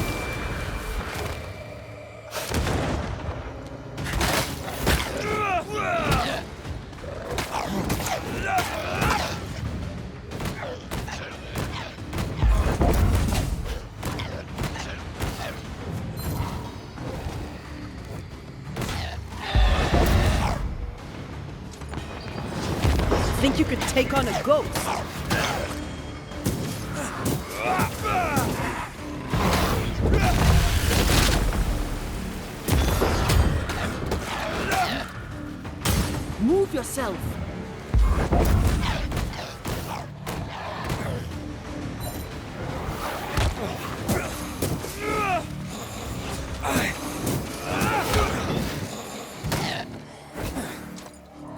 Think you could take on a ghost? Move yourself.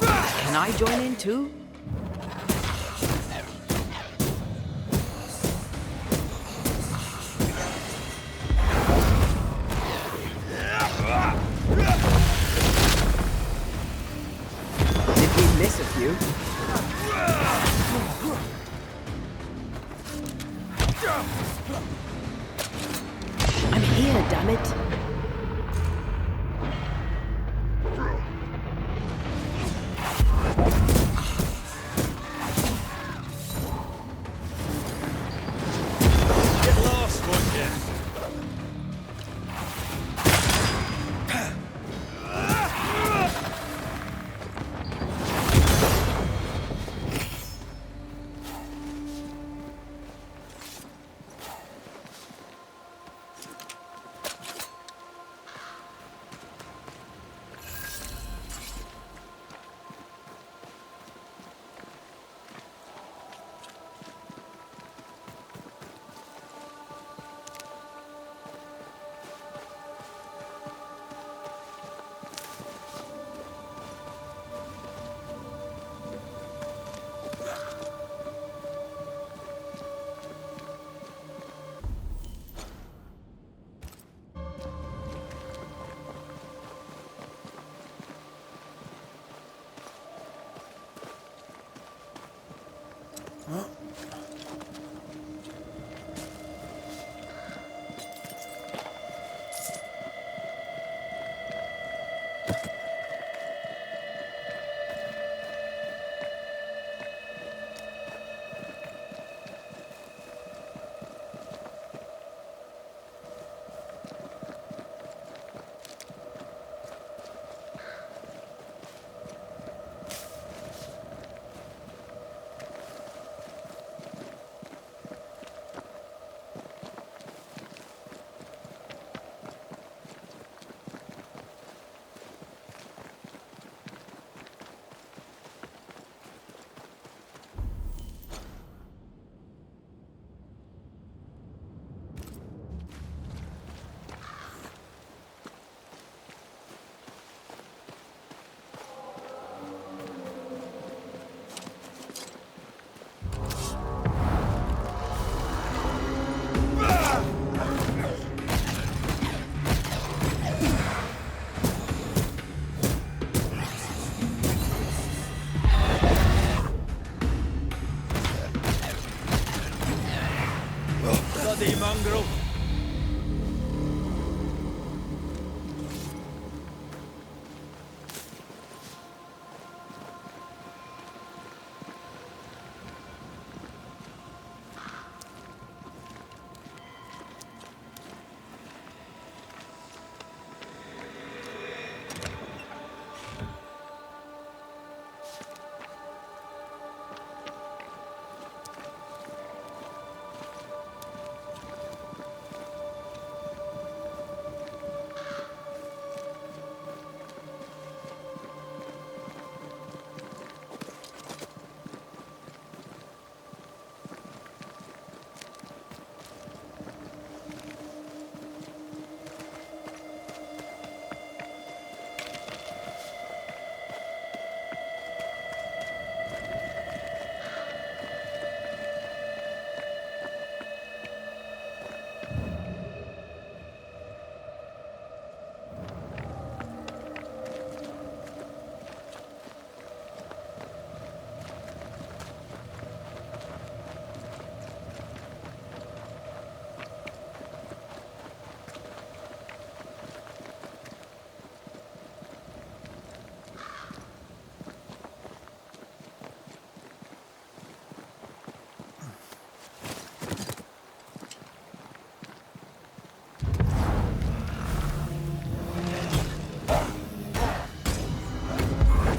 Can I join in too? Did we miss a few? I'm here, damn it. Get lost, won't you? bloody mongrel!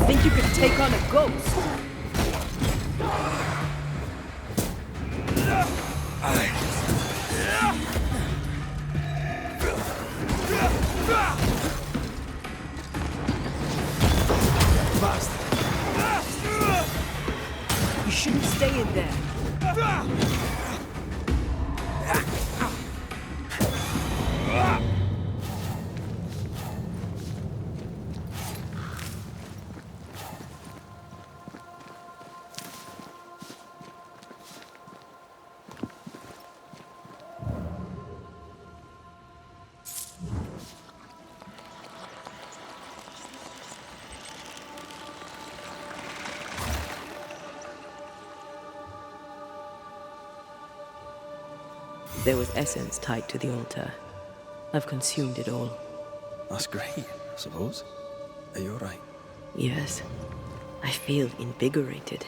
Think you could take on a ghost? You shouldn't stay in there. There was essence tied to the altar. I've consumed it all. That's great, I suppose. Are you alright? Yes. I feel invigorated.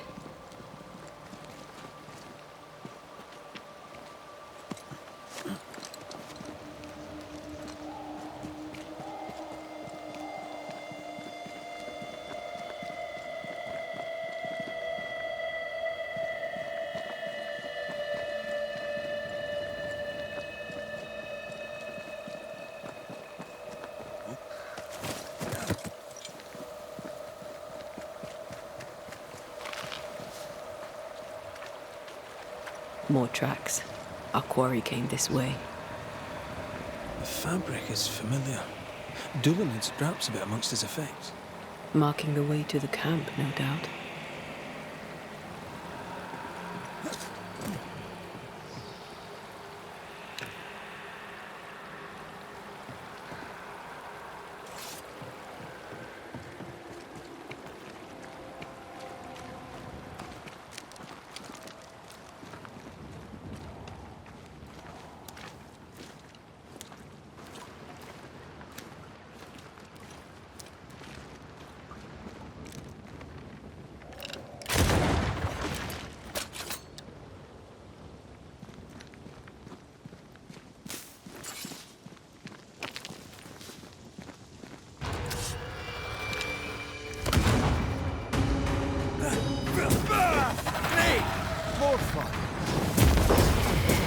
More tracks. Our quarry came this way. The fabric is familiar. Doolan had scraps of it amongst his effects. Marking the way to the camp, no doubt.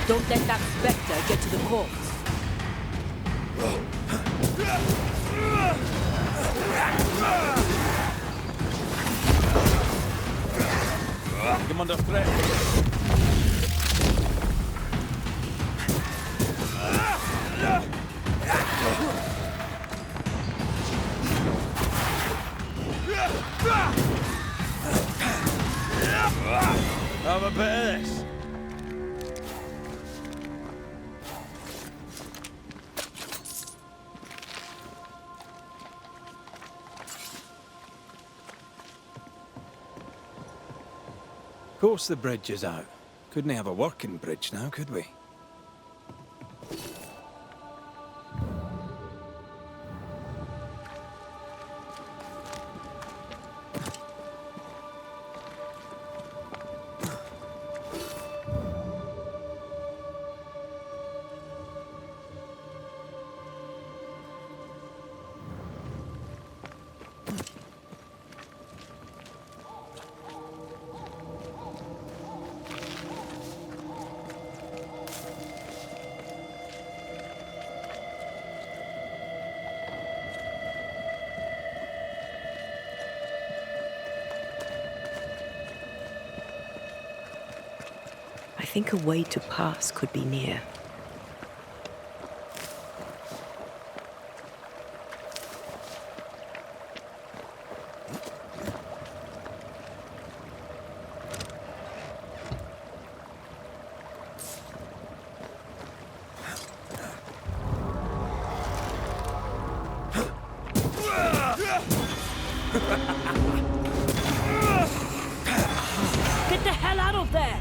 Don't let that spectre get to the corpse. I'm under threat. Have a bit of this. Of course the bridge is out. Couldn't have a working bridge now, could we? think a way to pass could be near. Get the hell out of there!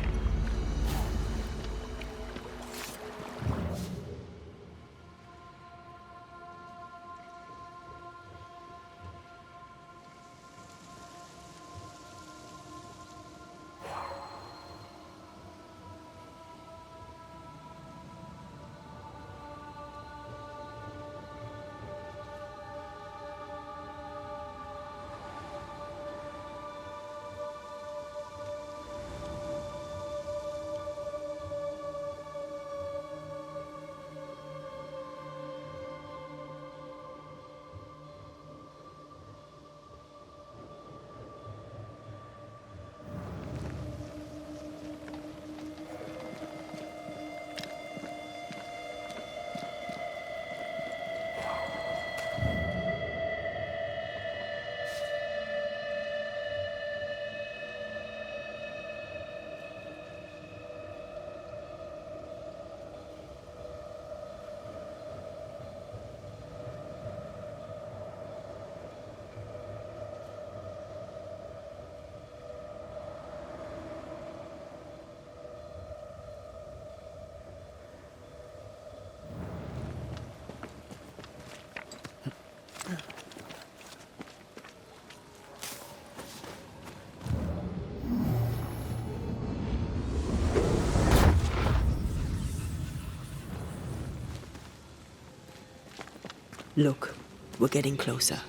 Look, we're getting closer.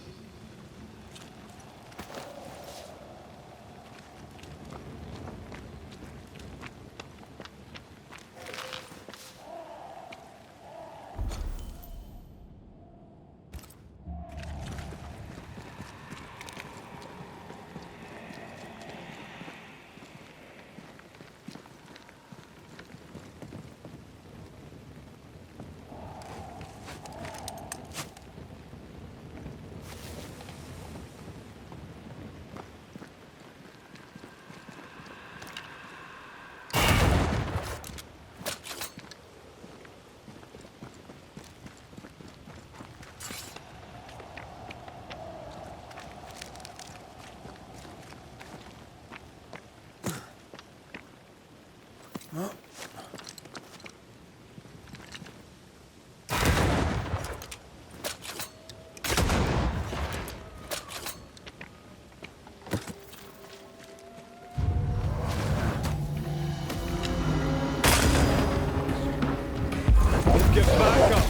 Get back up!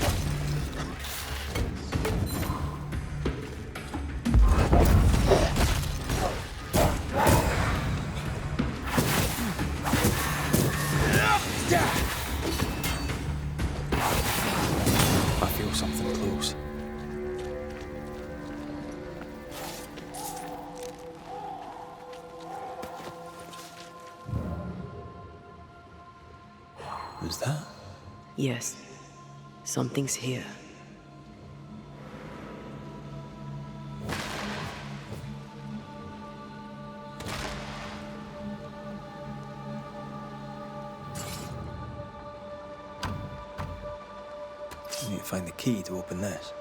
I feel something close. Who's that? Yes, something's here. We need to find the key to open this.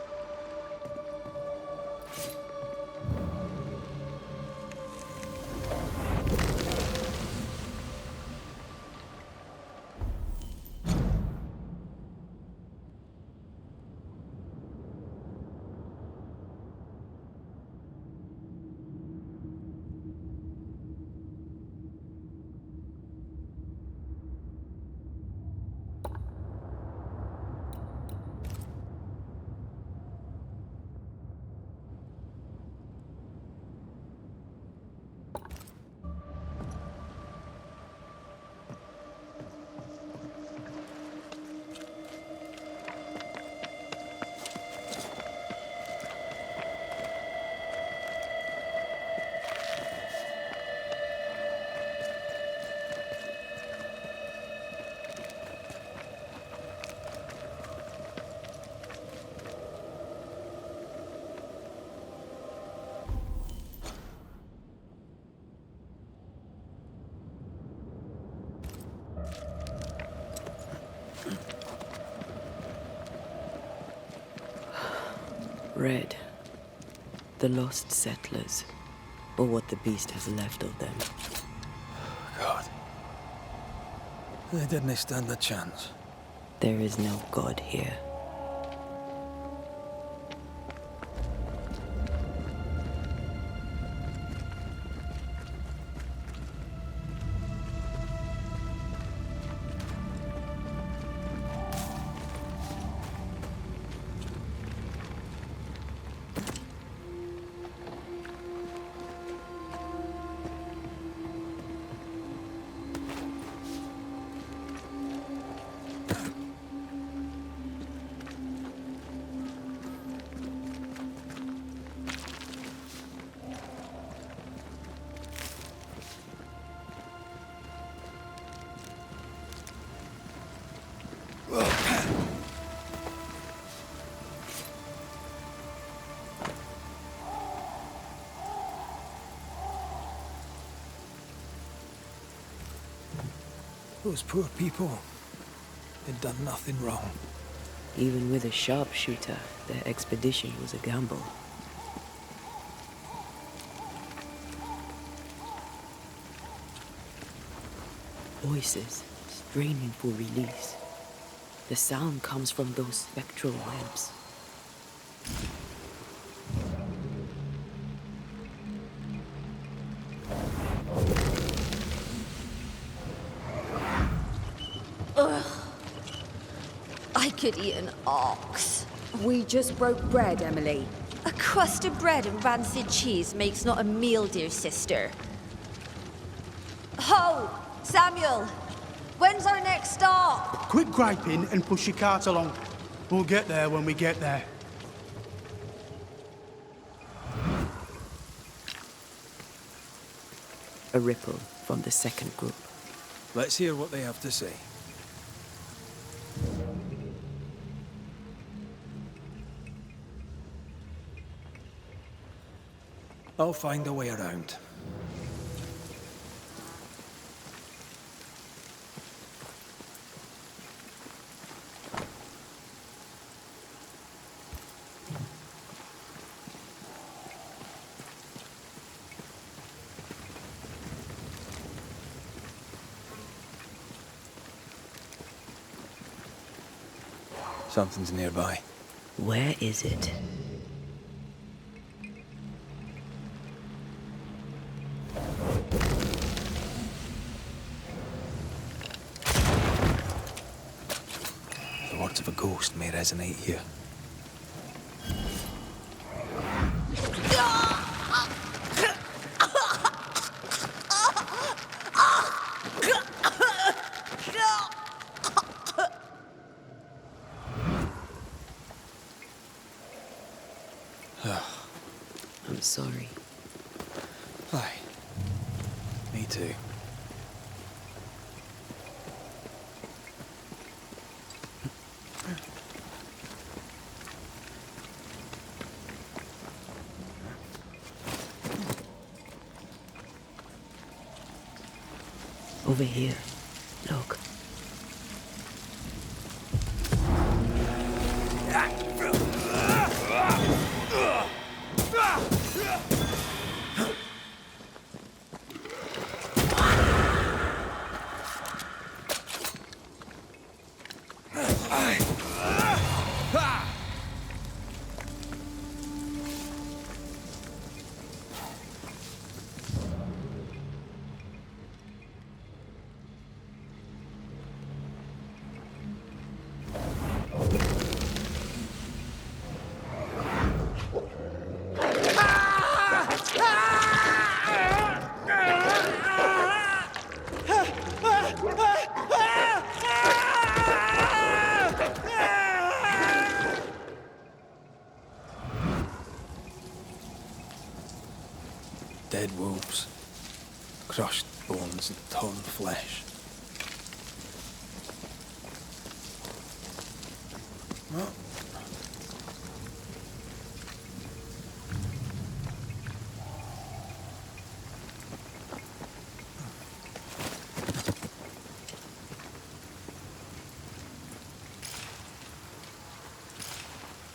Red. The lost settlers. Or what the beast has left of them. God. They didn't stand a chance. There is no God here. Those poor people. They'd done nothing wrong. Even with a sharpshooter, their expedition was a gamble. Voices straining for release. The sound comes from those spectral webs. I could eat an ox. We just broke bread, Emily. A crust of bread and rancid cheese makes not a meal, dear sister. Ho! Samuel! When's our next stop? Quit griping and push your cart along. We'll get there when we get there. A ripple from the second group. Let's hear what they have to say. I'll find a way around. Something's nearby. Where is it? The words of a ghost may resonate here. I'm sorry. Aye. Me too. Over here. Look. Dead wolves. Crushed bones and torn flesh. Well,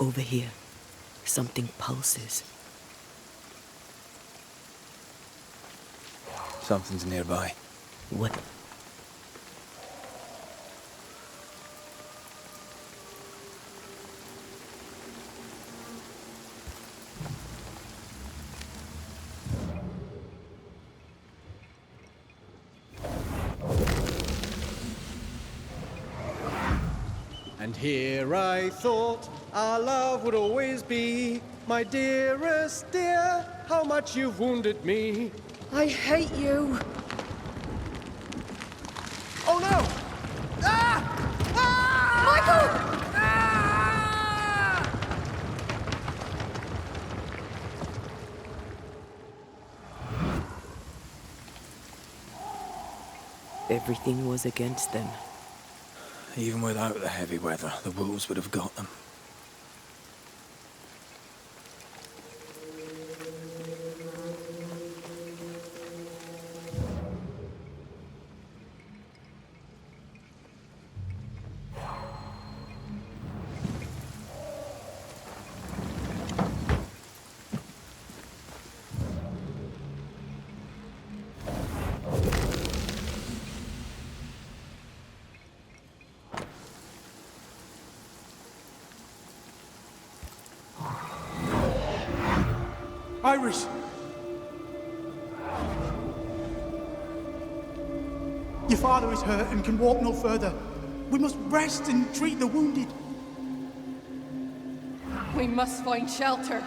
Over here, something pulses. Something's nearby. What? And here I thought our love would always be. My dearest dear, how much you've wounded me. I hate you. Oh no! Ah! Ah! Michael! Everything was against them. Even without the heavy weather, the wolves would have got them. Iris! Your father is hurt and can walk no further. We must rest and treat the wounded. We must find shelter.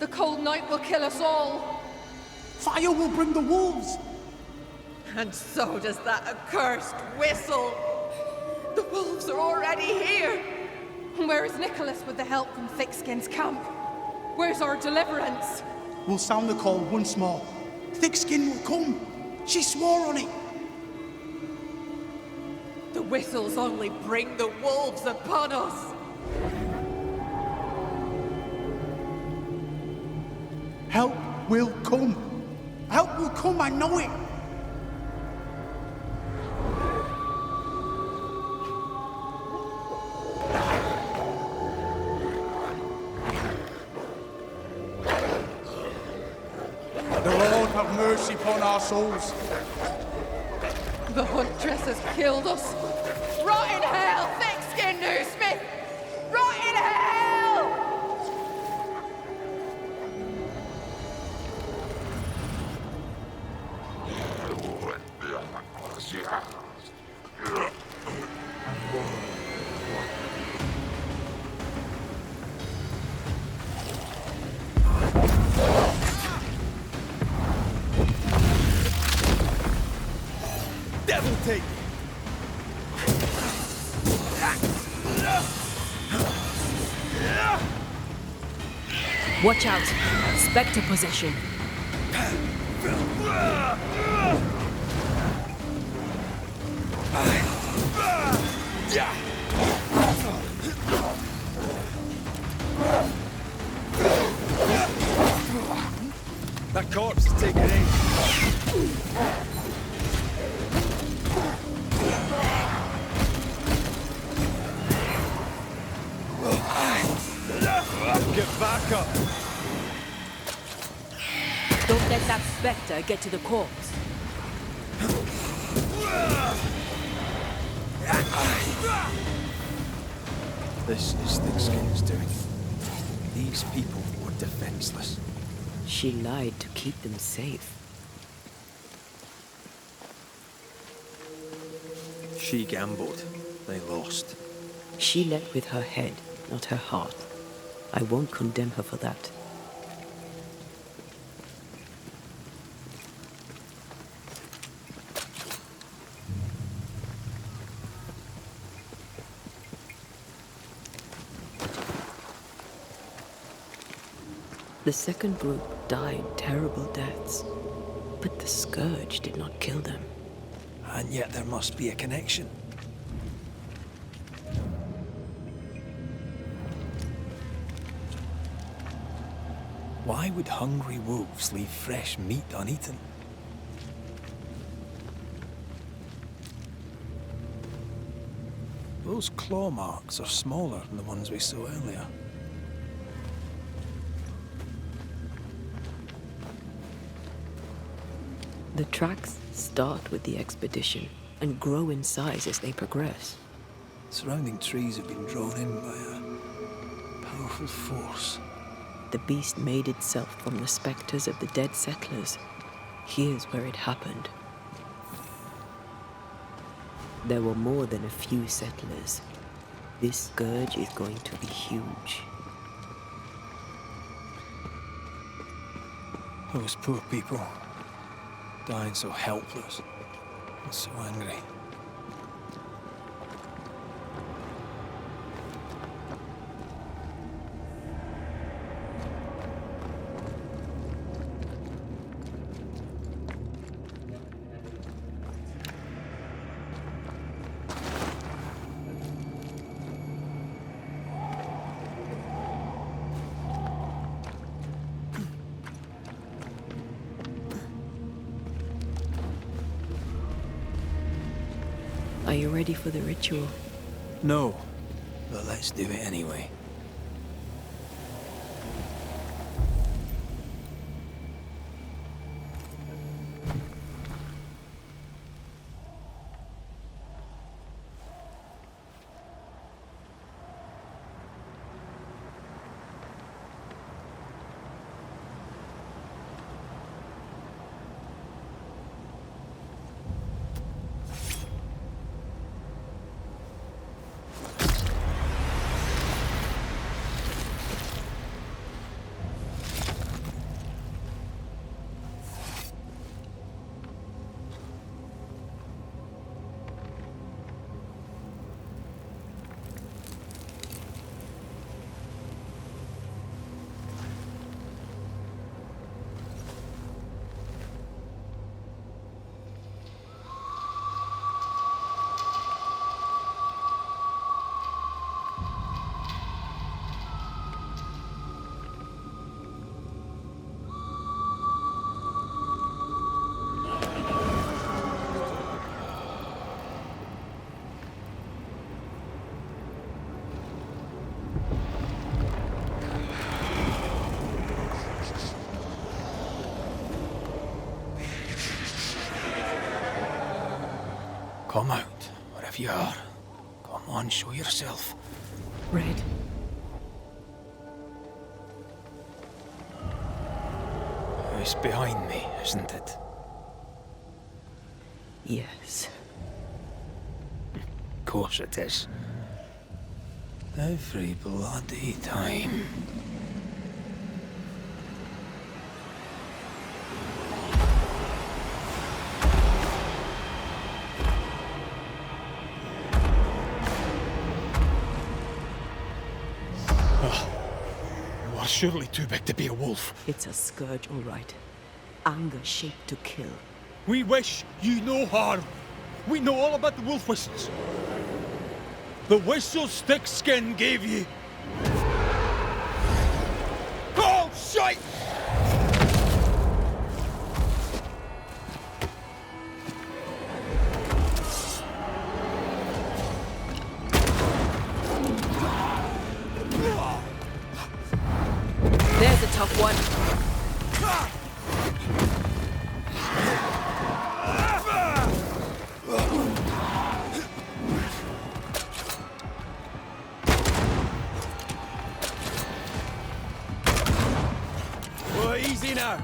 The cold night will kill us all. Fire will bring the wolves. And so does that accursed whistle. The wolves are already here. Where is Nicholas with the help from Thickskin's camp? Where's our deliverance? We'll sound the call once more. Thickskin will come. She swore on it. The whistles only bring the wolves upon us. Help will come. Help will come, I know it. The Lord have mercy upon our souls. The huntress has killed us. Rot in hell, thick-skinned Newsmith! Rot in hell! Devil take it! Watch out! Spectre possession. That corpse is taking aim. Get back up! Don't let that spectre get to the corpse. This is Thickskin's doing. These people were defenseless. She lied to keep them safe. She gambled. They lost. She led with her head, not her heart. I won't condemn her for that. The second group died terrible deaths, but the scourge did not kill them. And yet there must be a connection. Why would hungry wolves leave fresh meat uneaten? Those claw marks are smaller than the ones we saw earlier. The tracks start with the expedition and grow in size as they progress. Surrounding trees have been drawn in by a powerful force. The beast made itself from the spectres of the dead settlers. Here's where it happened. There were more than a few settlers. This scourge is going to be huge. Those poor people, dying so helpless and so angry. Are you ready for the ritual? No, but let's do it anyway. Come out, wherever you are. Come on, show yourself. Red. It's behind me, isn't it? Yes. Of course it is. Every bloody time. You are surely too big to be a wolf. It's a scourge, all right. Anger shaped to kill. We wish you no harm. We know all about the wolf whistles. The whistle Stickskin gave you. Oh, shite! There's a tough one. Oh, easy now.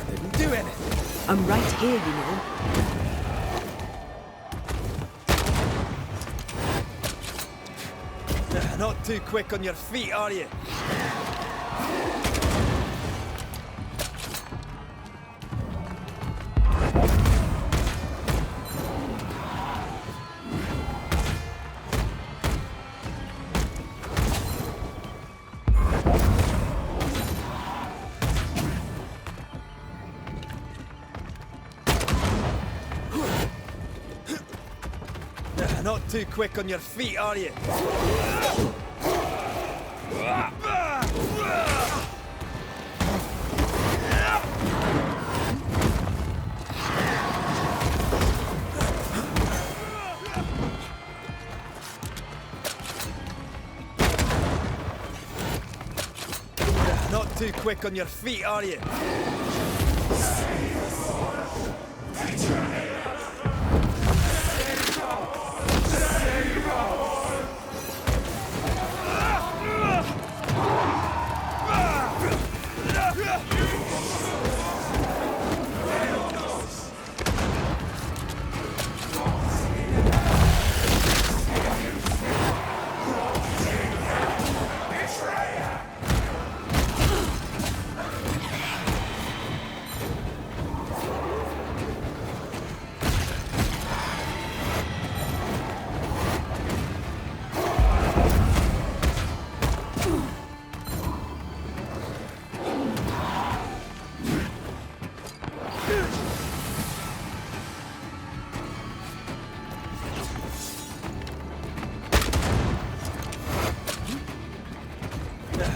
Didn't do anything. I'm right here, you know. Not too quick on your feet, are you? Not too quick on your feet, are you? too quick on your feet, are you?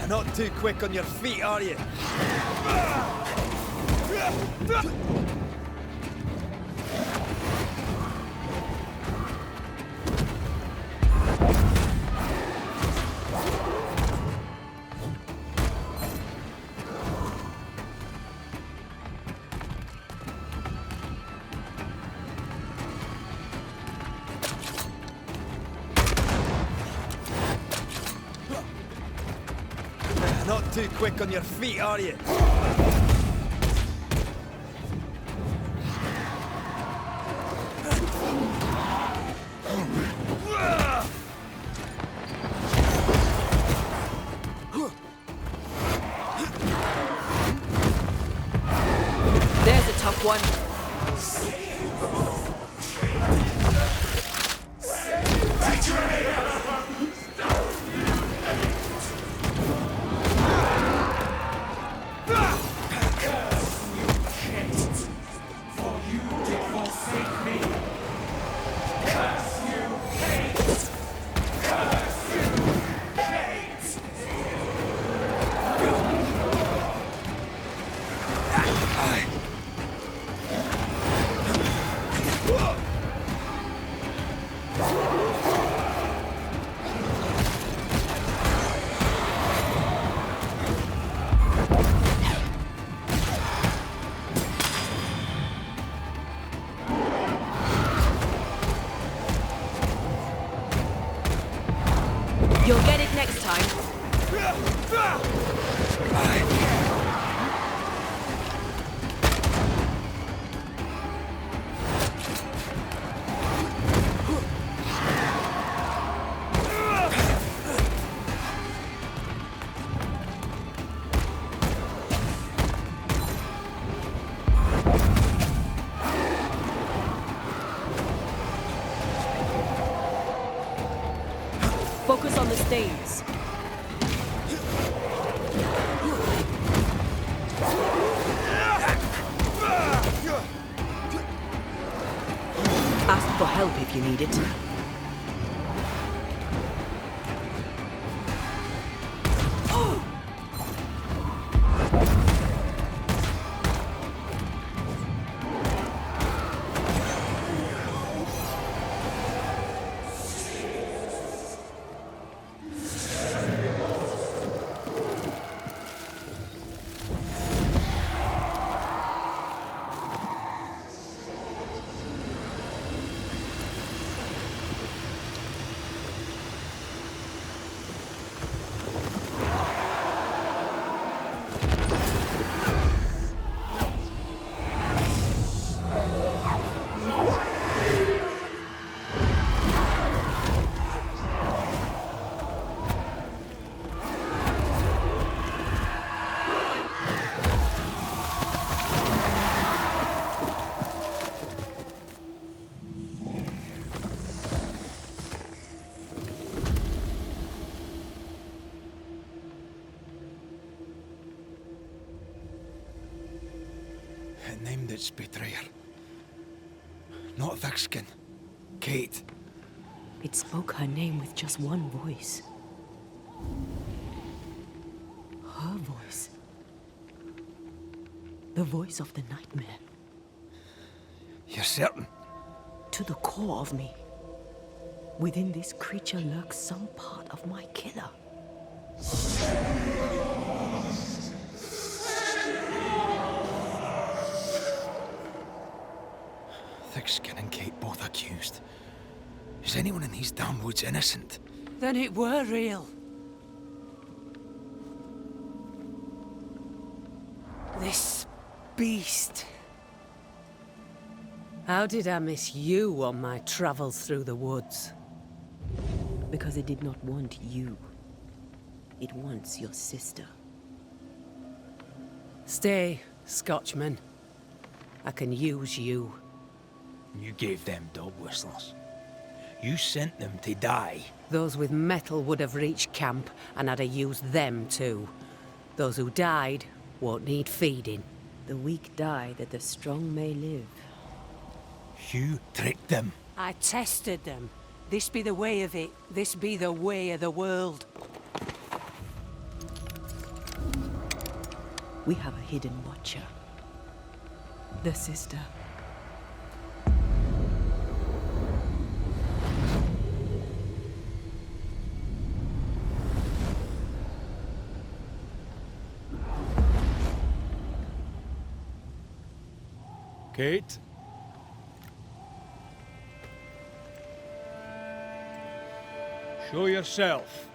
Not too quick on your feet, are you? Not too quick on your feet, are you? There's a tough one. You'll get it next time. Focus on the stains. Ask for help if you need it. It named its betrayer. Not Thickskin. Kate. It spoke her name with just one voice. Her voice. The voice of the nightmare. You're certain? To the core of me. Within this creature lurks some part of my killer. anyone in these damn woods innocent? Then it were real. This beast. How did I miss you on my travels through the woods? Because it did not want you. It wants your sister. Stay, Scotchman. I can use you. You gave them dog whistles. You sent them to die. Those with metal would have reached camp, and I'd have used them too. Those who died won't need feeding. The weak die that the strong may live. You tricked them. I tested them. This be the way of it. This be the way of the world. We have a hidden watcher. The sister. Kate? Show yourself.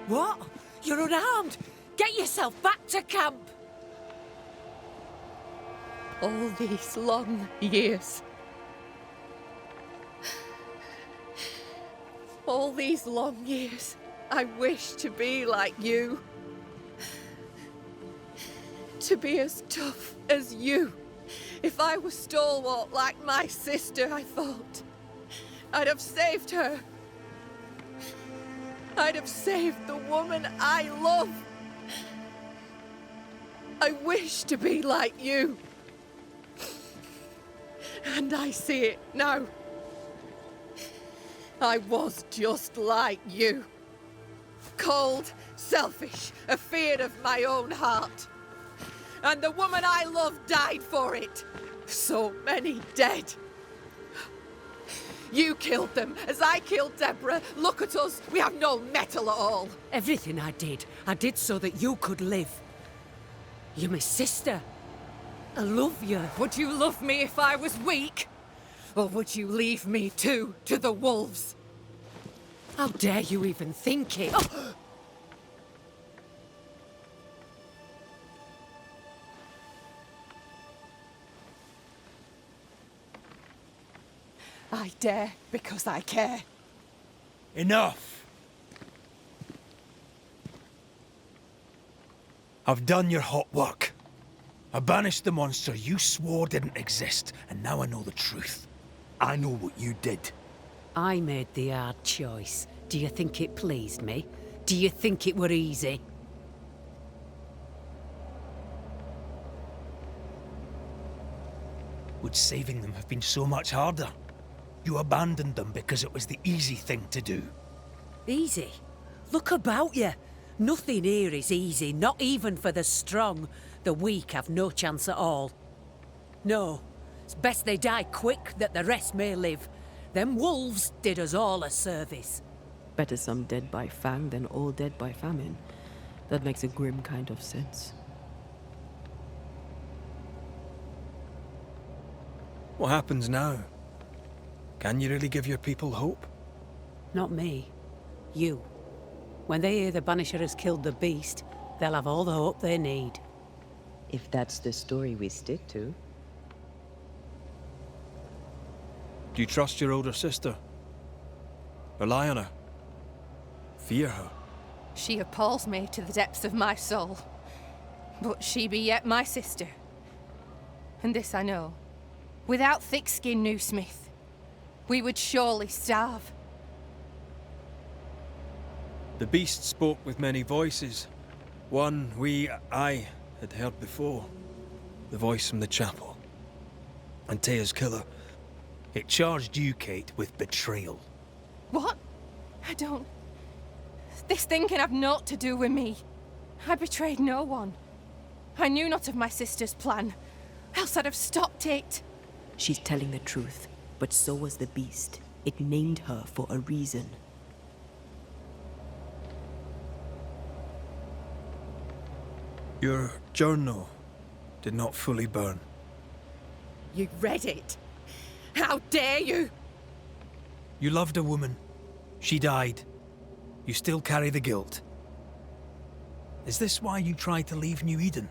What? You're unarmed! Get yourself back to camp! All these long years. All these long years, I wish to be like you. To be as tough as you. If I was stalwart like my sister, I thought, I'd have saved her. I'd have saved the woman I love. I wish to be like you. And I see it now. I was just like you. Cold, selfish, afeard of my own heart. And the woman I love died for it. So many dead. You killed them, as I killed Deborah. Look at us, we have no mettle at all. Everything I did so that you could live. You're my sister. I love you. Would you love me if I was weak? Or would you leave me too, to the wolves? How dare you even think it? Oh! I dare because I care. Enough! I've done your hot work. I banished the monster you swore didn't exist, and now I know the truth. I know what you did. I made the hard choice. Do you think it pleased me? Do you think it were easy? Would saving them have been so much harder? You abandoned them because it was the easy thing to do. Easy? Look about you. Nothing here is easy, not even for the strong. The weak have no chance at all. No, it's best they die quick, that the rest may live. Them wolves did us all a service. Better some dead by fang than all dead by famine. That makes a grim kind of sense. What happens now? Can you really give your people hope? Not me. You. When they hear the Banisher has killed the beast, they'll have all the hope they need. If that's the story we stick to. Do you trust your older sister? Rely on her? Fear her? She appalls me to the depths of my soul. But she be yet my sister. And this I know. Without thick-skinned Newsmith, we would surely starve. The beast spoke with many voices. One I had heard before. The voice from the chapel. Antea's killer. It charged you, Kate, with betrayal. What? I don't... This thing can have naught to do with me. I betrayed no one. I knew not of my sister's plan, else I'd have stopped it. She's telling the truth, but so was the beast. It named her for a reason. Your journal did not fully burn. You read it. How dare you? You loved a woman. She died. You still carry the guilt. Is this why you tried to leave New Eden?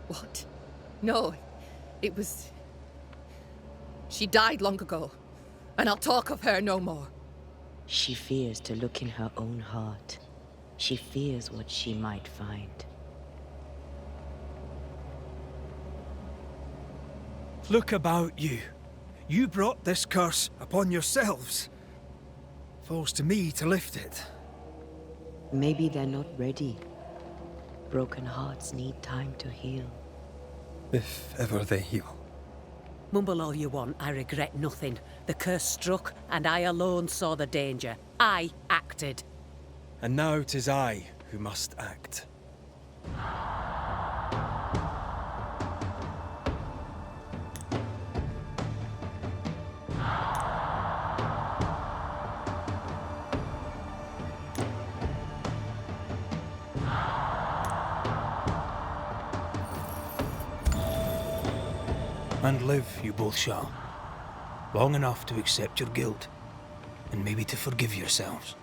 What? No, it was... She died long ago, and I'll talk of her no more. She fears to look in her own heart. She fears what she might find. Look about you. You brought this curse upon yourselves. Falls to me to lift it. Maybe they're not ready. Broken hearts need time to heal. If ever they heal. Mumble all you want, I regret nothing. The curse struck, and I alone saw the danger. I acted. And now 'tis I who must act. And live you both shall. Long enough to accept your guilt, and maybe to forgive yourselves.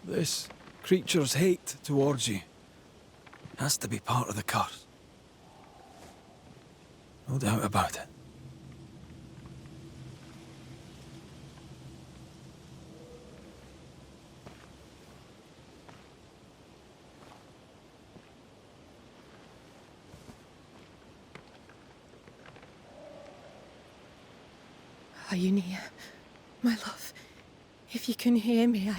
This creature's hate towards you has to be part of the curse. No doubt about it. Are you near, my love? If you can hear me,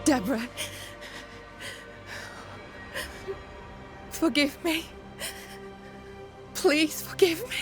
Deborah, forgive me. Please forgive me.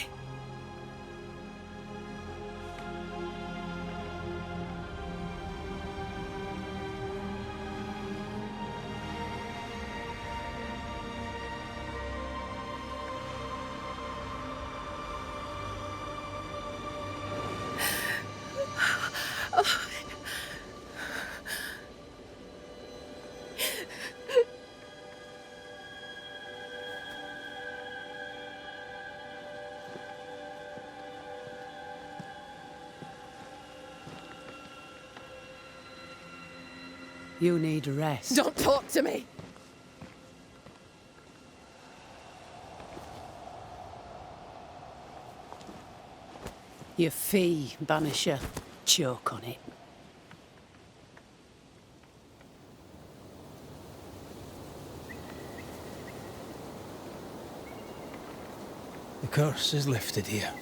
You need rest. Don't talk to me! Your fee, Banisher. Choke on it. The curse is lifted here.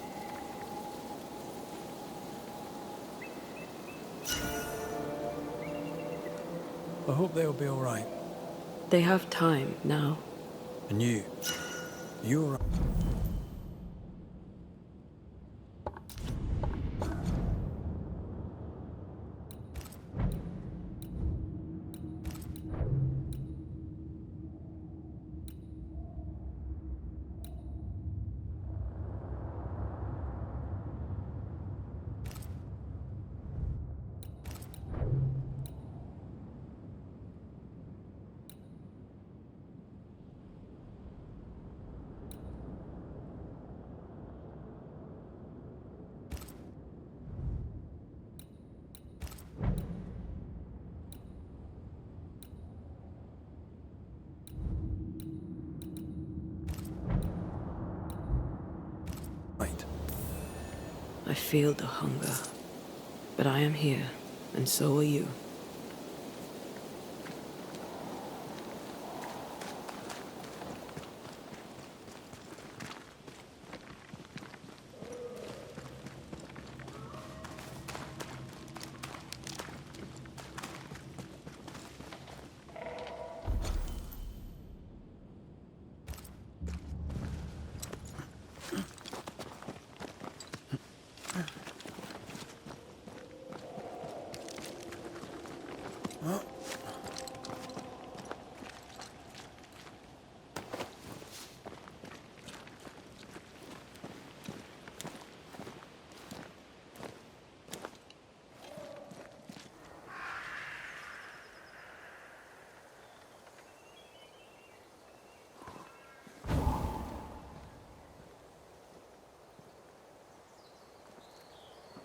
I hope they'll be all right. They have time now. And you're... I feel the hunger. But I am here, and so are you.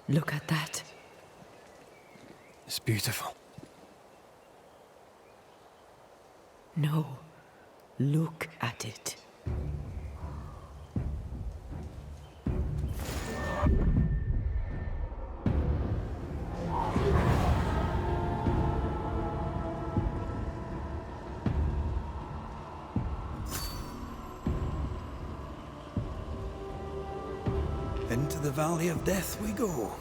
Look at that. It's beautiful. No, look at it. Into the Valley of Death we go.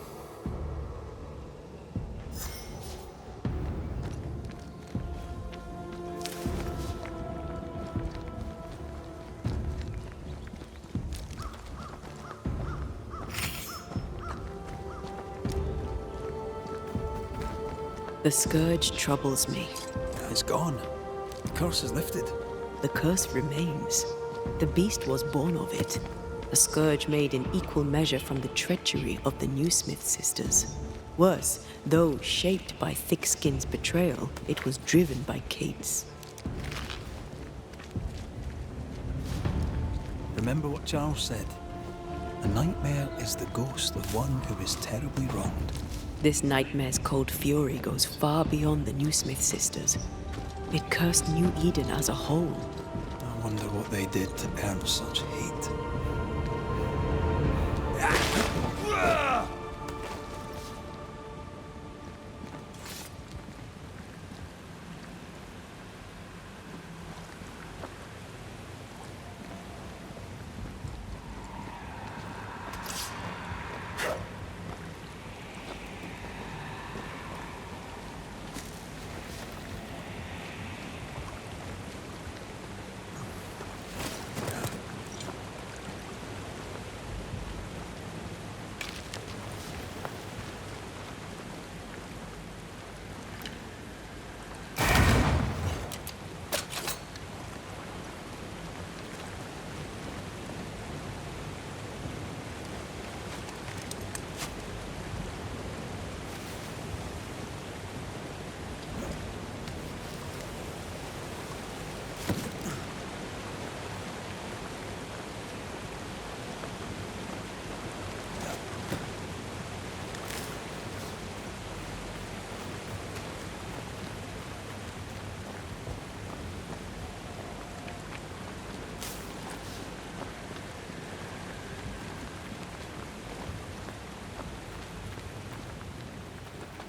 The scourge troubles me. It's gone. The curse is lifted. The curse remains. The beast was born of it. A scourge made in equal measure from the treachery of the Newsmith sisters. Worse, though shaped by Thickskin's betrayal, it was driven by Kate's. Remember what Charles said. A nightmare is the ghost of one who is terribly wronged. This nightmare's cold fury goes far beyond the Newsmith sisters. It cursed New Eden as a whole. I wonder what they did to earn such hate.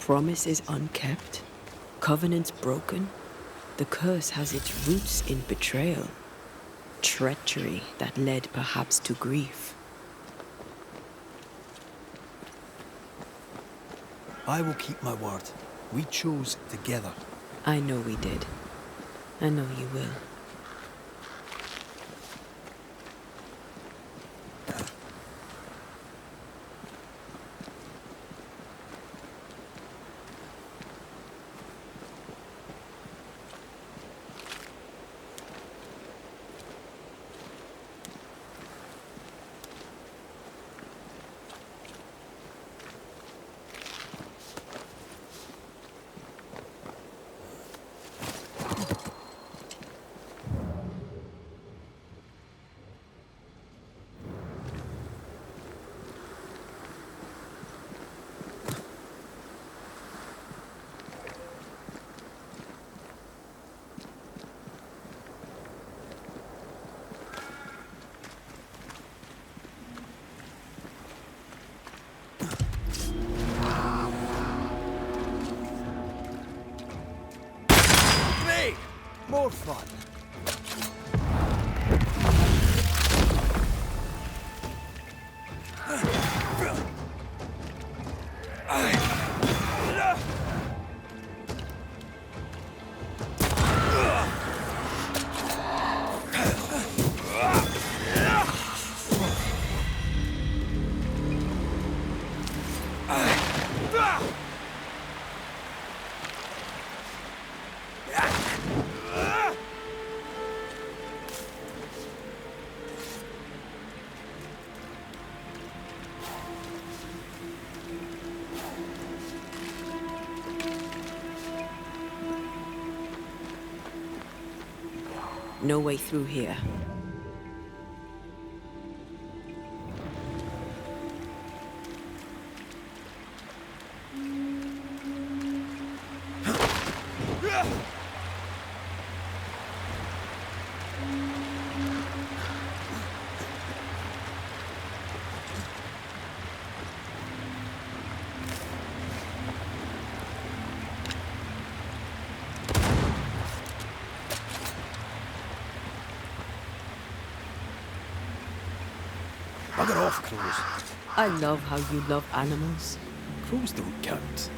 Promises unkept, covenants broken. The curse has its roots in betrayal, treachery that led perhaps to grief. I will keep my word. We chose together. I know we did. I know you will. more fun. No way through here. Bugger off, crows. I love how you love animals. Crows don't count.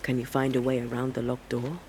Can you find a way around the locked door?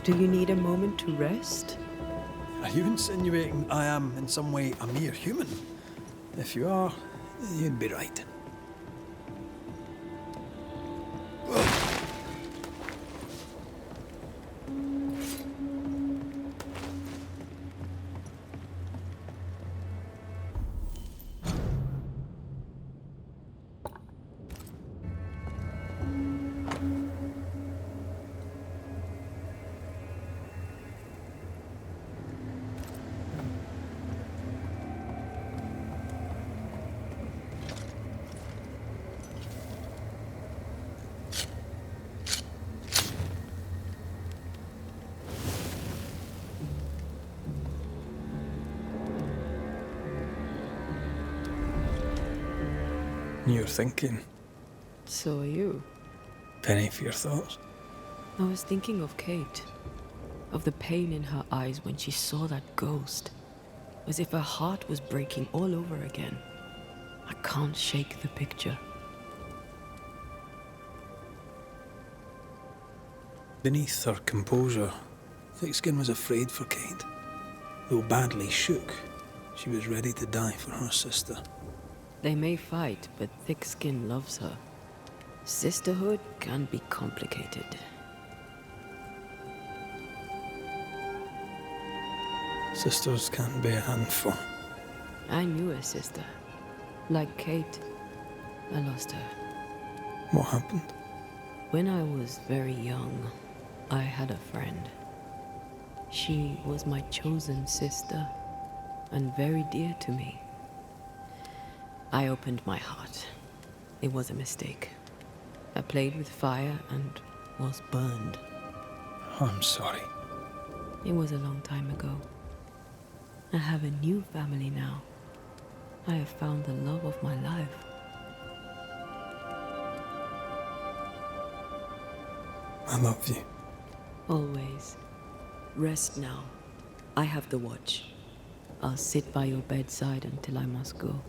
Do you need a moment to rest? Are you insinuating I am in some way a mere human? If you are, you'd be right. You're thinking. So are you. Penny for your thoughts. I was thinking of Kate. Of the pain in her eyes when she saw that ghost. as if her heart was breaking all over again. I can't shake the picture. Beneath her composure, Thickskin was afraid for Kate. Though badly shook, she was ready to die for her sister. They may fight, but Thickskin loves her. Sisterhood can be complicated. Sisters can be a handful. I knew a sister. Like Kate, I lost her. What happened? When I was very young, I had a friend. She was my chosen sister, and very dear to me. I opened my heart. It was a mistake. I played with fire and was burned. I'm sorry. It was a long time ago. I have a new family now. I have found the love of my life. I love you. Always. Rest now. I have the watch. I'll sit by your bedside until I must go.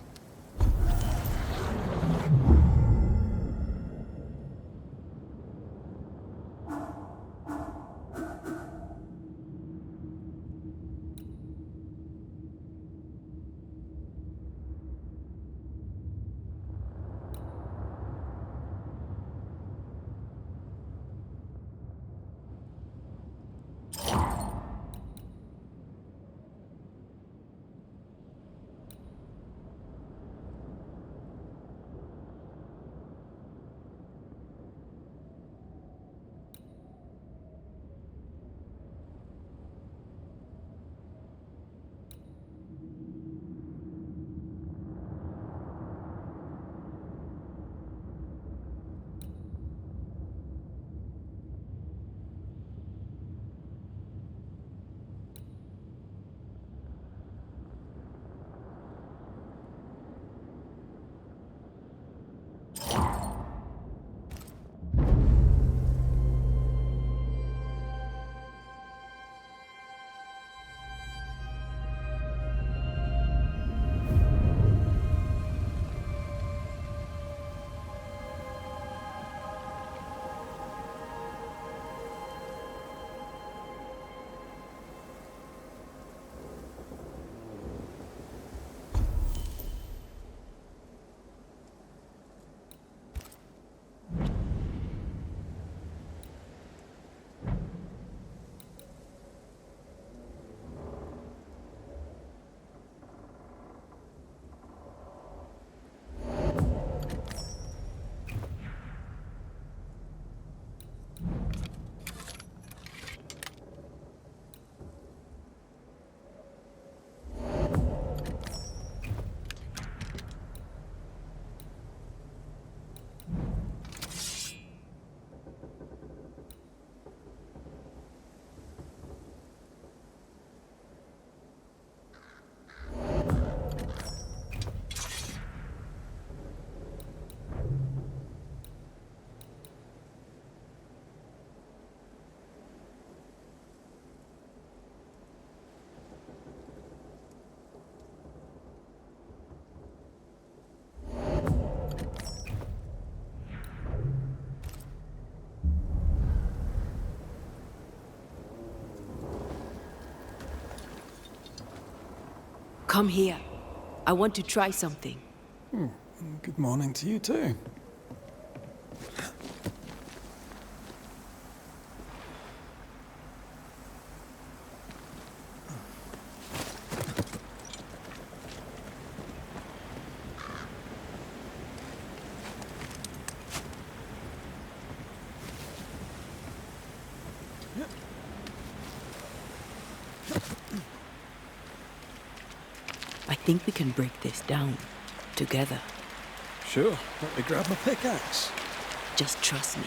Come here. I want to try something. Good morning to you too. I think we can break this down together. Sure, let me grab my pickaxe. Just trust me.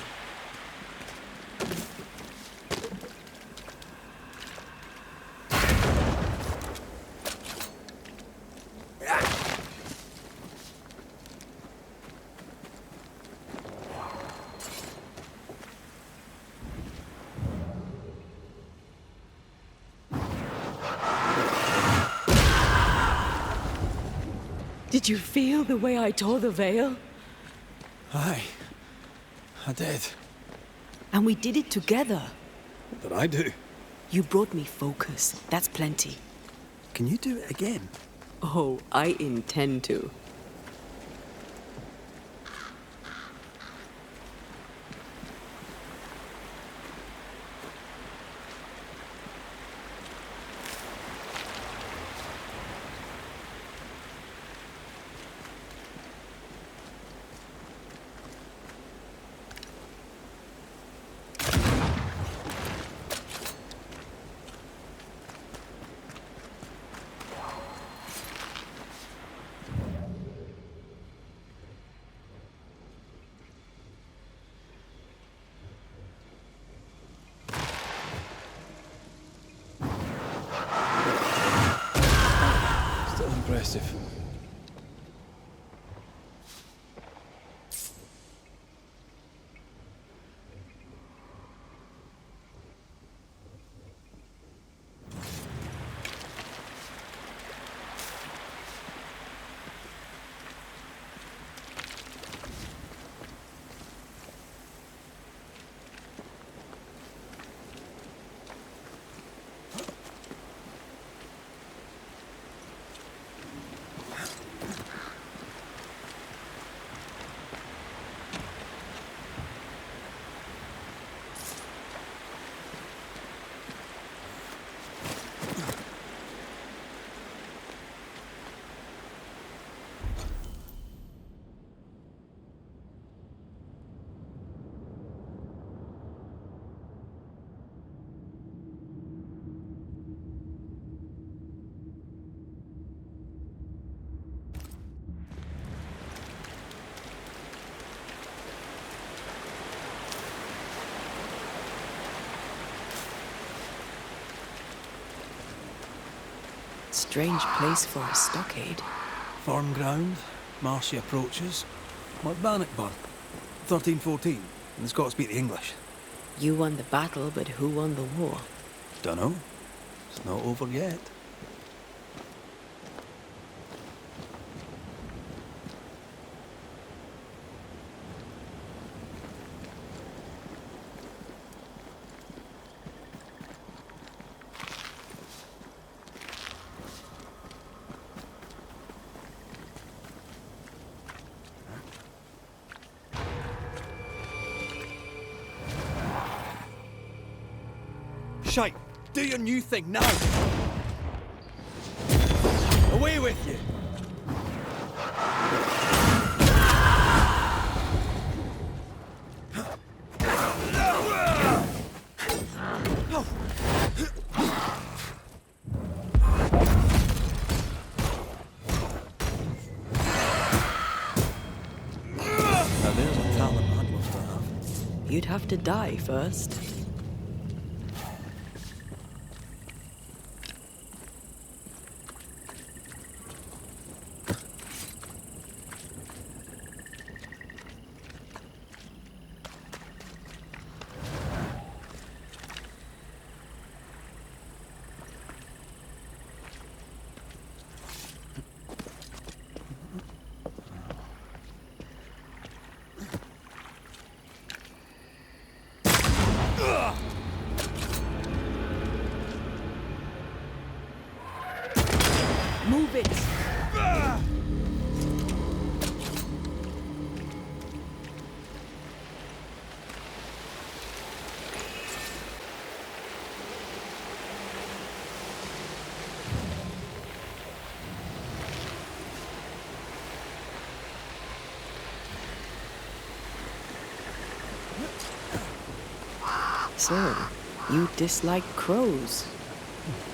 Did you feel the way I tore the veil? Aye, I did. And we did it together. What did I do? You brought me focus. That's plenty. Can you do it again? Oh, I intend to. Still impressive. Strange place for a stockade. Farm ground, marshy approaches. Like Bannockburn, 1314. And the Scots beat the English. You won the battle, but who won the war? Dunno. It's not over yet. Shite! Do your new thing now! Away with you! Now there's a talent I'd love to have. You'd have to die first. Move it! So, you dislike crows?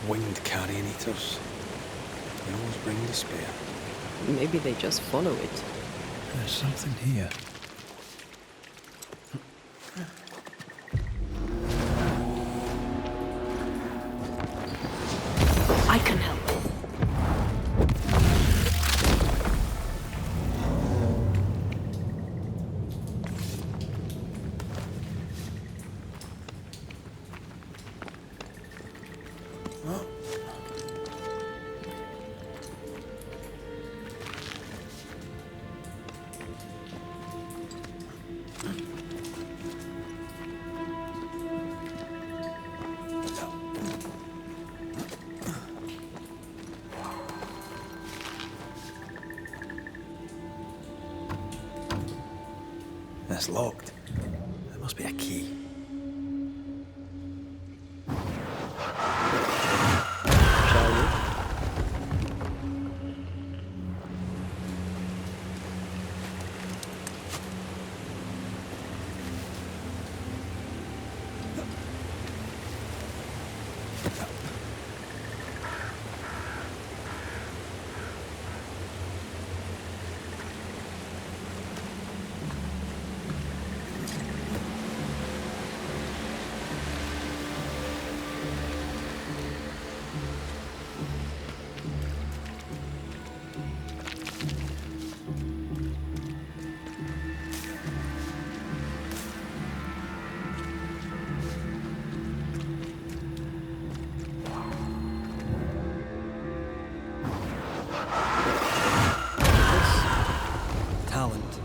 Winged carrion eaters. They always bring despair. Maybe they just follow it. There's something here. I can help. It's locked. There must be a key.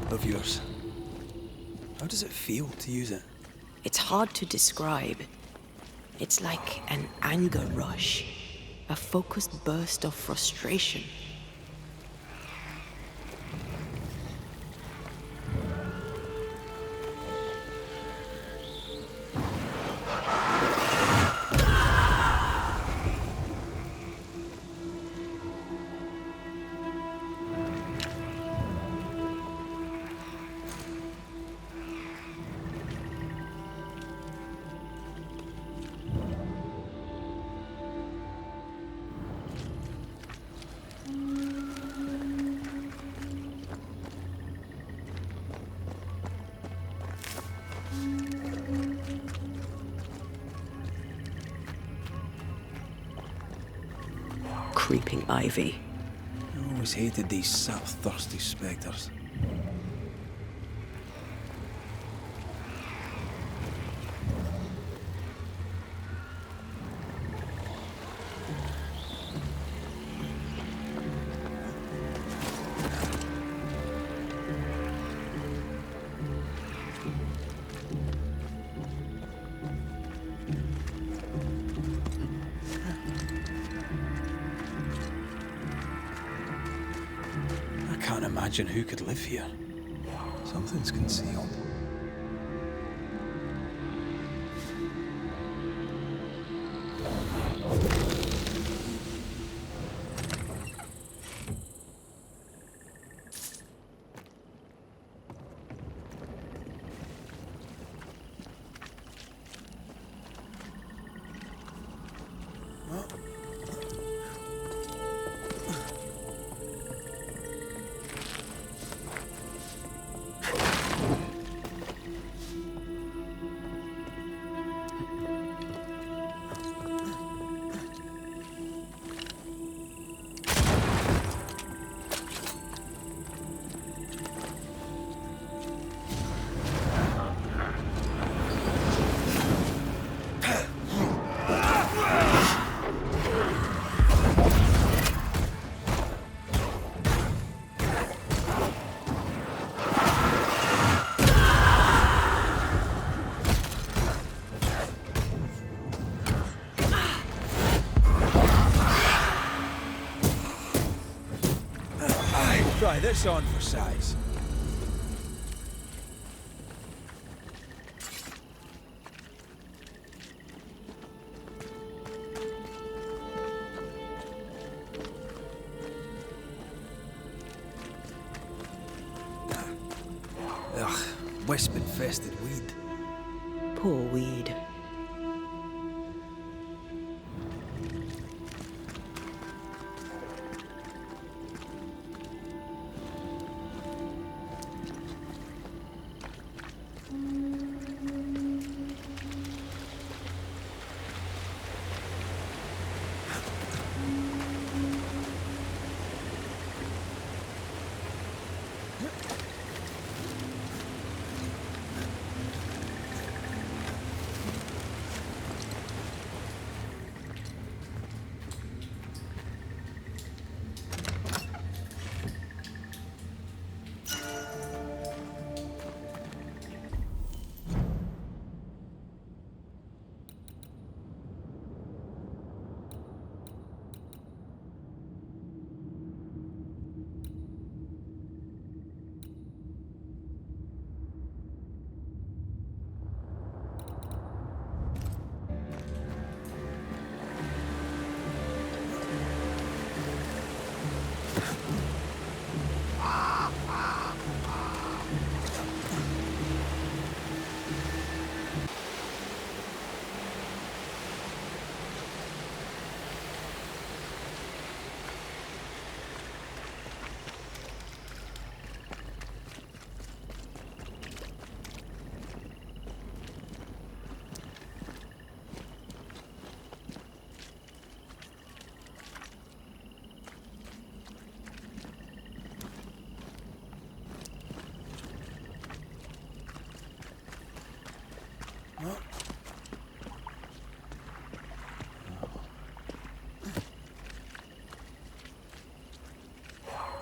Of yours. How does it feel to use it? It's hard to describe. It's like an anger rush, a focused burst of frustration. Creeping ivy. I always hated these sap-thirsty spectres. I can't imagine who could live here. Something's concealed. Try this on for size. Ugh, wisp-infested weed. Poor weed.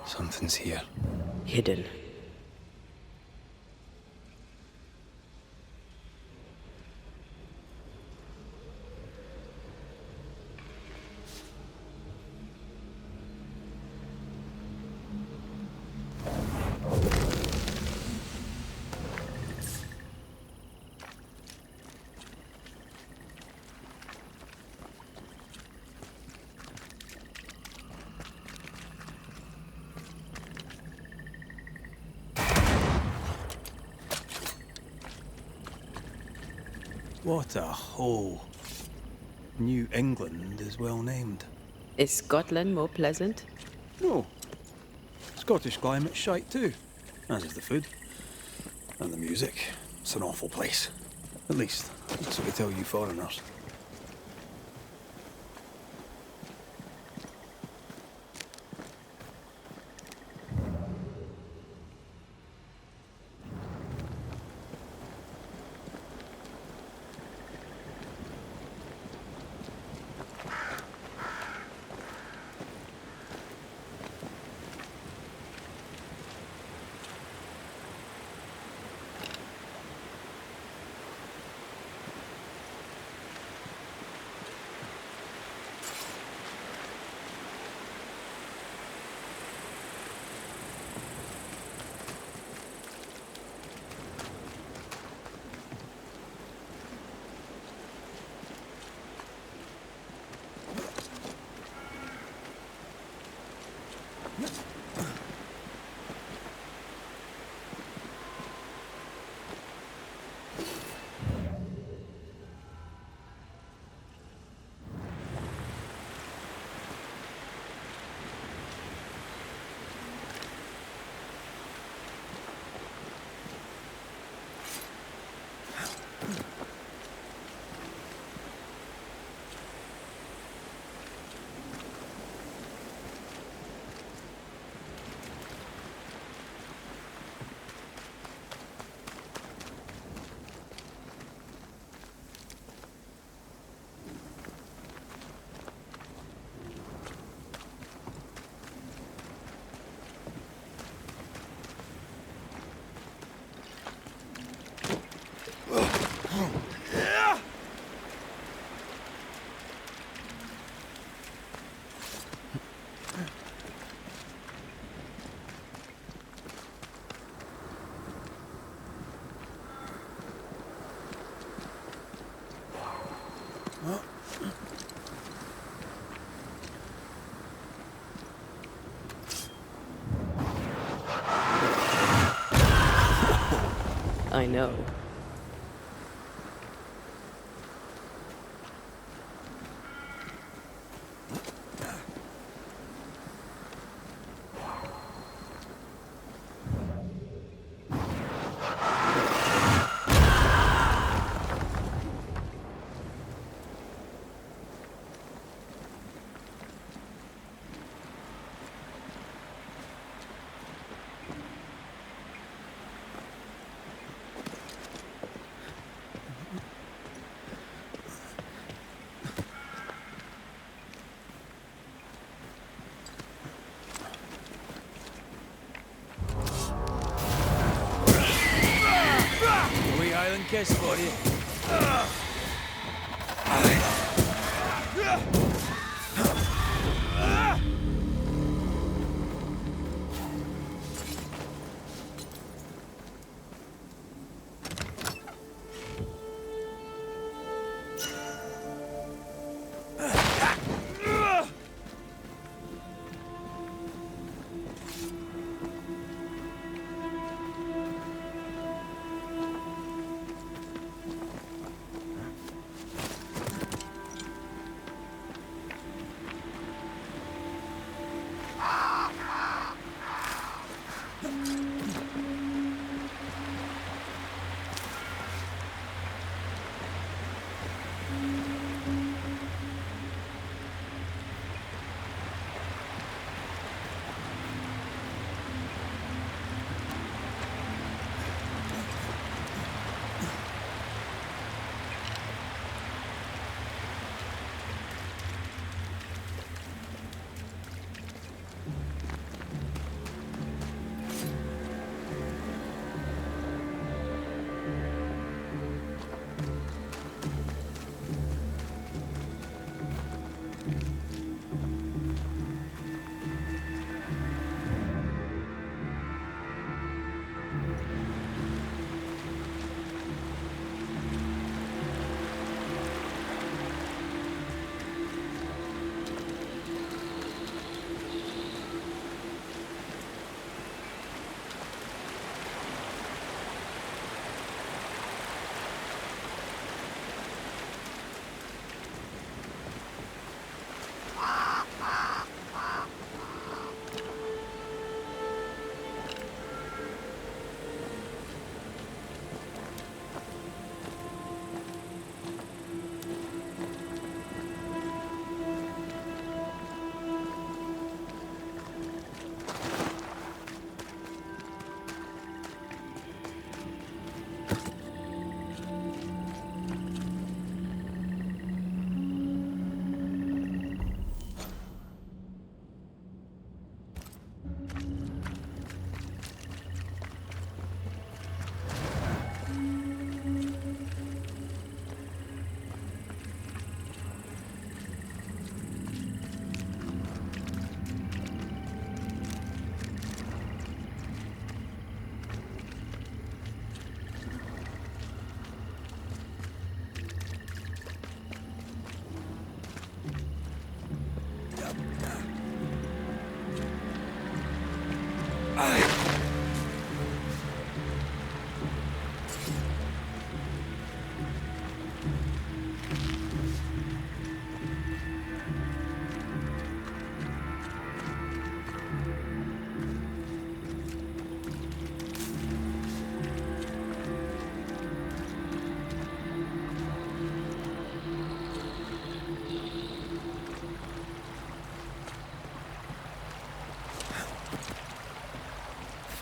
Something's here. Hidden. What a hole. New England is well named. Is Scotland more pleasant? No. Scottish climate's shite too. As is the food. And the music. It's an awful place. At least, that's what we tell you foreigners. I know. Island kiss for you.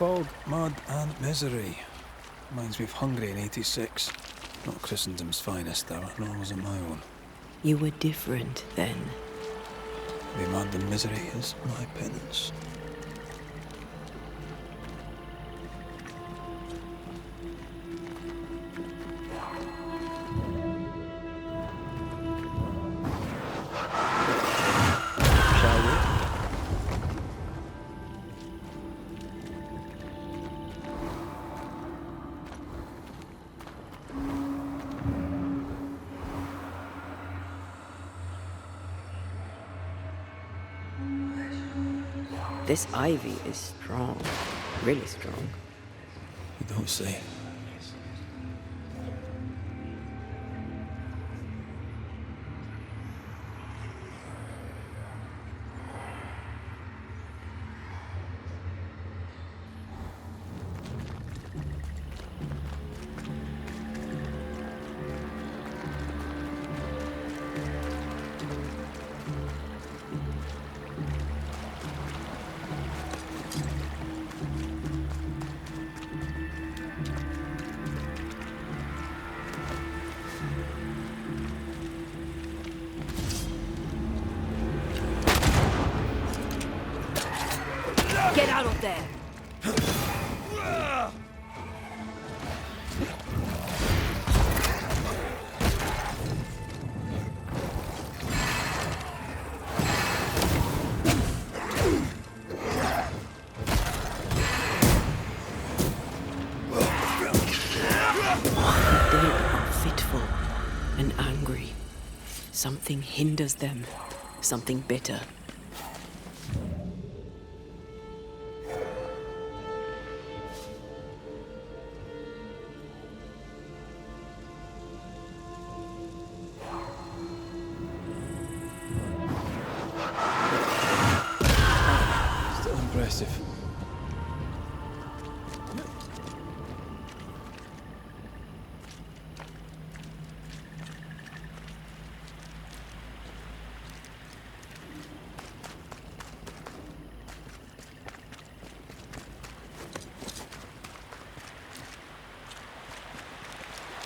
fog, mud, and misery. Reminds me of Hungary in '86. Not Christendom's finest, though, nor was it my own. You were different then. The mud and misery is my penance. Shall we? This ivy is strong. Really strong. You don't say. Get out of there! They are fitful and angry. Something hinders them. Something bitter. Still impressive.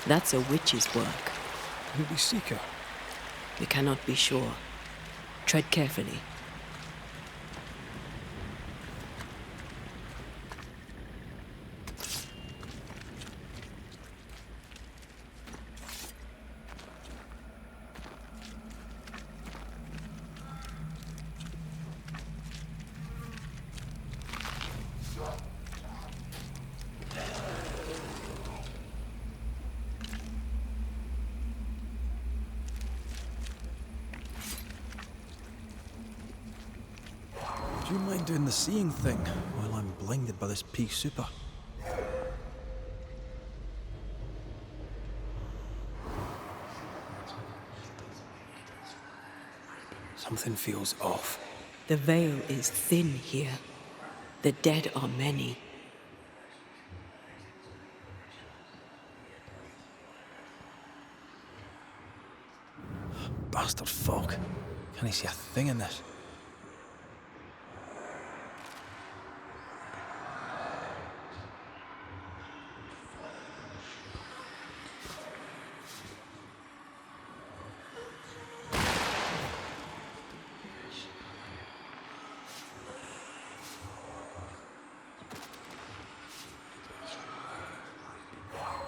That's a witch's work. Who we seek her? We cannot be sure. Tread carefully. Do you mind doing the seeing thing while I'm blinded by this pea super? Something feels off. The veil is thin here. The dead are many. Bastard fog. Can't I see a thing in this?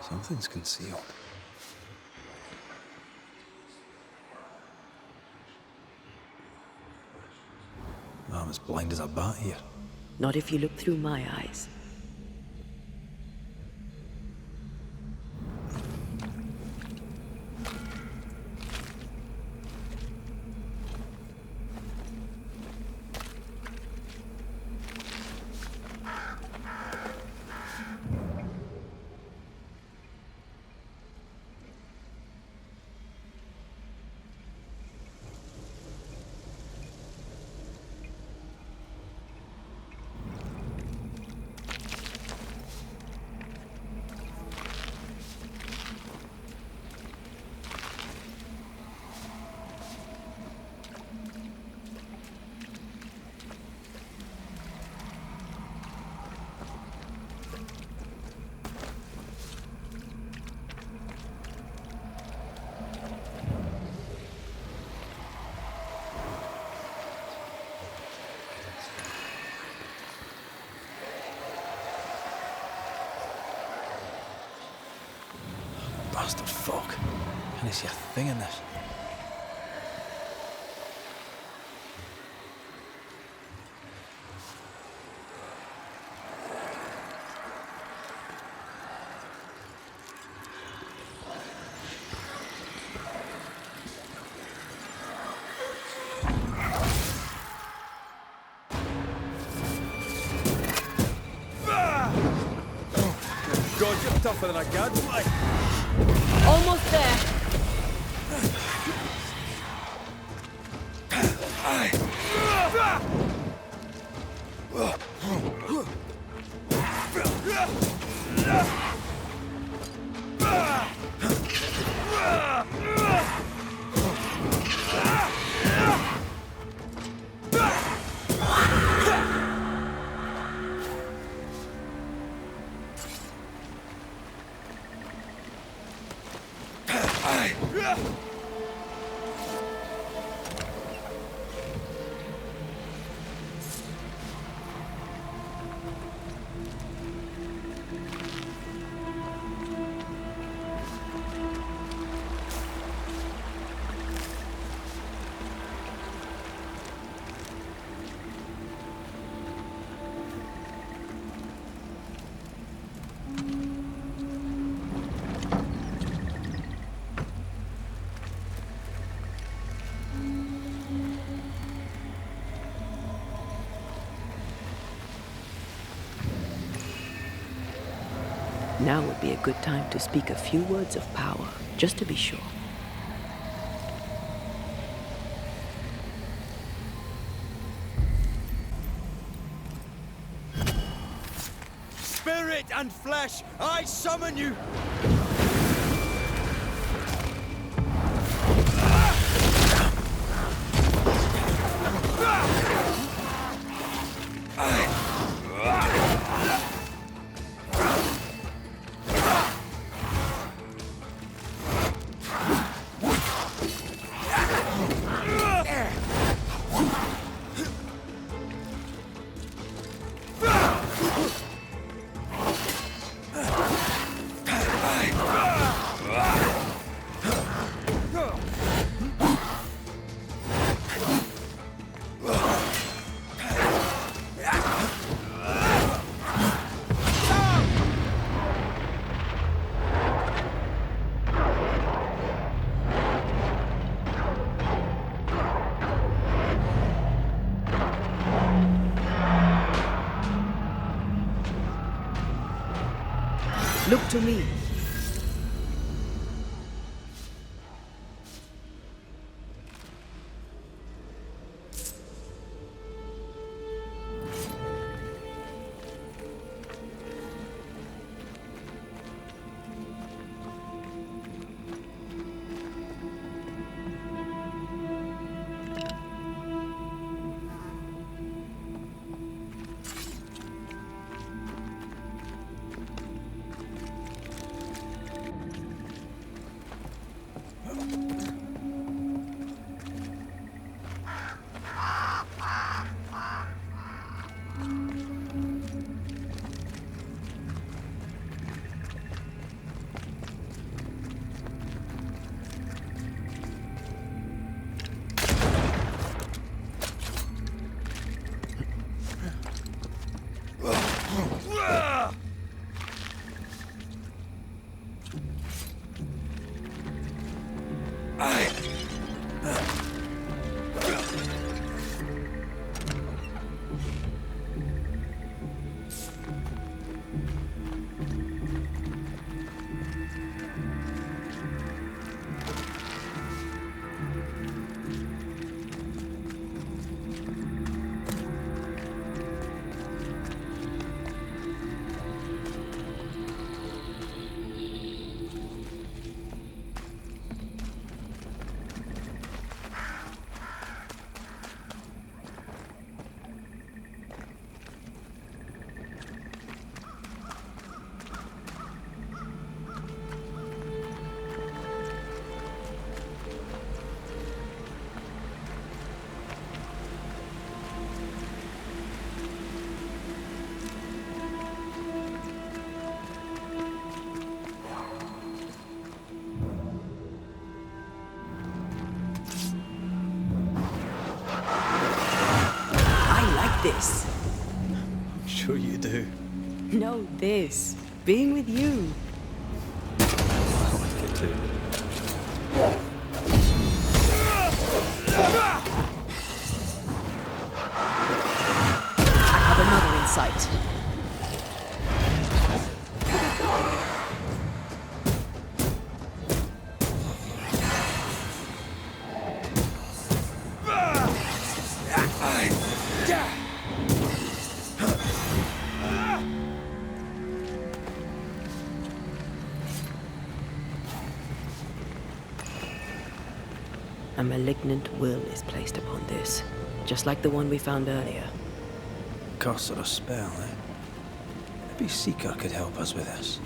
Something's concealed. I'm as blind as a bat here. Not if you look through my eyes. bastard fuck. Can I see a thing in this? God, you're tougher than a gadfly. Almost there. Now would be a good time to speak a few words of power, just to be sure. Spirit and flesh, I summon you! Look to me. this. I'm sure you do. No, this. Being with you. I like it too. I have another in sight. A malignant will is placed upon this, just like the one we found earlier. Curse or a spell, eh? Maybe Seeker could help us with this.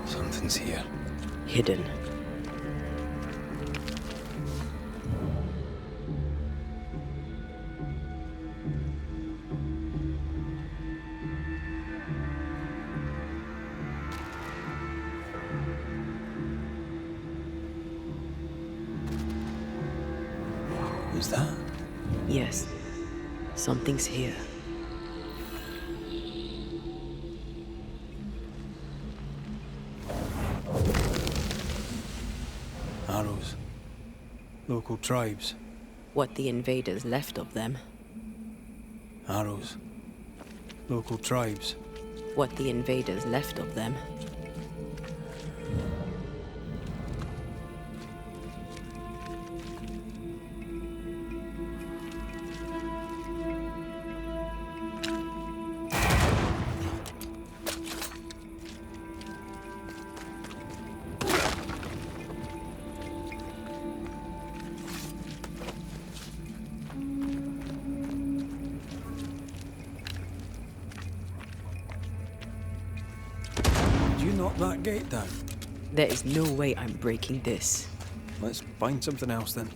Something's here. Hidden. Is that? Yes. Something's here. Arrows. Local tribes. What the invaders left of them. Arrows. Local tribes. What the invaders left of them. Did you knock that gate down? There is no way I'm breaking this. Let's find something else then.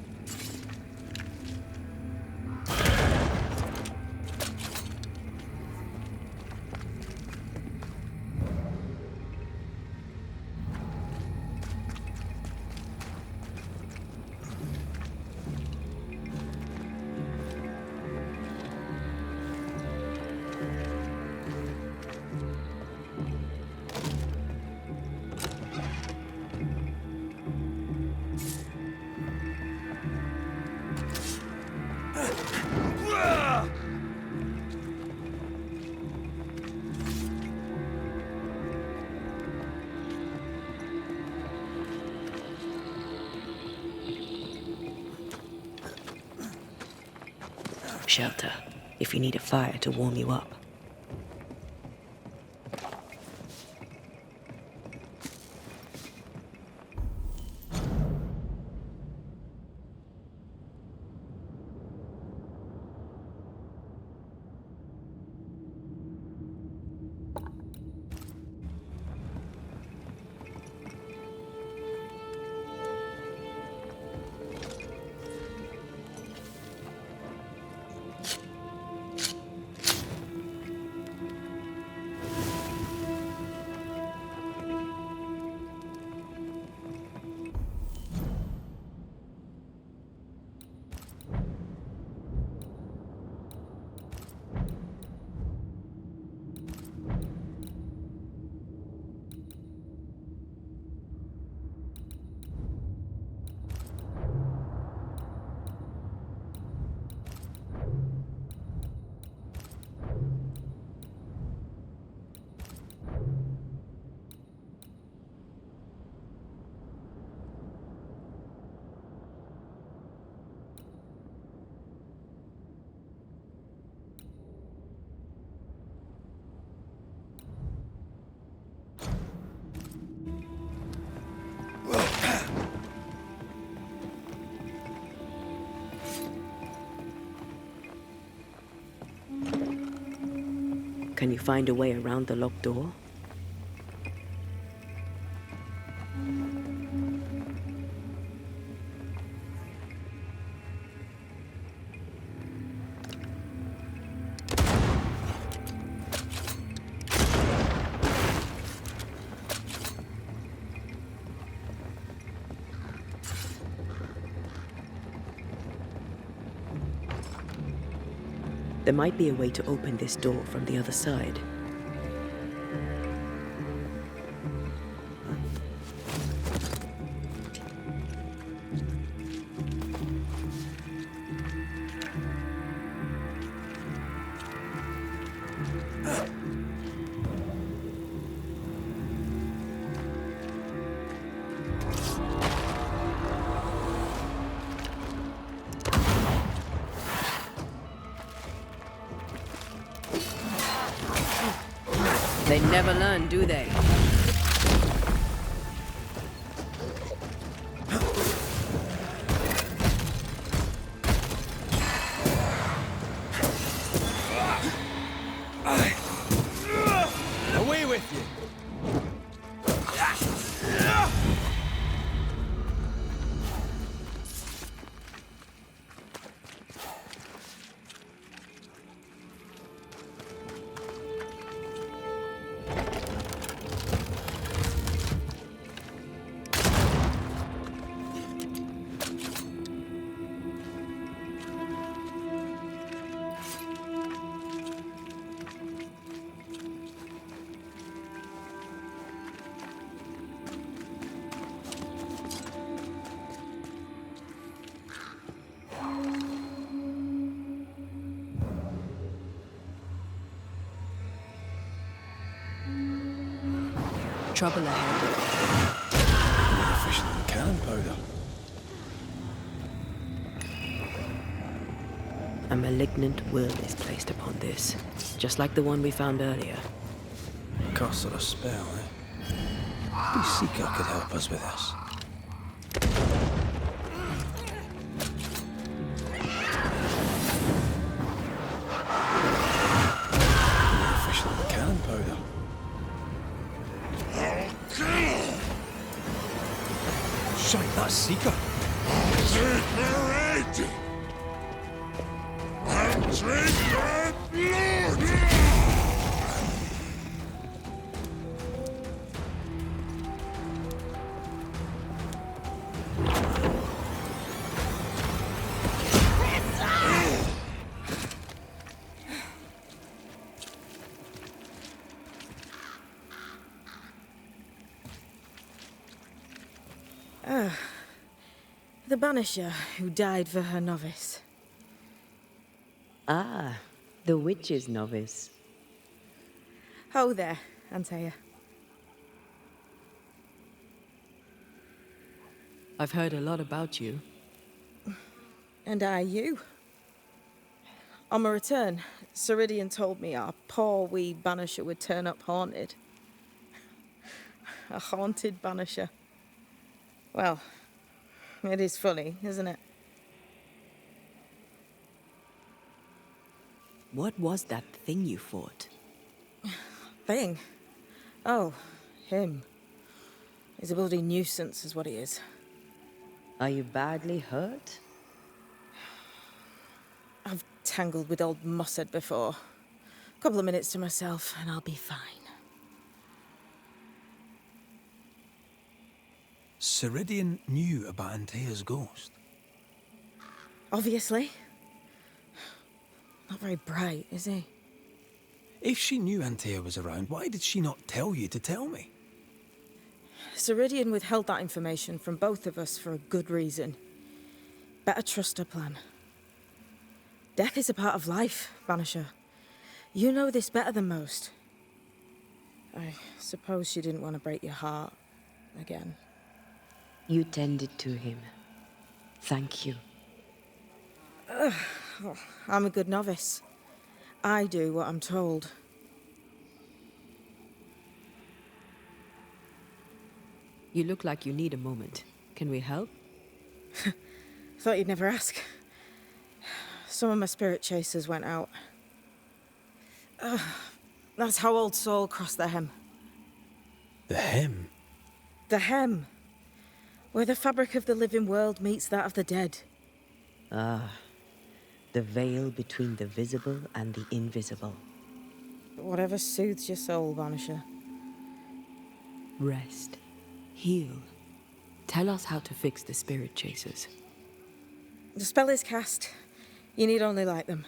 Shelter, if you need a fire to warm you up. Can you find a way around the locked door? There might be a way to open this door from the other side. They never learn, do they? Away with you! Trouble ahead. Efficient cannon powder. A malignant will is placed upon this, just like the one we found earlier. Cast a spell, eh? Maybe Seeker could help us with this. Efficient cannon powder. Shite, that's Seeker. Separate! And drink her blood! The Banisher who died for her novice. Ah, the witch's novice. Ho there, Antea. I've heard a lot about you. And I you. On my return, Ceridian told me our poor wee Banisher would turn up haunted. A haunted Banisher. Well, it is funny, isn't it? What was that thing you fought? Thing? Oh, him. He's a bloody nuisance, is what he is. Are you badly hurt? I've tangled with old Mossad before. A couple of minutes to myself, and I'll be fine. Ceridian knew about Antea's ghost. Obviously. Not very bright, is he? If she knew Antea was around, why did she not tell you to tell me? Ceridian withheld that information from both of us for a good reason. Better trust her plan. Death is a part of life, Banisher. You know this better than most. I suppose she didn't want to break your heart again. You tended to him. Thank you. I'm a good novice. I do what I'm told. You look like you need a moment. Can we help? Thought you'd never ask. Some of my spirit chasers went out. That's how old Saul crossed the hem. The hem? The hem. Where the fabric of the living world meets that of the dead. Ah, the veil between the visible and the invisible. Whatever soothes your soul, Banisher. Rest. Heal. Tell us how to fix the spirit chasers. The spell is cast. You need only light them.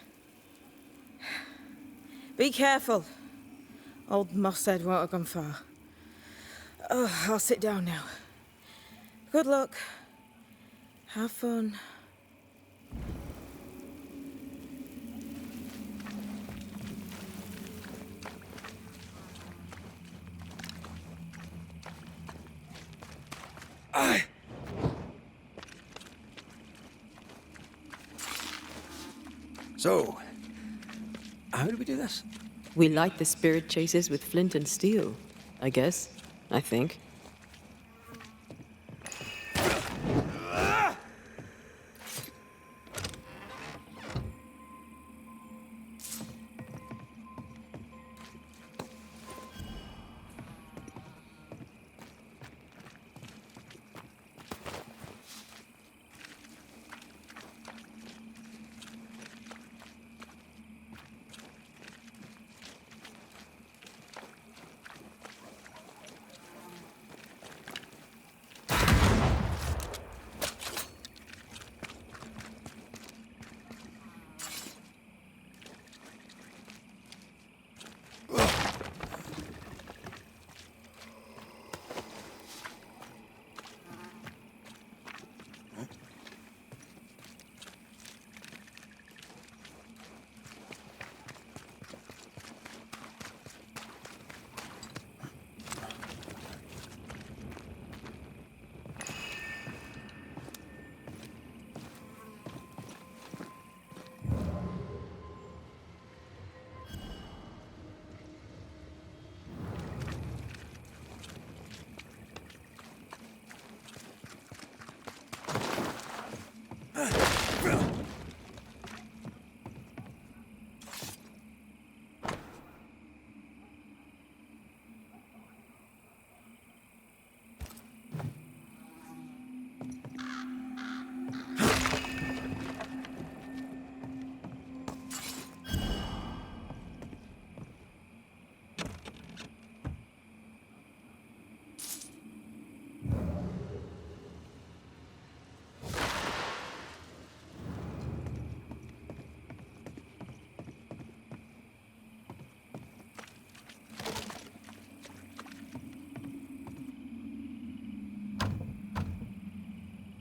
Be careful. Old Mosshead won't have gone far. Oh, I'll sit down now. Good luck. Have fun. So, how do we do this? We light the spirit chasers with flint and steel, I guess. I think.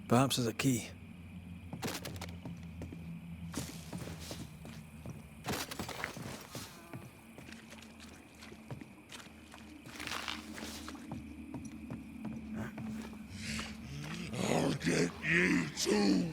Perhaps there's a key. I'll get you too.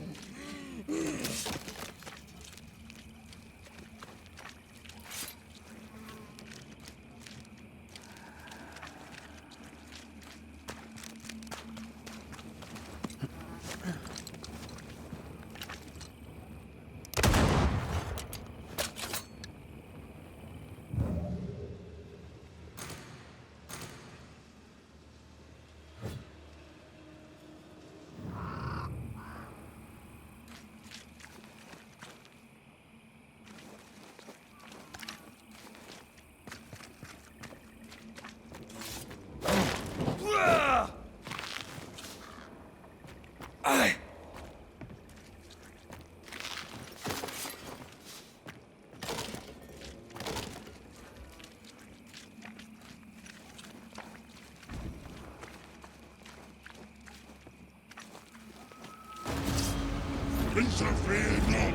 Interfere not,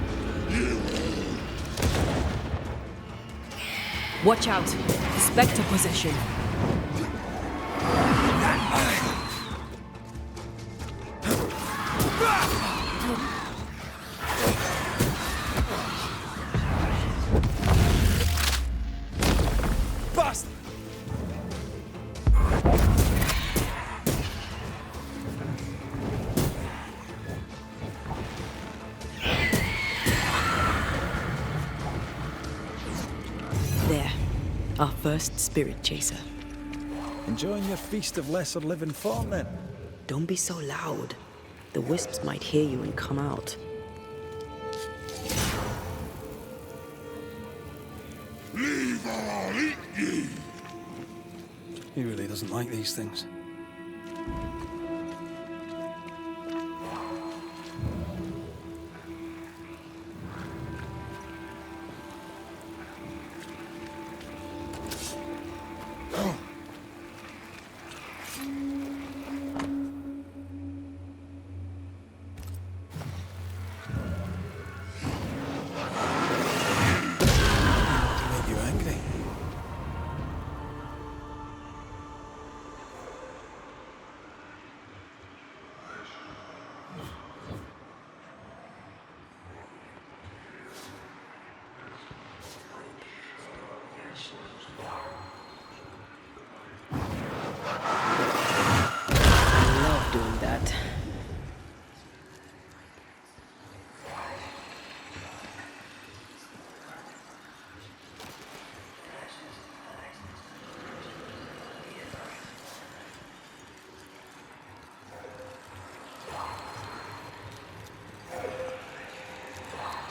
you. Watch out! Spectre possession! Bust! Our first spirit chaser. Enjoying your feast of lesser living form, then? Don't be so loud. The wisps might hear you and come out. Leave or I'll eat ye! He really doesn't like these things.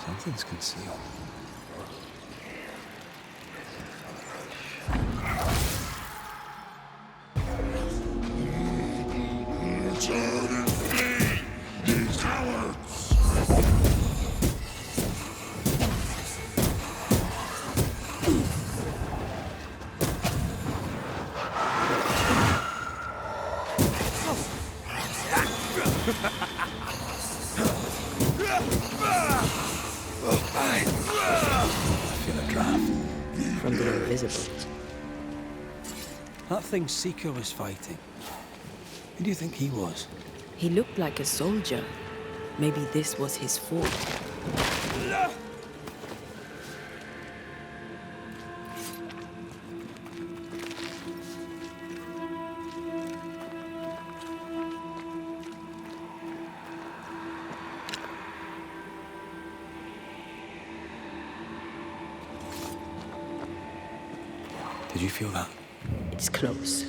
Something's concealed. Turn and flee, ye cowards! From the invisible. That thing Seeker was fighting. Who do you think he was? He looked like a soldier. Maybe this was his fort. Did you feel that? It's close.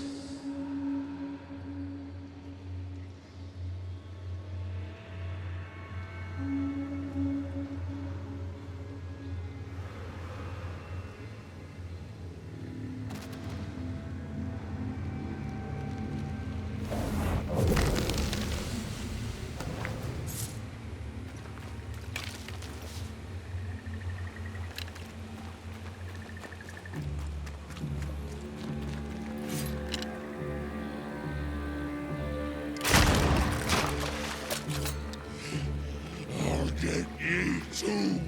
Get ye too!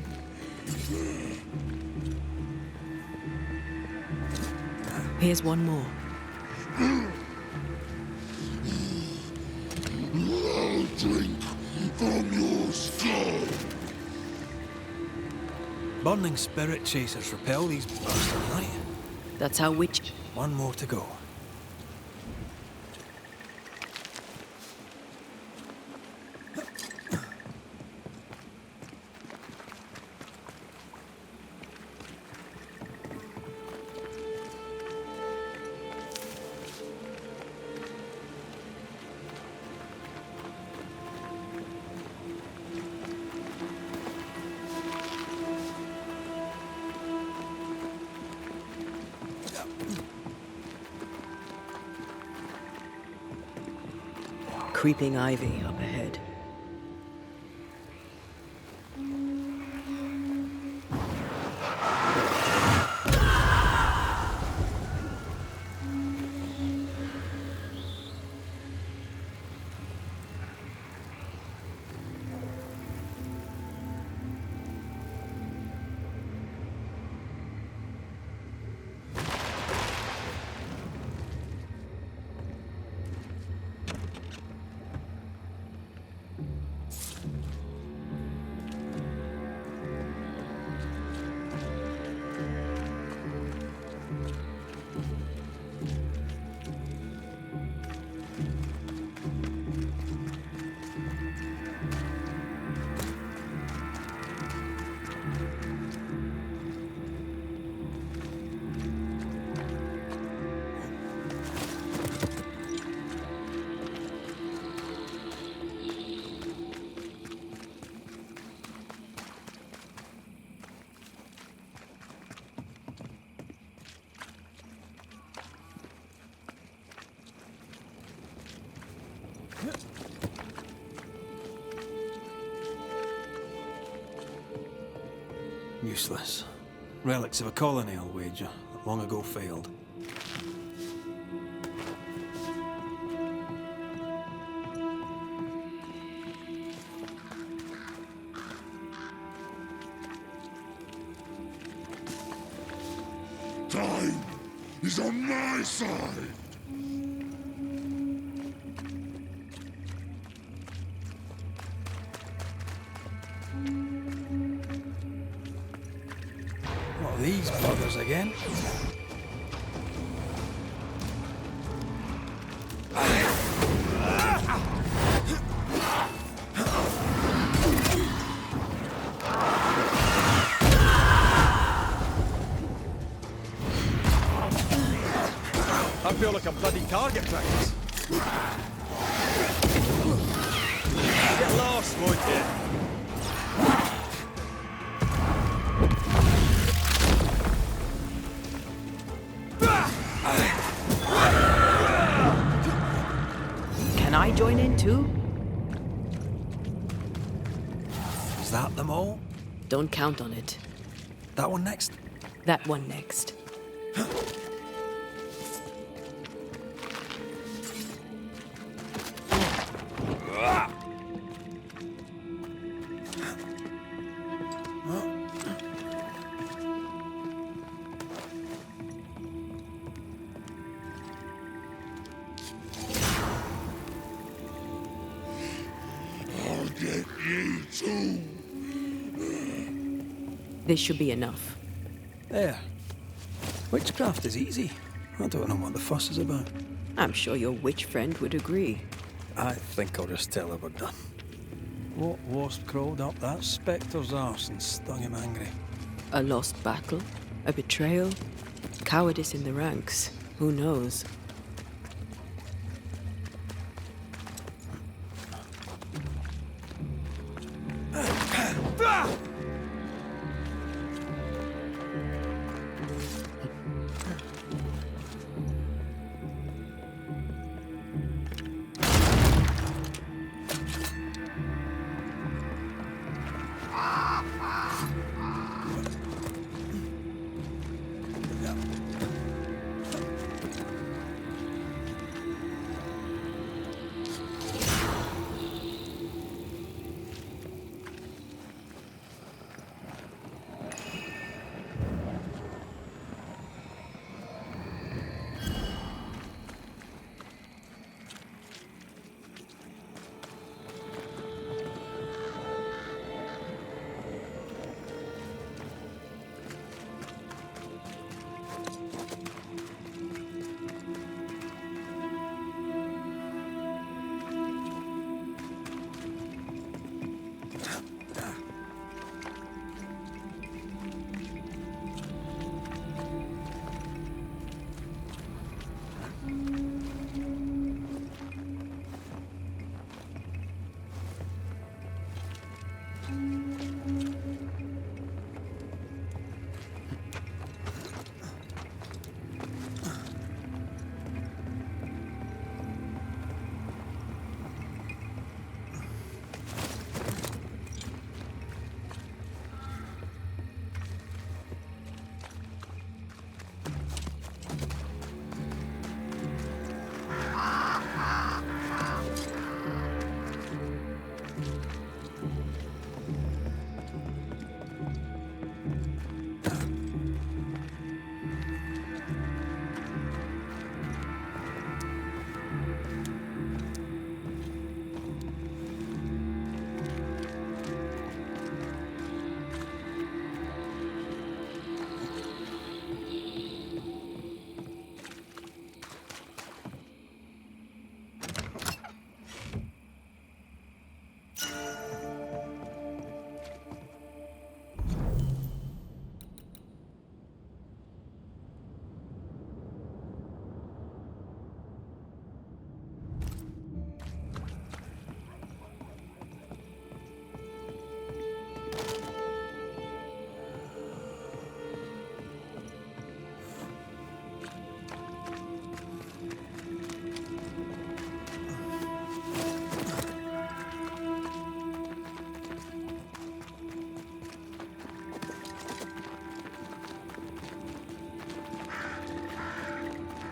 Here's one more. I'll drink from your skull! Burning spirit chasers repel these bastards, right? That's how witch... One more to go. Creeping ivy up ahead. useless. Relics of a colony, I'll wager, that long ago failed. Time is on my side. What are these buggers again? I feel like a bloody target practice. Get lost, won't you? Can I join in too? Is that them all? Don't count on it. That one next? That one next. I'll get you too. This should be enough. There. Witchcraft is easy. I don't know what the fuss is about. I'm sure your witch friend would agree. I think I'll just tell her we're done. What wasp crawled up that spectre's arse and stung him angry? A lost battle? A betrayal? Cowardice in the ranks? Who knows?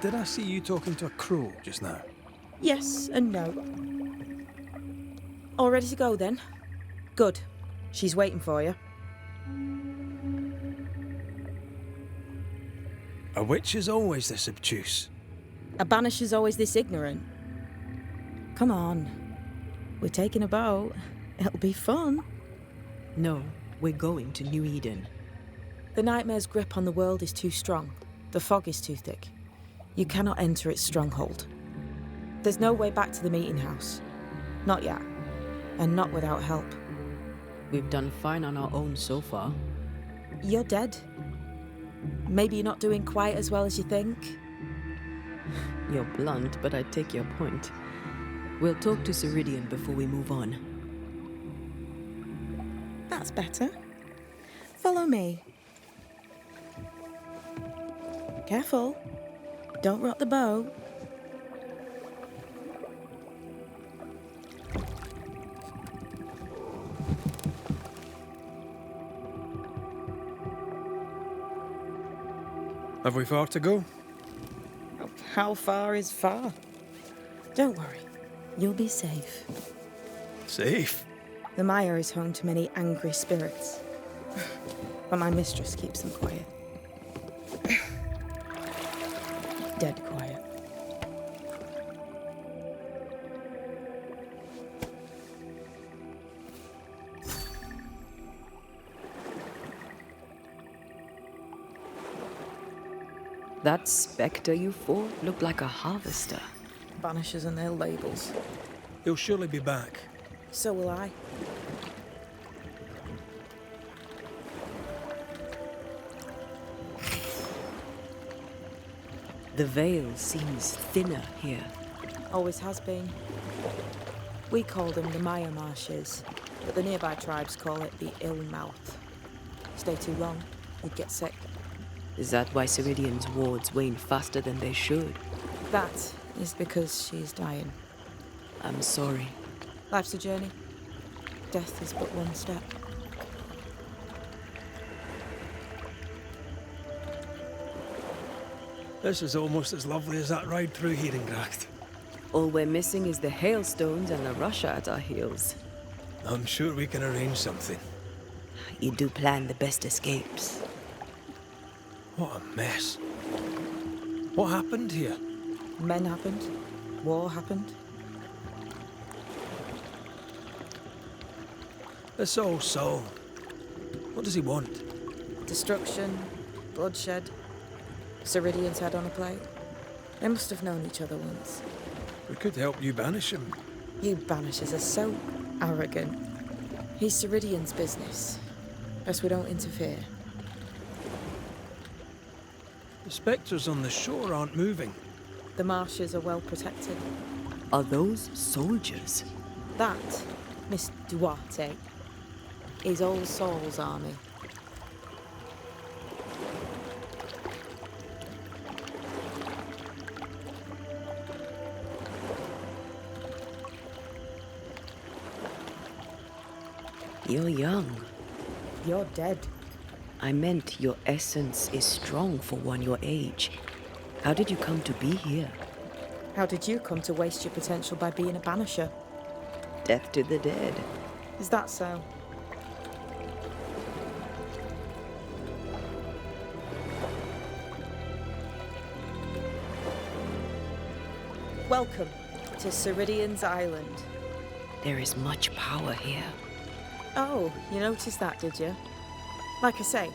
did I see you talking to a crow just now? Yes and no. All ready to go then? Good. She's waiting for you. A witch is always this obtuse. A banisher's always this ignorant. Come on. We're taking a boat. It'll be fun. No, we're going to New Eden. The nightmare's grip on the world is too strong. The fog is too thick. You cannot enter its stronghold. There's no way back to the meeting house. Not yet. And not without help. We've done fine on our own so far. You're dead. Maybe you're not doing quite as well as you think. You're blunt, but I take your point. We'll talk to Ceridian before we move on. That's better. Follow me. Careful. Don't rock the boat. Have we far to go? How far is far? Don't worry. You'll be safe. Safe? The mire is home to many angry spirits. But my mistress keeps them quiet. Dead quiet. That spectre you fought looked like a harvester. Banishers and their labels. He'll surely be back. So will I. The veil seems thinner here. Always has been. We call them the Maya Marshes, but the nearby tribes call it the Ill Mouth. Stay too long, you'd get sick. Is that why Ceridian's wards wane faster than they should? That is because she's dying. I'm sorry. Life's a journey. Death is but one step. This is almost as lovely as that ride through Herengracht. All we're missing is the hailstones and the Russia at our heels. I'm sure we can arrange something. You do plan the best escapes. What a mess. What happened here? Men happened. War happened. This old soul. What does he want? Destruction, bloodshed. Ceridian's head on a plate. They must have known each other once. We could help you banish him. You banishers are so arrogant. He's Ceridian's business. Best we don't interfere. The spectres on the shore aren't moving. The marshes are well protected. Are those soldiers? That, Miss Duarte, is All Souls' army. You're young. You're dead. I meant your essence is strong for one your age. How did you come to be here? How did you come to waste your potential by being a banisher? Death to the dead. Is that so? Welcome to Ceridian's Island. There is much power here. Oh, you noticed that, did you? Like I say,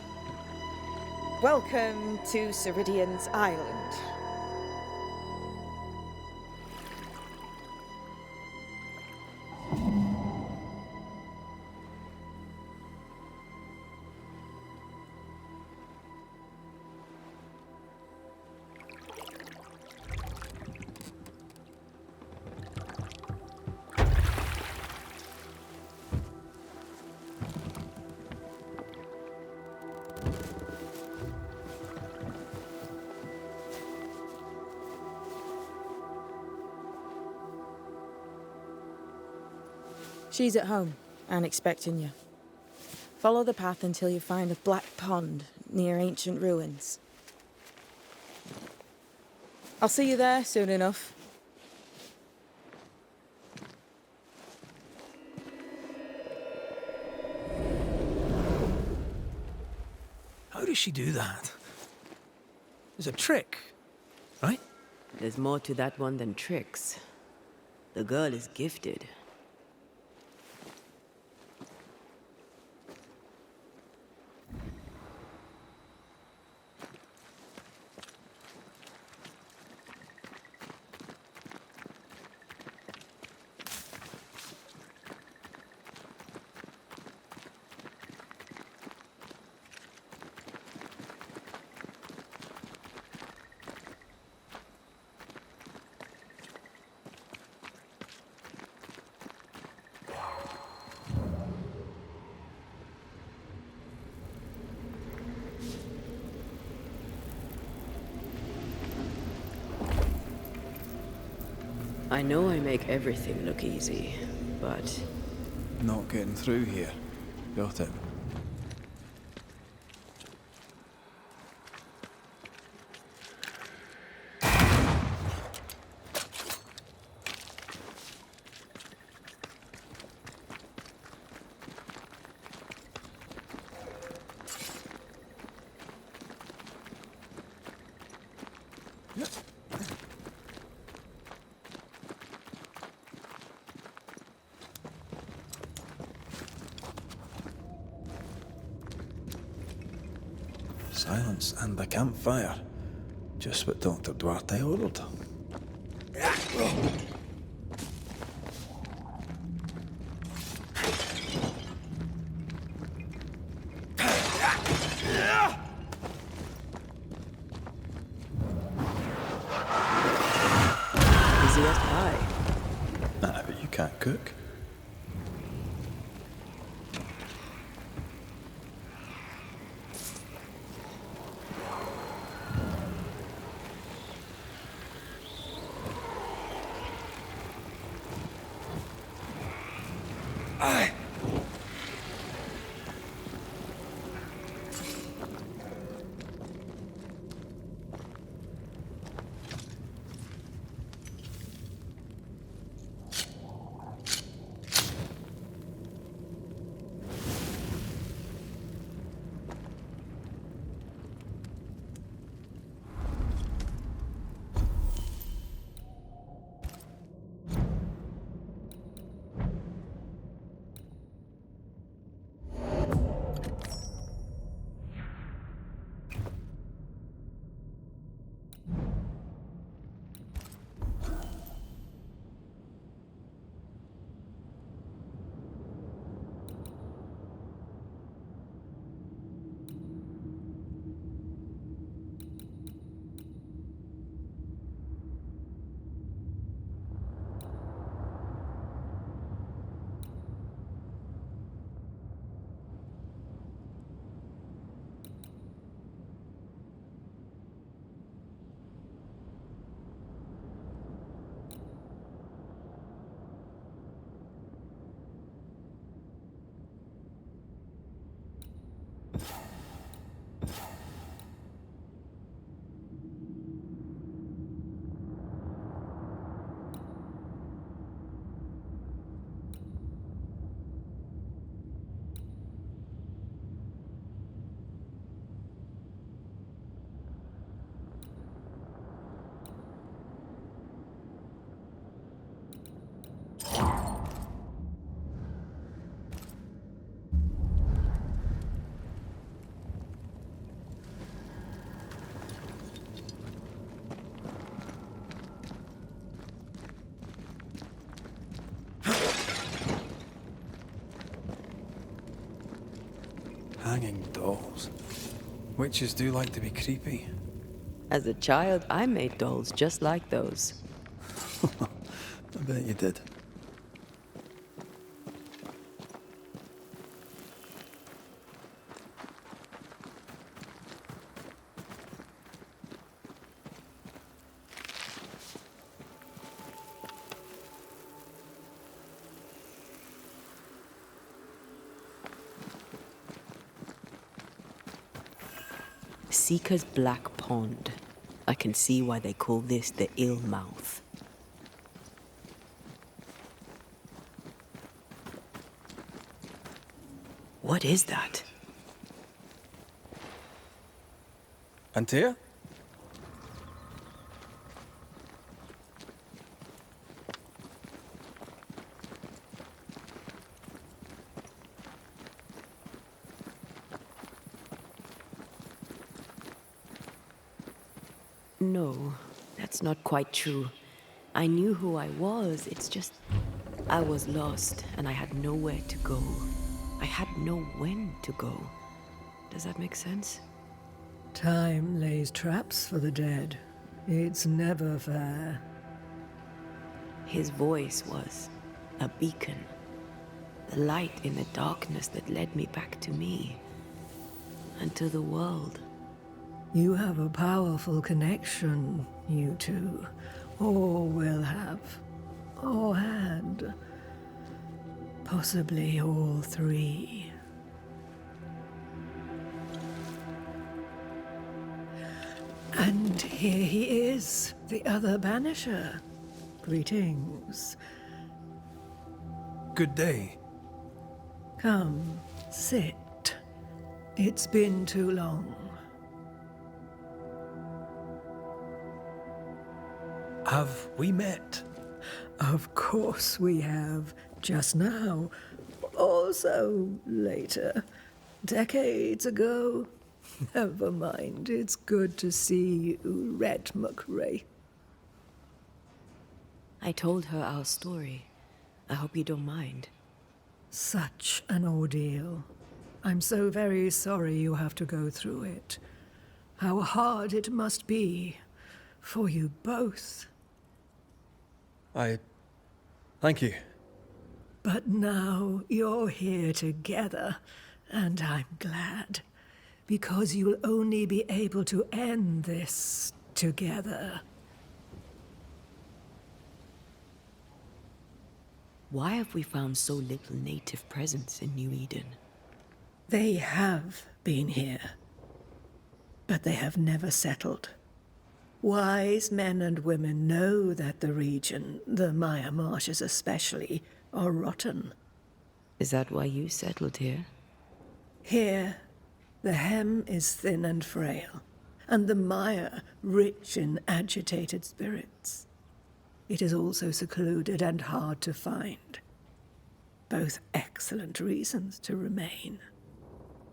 welcome to Ceridian's Island. She's at home and expecting you. Follow the path until you find a black pond near ancient ruins. I'll see you there soon enough. How does she do that? There's a trick, right? There's more to that one than tricks. The girl is gifted. I know I make everything look easy, but... Not getting through here. Got it. Silence and the campfire. Just what Dr. Duarte ordered. Busiest pie. Nah, but you can't cook. Hanging dolls. Witches do like to be creepy. As a child, I made dolls just like those. I bet you did. Seeker's Black Pond. I can see why they call this the ill mouth. What is that? Antea? No, that's not quite true. I knew who I was, it's just... I was lost, and I had nowhere to go. I had no when to go. Does that make sense? Time lays traps for the dead. It's never fair. His voice was a beacon. The light in the darkness that led me back to me. And to the world. You have a powerful connection, you two. Or will have. Or had. Possibly all three. And here he is, the other Banisher. Greetings. Good day. Come, sit. It's been too long. Have we met? Of course we have. Just now. Also later. Decades ago. Never mind. It's good to see you, Red McRae. I told her our story. I hope you don't mind. Such an ordeal. I'm so very sorry you have to go through it. How hard it must be for you both. Thank you. But now you're here together, and I'm glad. Because you'll only be able to end this together. Why have we found so little native presence in New Eden? They have been here, but they have never settled. Wise men and women know that the region, the Maya Marshes especially, are rotten. Is that why you settled here? Here, the hem is thin and frail, and the Maya rich in agitated spirits. It is also secluded and hard to find. Both excellent reasons to remain.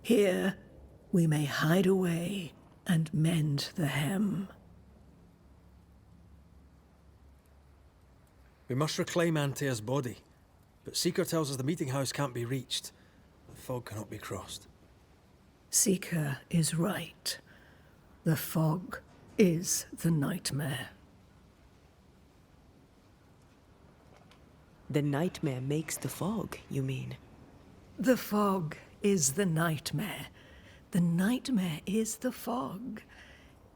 Here, we may hide away and mend the hem. We must reclaim Antea's body, but Seeker tells us the meeting house can't be reached. The fog cannot be crossed. Seeker is right. The fog is the nightmare. The nightmare makes the fog, you mean? The fog is the nightmare. The nightmare is the fog.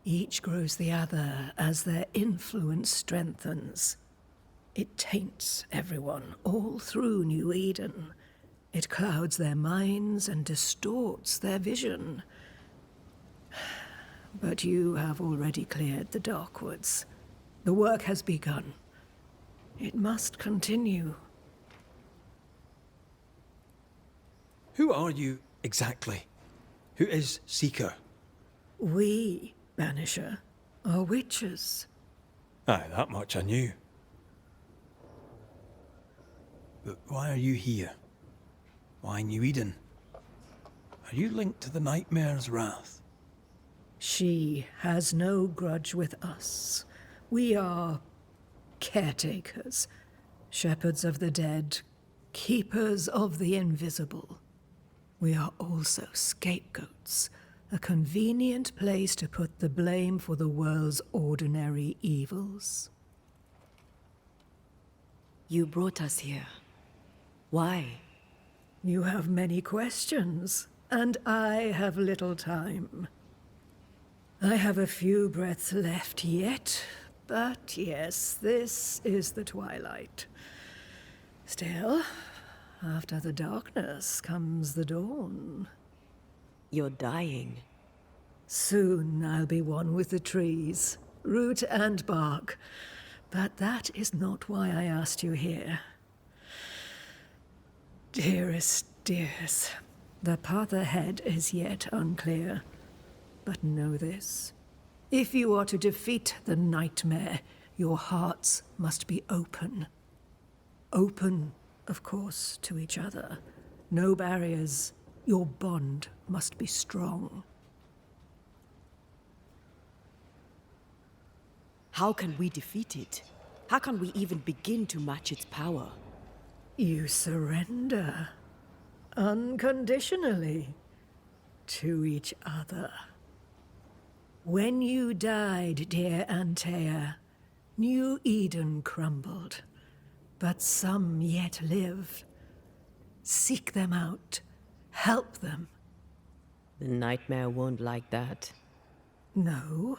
Each grows the other as their influence strengthens. It taints everyone, all through New Eden. It clouds their minds and distorts their vision. But you have already cleared the Darkwoods. The work has begun. It must continue. Who are you exactly? Who is Seeker? We, Banisher, are witches. Aye, that much I knew. But why are you here? Why New Eden? Are you linked to the Nightmare's wrath? She has no grudge with us. We are caretakers, shepherds of the dead, keepers of the invisible. We are also scapegoats, a convenient place to put the blame for the world's ordinary evils. You brought us here. Why? You have many questions, and I have little time. I have a few breaths left yet, but yes, this is the twilight. Still, after the darkness comes the dawn. You're dying. Soon I'll be one with the trees, root and bark. But that is not why I asked you here. Dearest dears, the path ahead is yet unclear. But know this. If you are to defeat the nightmare, your hearts must be open. Open, of course, to each other. No barriers. Your bond must be strong. How can we defeat it? How can we even begin to match its power? You surrender. Unconditionally. To each other. When you died, dear Antea, New Eden crumbled. But some yet live. Seek them out. Help them. The nightmare won't like that. No.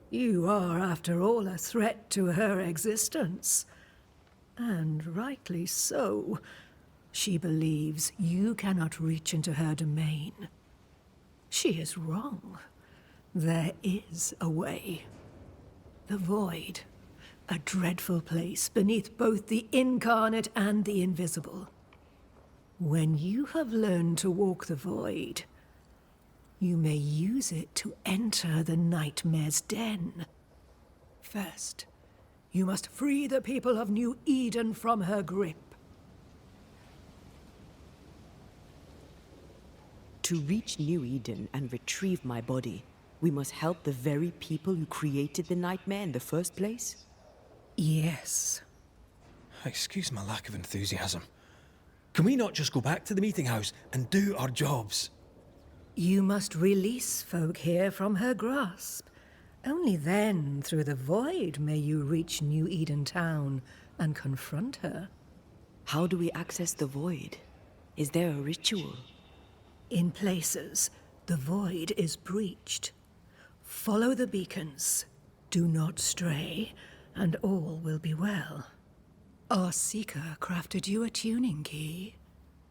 You are, after all, a threat to her existence. And rightly so. She believes you cannot reach into her domain. She is wrong. There is a way. The Void. A dreadful place beneath both the incarnate and the invisible. When you have learned to walk the Void, you may use it to enter the nightmare's den. First, you must free the people of New Eden from her grip. To reach New Eden and retrieve my body, we must help the very people who created the nightmare in the first place? Yes. Excuse my lack of enthusiasm. Can we not just go back to the meeting house and do our jobs? You must release folk here from her grasp. Only then, through the Void, may you reach New Eden Town and confront her. How do we access the Void? Is there a ritual? In places, the Void is breached. Follow the beacons. Do not stray, and all will be well. Our Seeker crafted you a tuning key.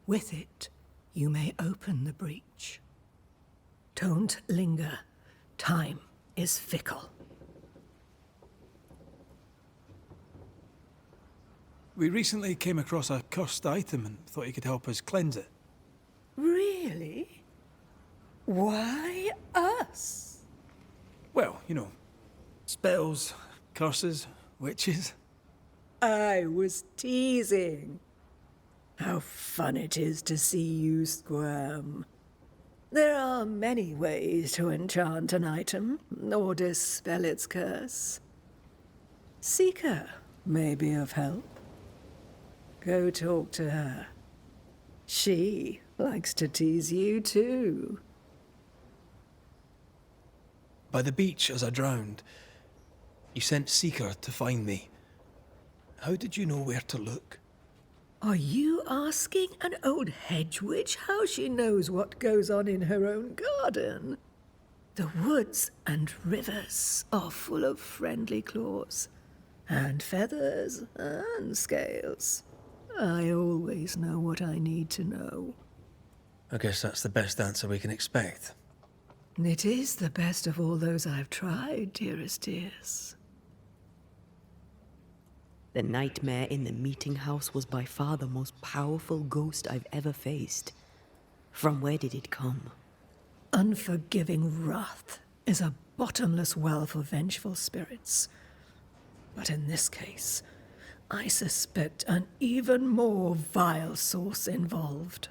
With it, you may open the breach. Don't linger. Time is fickle. We recently came across a cursed item and thought you could help us cleanse it. Really? Why us? Well, you know, spells, curses, witches. I was teasing. How fun it is to see you squirm. There are many ways to enchant an item, or dispel its curse. Seeker may be of help. Go talk to her. She likes to tease you too. By the beach as I drowned, you sent Seeker to find me. How did you know where to look? Are you asking an old hedge witch how she knows what goes on in her own garden? The woods and rivers are full of friendly claws, and feathers and scales. I always know what I need to know. I guess that's the best answer we can expect. It is the best of all those I've tried, dearest dears. The nightmare in the meeting house was by far the most powerful ghost I've ever faced. From where did it come? Unforgiving wrath is a bottomless well for vengeful spirits. But in this case, I suspect an even more vile source involved.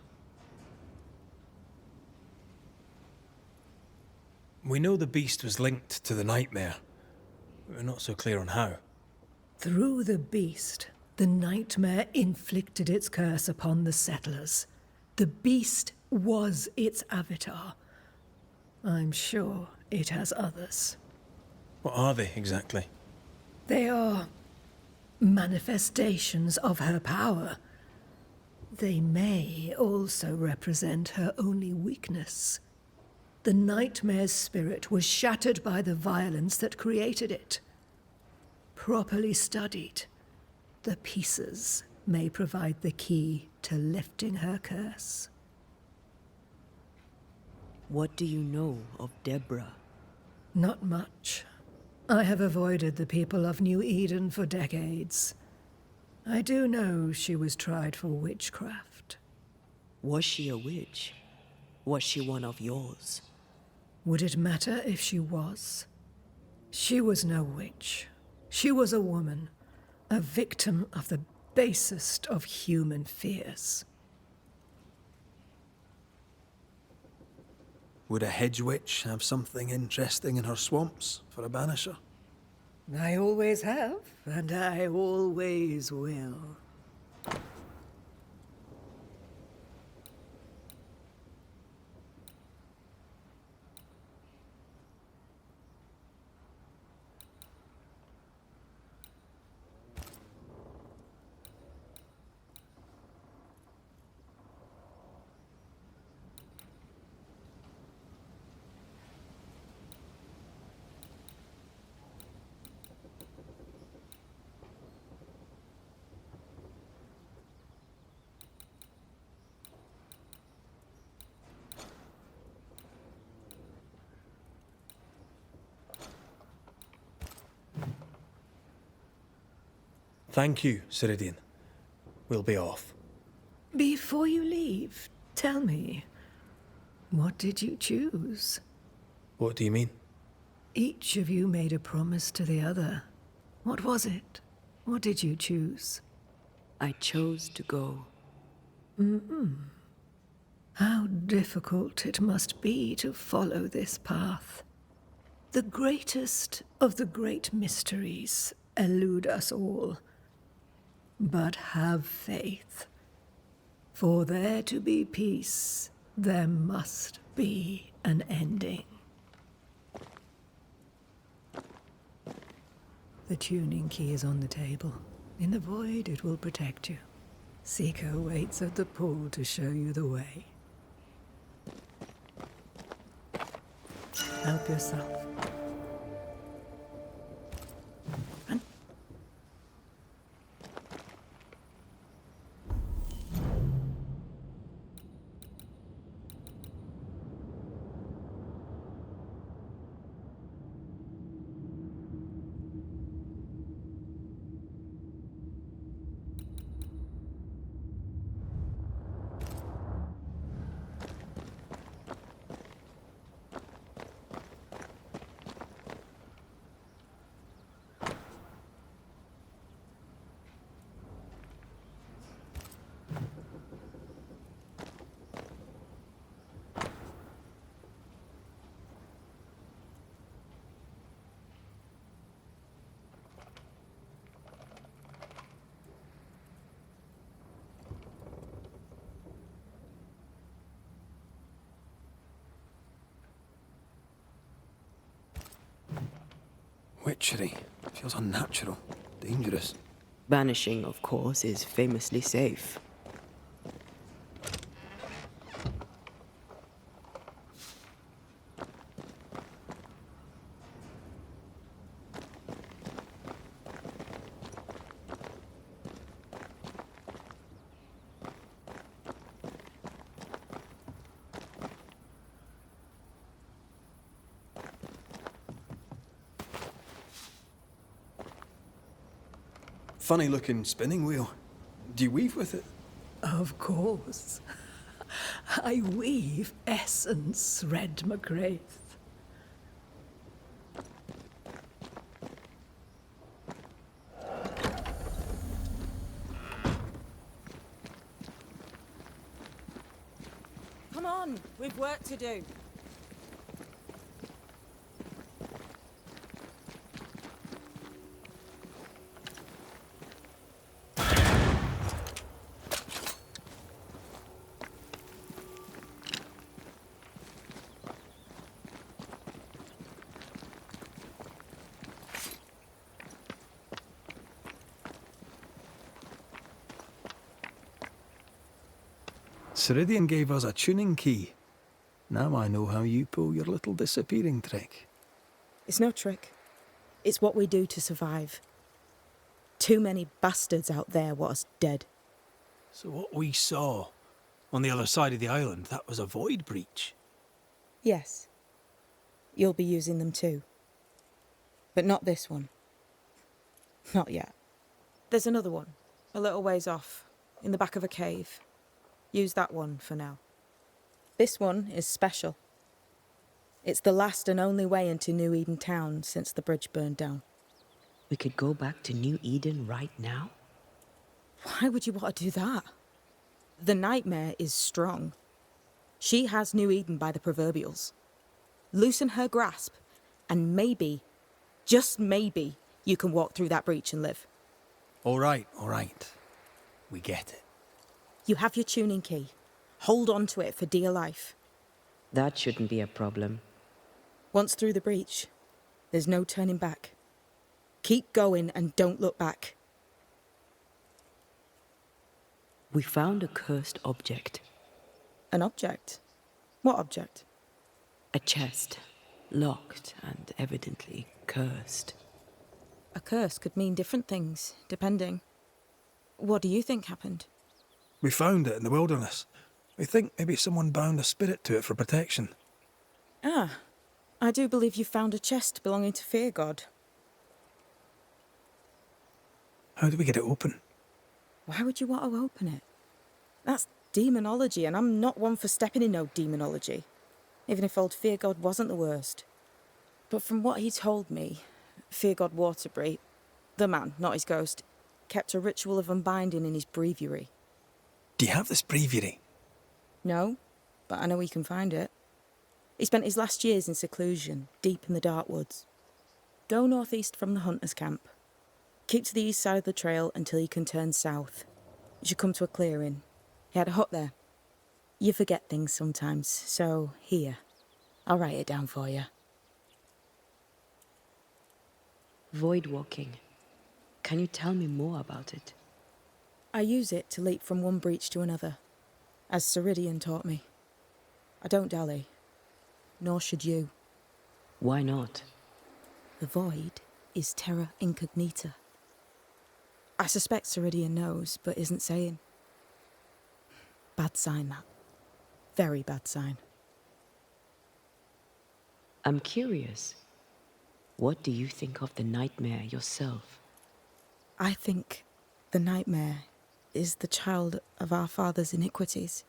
We know the beast was linked to the nightmare. We're not so clear on how. Through the beast, the nightmare inflicted its curse upon the settlers. The beast was its avatar. I'm sure it has others. What are they exactly? They are manifestations of her power. They may also represent her only weakness. The nightmare's spirit was shattered by the violence that created it. Properly studied, the pieces may provide the key to lifting her curse. What do you know of Deborah? Not much. I have avoided the people of New Eden for decades. I do know she was tried for witchcraft. Was she a witch? Was she one of yours? Would it matter if she was? She was no witch. She was a woman, a victim of the basest of human fears. Would a hedge witch have something interesting in her swamps for a banisher? I always have, and I always will. Thank you, Ceridian. We'll be off. Before you leave, tell me, what did you choose? What do you mean? Each of you made a promise to the other. What was it? What did you choose? I chose to go. How difficult it must be to follow this path. The greatest of the great mysteries elude us all. But have faith. For there to be peace, there must be an ending. The tuning key is on the table. In the void, it will protect you. Seeker waits at the pool to show you the way. Help yourself. Witchery. Feels unnatural. Dangerous. Banishing, of course, is famously safe. Funny looking spinning wheel. Do you weave with it? Of course. I weave essence, Red McGrath. Come on, we've work to do. Ceridian gave us a tuning key. Now I know how you pull your little disappearing trick. It's no trick. It's what we do to survive. Too many bastards out there want us dead. So what we saw on the other side of the island, that was a void breach? Yes. You'll be using them too. But not this one. Not yet. There's another one, a little ways off, in the back of a cave. Use that one for now. This one is special. It's the last and only way into New Eden town since the bridge burned down. We could go back to New Eden right now? Why would you want to do that? The nightmare is strong. She has New Eden by the proverbials. Loosen her grasp, and maybe, just maybe, you can walk through that breach and live. All right. We get it. You have your tuning key. Hold on to it for dear life. That shouldn't be a problem. Once through the breach, there's no turning back. Keep going and don't look back. We found a cursed object. An object? What object? A chest. Locked and evidently cursed. A curse could mean different things, depending. What do you think happened? We found it in the wilderness. We think maybe someone bound a spirit to it for protection. Ah, I do believe you found a chest belonging to Fear God. How do we get it open? Why would you want to open it? That's demonology, and I'm not one for stepping in no demonology, even if old Fear God wasn't the worst. But from what he told me, Fear God Waterbury, the man, not his ghost, kept a ritual of unbinding in his breviary. Do you have this breviary? No, but I know he can find it. He spent his last years in seclusion, deep in the dark woods. Go northeast from the hunter's camp. Keep to the east side of the trail until you can turn south. You should come to a clearing. He had a hut there. You forget things sometimes, so here. I'll write it down for you. Void walking. Can you tell me more about it? I use it to leap from one breach to another, as Ceridian taught me. I don't dally, nor should you. Why not? The void is terra incognita. I suspect Ceridian knows, but isn't saying. Bad sign, that. Very bad sign. I'm curious. What do you think of the nightmare yourself? I think the nightmare is the child of our father's iniquities.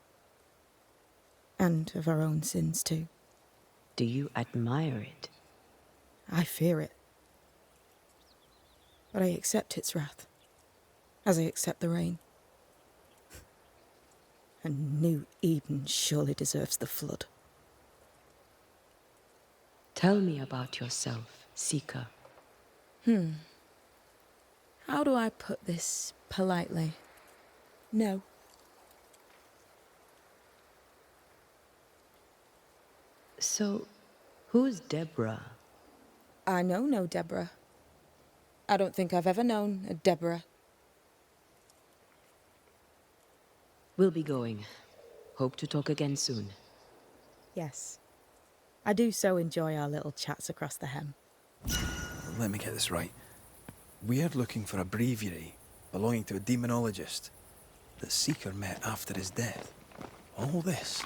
And of our own sins, too. Do you admire it? I fear it. But I accept its wrath, as I accept the rain. And New Eden surely deserves the flood. Tell me about yourself, Seeker. How do I put this politely? No. So, who's Deborah? I know no Deborah. I don't think I've ever known a Deborah. We'll be going. Hope to talk again soon. Yes. I do so enjoy our little chats across the hem. Let me get this right. We're looking for a breviary belonging to a demonologist that Seeker met after his death. All this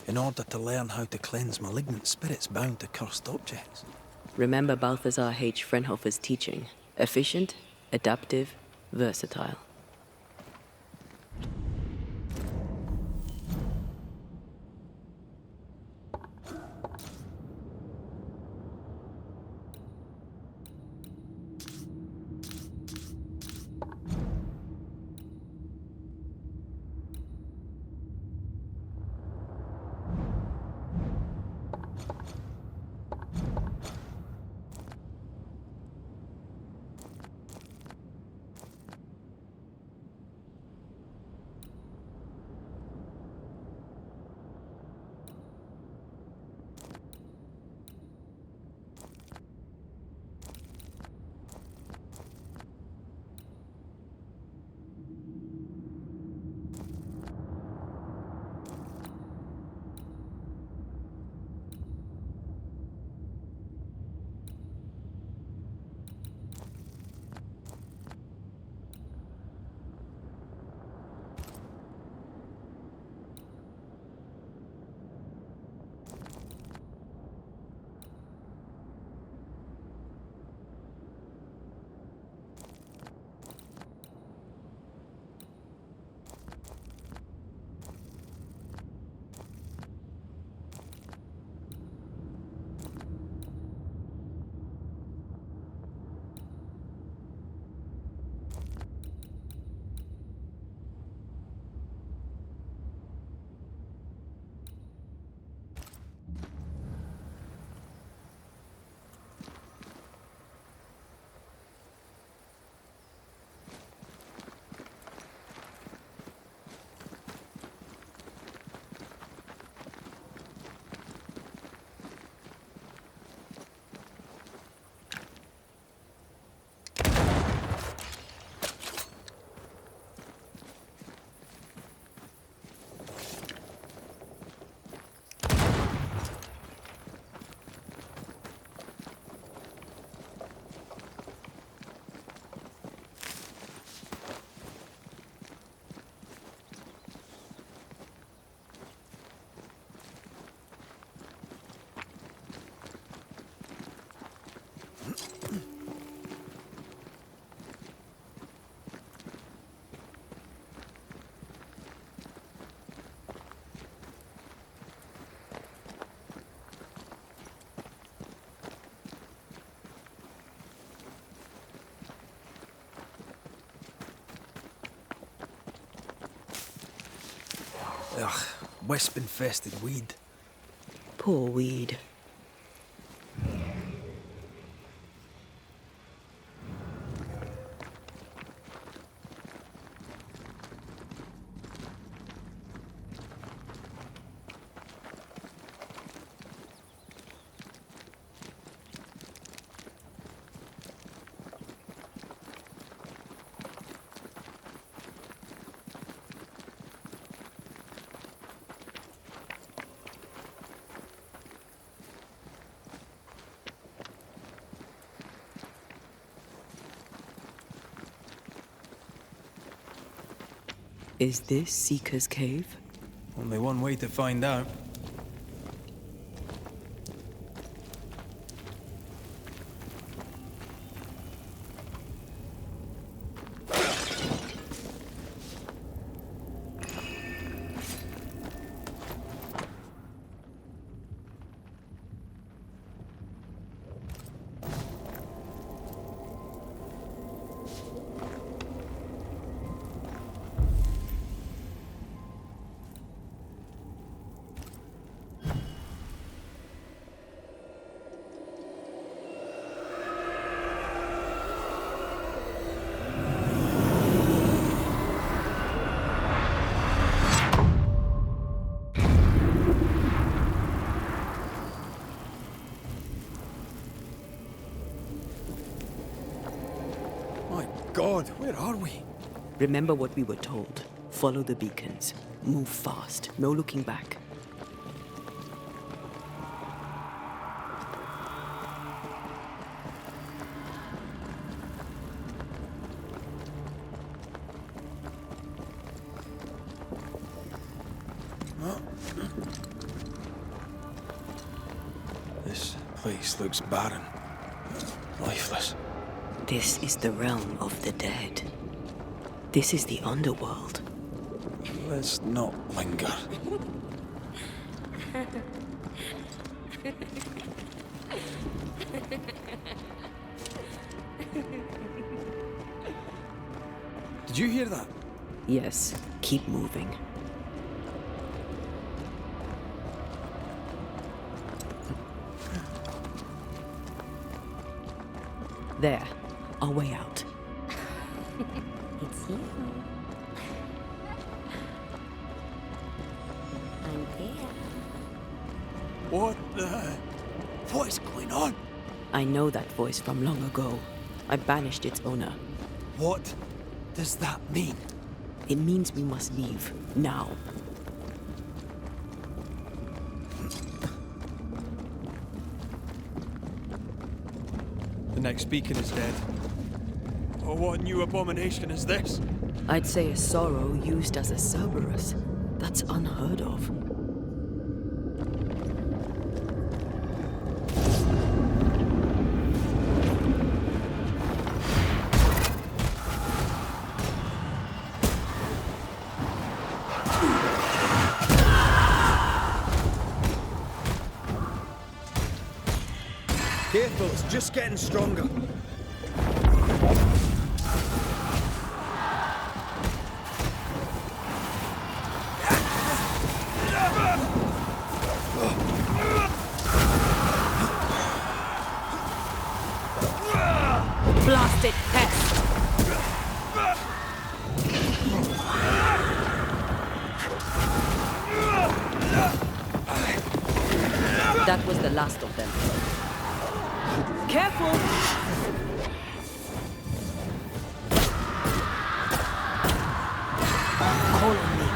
in order to learn how to cleanse malignant spirits bound to cursed objects. Remember Balthazar H. Frenhofer's teaching. Efficient, adaptive, versatile. Ugh, wisp-infested weed. Poor weed. Is this Seeker's Cave? Only one way to find out. God, where are we? Remember what we were told. Follow the beacons. Move fast. No looking back. This place looks barren. Lifeless. This is the realm of the dead. This is the underworld. Let's not linger. Did you hear that? Yes, keep moving. There, our way out. It's you. I'm there. What is going on? I know that voice from long ago. I banished its owner. What does that mean? It means we must leave, now. The next beacon is dead. Oh, what new abomination is this? I'd say a sorrow used as a Cerberus. That's unheard of. Careful, it's just getting stronger. Blasted pest! That was the last of them. Careful! Call on me.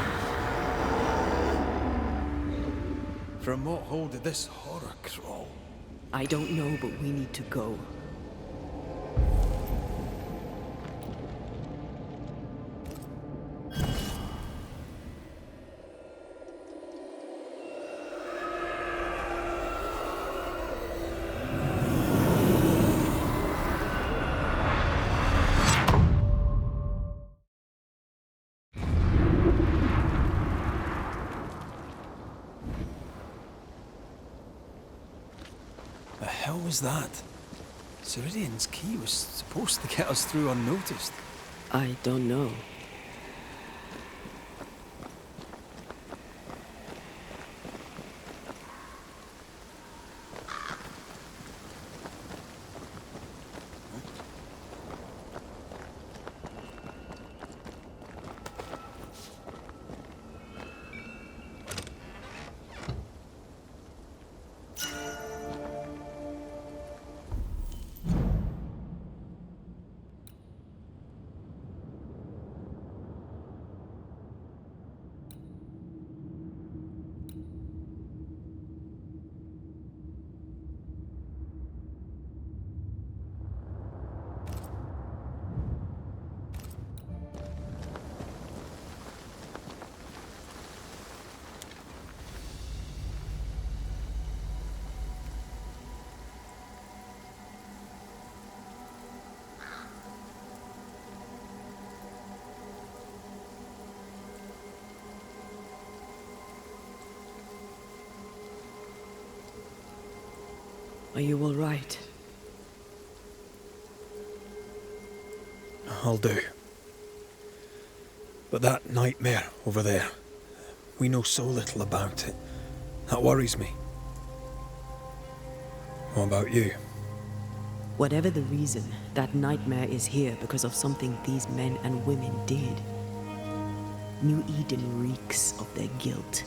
From what hole did this horror crawl? I don't know, but we need to go. The hell was that? Ceridian's key was supposed to get us through unnoticed. I don't know. Are you all right? I'll do. But that nightmare over there, we know so little about it. That worries me. What about you? Whatever the reason, that nightmare is here because of something these men and women did. New Eden reeks of their guilt.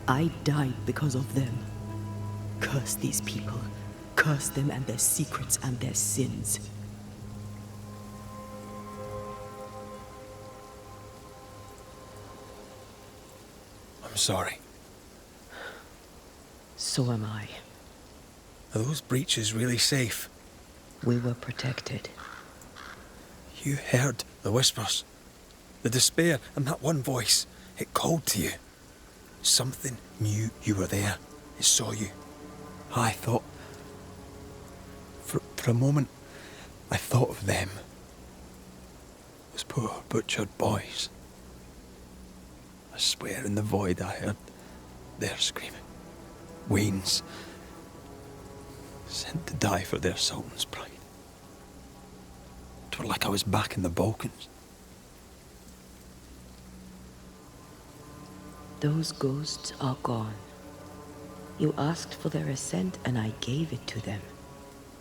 I died because of them. Curse these people. Curse them and their secrets and their sins. I'm sorry. So am I. Are those breaches really safe? We were protected. You heard the whispers, the despair, and that one voice. It called to you. Something knew you were there. It saw you. I thought... For a moment, I thought of them. Those poor butchered boys. I swear in the void I heard their screaming. Wains. Sent to die for their sultan's pride. It were like I was back in the Balkans. Those ghosts are gone. You asked for their ascent and I gave it to them.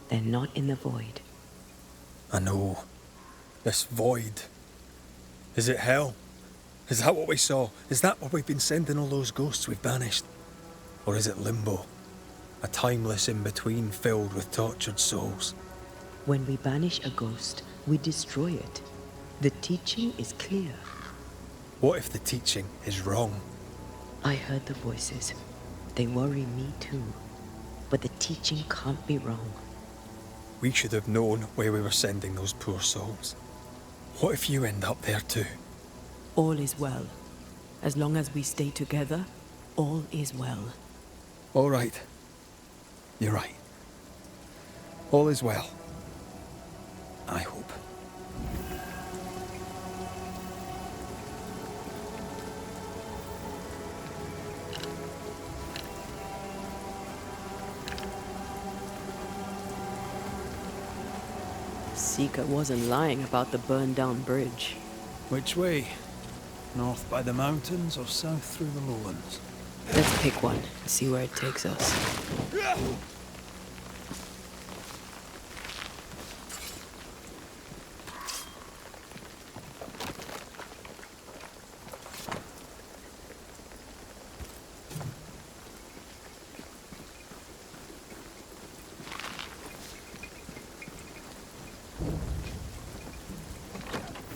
They're not in the void. I know. This void. Is it hell? Is that what we saw? Is that where we've been sending all those ghosts we've banished? Or is it limbo? A timeless in-between filled with tortured souls? When we banish a ghost, we destroy it. The teaching is clear. What if the teaching is wrong? I heard the voices. They worry me too. But the teaching can't be wrong. We should have known where we were sending those poor souls. What if you end up there too? All is well. As long as we stay together, all is well. All right. You're right. All is well. I hope. Seeker wasn't lying about the burned-down bridge. Which way? North by the mountains or south through the lowlands? Let's pick one and see where it takes us.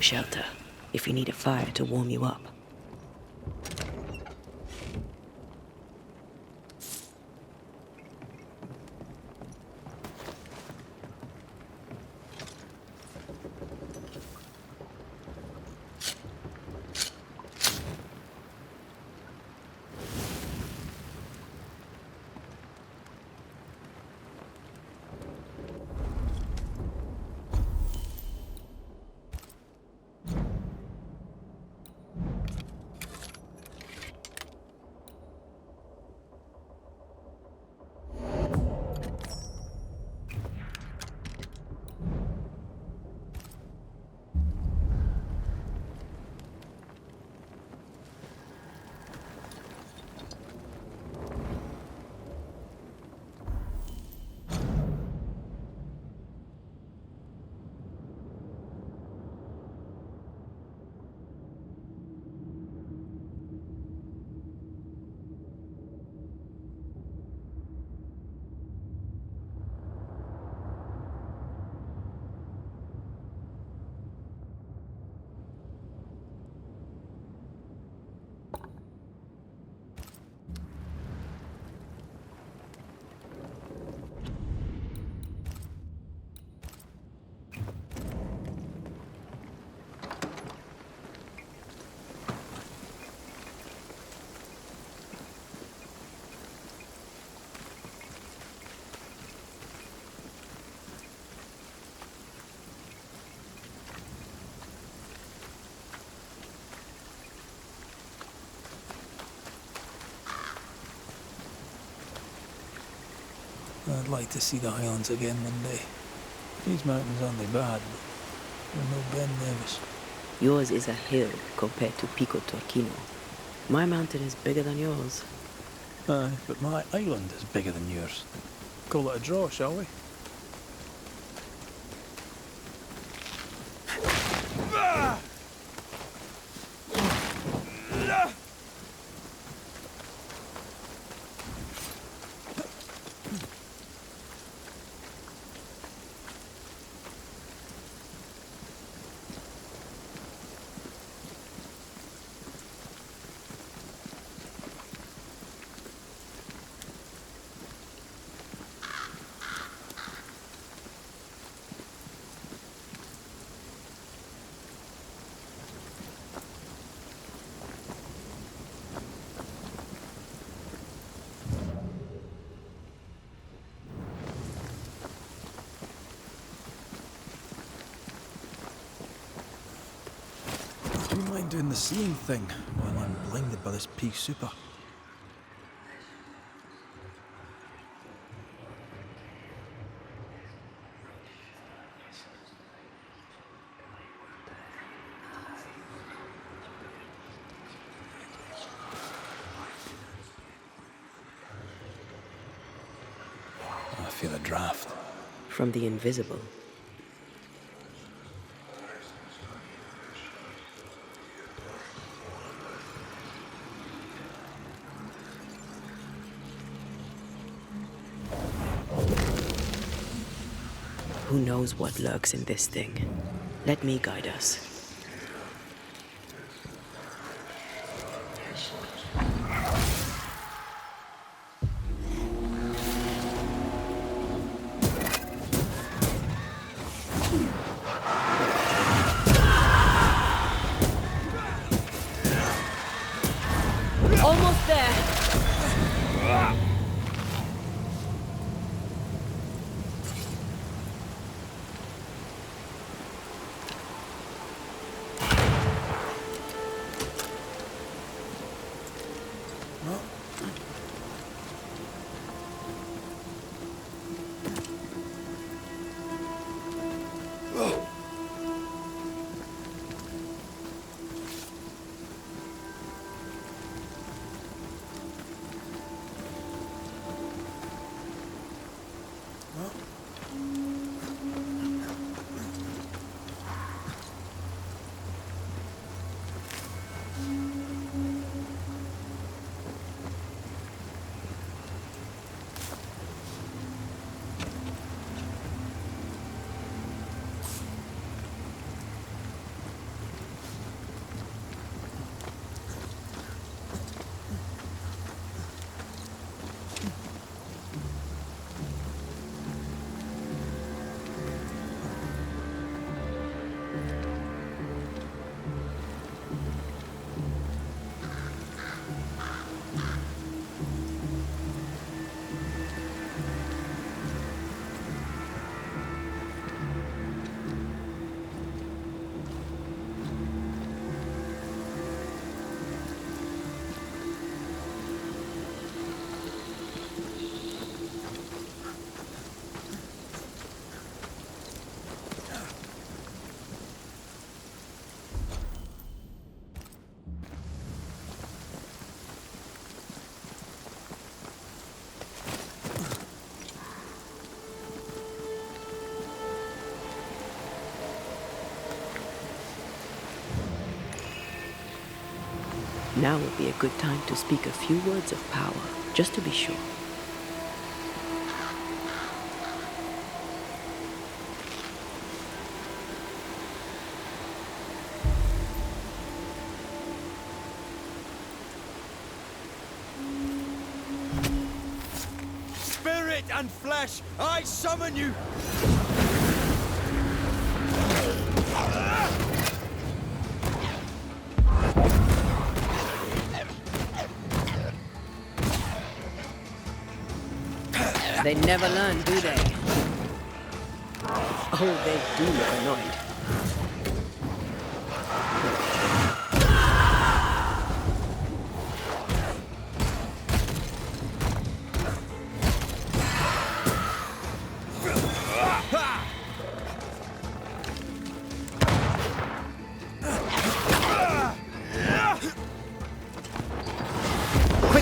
Shelter, if you need a fire to warm you up. I'd like to see the Highlands again one day. These mountains aren't they bad, but they're no Ben Nevis. Yours is a hill compared to Pico Torquino. My mountain is bigger than yours. Aye, but my island is bigger than yours. Call it a draw, shall we? Do you mind doing the seeing thing while I'm blinded by this pea super? I feel a draft. From the invisible. Who knows what lurks in this thing? Let me guide us. Almost there. Now would be a good time to speak a few words of power, just to be sure. Spirit and flesh, I summon you! They never learn, do they? Oh, they do look annoyed.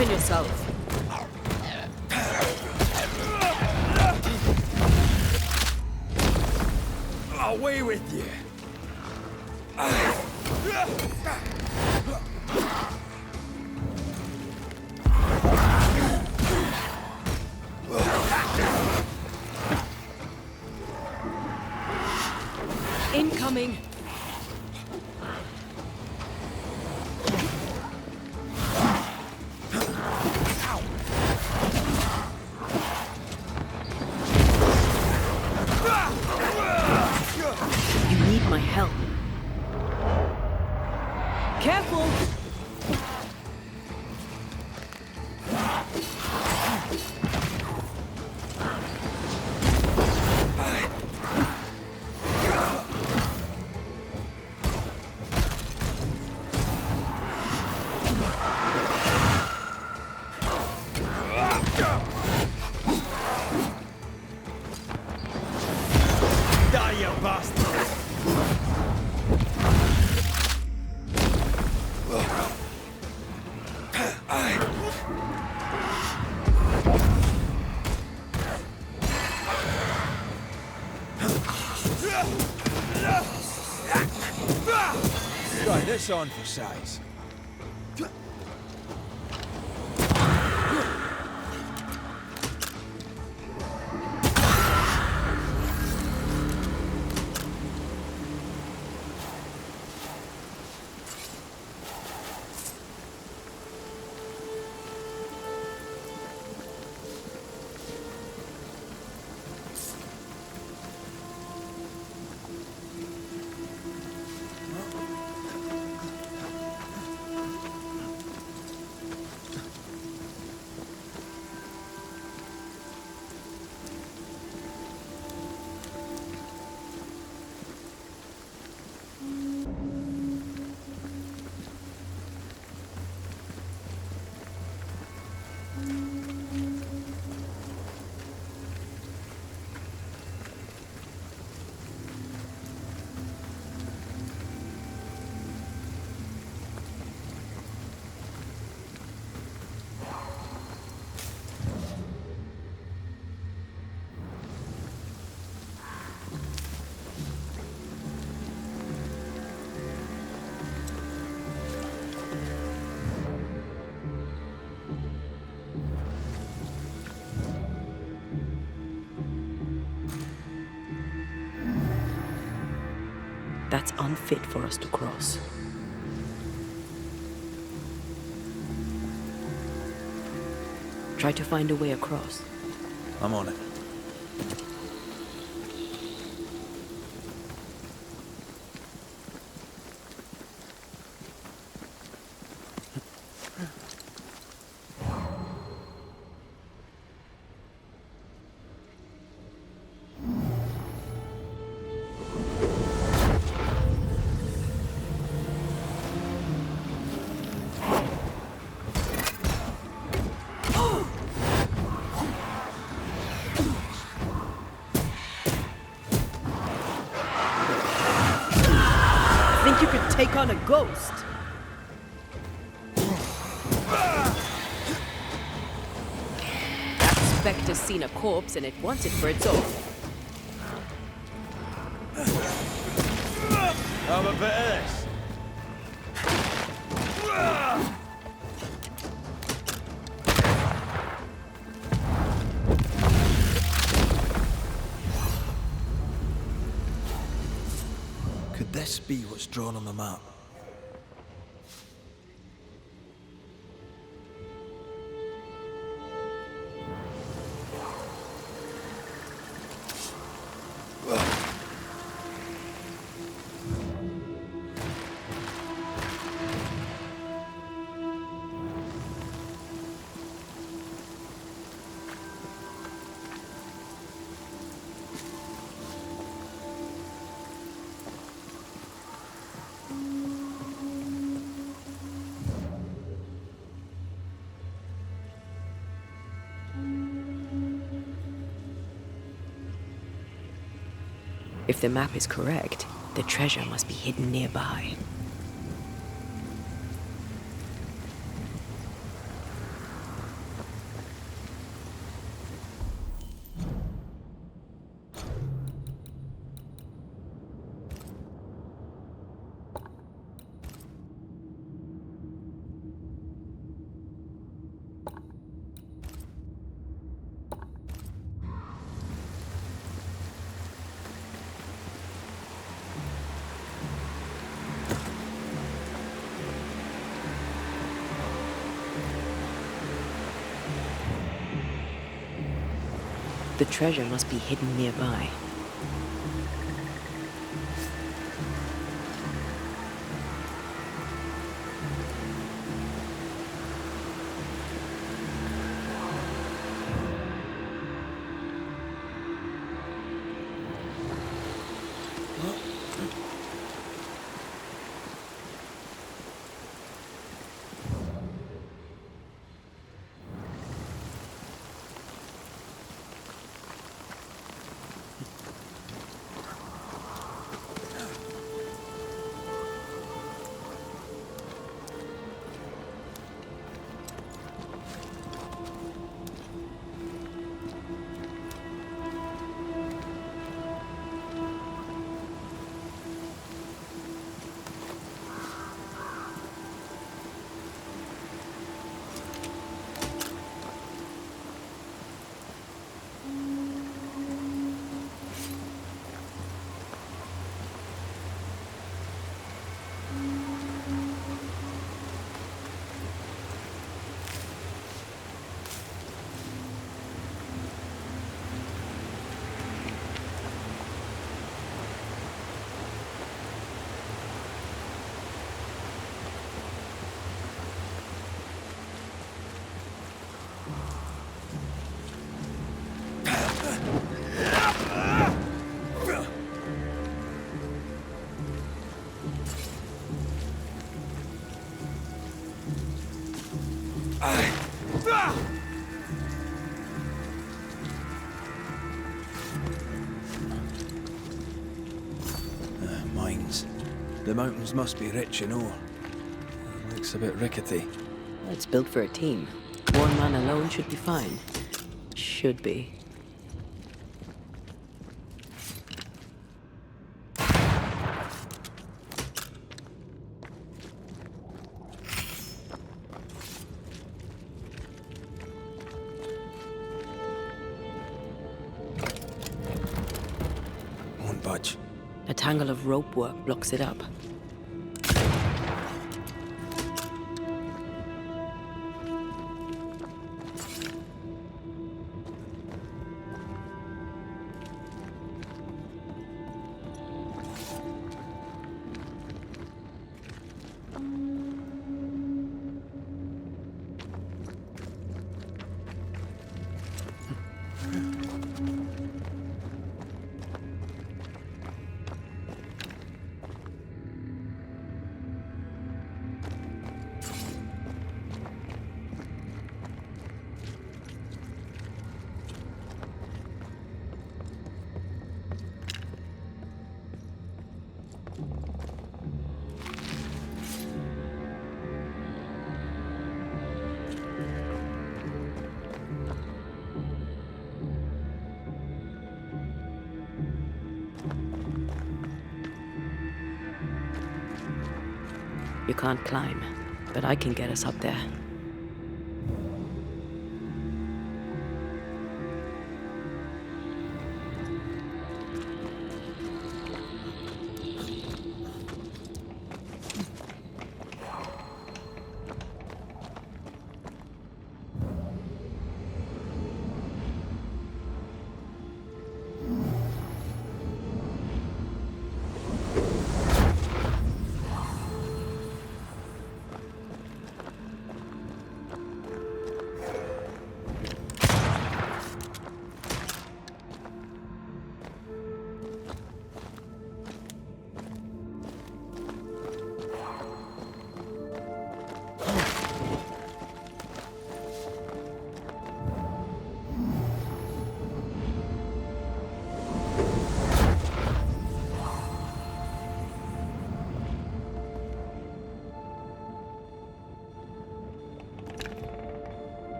on yourself. Away with you! Incoming! You need my help. Careful! Die, you bastard! Try this on for size. That's unfit for us to cross. Try to find a way across. I'm on it. Think you could take on a ghost? That specter's seen a corpse and it wants it for its own. Have a bit of this. Could this be what's drawn on the map? If the map is correct, the treasure must be hidden nearby. The treasure must be hidden nearby. Mines. The mountains must be rich in ore. Looks a bit rickety. It's built for a team. One man alone should be fine. Should be. Won't budge. A tangle of rope work blocks it up. You can't climb, but I can get us up there.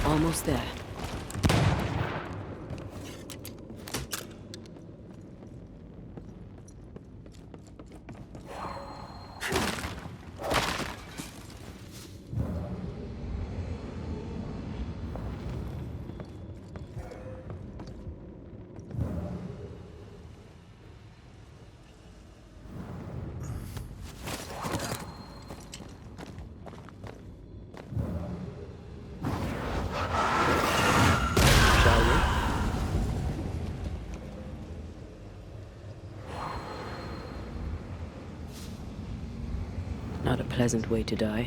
Almost there. pleasant way to die.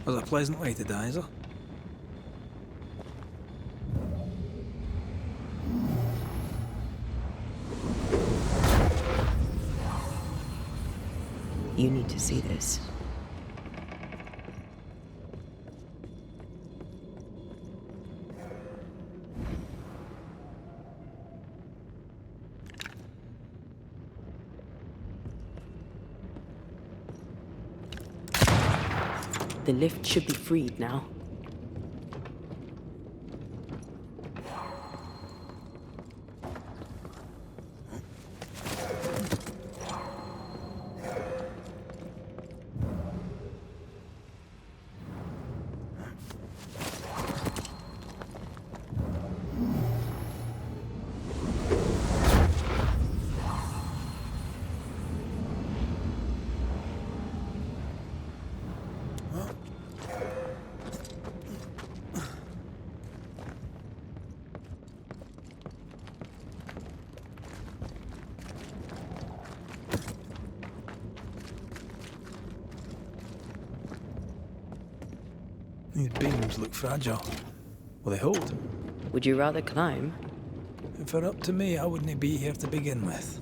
There's a pleasant way to die, is there? You need to see this. The lift should be freed now. These beams look fragile. Will they hold? Would you rather climb? If it were up to me, I wouldn't be here to begin with.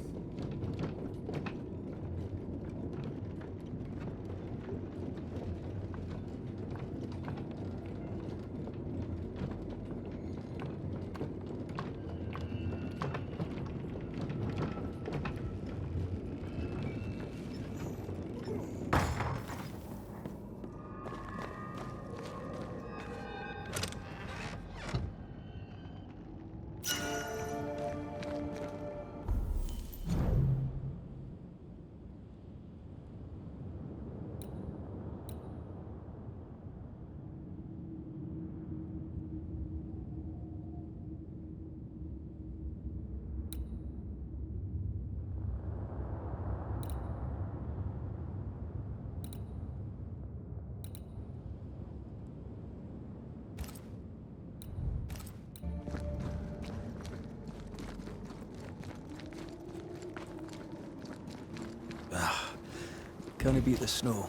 Can't beat the snow.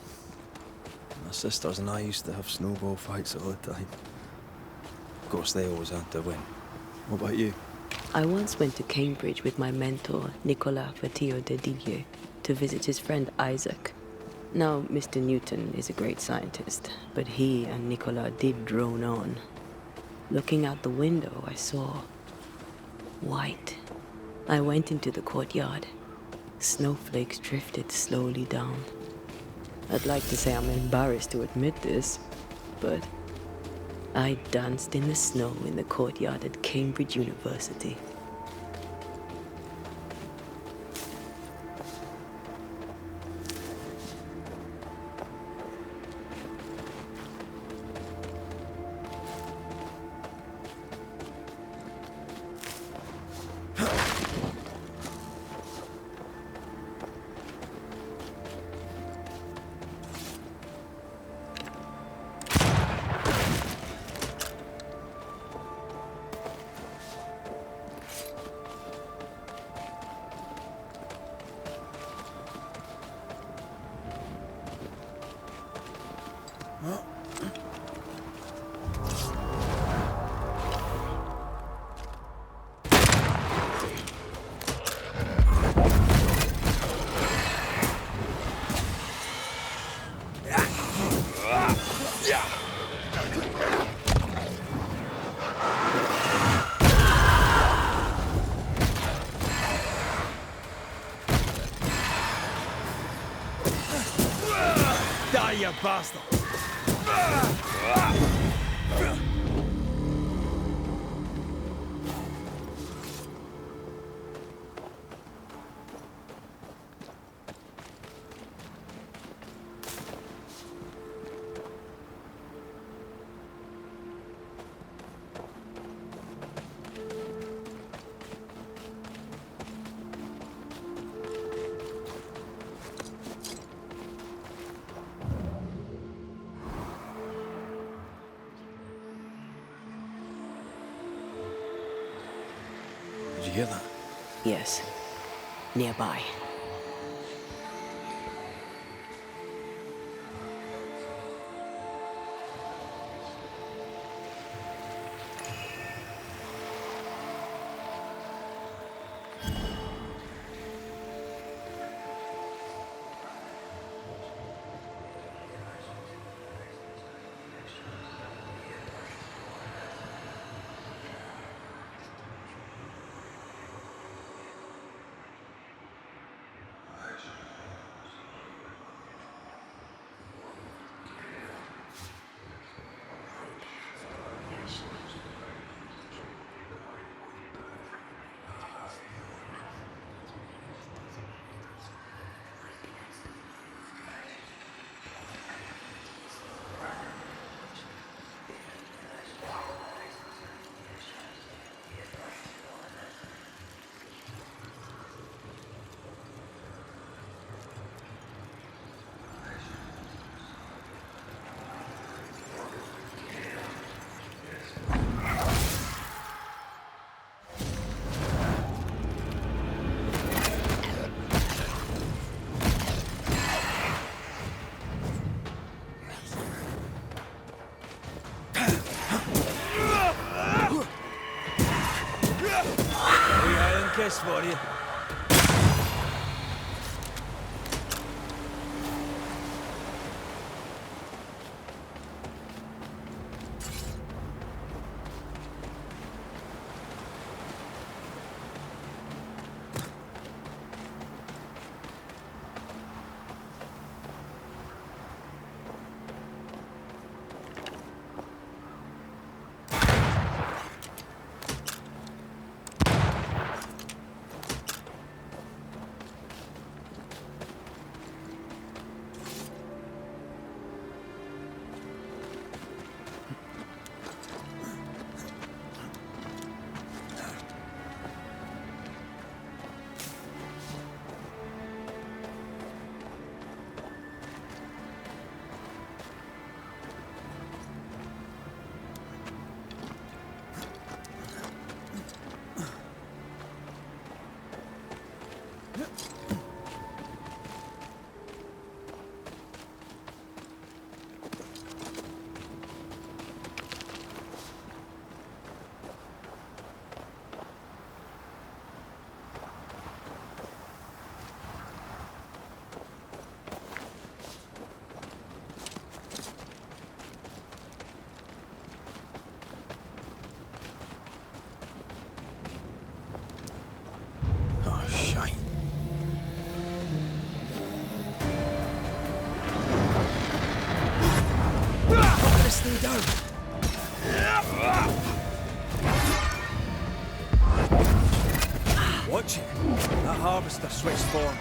My sisters and I used to have snowball fights all the time. Of course, they always had to win. What about you? I once went to Cambridge with my mentor, Nicolas Fatio de Didier, to visit his friend Isaac. Now, Mr. Newton is a great scientist, but he and Nicolas did drone on. Looking out the window, I saw white. I went into the courtyard. Snowflakes drifted slowly down. I'd like to say I'm embarrassed to admit this, but I danced in the snow in the courtyard at Cambridge University. Die, you bastard! Did you hear that? Yes, nearby. this for you. Stay down. Watch it. That harvester switched form.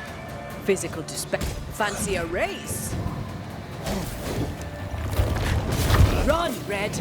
Physical despair. Fancy a race? Run, Red!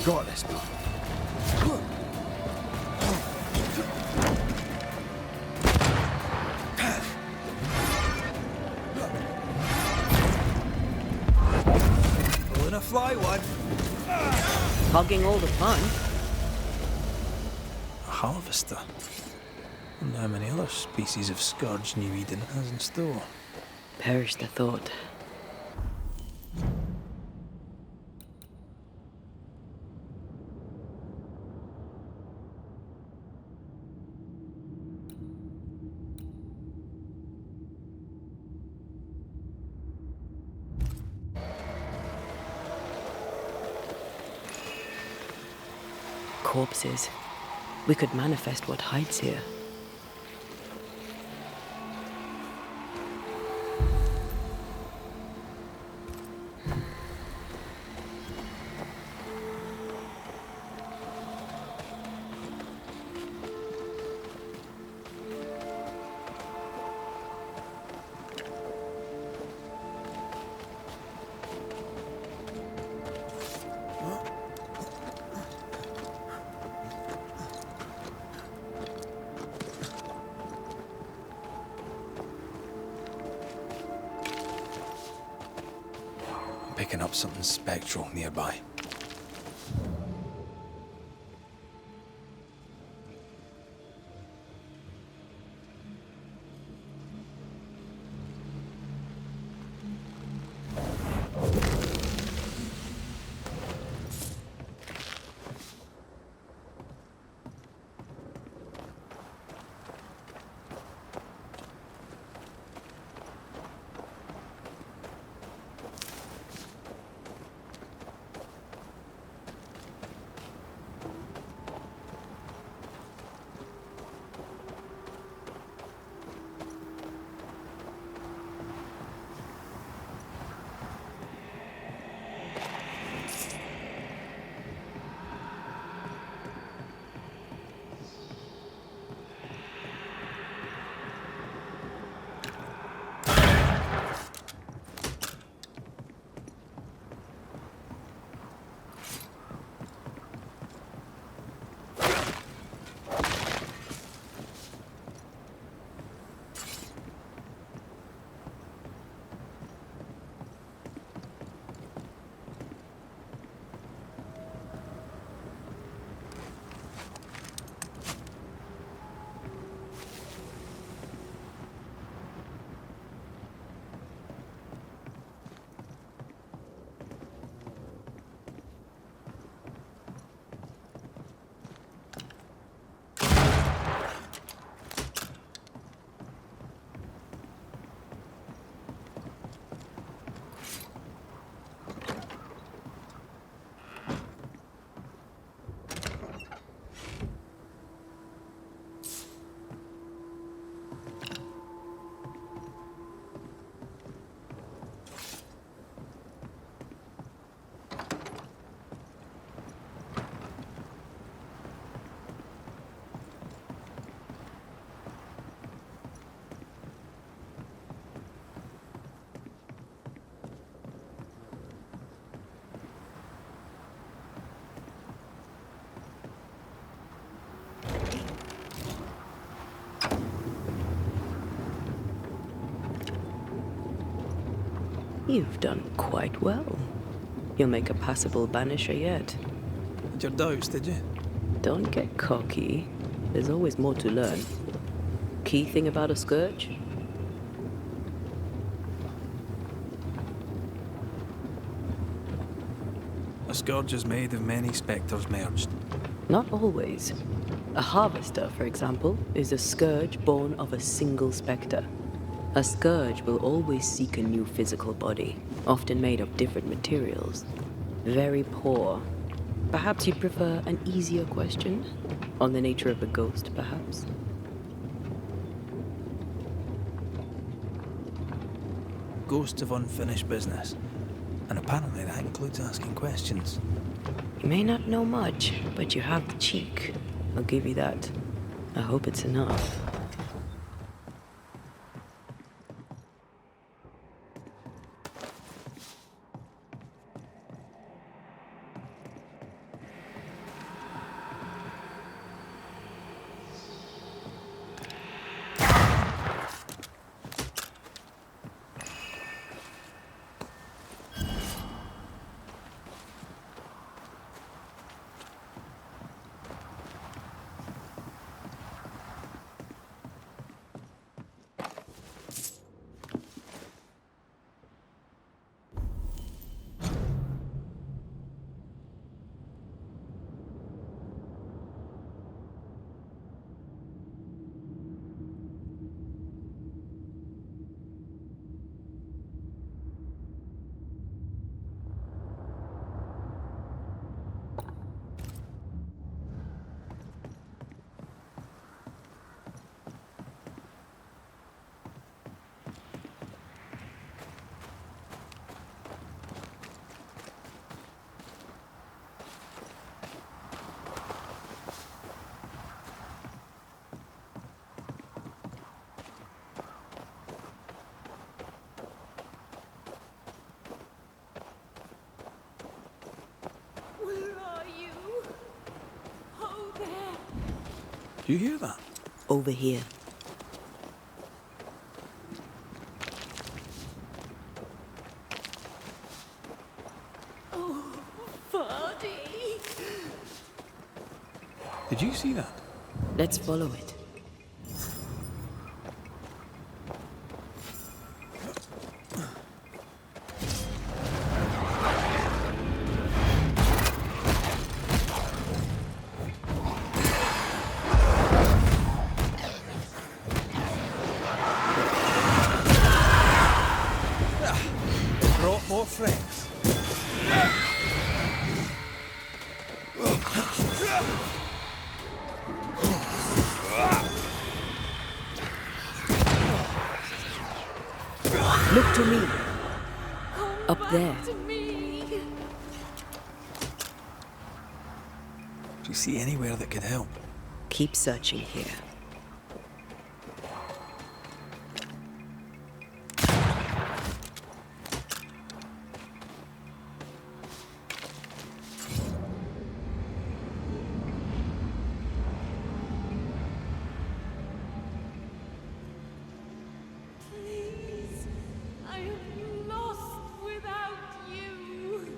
Got this, bro. Pulling a fly one. Hogging all the fun. A harvester. Wonder how many other species of scourge New Eden has in store. Perish the thought. Corpses. We could manifest what hides here. Picking up something spectral nearby. You've done quite well. You'll make a passable banisher yet. Had your doubts, did you? Don't get cocky. There's always more to learn. Key thing about a scourge? A scourge is made of many spectres merged. Not always. A harvester, for example, is a scourge born of a single spectre. A scourge will always seek a new physical body, often made of different materials. Very poor. Perhaps you'd prefer an easier question? On the nature of a ghost, perhaps? Ghosts of unfinished business. And apparently that includes asking questions. You may not know much, but you have the cheek. I'll give you that. I hope it's enough. Do you hear that? Over here. Oh, Vardy! Did you see that? Let's follow it. Brought more friends. Look to me. Up there. Do you see anywhere that could help? Keep searching here. Please, I am lost without you.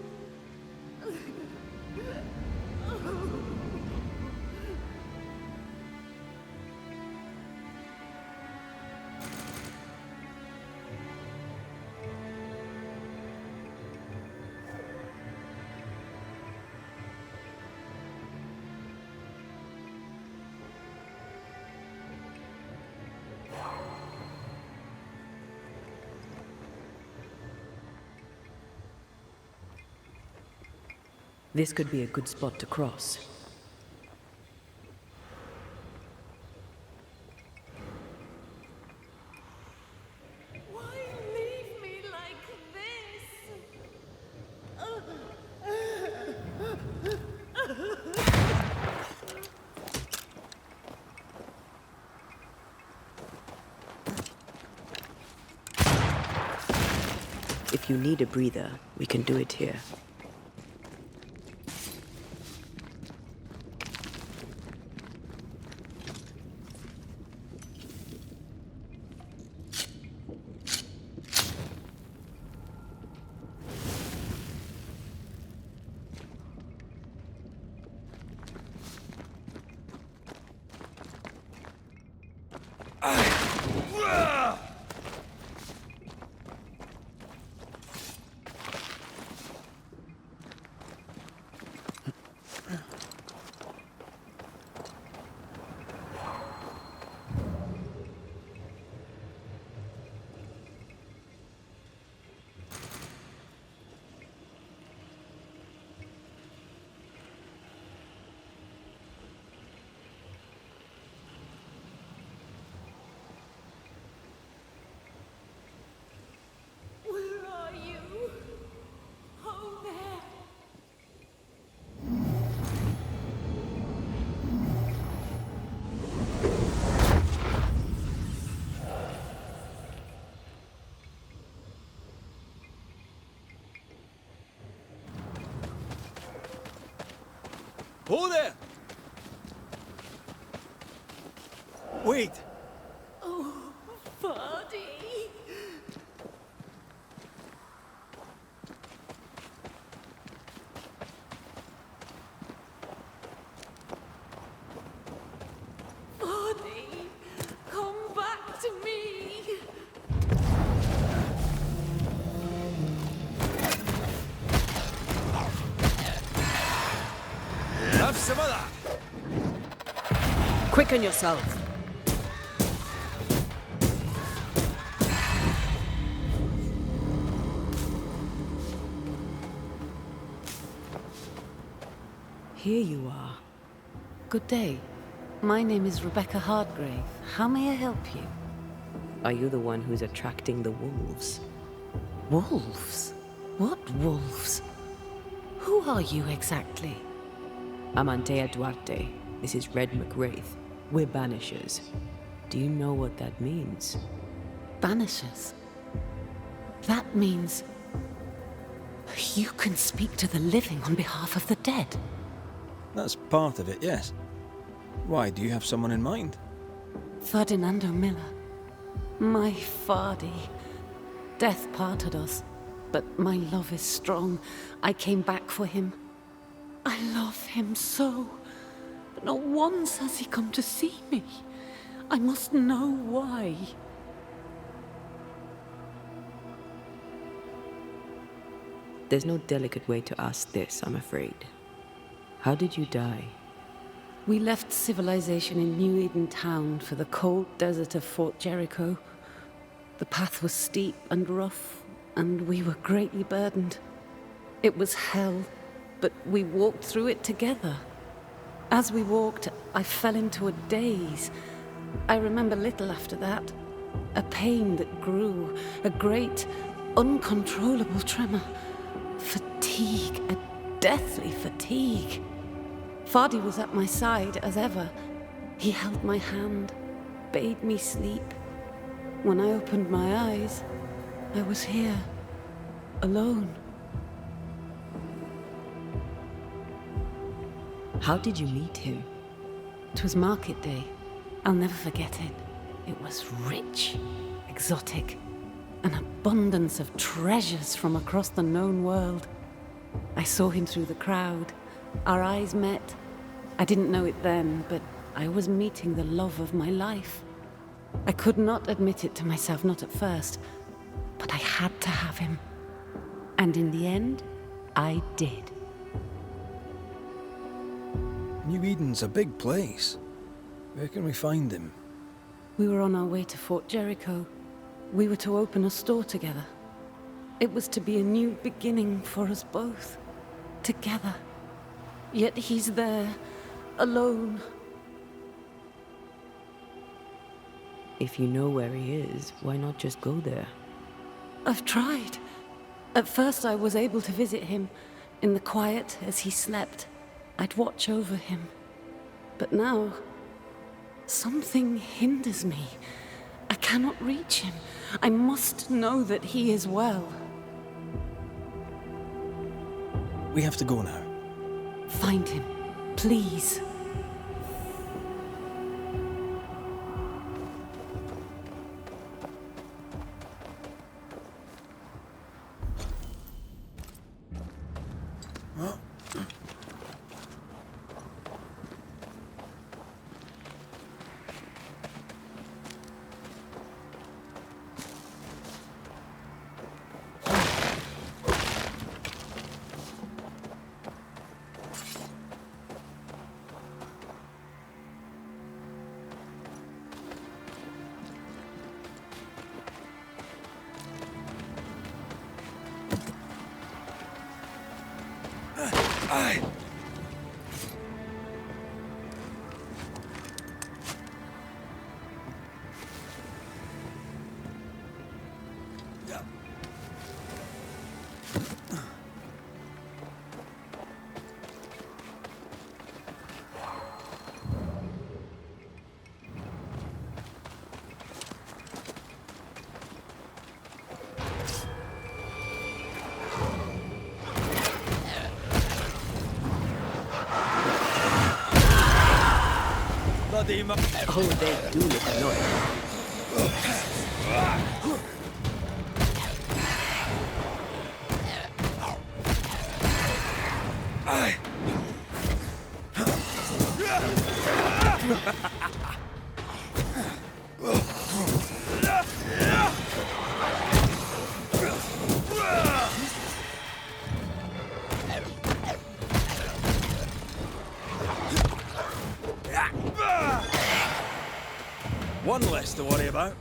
This could be a good spot to cross. Why leave me like If you need a breather, we can do it here. Oh there! Wait! Oh, Vardy. Vardy, come back to me. Have some of that! Quicken yourself. Here you are. Good day. My name is Rebecca Hardgrave. How may I help you? Are you the one who's attracting the wolves? Wolves? What wolves? Who are you exactly? I'm Antea Duarte. This is Red McWraith. We're Banishers. Do you know what that means? Banishers? That means... you can speak to the living on behalf of the dead. That's part of it, yes. Why, do you have someone in mind? Ferdinando Miller. My Fardy. Death parted us, but my love is strong. I came back for him. I love him so. But not once has he come to see me. I must know why. There's no delicate way to ask this, I'm afraid. How did you die? We left civilization in New Eden Town for the cold desert of Fort Jericho. The path was steep and rough, and we were greatly burdened. It was hell, but we walked through it together. As we walked, I fell into a daze. I remember little after that. A pain that grew, a great, uncontrollable tremor. Fatigue, a deathly fatigue. Fardy was at my side as ever. He held my hand, bade me sleep. When I opened my eyes, I was here, alone. How did you meet him? 'Twas market day. I'll never forget it. It was rich, exotic, an abundance of treasures from across the known world. I saw him through the crowd. Our eyes met. I didn't know it then, but I was meeting the love of my life. I could not admit it to myself, not at first, but I had to have him. And in the end, I did. New Eden's a big place. Where can we find him? We were on our way to Fort Jericho. We were to open a store together. It was to be a new beginning for us both. Together. Yet he's there, alone. If you know where he is, why not just go there? I've tried. At first I was able to visit him in the quiet as he slept. I'd watch over him. But now, something hinders me. I cannot reach him. I must know that he is well. We have to go now. Find him, please. Aye. bloody Oh, they do look annoying. One less to worry about.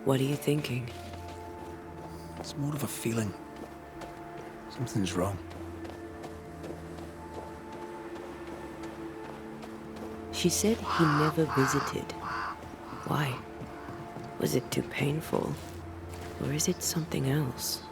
What are you thinking? It's more of a feeling. Something's wrong. She said he never visited. Why? Was it too painful? Or is it something else?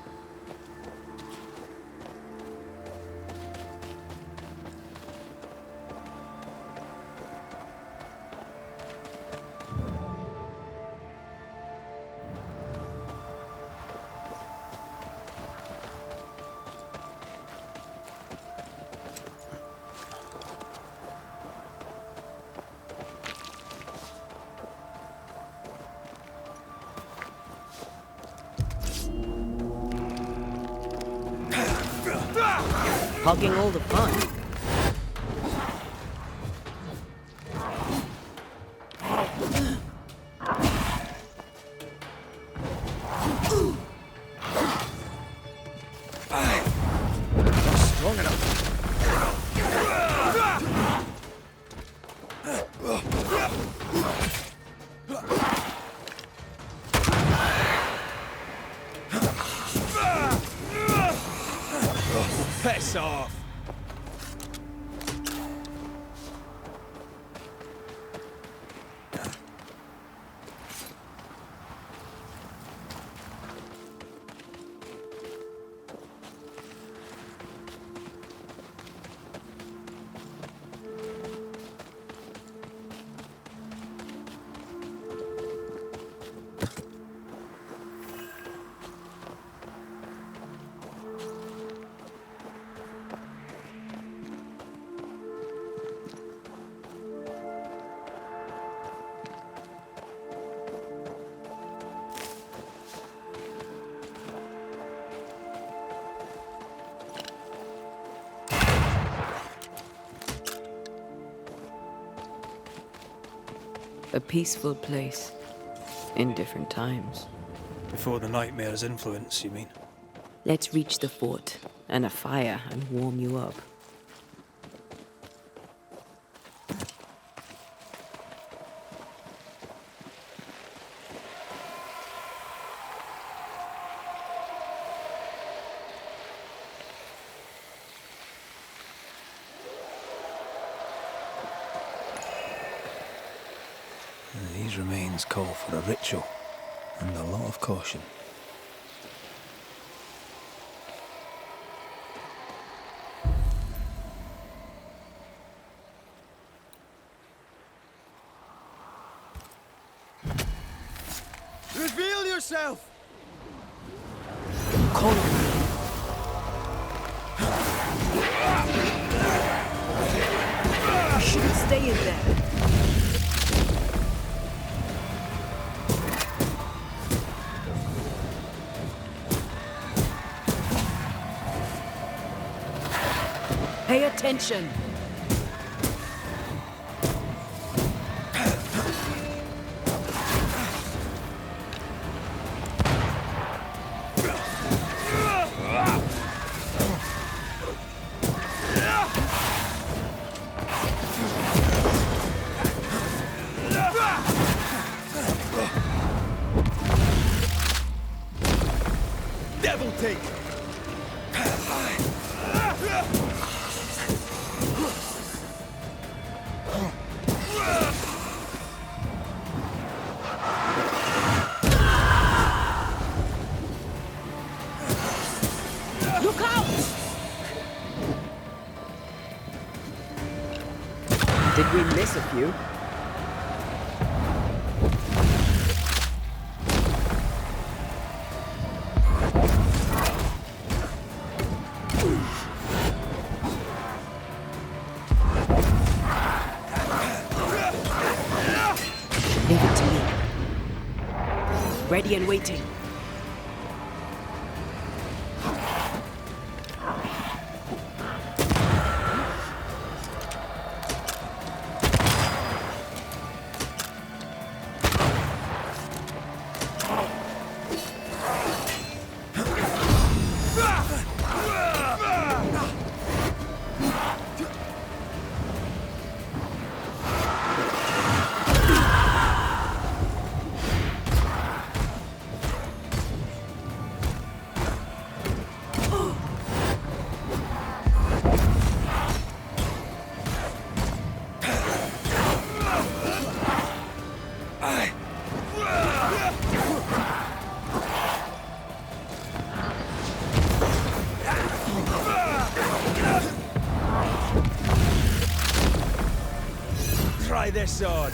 Hogging all the fun. Strong enough. Piss off. A peaceful place. In different times. Before the nightmare's influence, you mean? Let's reach the fort and a fire and warm you up. These remains call for a ritual and a lot of caution. Reveal yourself! You shouldn't stay in there. Pay attention. Devil take! Look out! Did we miss a few? Leave it to me. Ready and waiting. Try this on.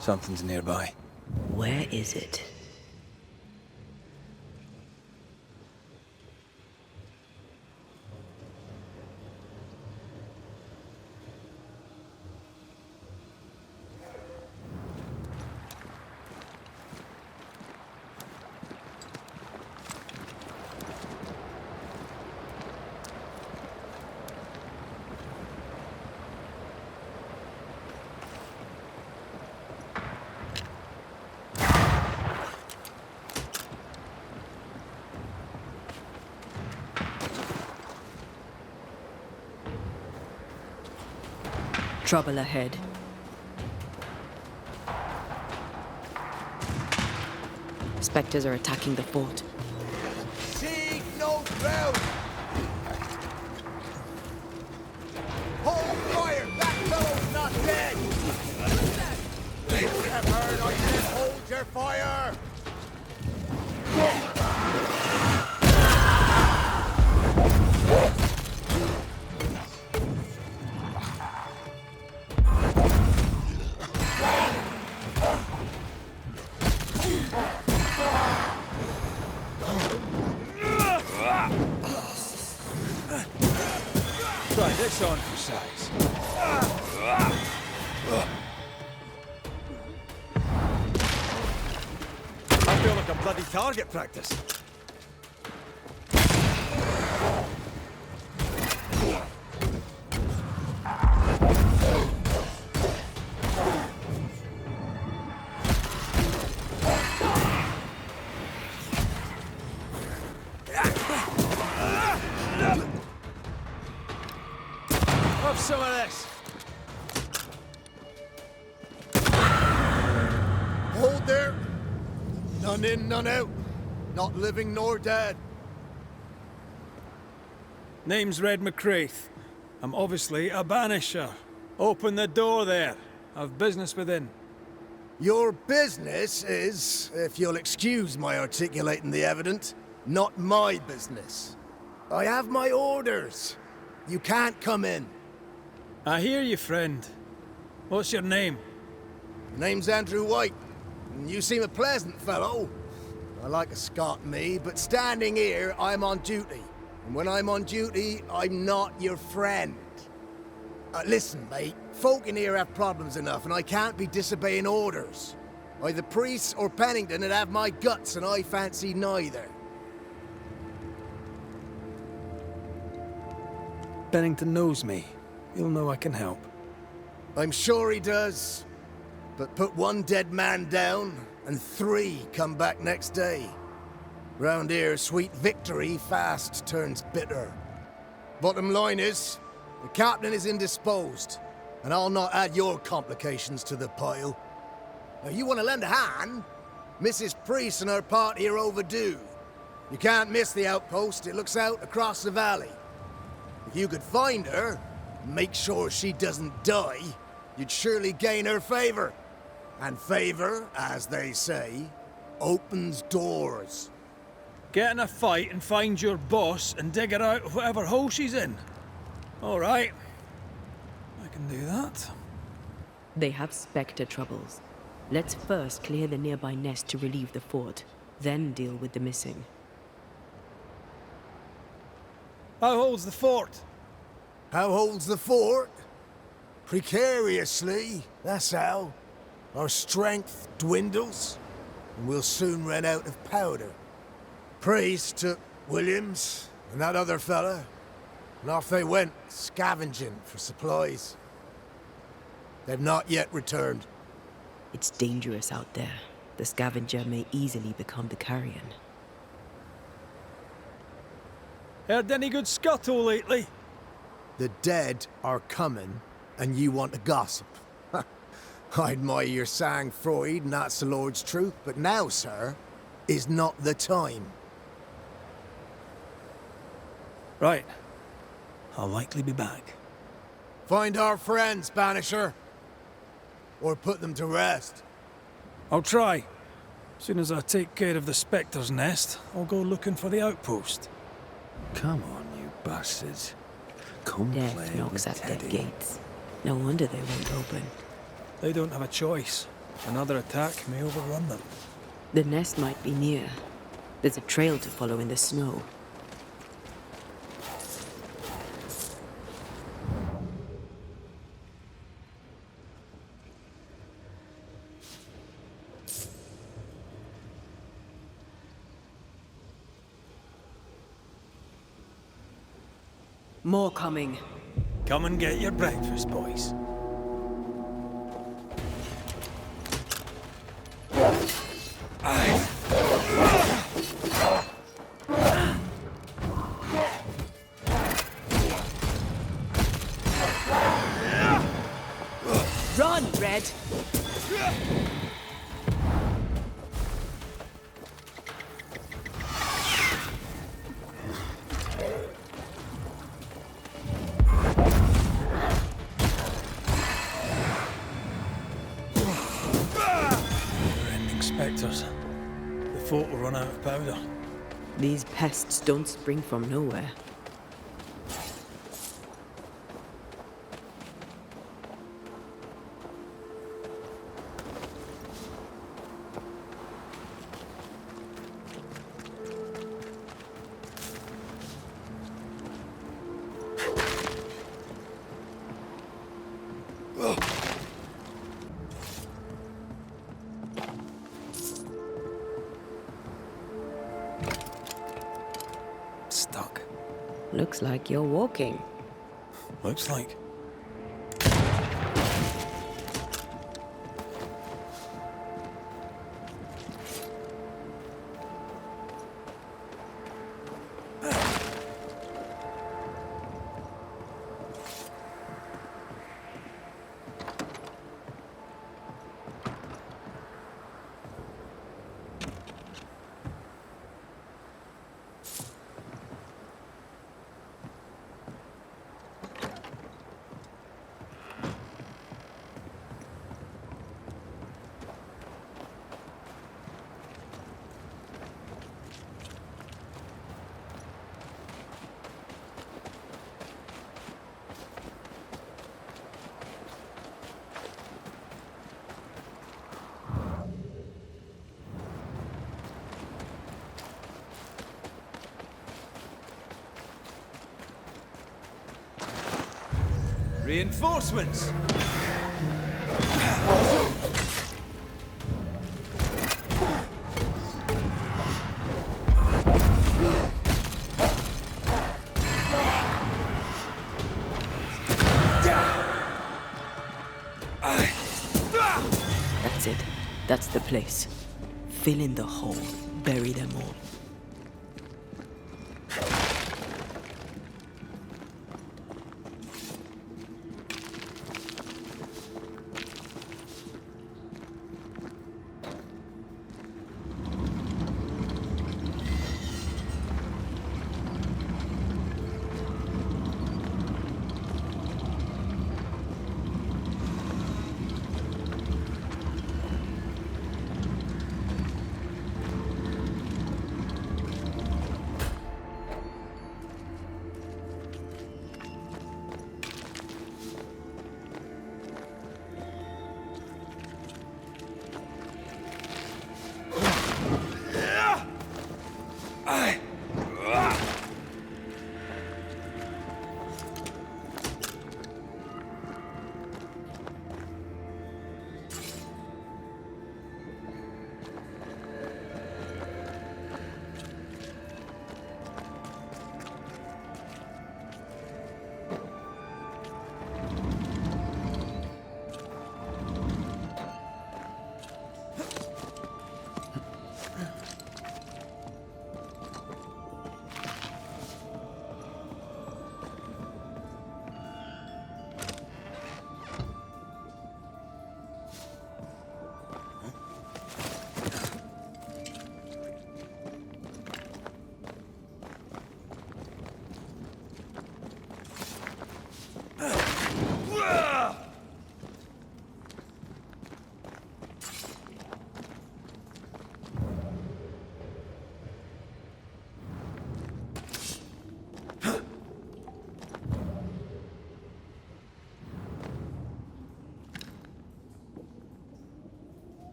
Something's nearby. Where is it? Trouble ahead. Spectres are attacking the fort. Seek no ground! Hold fire! That fellow's not dead! You have heard I said hold your fire! Try this on for size. I feel like a bloody target practice. None in, none out. Not living nor dead. Name's Red McCraith. I'm obviously a banisher. Open the door there. I've business within. Your business is, if you'll excuse my articulating the evident, not my business. I have my orders. You can't come in. I hear you, friend. What's your name? Name's Andrew White. And you seem a pleasant fellow. I like a Scot, me, but standing here, I'm on duty. And when I'm on duty, I'm not your friend. Listen, mate, folk in here have problems enough, and I can't be disobeying orders. Either priests or Pennington would have my guts, and I fancy neither. Bennington knows me. He'll know I can help. I'm sure he does. But put one dead man down, and 3 come back next day. Round here, sweet victory fast turns bitter. Bottom line is, the captain is indisposed, and I'll not add your complications to the pile. Now, you want to lend a hand? Mrs. Priest and her party are overdue. You can't miss the outpost. It looks out across the valley. If you could find her, and make sure she doesn't die, you'd surely gain her favor. And favor, as they say, opens doors. Get in a fight and find your boss and dig her out of whatever hole she's in. All right. I can do that. They have Spectre troubles. Let's first clear the nearby nest to relieve the fort, then deal with the missing. How holds the fort? How holds the fort? Precariously, that's how. Our strength dwindles, and we'll soon run out of powder. Priest took Williams and that other fella, and off they went, scavenging for supplies. They've not yet returned. It's dangerous out there. The scavenger may easily become the carrion. Heard any good scuttle lately? The dead are coming, and you want to gossip. I admire your sang-froid, and that's the Lord's truth, but now, sir, is not the time. Right. I'll likely be back. Find our friends, Banisher. Or put them to rest. I'll try. Soon as I take care of the Spectre's nest, I'll go looking for the outpost. Come on, you bastards. Come play Death knocks with at their Teddy. gates. No wonder they won't open. They don't have a choice. Another attack may overrun them. The nest might be near. There's a trail to follow in the snow. More coming. Come and get your breakfast, boys. Run, Red! Never-ending spectres. The fort will run out of powder. These pests don't spring from nowhere. Stuck. Looks like you're walking. Looks like. Reinforcements! That's it. That's the place. Fill in the hole. Bury them all.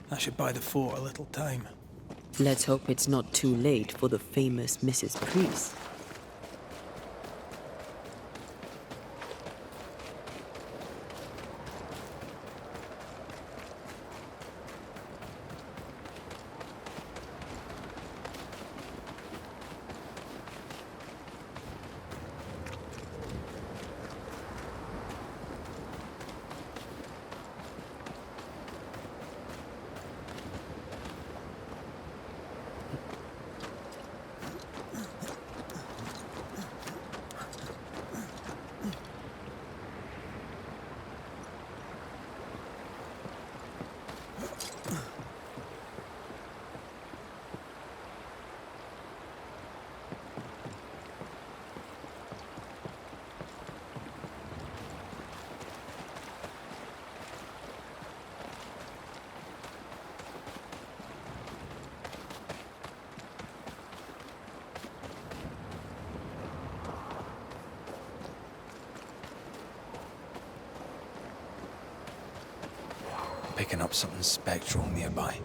That should buy the fort a little time. Let's hope it's not too late for the famous Mrs. Priest. Picking up something spectral nearby.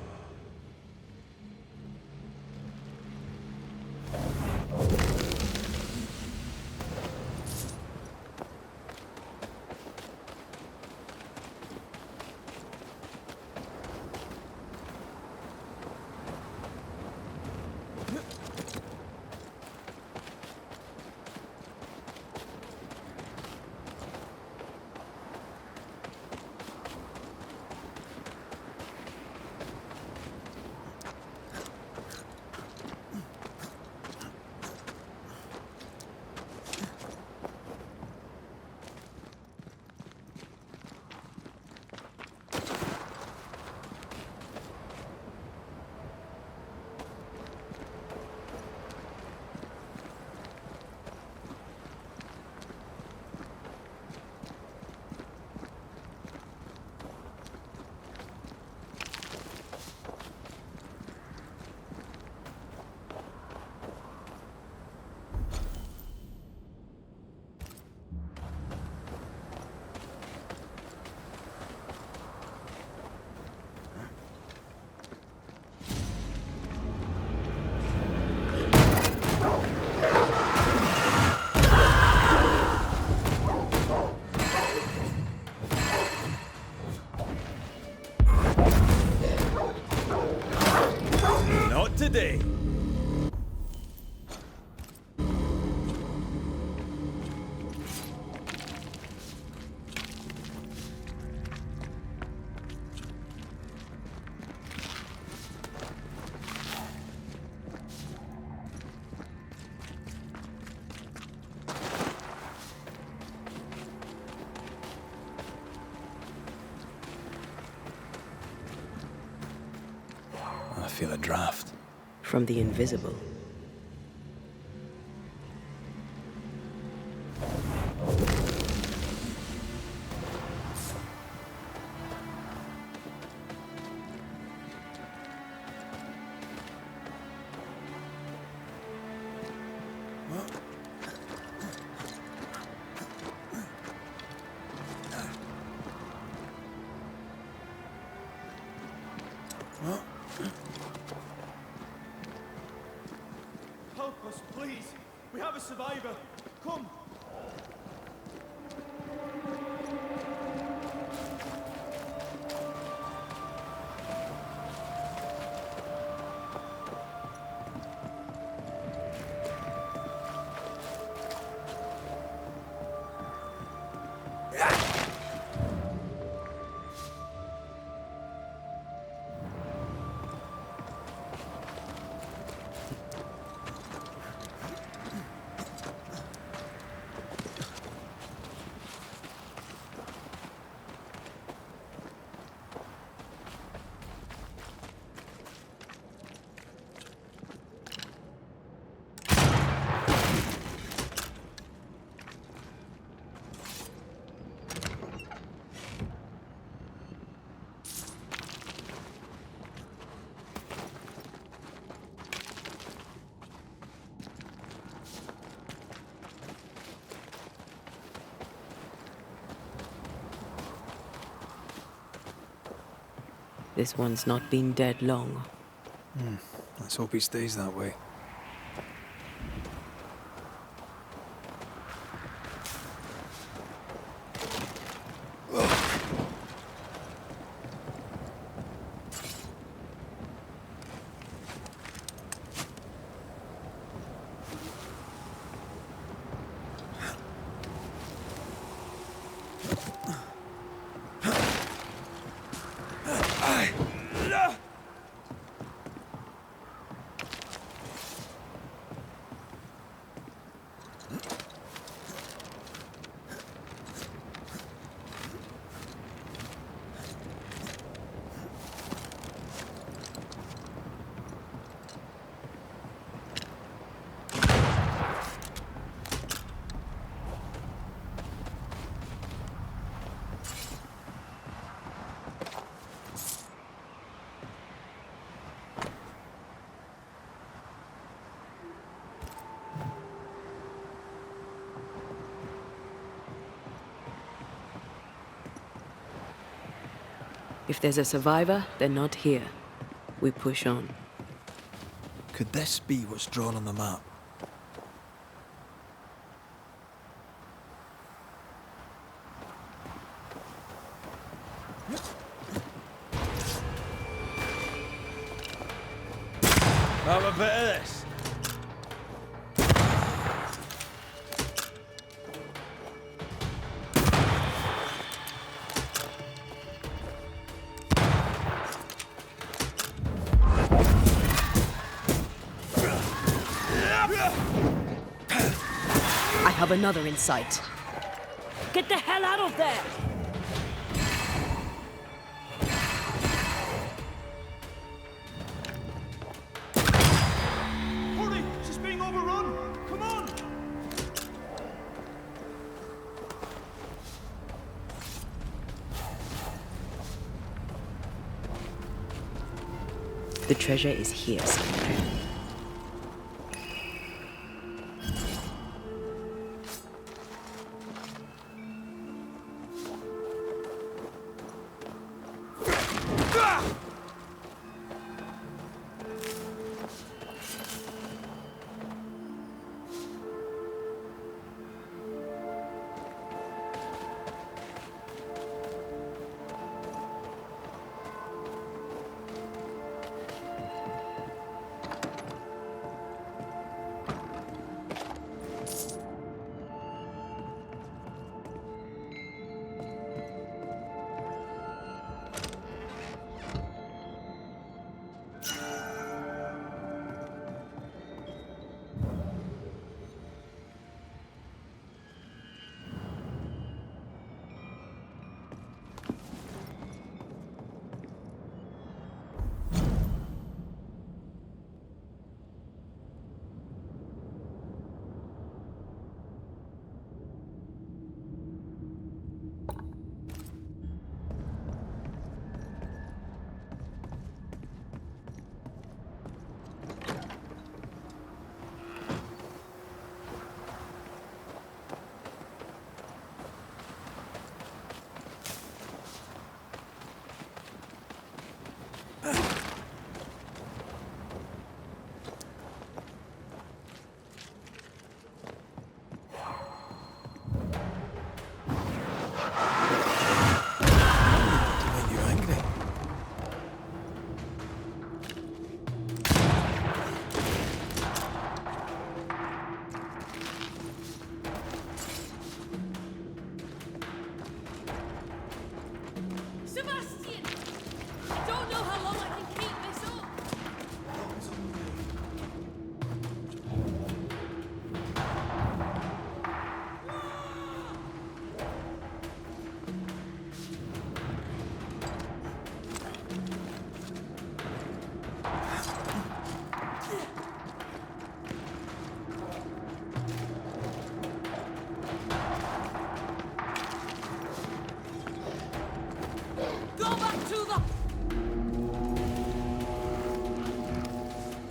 today. I feel a draft. From the invisible. Help us, please. We have a survivor. Come. This one's not been dead long. Let's hope he stays that way. If there's a survivor, they're not here. We push on. Could this be what's drawn on the map? Have a bit of this. I have another in sight. Get the hell out of there! Hurry! She's being overrun! Come on! The treasure is here somewhere. Make you angry. Sebastian! I don't know how long I can keep this up. Go back to the...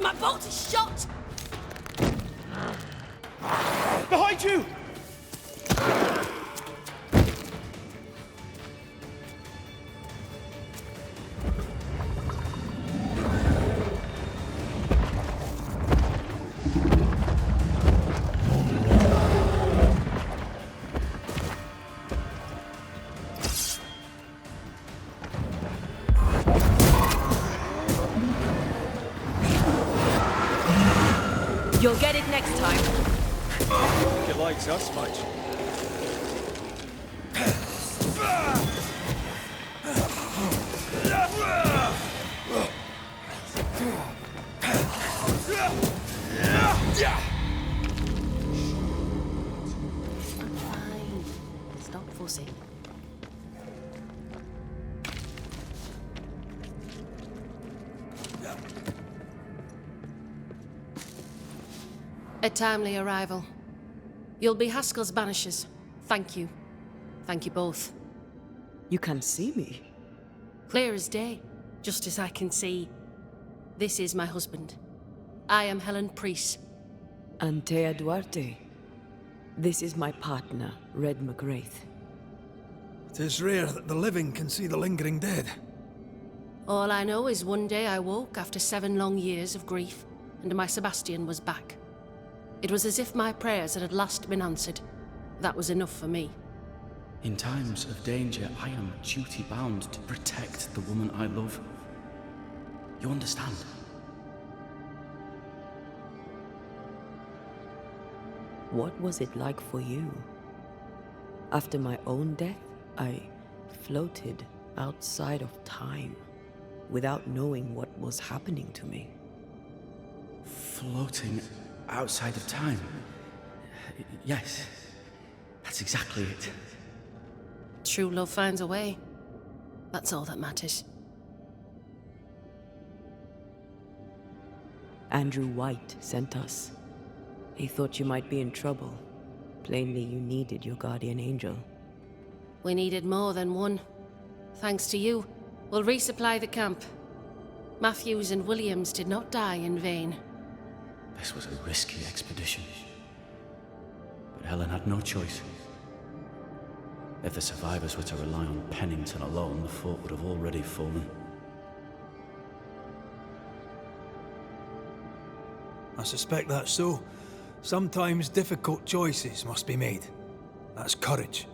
My boat is shot! Behind you! You'll get it next time. He likes us much. Fine. Stop fussing. A timely arrival. You'll be Haskell's Banishers. Thank you. Thank you both. You can see me. Clear as day, just as I can see. This is my husband. I am Helen Priest. Antea Duarte. This is my partner, Red McGrath. It is rare that the living can see the lingering dead. All I know is one day I woke after 7 long years of grief, and my Sebastian was back. It was as if my prayers had at last been answered. That was enough for me. In times of danger, I am duty-bound to protect the woman I love. You understand? What was it like for you? After my own death, I floated outside of time, without knowing what was happening to me. Floating outside of time? Yes, that's exactly it. True love finds a way. That's all that matters. Andrew White sent us. He thought you might be in trouble. Plainly, you needed your guardian angel. We needed more than one. Thanks to you, we'll resupply the camp. Matthews and Williams did not die in vain. This was a risky expedition. But Helen had no choice. If the survivors were to rely on Pennington alone, the fort would have already fallen. I suspect that's so. Sometimes difficult choices must be made. That's courage.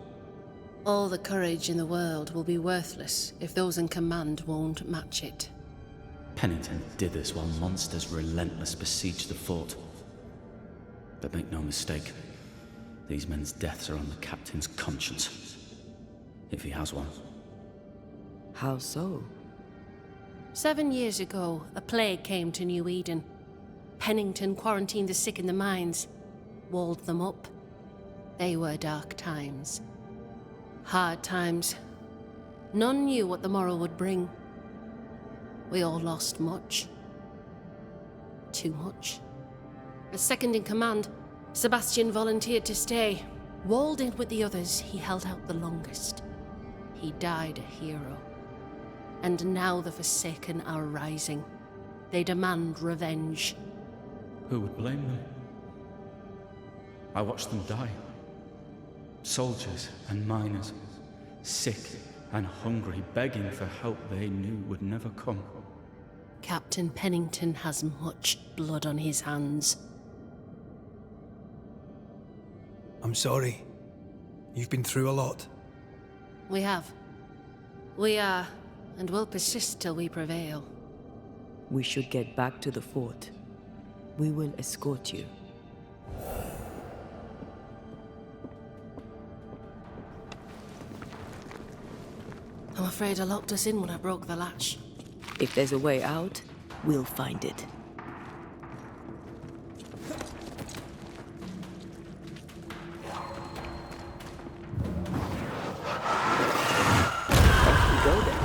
All the courage in the world will be worthless if those in command won't match it. Pennington did this while monsters relentless besieged the fort. But make no mistake, these men's deaths are on the captain's conscience. If he has one. How so? 7 years ago, a plague came to New Eden. Pennington quarantined the sick in the mines, walled them up. They were dark times. Hard times. None knew what the morrow would bring. We all lost much. Too much. As second in command, Sebastian volunteered to stay. Walled in with the others, he held out the longest. He died a hero. And now the Forsaken are rising. They demand revenge. Who would blame them? I watched them die. Soldiers and miners, sick and hungry, begging for help they knew would never come. Captain Pennington has much blood on his hands. I'm sorry. You've been through a lot. We have. We are, and will persist till we prevail. We should get back to the fort. We will escort you. I'm afraid I locked us in when I broke the latch. If there's a way out, we'll find it. Off we go then.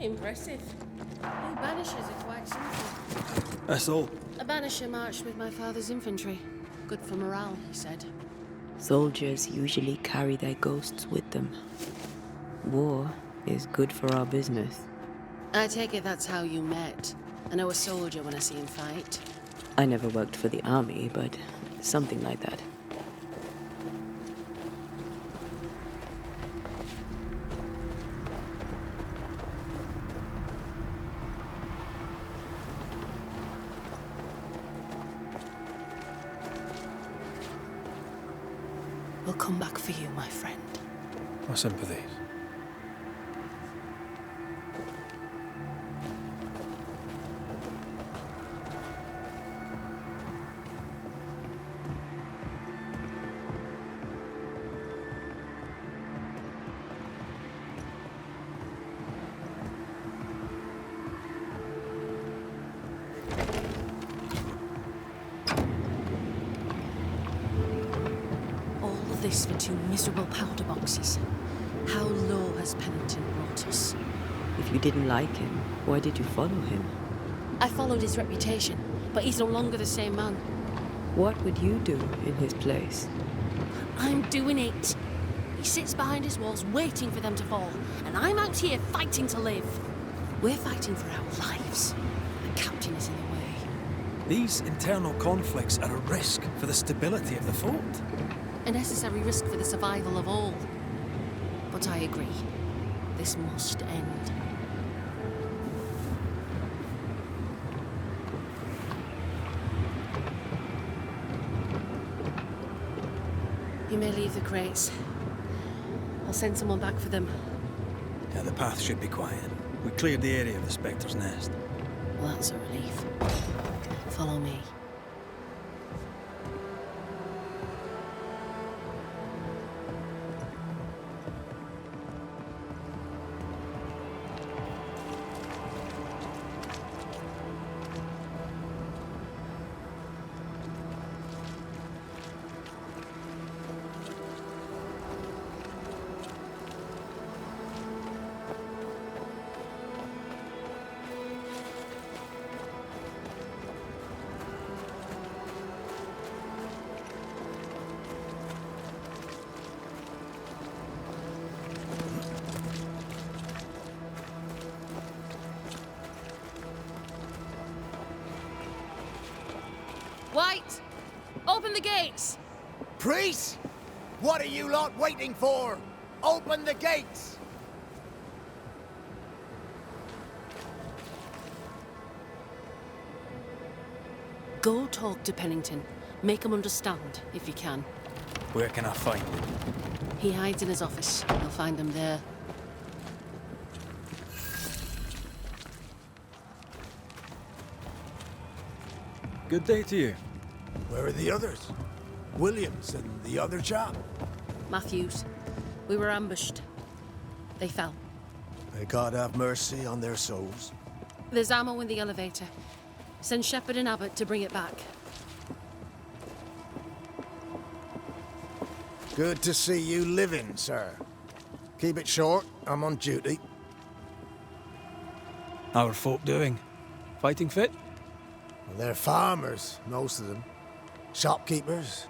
Impressive. You Banishers are quite something. That's all. A Banisher marched with my father's infantry. Good for morale, he said. Soldiers usually carry their ghosts with them. War is good for our business. I take it that's how you met. I know a soldier when I see him fight. I never worked for the army, but something like that. We'll come back for you, my friend. My sympathies. This for 2 miserable powder boxes. How low has Pennington brought us? If you didn't like him, why did you follow him? I followed his reputation, but he's no longer the same man. What would you do in his place? I'm doing it. He sits behind his walls waiting for them to fall, and I'm out here fighting to live. We're fighting for our lives. The captain is in the way. These internal conflicts are a risk for the stability of the fort. A necessary risk for the survival of all. But I agree. This must end. You may leave the crates. I'll send someone back for them. Yeah, the path should be quiet. We cleared the area of the Spectre's nest. Well, that's a relief. Follow me. White! Open the gates! Priest! What are you lot waiting for? Open the gates! Go talk to Pennington. Make him understand, if you can. Where can I find him? He hides in his office. You'll find him there. Good day to you. Where are the others? Williams and the other chap? Matthews. We were ambushed. They fell. May God have mercy on their souls. There's ammo in the elevator. Send Shepherd and Abbott to bring it back. Good to see you living, sir. Keep it short. I'm on duty. How are folk doing? Fighting fit? Well, they're farmers, most of them. Shopkeepers,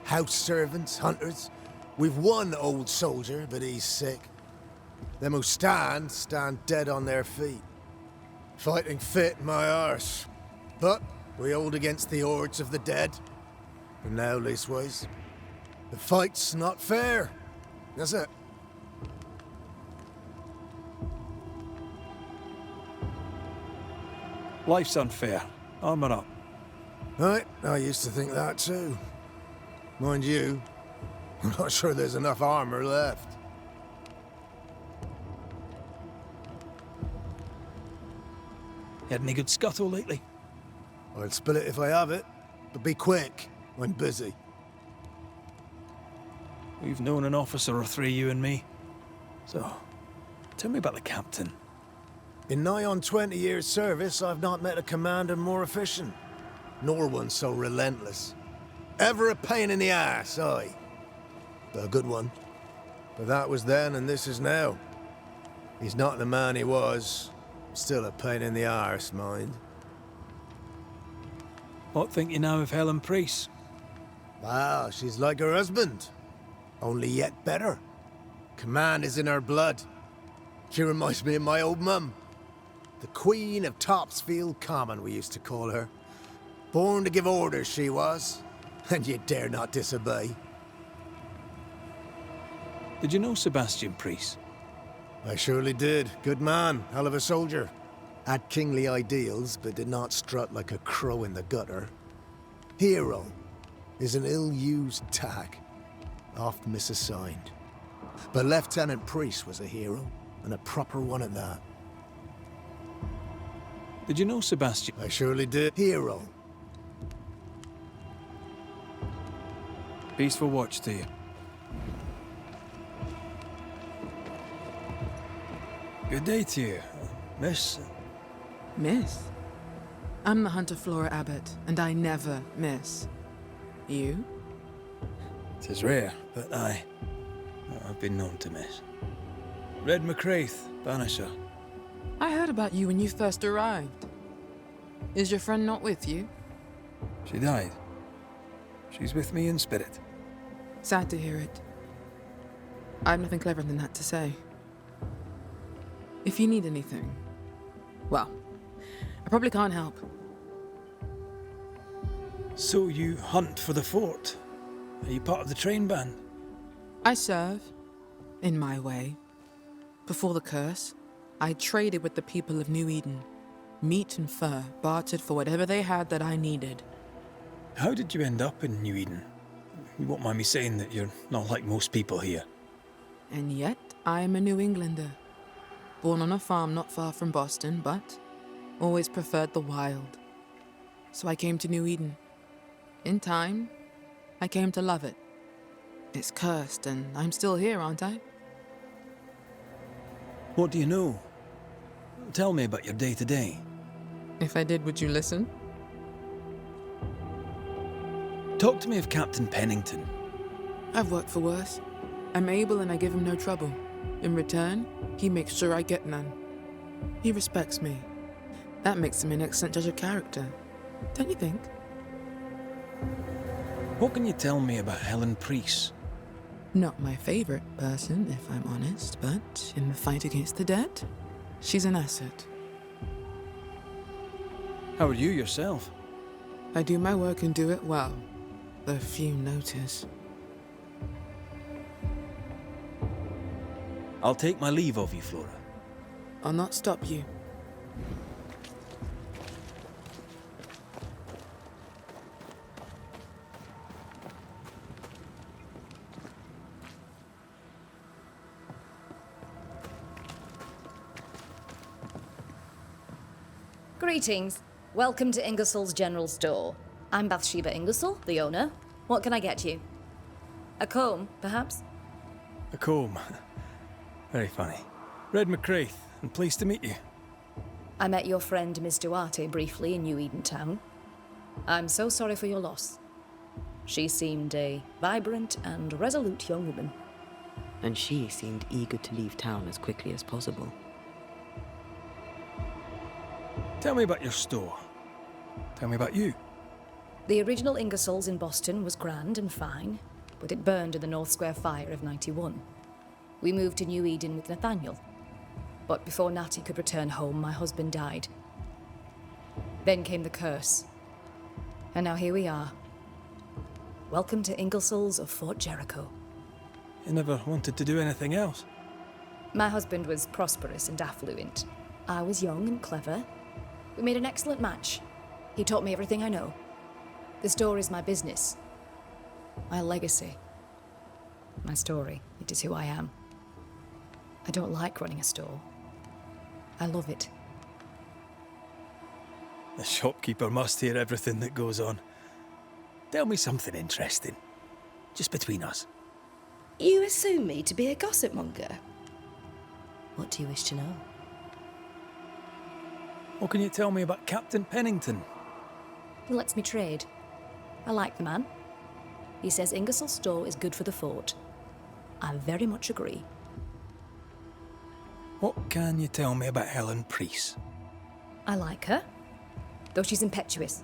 house servants, hunters. We've one old soldier, but he's sick. Them who stand dead on their feet. Fighting fit, my arse. But we hold against the hordes of the dead. For now, leastways. The fight's not fair. That's it. Life's unfair. Armour up. Right, I used to think that too. Mind you, I'm not sure there's enough armor left. Had any good scuttle lately? I'll spill it if I have it, but be quick. I'm busy. We've known an officer or three, you and me. So, tell me about the captain. In nigh on 20 years' service, I've not met a commander more efficient, nor one so relentless. Ever a pain in the ass, aye. But a good one. But that was then and this is now. He's not the man he was. Still a pain in the arse, mind. What think you now of Helen Priest? Wow, she's like her husband. Only yet better. Command is in her blood. She reminds me of my old mum. The Queen of Topsfield Common, we used to call her. Born to give orders, she was. And you dare not disobey. Did you know Sebastian Priest? I surely did. Good man, hell of a soldier. Had kingly ideals, but did not strut like a crow in the gutter. Hero is an ill-used tag, oft misassigned. But Lieutenant Priest was a hero, and a proper one at that. Did you know Sebastian? I surely did. Hero. Peaceful watch to you. Good day to you, miss. Miss? I'm the Hunter Flora Abbott, and I never miss. You? 'Tis rare, but I've been known to miss. Red McCraith, Banisher. I heard about you when you first arrived. Is your friend not with you? She died. She's with me in spirit. Sad to hear it. I have nothing cleverer than that to say. If you need anything, well, I probably can't help. So you hunt for the fort? Are you part of the train band? I serve, in my way. Before the curse, I traded with the people of New Eden. Meat and fur, bartered for whatever they had that I needed. How did you end up in New Eden? You won't mind me saying that you're not like most people here. And yet, I am a New Englander. Born on a farm not far from Boston, but always preferred the wild. So I came to New Eden. In time, I came to love it. It's cursed, and I'm still here, aren't I? What do you know? Tell me about your day-to-day. If I did, would you listen? Talk to me of Captain Pennington. I've worked for worse. I'm able and I give him no trouble. In return, he makes sure I get none. He respects me. That makes him an excellent judge of character. Don't you think? What can you tell me about Helen Priest? Not my favorite person, if I'm honest, but in the fight against the dead, she's an asset. How are you yourself? I do my work and do it well, though few notice. I'll take my leave of you, Flora. I'll not stop you. Greetings. Welcome to Ingersoll's General Store. I'm Bathsheba Ingersoll, the owner. What can I get you? A comb, perhaps? A comb. Very funny. Red McCraith, and pleased to meet you. I met your friend Miss Duarte briefly in New Eden Town. I'm so sorry for your loss. She seemed a vibrant and resolute young woman. and she seemed eager to leave town as quickly as possible. Tell me about your store. Tell me about you. The original Ingersoll's in Boston was grand and fine, but it burned in the North Square fire of '91. We moved to New Eden with Nathaniel. But before Natty could return home, my husband died. Then came the curse. And now here we are. Welcome to Ingersoll's of Fort Jericho. You never wanted to do anything else? My husband was prosperous and affluent. I was young and clever. We made an excellent match. He taught me everything I know. The store is my business. My legacy. My story. It is who I am. I don't like running a store. I love it. The shopkeeper must hear everything that goes on. Tell me something interesting. Just between us. You assume me to be a gossip monger. What do you wish to know? What can you tell me about Captain Pennington? He lets me trade. I like the man. He says Ingersoll's store is good for the fort. I very much agree. What can you tell me about Helen Priest? I like her, though she's impetuous.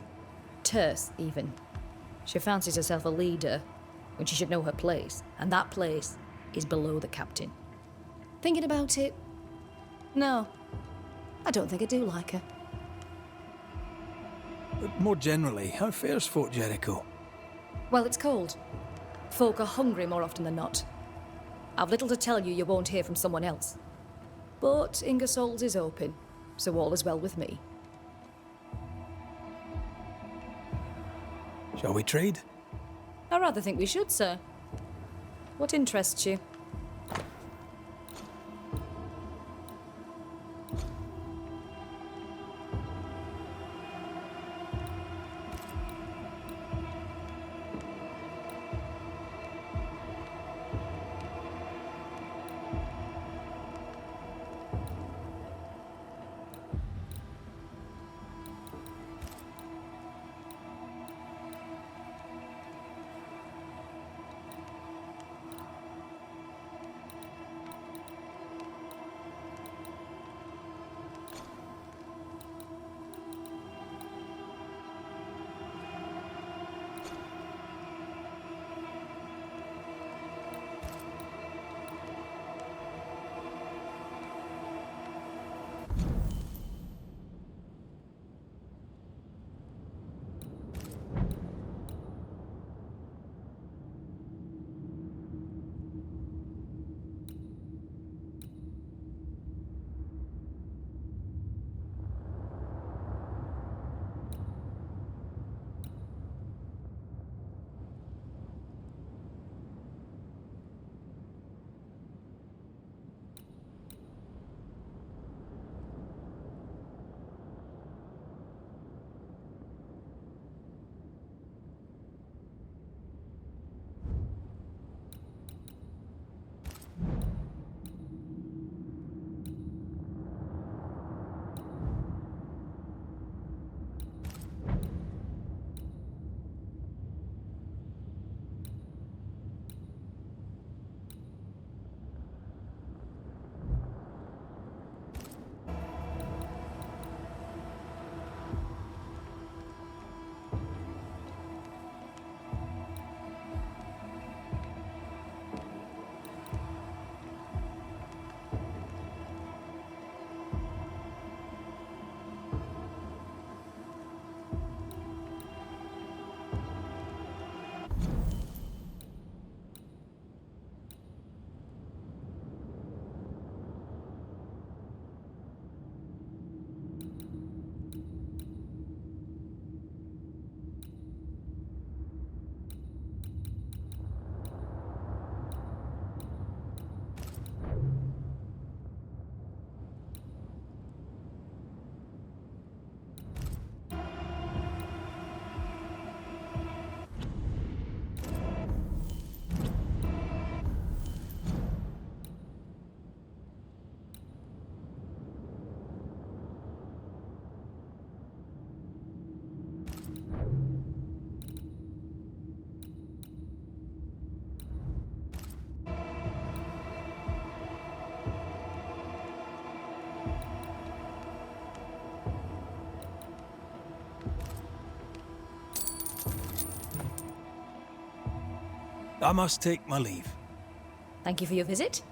Terse, even. She fancies herself a leader when she should know her place, and that place is below the captain. Thinking about it, no, I don't think I do like her. But more generally, how fares Fort Jericho? Well, it's cold. Folk are hungry more often than not. I've little to tell you won't hear from someone else. But Ingersoll's is open, so all is well with me. Shall we trade? I rather think we should, sir. What interests you? I must take my leave. Thank you for your visit.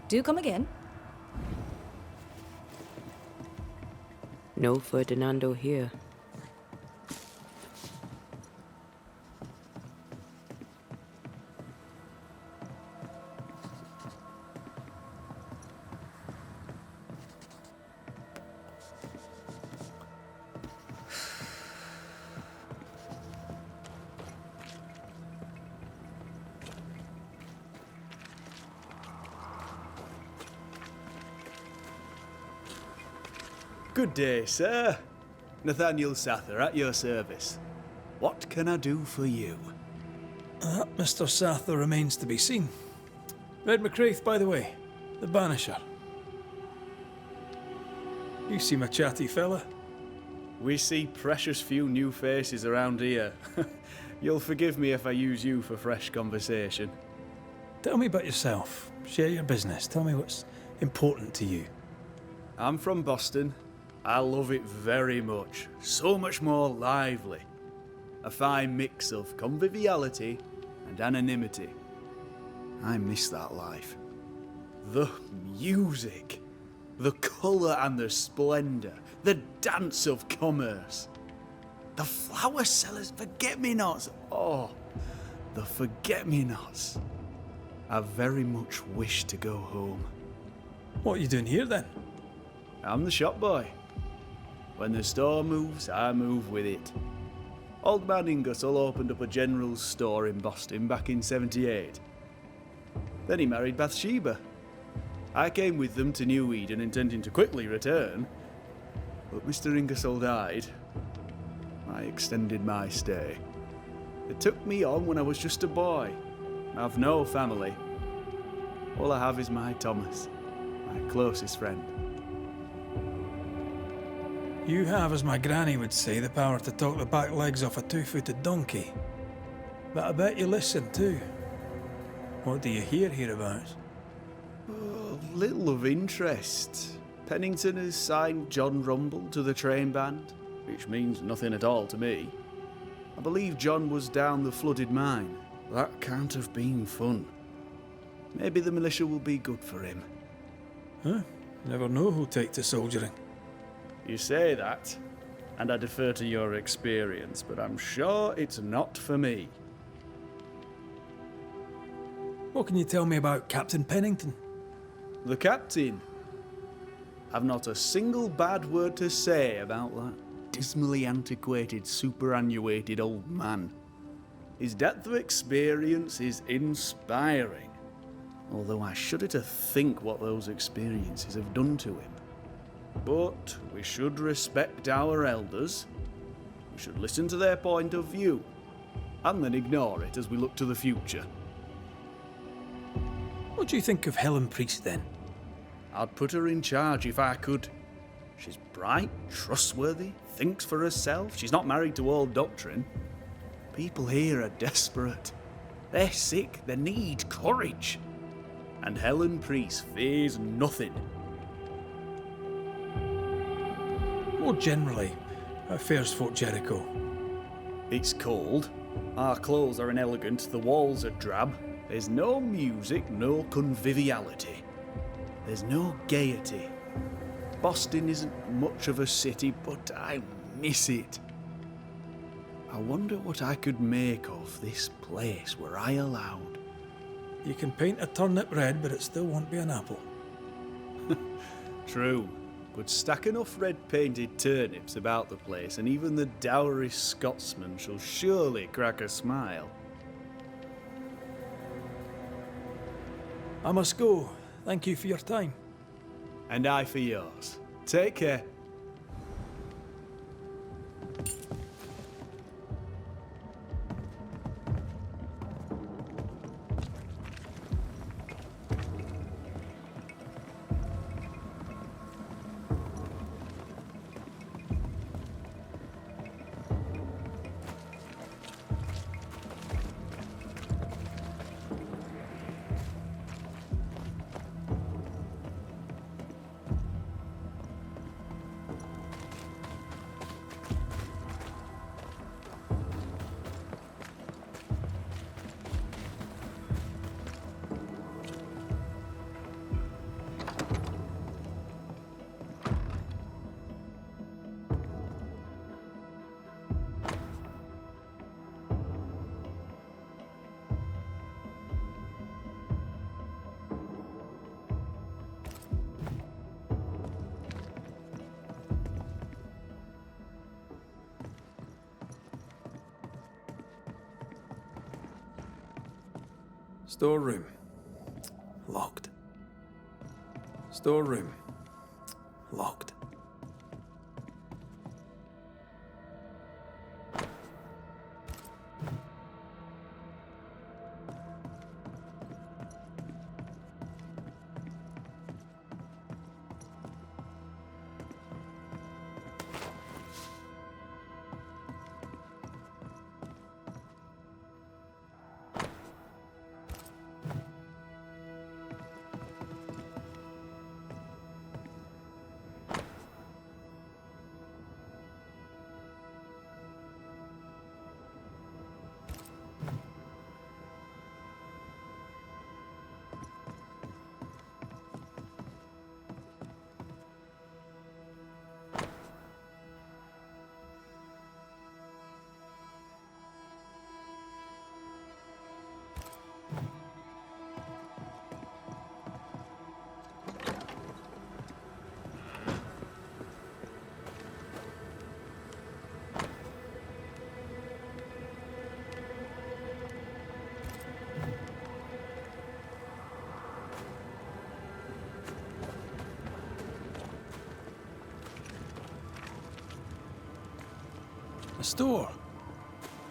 Do come again. No Ferdinando here. Good day, sir. Nathaniel Sather at your service. What can I do for you? Mr. Sather remains to be seen. Red McCraith, by the way, the Banisher. You seem a chatty fella. We see precious few new faces around here. You'll forgive me if I use you for fresh conversation. Tell me about yourself. Share your business. Tell me what's important to you. I'm from Boston. I love it very much. So much more lively. A fine mix of conviviality and anonymity. I miss that life. The music. The colour and the splendour. The dance of commerce. The flower sellers' forget-me-nots. Oh, the forget-me-nots. I very much wish to go home. What are you doing here then? I'm the shop boy. When the store moves, I move with it. Old man Ingersoll opened up a general store in Boston back in '78. Then he married Bathsheba. I came with them to New Eden intending to quickly return, but Mr. Ingersoll died. I extended my stay. They took me on when I was just a boy. I've no family. All I have is my Thomas, my closest friend. You have, as my granny would say, the power to talk the back legs off a two-footed donkey. But I bet you listen too. What do you hear hereabouts? Oh, little of interest. Pennington has signed John Rumble to the train band, which means nothing at all to me. I believe John was down the flooded mine. That can't have been fun. Maybe the militia will be good for him. Huh? Never know who'll take to soldiering. You say that, and I defer to your experience, but I'm sure it's not for me. What can you tell me about Captain Pennington? The captain? I've not a single bad word to say about that dismally antiquated, superannuated old man. His depth of experience is inspiring, although I shudder to think what those experiences have done to him. But we should respect our elders. We should listen to their point of view, and then ignore it as we look to the future. What do you think of Helen Priest then? I'd put her in charge if I could. She's bright, trustworthy, thinks for herself. She's not married to old doctrine. People here are desperate. They're sick, they need courage. And Helen Priest fears nothing. More generally, how fares Fort Jericho? It's cold. Our clothes are inelegant, the walls are drab. There's no music, no conviviality. There's no gaiety. Boston isn't much of a city, but I miss it. I wonder what I could make of this place were I allowed. You can paint a turnip red, but it still won't be an apple. True, but stack enough red-painted turnips about the place, and even the dourest Scotsman shall surely crack a smile. I must go. Thank you for your time. And I for yours. Take care. Storeroom. Locked. Storeroom. Locked. A store.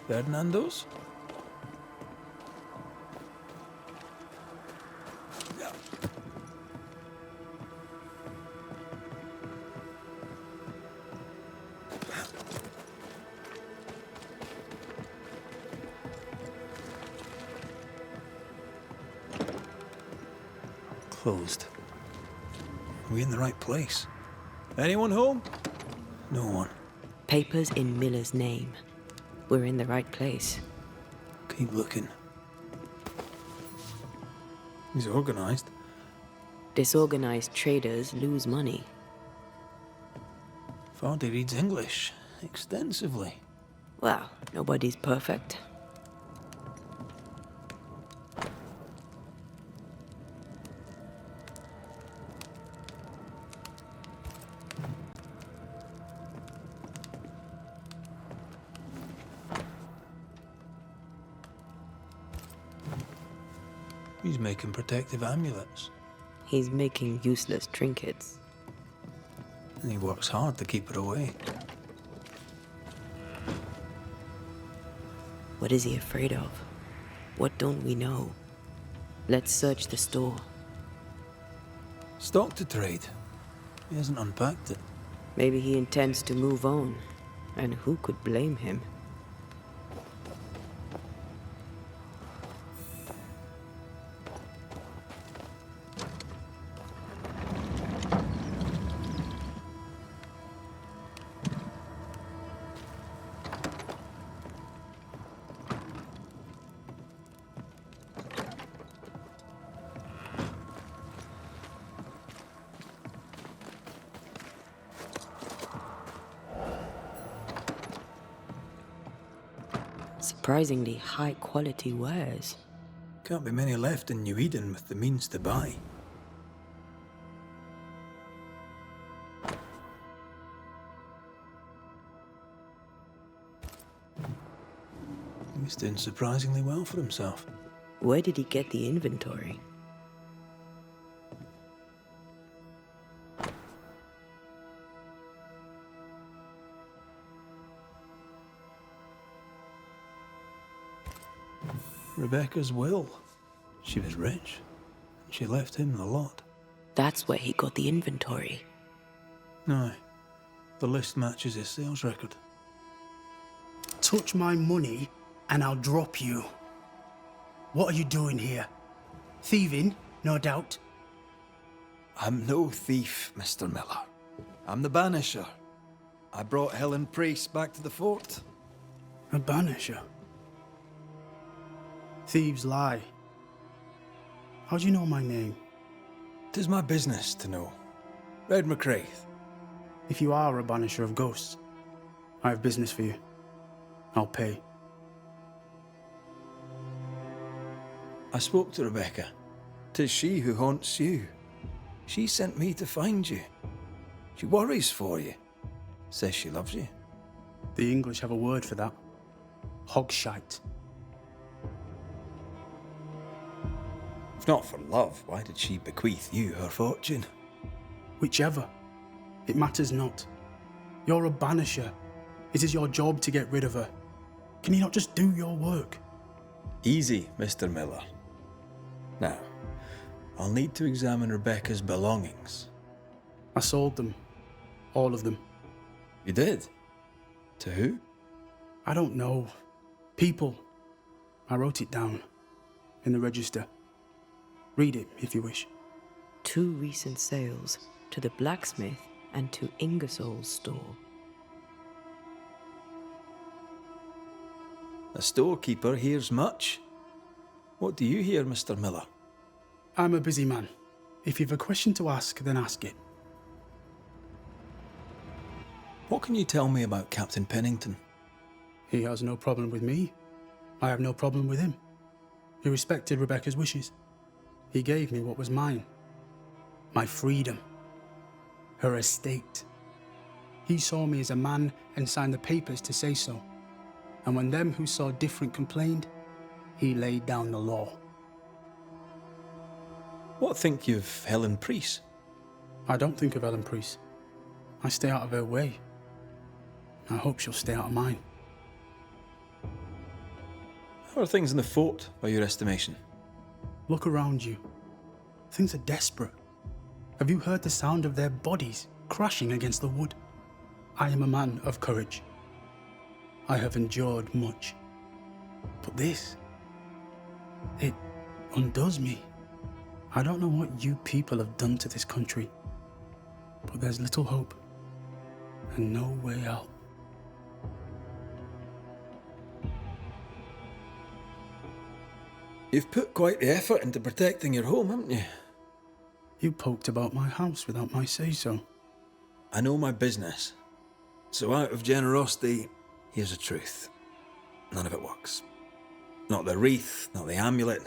Fernando's? Closed. Are we in the right place? Anyone home? No one. Papers in Miller's name. We're in the right place. Keep looking. He's organized. Disorganized traders lose money. Vardy reads English extensively. Well, nobody's perfect. He's making protective amulets. He's making useless trinkets. And he works hard to keep it away. What is he afraid of? What don't we know? Let's search the store. Stock to trade. He hasn't unpacked it. Maybe he intends to move on. And who could blame him? Surprisingly high-quality wares. Can't be many left in New Eden with the means to buy. He's doing surprisingly well for himself. Where did he get the inventory? Rebecca's will. She was rich. She left him the lot. That's where he got the inventory. No. The list matches his sales record. Touch my money and I'll drop you. What are you doing here? Thieving, no doubt. I'm no thief, Mr. Miller. I'm the Banisher. I brought Helen Priest back to the fort. A Banisher? Thieves lie. How do you know my name? 'Tis my business to know. Red McCraith. If you are a Banisher of ghosts, I have business for you. I'll pay. I spoke to Rebecca. 'Tis she who haunts you. She sent me to find you. She worries for you. Says she loves you. The English have a word for that. Hogshite. If not for love, why did she bequeath you her fortune? Whichever. It matters not. You're a banisher. It is your job to get rid of her. Can you not just do your work? Easy, Mr. Miller. Now, I'll need to examine Rebecca's belongings. I sold them. All of them. You did? To who? I don't know. People. I wrote it down. In the register. Read it, if you wish. 2 recent sales to the blacksmith and to Ingersoll's store. A storekeeper hears much. What do you hear, Mr. Miller? I'm a busy man. If you've a question to ask, then ask it. What can you tell me about Captain Pennington? He has no problem with me. I have no problem with him. He respected Rebecca's wishes. He gave me what was mine. My freedom. Her estate. He saw me as a man and signed the papers to say so. And when them who saw different complained, he laid down the law. What think you of Helen Priest? I don't think of Helen Priest. I stay out of her way. I hope she'll stay out of mine. How are things in the fort, by your estimation? Look around you. Things are desperate. Have you heard the sound of their bodies crashing against the wood? I am a man of courage. I have endured much. But this, it undoes me. I don't know what you people have done to this country, but there's little hope and no way out. You've put quite the effort into protecting your home, haven't you? You poked about my house without my say-so. I know my business. So out of generosity, here's the truth. None of it works. Not the wreath, not the amulet,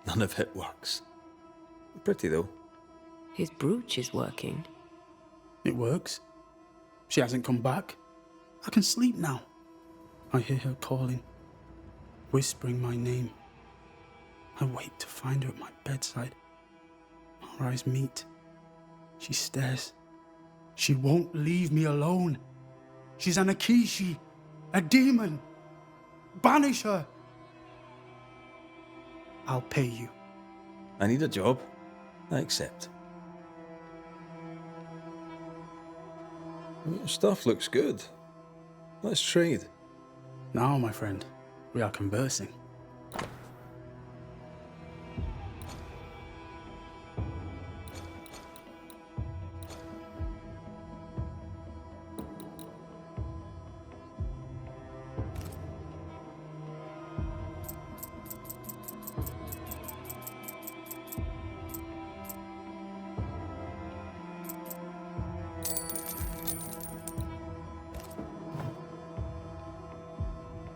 none of it works. Pretty though. His brooch is working. It works. She hasn't come back. I can sleep now. I hear her calling, whispering my name. I wait to find her at my bedside. Our eyes meet. She stares. She won't leave me alone. She's an Akishi, a demon. Banish her. I'll pay you. I need a job. I accept. Your stuff looks good. Let's trade. Now, my friend, we are conversing.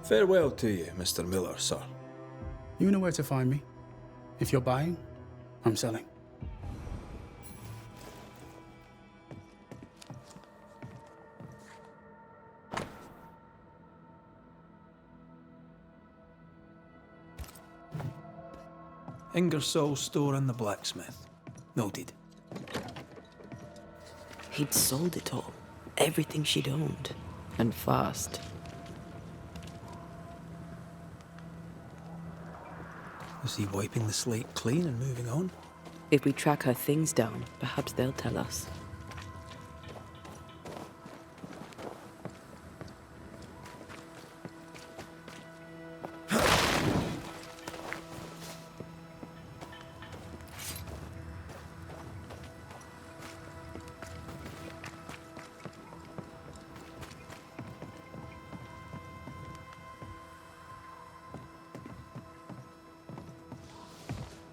Farewell to you, Mr. Miller, sir. You know where to find me. If you're buying, I'm selling. Ingersoll's store and the blacksmith. Noted. He'd sold it all. Everything she'd owned. And fast. Is he wiping the slate clean and moving on? If we track her things down, perhaps they'll tell us.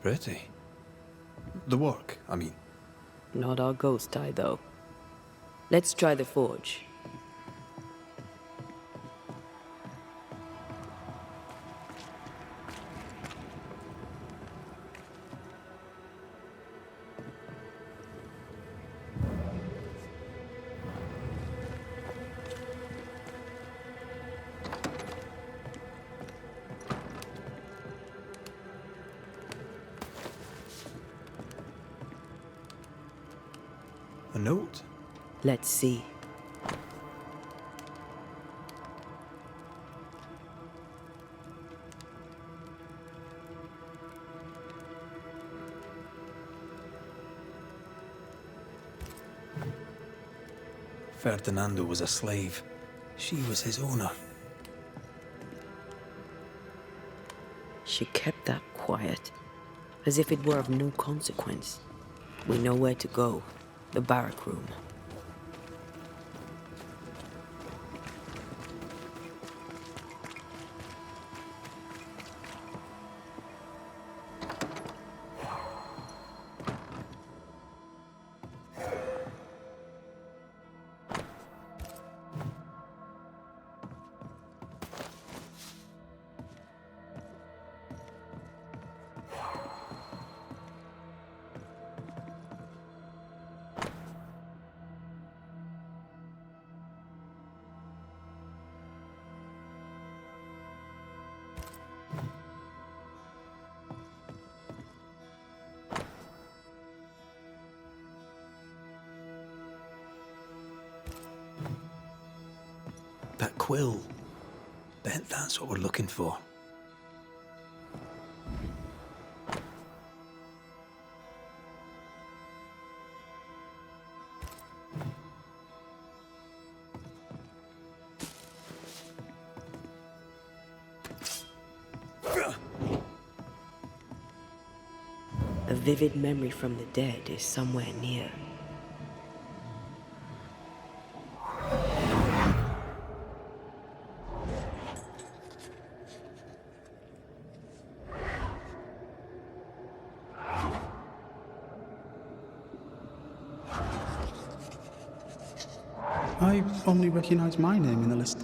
Pretty. The work, I mean. Not our ghost eye, though. Let's try the forge. A note? Let's see. Ferdinando was a slave. She was his owner. She kept that quiet, as if it were of no consequence. We know where to go. The barrack room. That quill. Bet that's what we're looking for. A vivid memory from the dead is somewhere near. I only recognize my name in the list.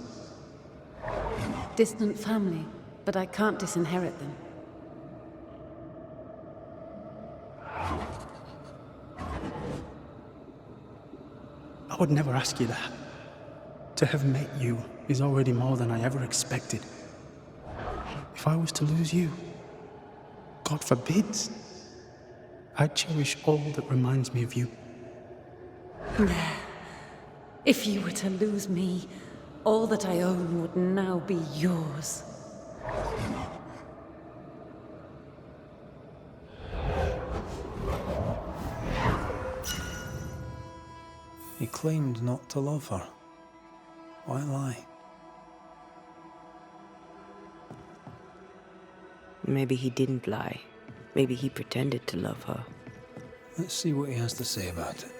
Distant family, but I can't disinherit them. I would never ask you that. To have met you is already more than I ever expected. If I was to lose you, God forbids, I cherish all that reminds me of you. If you were to lose me, all that I own would now be yours. He claimed not to love her. Why lie? Maybe he didn't lie. Maybe he pretended to love her. Let's see what he has to say about it.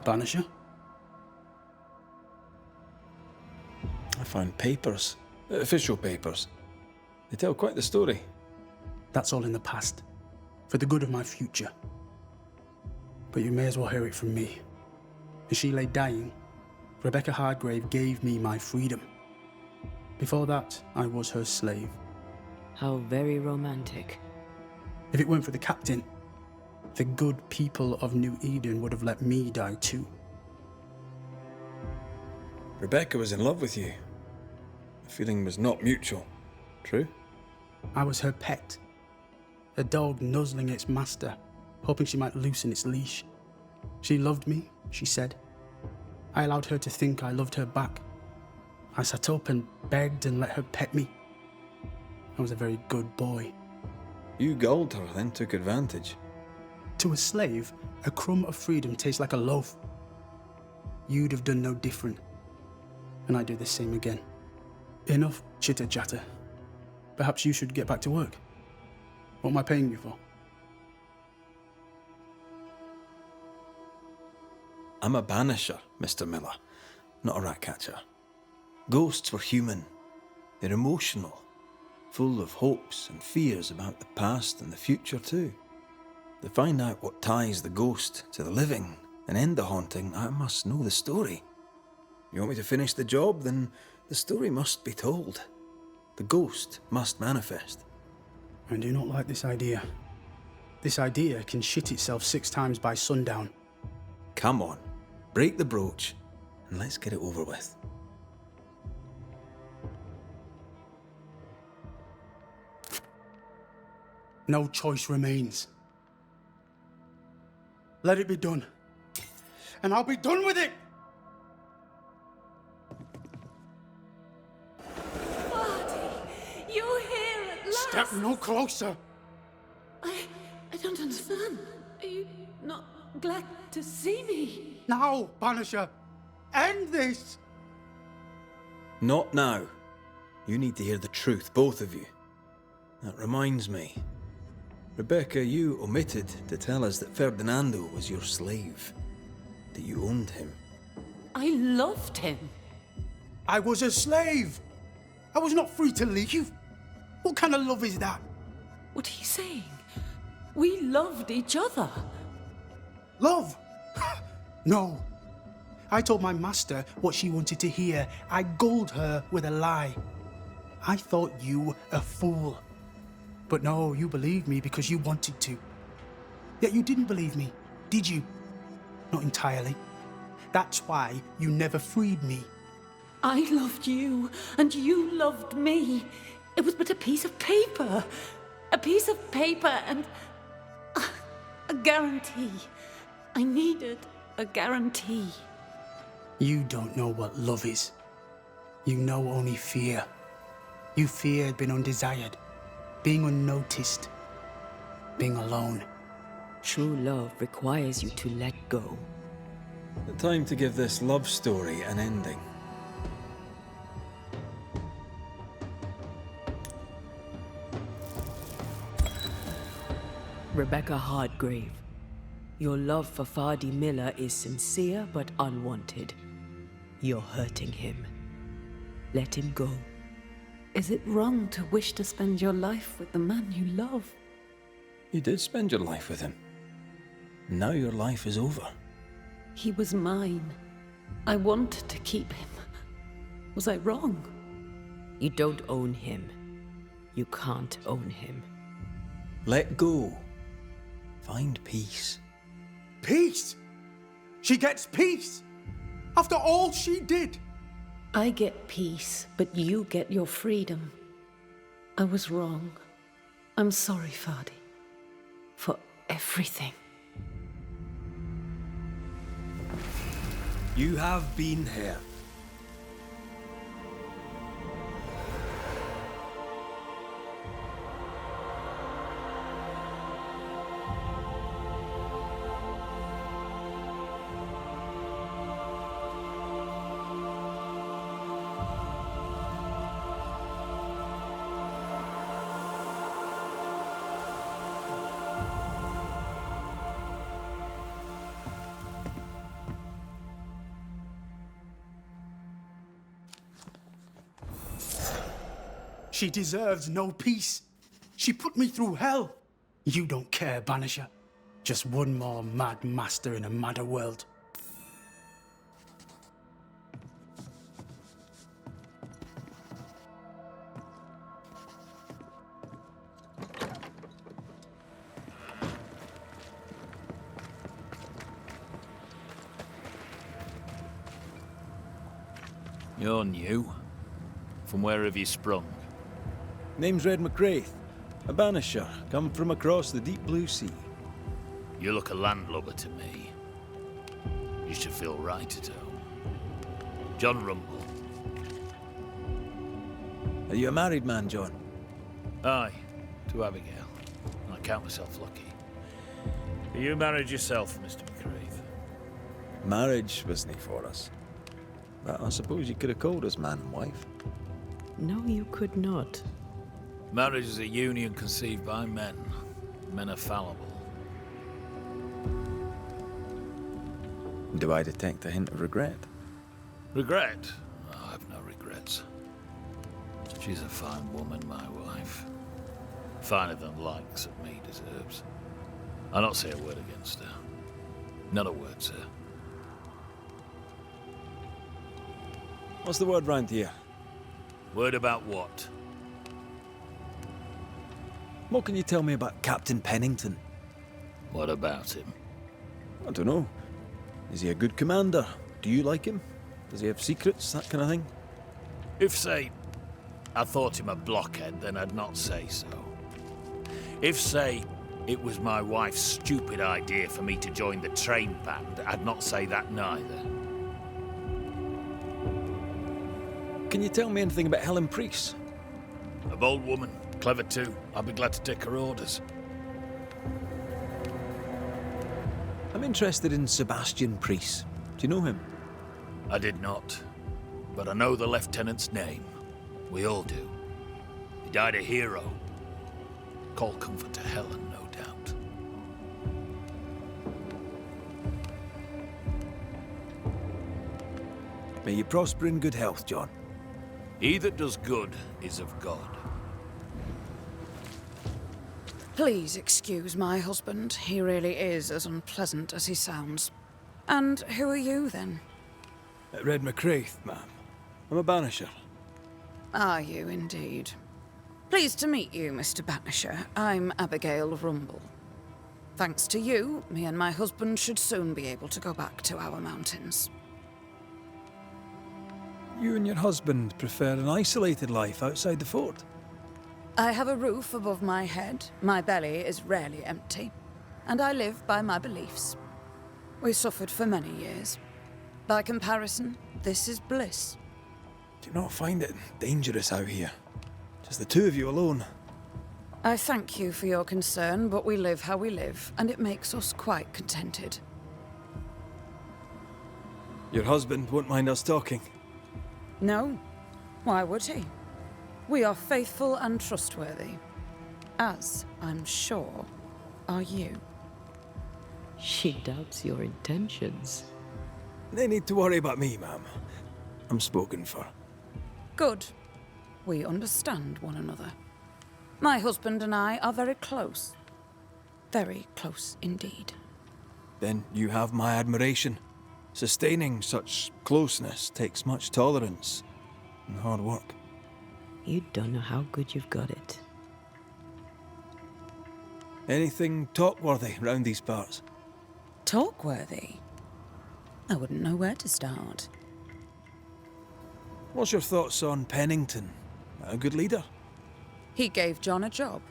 Banisher? I found papers. Official papers. They tell quite the story. That's all in the past. For the good of my future. But you may as well hear it from me. As she lay dying, Rebecca Hardgrave gave me my freedom. Before that, I was her slave. How very romantic. If it weren't for the captain, the good people of New Eden would have let me die too. Rebecca was in love with you. The feeling was not mutual. True? I was her pet. A dog nuzzling its master, hoping she might loosen its leash. She loved me, she said. I allowed her to think I loved her back. I sat up and begged and let her pet me. I was a very good boy. You gulled her, then took advantage. To a slave, a crumb of freedom tastes like a loaf. you'd have done no different. And I'd do the same again. Enough chitter-chatter. Perhaps you should get back to work. What am I paying you for? I'm a banisher, Mr. Miller, not a rat catcher. Ghosts were human. They're emotional, full of hopes and fears about the past and the future too. To find out what ties the ghost to the living and end the haunting, I must know the story. You want me to finish the job? Then the story must be told. The ghost must manifest. I do not like this idea. This idea can shit itself 6 times by sundown. Come on, break the brooch and let's get it over with. No choice remains. Let it be done. And I'll be done with it! You're here at last! Step no closer! I don't understand. Are you not glad to see me? Now, Banisher! End this! Not now. You need to hear the truth, both of you. That reminds me. Rebecca, you omitted to tell us that Ferdinando was your slave. That you owned him. I loved him. I was a slave! I was not free to leave. What kind of love is that? What are you saying? We loved each other. Love? No. I told my master what she wanted to hear. I gulled her with a lie. I thought you a fool. But no, you believed me because you wanted to. Yet you didn't believe me, did you? Not entirely. That's why you never freed me. I loved you, and you loved me. It was but a piece of paper. A piece of paper and a guarantee. I needed a guarantee. You don't know what love is. You know only fear. You feared being undesired, being unnoticed, being alone. True love requires you to let go. The time to give this love story an ending. Rebecca Hardgrave, your love for Fadi Miller is sincere but unwanted. You're hurting him. Let him go. Is it wrong to wish to spend your life with the man you love? You did spend your life with him. Now your life is over. He was mine. I wanted to keep him. Was I wrong? You don't own him. You can't own him. Let go. Find peace. Peace? She gets peace? After all she did? I get peace, but you get your freedom. I was wrong. I'm sorry, Fadi. For everything. You have been here. She deserves no peace. She put me through hell. You don't care, Banisher. Just one more mad master in a madder world. You're new. From where have you sprung? Name's Red McGrath, a banisher, come from across the deep blue sea. You look a landlubber to me. You should feel right at home. John Rumble. Are you a married man, John? Aye, to Abigail. I count myself lucky. Are you married yourself, Mr. McGrath? Marriage wasn't for us. But I suppose you could have called us man and wife. No, you could not. Marriage is a union conceived by men. Men are fallible. Do I detect a hint of regret? Regret? Oh, I have no regrets. She's a fine woman, my wife. Finer than likes of me deserves. I'll not say a word against her. Not a word, sir. What's the word round here? Word about what? What can you tell me about Captain Pennington? What about him? I don't know. Is he a good commander? Do you like him? Does he have secrets, that kind of thing? If, say, I thought him a blockhead, then I'd not say so. If, say, it was my wife's stupid idea for me to join the train band, I'd not say that neither. Can you tell me anything about Helen Priest? A bold woman, clever too. I'll be glad to take her orders. I'm interested in Sebastian Priest. Do you know him? I did not, but I know the lieutenant's name. We all do. He died a hero. Call comfort to Helen, no doubt. May you prosper in good health, John. He that does good is of God. Please excuse my husband. He really is as unpleasant as he sounds. And who are you, then? Red McCraith, ma'am. I'm a banisher. Are you, indeed? Pleased to meet you, Mr. Banisher. I'm Abigail Rumble. Thanks to you, me and my husband should soon be able to go back to our mountains. You and your husband prefer an isolated life outside the fort? I have a roof above my head, my belly is rarely empty, and I live by my beliefs. We suffered for many years. By comparison, this is bliss. Do you not find it dangerous out here? Just the two of you alone? I thank you for your concern, but we live how we live, and it makes us quite contented. Your husband won't mind us talking. No. Why would he? We are faithful and trustworthy. As, I'm sure, are you. She doubts your intentions. No need to worry about me, ma'am. I'm spoken for. Good. We understand one another. My husband and I are very close. Very close indeed. Then you have my admiration. Sustaining such closeness takes much tolerance and hard work. You don't know how good you've got it. Anything talk-worthy round these parts? Talk-worthy? I wouldn't know where to start. What's your thoughts on Pennington? A good leader? He gave John a job.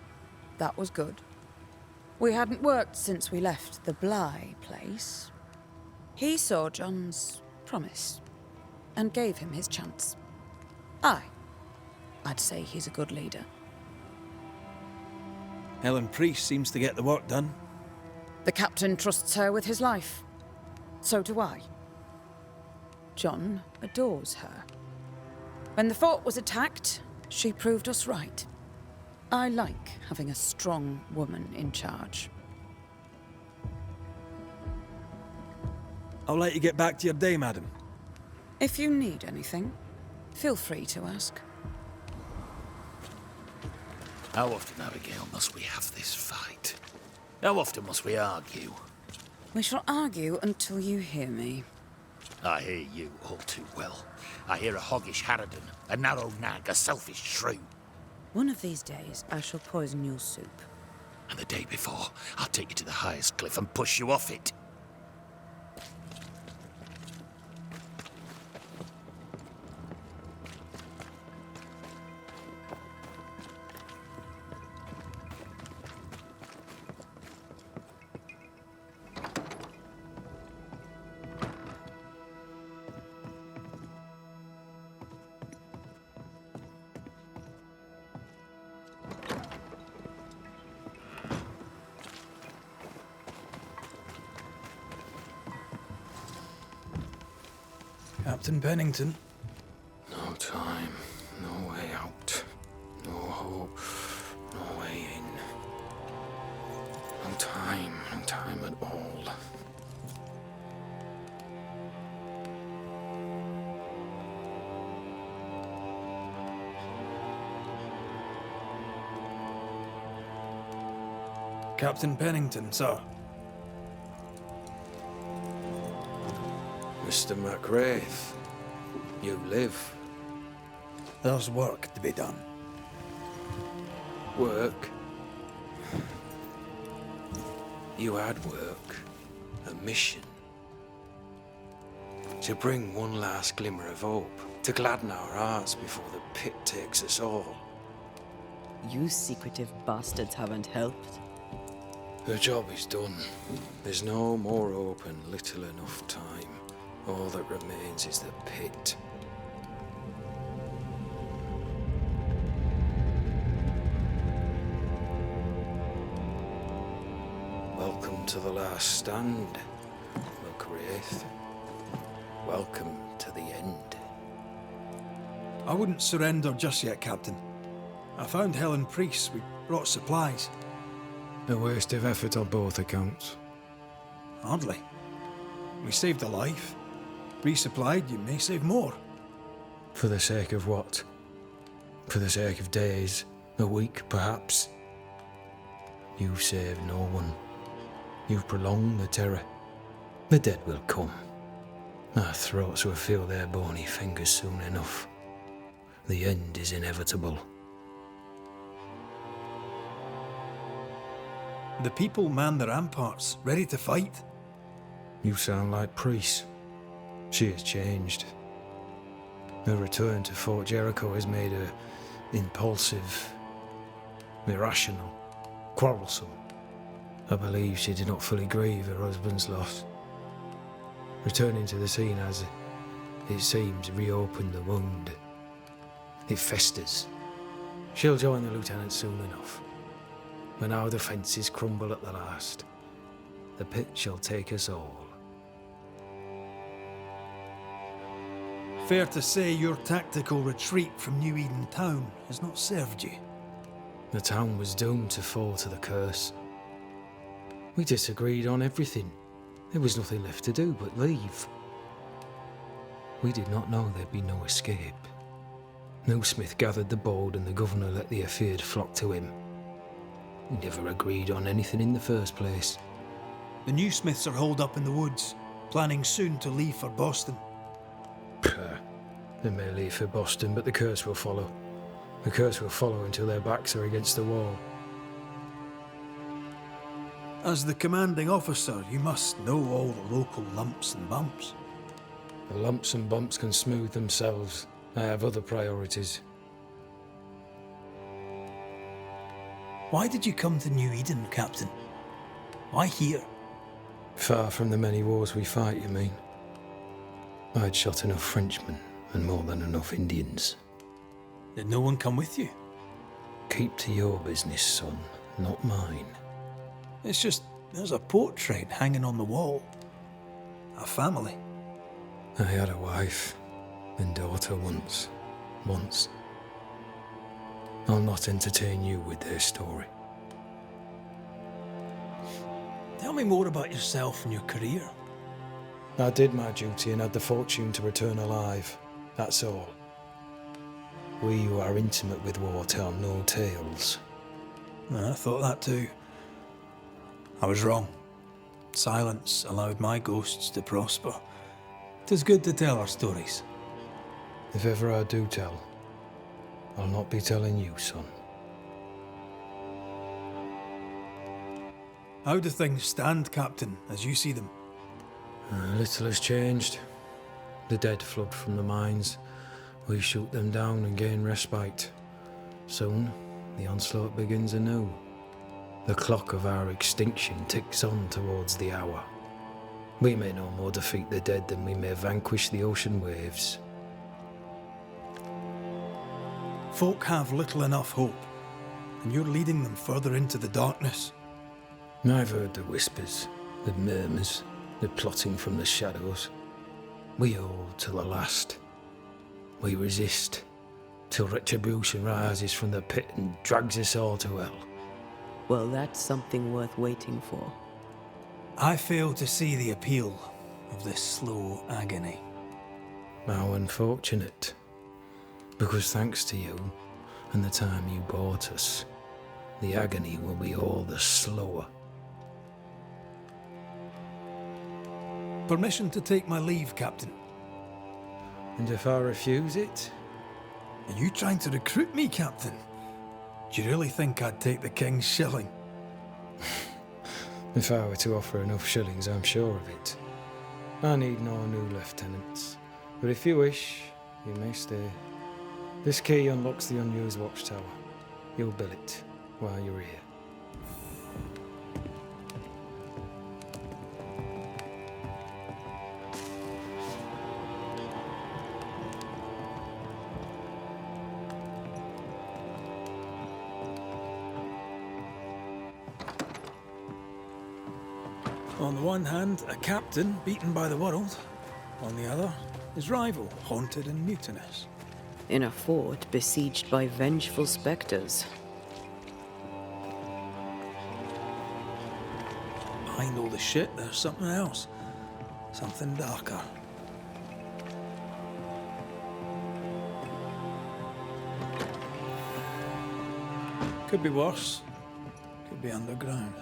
That was good. We hadn't worked since we left the Bly place. He saw John's promise and gave him his chance. I'd say he's a good leader. Helen Priest seems to get the work done. The captain trusts her with his life. So do I. John adores her. When the fort was attacked, she proved us right. I like having a strong woman in charge. I'll let you get back to your day, madam. If you need anything, feel free to ask. How often, Abigail, must we have this fight? How often must we argue? We shall argue until you hear me. I hear you all too well. I hear a hoggish harridan, a narrow nag, a selfish shrew. One of these days, I shall poison your soup. And the day before, I'll take you to the highest cliff and push you off it. Captain Pennington. No time, no way out, no hope, no way in. No time at all. Captain Pennington, sir. Mr. McWraith, you live. There's work to be done. Work? You had work. A mission. To bring one last glimmer of hope. To gladden our hearts before the pit takes us all. You secretive bastards haven't helped. The job is done. There's no more hope and little enough time. All that remains is the pit. Welcome to the last stand, McWraith. Welcome to the end. I wouldn't surrender just yet, Captain. I found Helen Priest. We brought supplies. A waste of effort on both accounts. Hardly. We saved a life. Resupplied, you may save more. For the sake of what? For the sake of days, a week perhaps? You've saved no one. You've prolonged the terror. The dead will come. Our throats will feel their bony fingers soon enough. The end is inevitable. The people man the ramparts, ready to fight. You sound like Priest. She has changed. Her return to Fort Jericho has made her impulsive, irrational, quarrelsome. I believe she did not fully grieve her husband's loss. Returning to the scene has, it seems, reopened the wound. It festers. She'll join the lieutenant soon enough. When our defences crumble at the last, the pit shall take us all. Fair to say your tactical retreat from New Eden town has not served you. The town was doomed to fall to the curse. We disagreed on everything. There was nothing left to do but leave. We did not know there'd be no escape. No Smith gathered the bold and the governor let the afeared flock to him. We never agreed on anything in the first place. The new Smiths are holed up in the woods, planning soon to leave for Boston. They may leave for Boston, but the curse will follow. The curse will follow until their backs are against the wall. As the commanding officer, you must know all the local lumps and bumps. The lumps and bumps can smooth themselves. I have other priorities. Why did you come to New Eden, Captain? Why here? Far from the many wars we fight, you mean? I'd shot enough Frenchmen and more than enough Indians. Did no one come with you? Keep to your business, son, not mine. It's just, there's a portrait hanging on the wall. A family. I had a wife and daughter once. I'll not entertain you with their story. Tell me more about yourself and your career. I did my duty and had the fortune to return alive. That's all. We who are intimate with war tell no tales. I thought that too. I was wrong. Silence allowed my ghosts to prosper. 'Tis good to tell our stories. If ever I do tell, I'll not be telling you, son. How do things stand, Captain, as you see them? Little has changed. The dead flood from the mines. We shoot them down and gain respite. Soon, the onslaught begins anew. The clock of our extinction ticks on towards the hour. We may no more defeat the dead than we may vanquish the ocean waves. Folk have little enough hope, and you're leading them further into the darkness. I've heard the whispers, the murmurs, the plotting from the shadows. We hold till the last. We resist till retribution rises from the pit and drags us all to hell. Well, that's something worth waiting for. I fail to see the appeal of this slow agony. How unfortunate. Because thanks to you and the time you bought us, the agony will be all the slower. Permission to take my leave, Captain. And if I refuse it? Are you trying to recruit me, Captain? Do you really think I'd take the King's shilling? If I were to offer enough shillings, I'm sure of it. I need no new lieutenants. But if you wish, you may stay. This key unlocks the unused watchtower. You'll bill it while you're here. On the one hand, a captain beaten by the world. On the other, his rival, haunted and mutinous. In a fort besieged by vengeful spectres. Behind all the shit, there's something else. Something darker. Could be worse. Could be underground.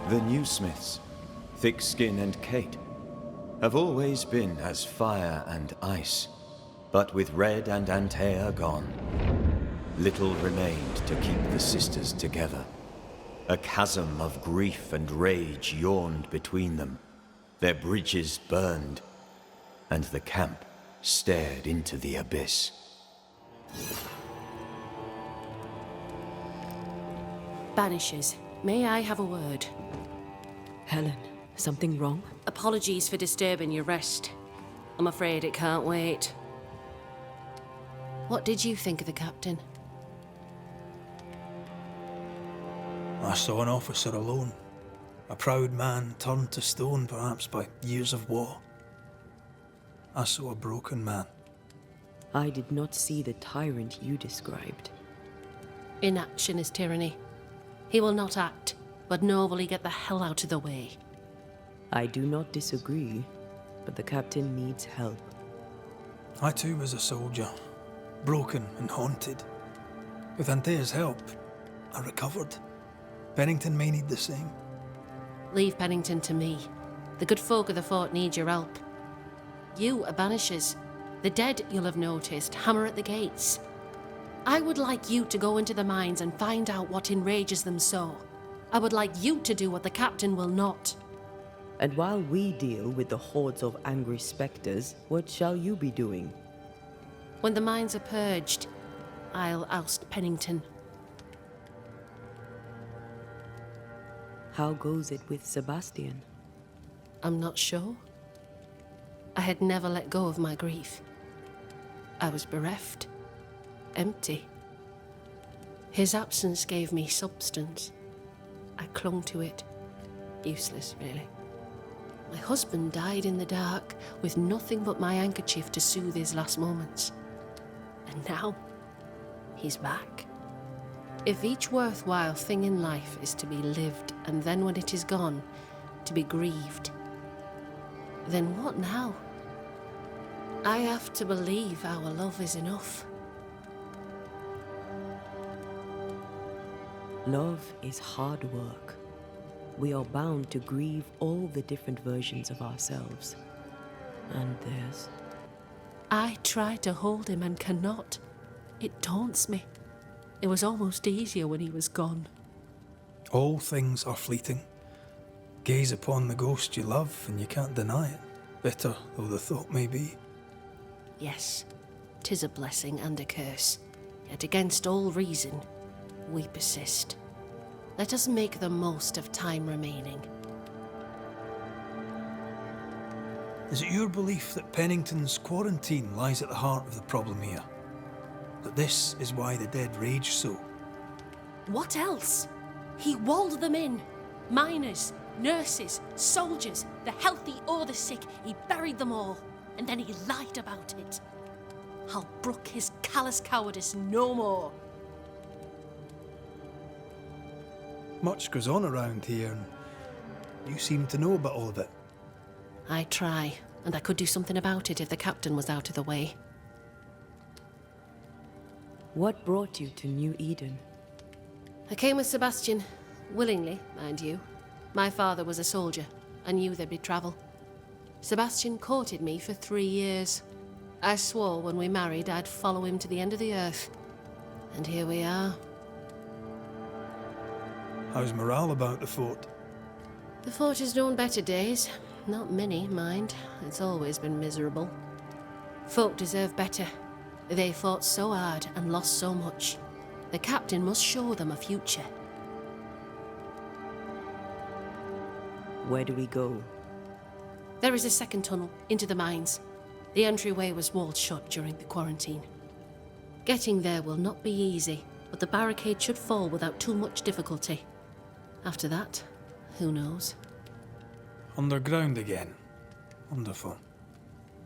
The new Smiths, Thickskin and Kate, have always been as fire and ice, but with Red and Antea gone, little remained to keep the sisters together. A chasm of grief and rage yawned between them, their bridges burned, and the camp stared into the abyss. Banishers, may I have a word? Helen, something wrong? Apologies for disturbing your rest. I'm afraid it can't wait. What did you think of the captain? I saw an officer alone. A proud man turned to stone, perhaps by years of war. I saw a broken man. I did not see the tyrant you described. Inaction is tyranny. He will not act, but nor will he get the hell out of the way. I do not disagree, but the captain needs help. I too was a soldier, broken and haunted. With Antea's help, I recovered. Pennington may need the same. Leave Pennington to me. The good folk of the fort need your help. You are Banishers. The dead, you'll have noticed, hammer at the gates. I would like you to go into the mines and find out what enrages them so. I would like you to do what the captain will not. And while we deal with the hordes of angry spectres, what shall you be doing? When the mines are purged, I'll oust Pennington. How goes it with Sebastian? I'm not sure. I had never let go of my grief. I was bereft, empty. His absence gave me substance. I clung to it. Useless, really. My husband died in the dark with nothing but my handkerchief to soothe his last moments. And now, he's back. If each worthwhile thing in life is to be lived, and then when it is gone, to be grieved, then what now? I have to believe our love is enough. Love is hard work. We are bound to grieve all the different versions of ourselves. And theirs. I try to hold him and cannot. It taunts me. It was almost easier when he was gone. All things are fleeting. Gaze upon the ghost you love and you can't deny it, bitter though the thought may be. Yes, 'tis a blessing and a curse. Yet against all reason, we persist. Let us make the most of time remaining. Is it your belief that Pennington's quarantine lies at the heart of the problem here? That this is why the dead rage so? What else? He walled them in. Miners, nurses, soldiers, the healthy or the sick. He buried them all, and then he lied about it. I'll brook his callous cowardice no more. Much goes on around here, and you seem to know about all of it. I try, and I could do something about it if the captain was out of the way. What brought you to New Eden? I came with Sebastian, willingly, mind you. My father was a soldier. I knew there'd be travel. Sebastian courted me for 3 years. I swore when we married I'd follow him to the end of the earth. And here we are. How's morale about the fort? The fort has known better days. Not many, mind. It's always been miserable. Folk deserve better. They fought so hard and lost so much. The captain must show them a future. Where do we go? There is a second tunnel into the mines. The entryway was walled shut during the quarantine. Getting there will not be easy, but the barricade should fall without too much difficulty. After that, who knows? Underground again. Wonderful.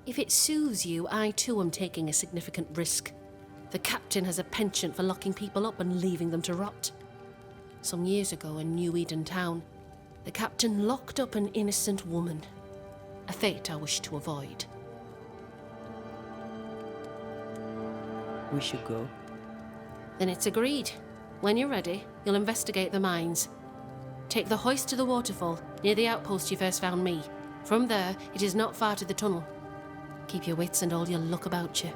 If it soothes you, I too am taking a significant risk. The captain has a penchant for locking people up and leaving them to rot. Some years ago in New Eden town, the captain locked up an innocent woman. A fate I wish to avoid. We should go. Then it's agreed. When you're ready, you'll investigate the mines. Take the hoist to the waterfall, near the outpost you first found me. From there, it is not far to the tunnel. Keep your wits and all your luck about you.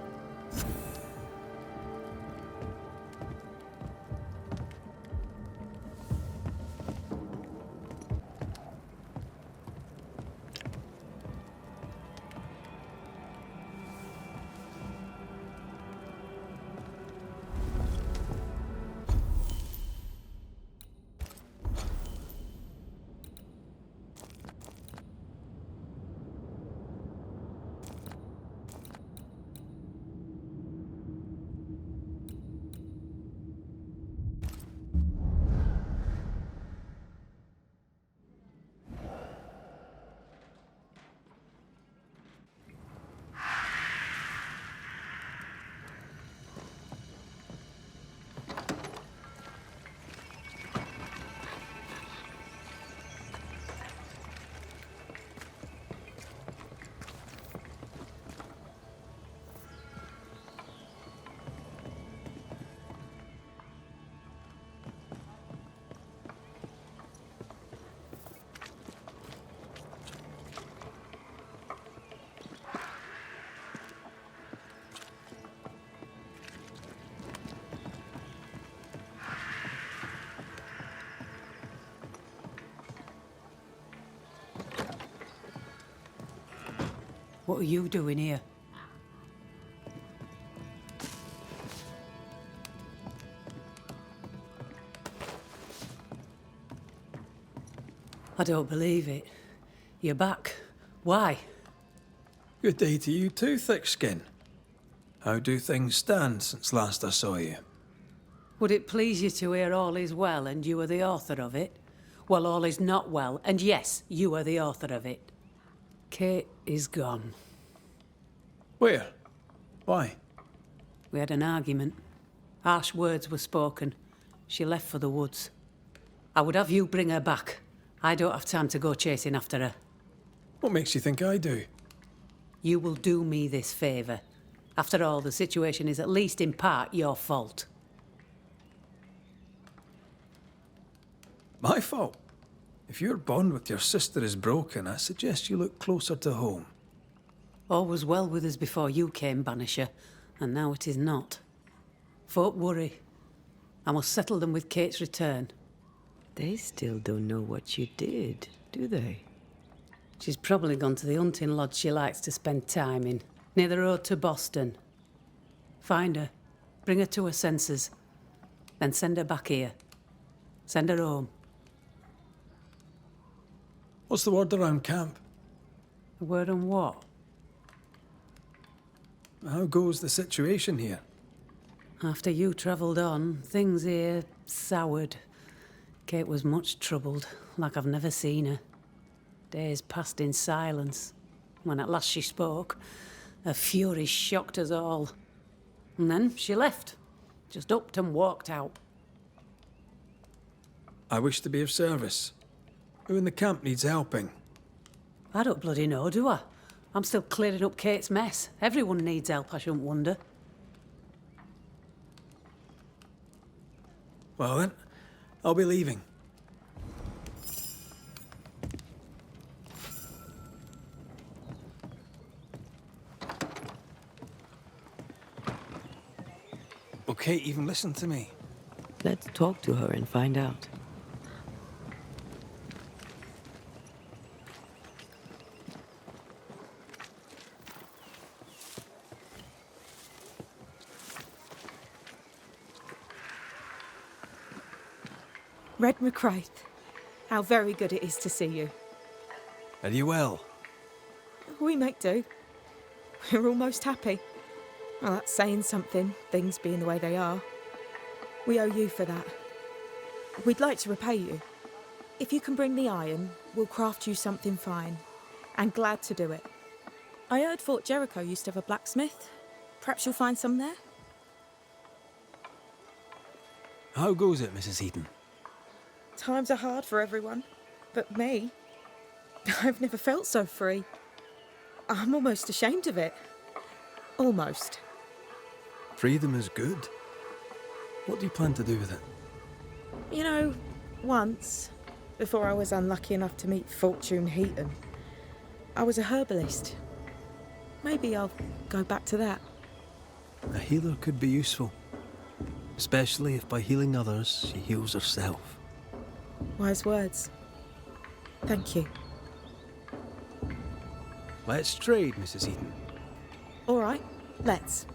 What are you doing here? I don't believe it. You're back. Why? Good day to you too, Thickskin. How do things stand since last I saw you? Would it please you to hear all is well and you are the author of it? Well, all is not well, and yes, you are the author of it. Kate is gone. Where? Why? We had an argument. Harsh words were spoken. She left for the woods. I would have you bring her back. I don't have time to go chasing after her. What makes you think I do? You will do me this favour. After all, the situation is at least in part your fault. My fault? If your bond with your sister is broken, I suggest you look closer to home. All was well with us before you came, Banisher, and now it is not. Folk worry. I must settle them with Kate's return. They still don't know what you did, do they? She's probably gone to the hunting lodge she likes to spend time in, near the road to Boston. Find her, bring her to her senses, then send her back here. Send her home. What's the word around camp? A word on what? How goes the situation here? After you travelled on, things here soured. Kate was much troubled, like I've never seen her. Days passed in silence. When at last she spoke, her fury shocked us all. And then she left. Just upped and walked out. I wish to be of service. Who in the camp needs helping? I don't bloody know, do I? I'm still clearing up Kate's mess. Everyone needs help, I shouldn't wonder. Well then, I'll be leaving. Will Kate even listen to me? Let's talk to her and find out. Red McCraith, how very good it is to see you. Are you well? We make do. We're almost happy. Well, that's saying something, things being the way they are. We owe you for that. We'd like to repay you. If you can bring the iron, we'll craft you something fine. And glad to do it. I heard Fort Jericho used to have a blacksmith. Perhaps you'll find some there? How goes it, Mrs. Eden? Times are hard for everyone, but me. I've never felt so free. I'm almost ashamed of it. Almost. Freedom is good. What do you plan to do with it? You know, once, before I was unlucky enough to meet Fortune Heaton, I was a herbalist. Maybe I'll go back to that. A healer could be useful. Especially if by healing others, she heals herself. Wise words. Thank you. Let's trade, Mrs. Eden. All right, let's.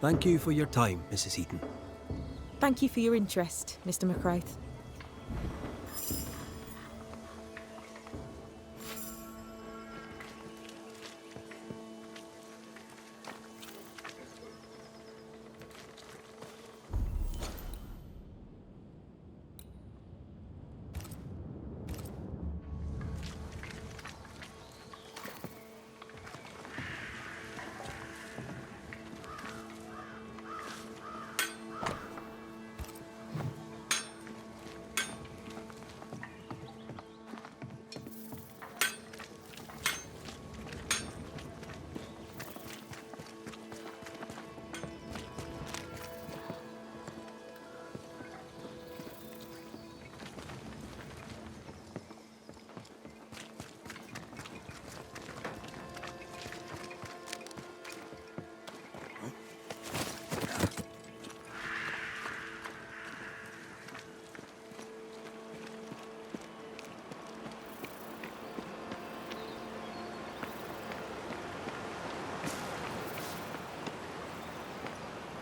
Thank you for your time, Mrs. Eden. Thank you for your interest, Mr. McCraith.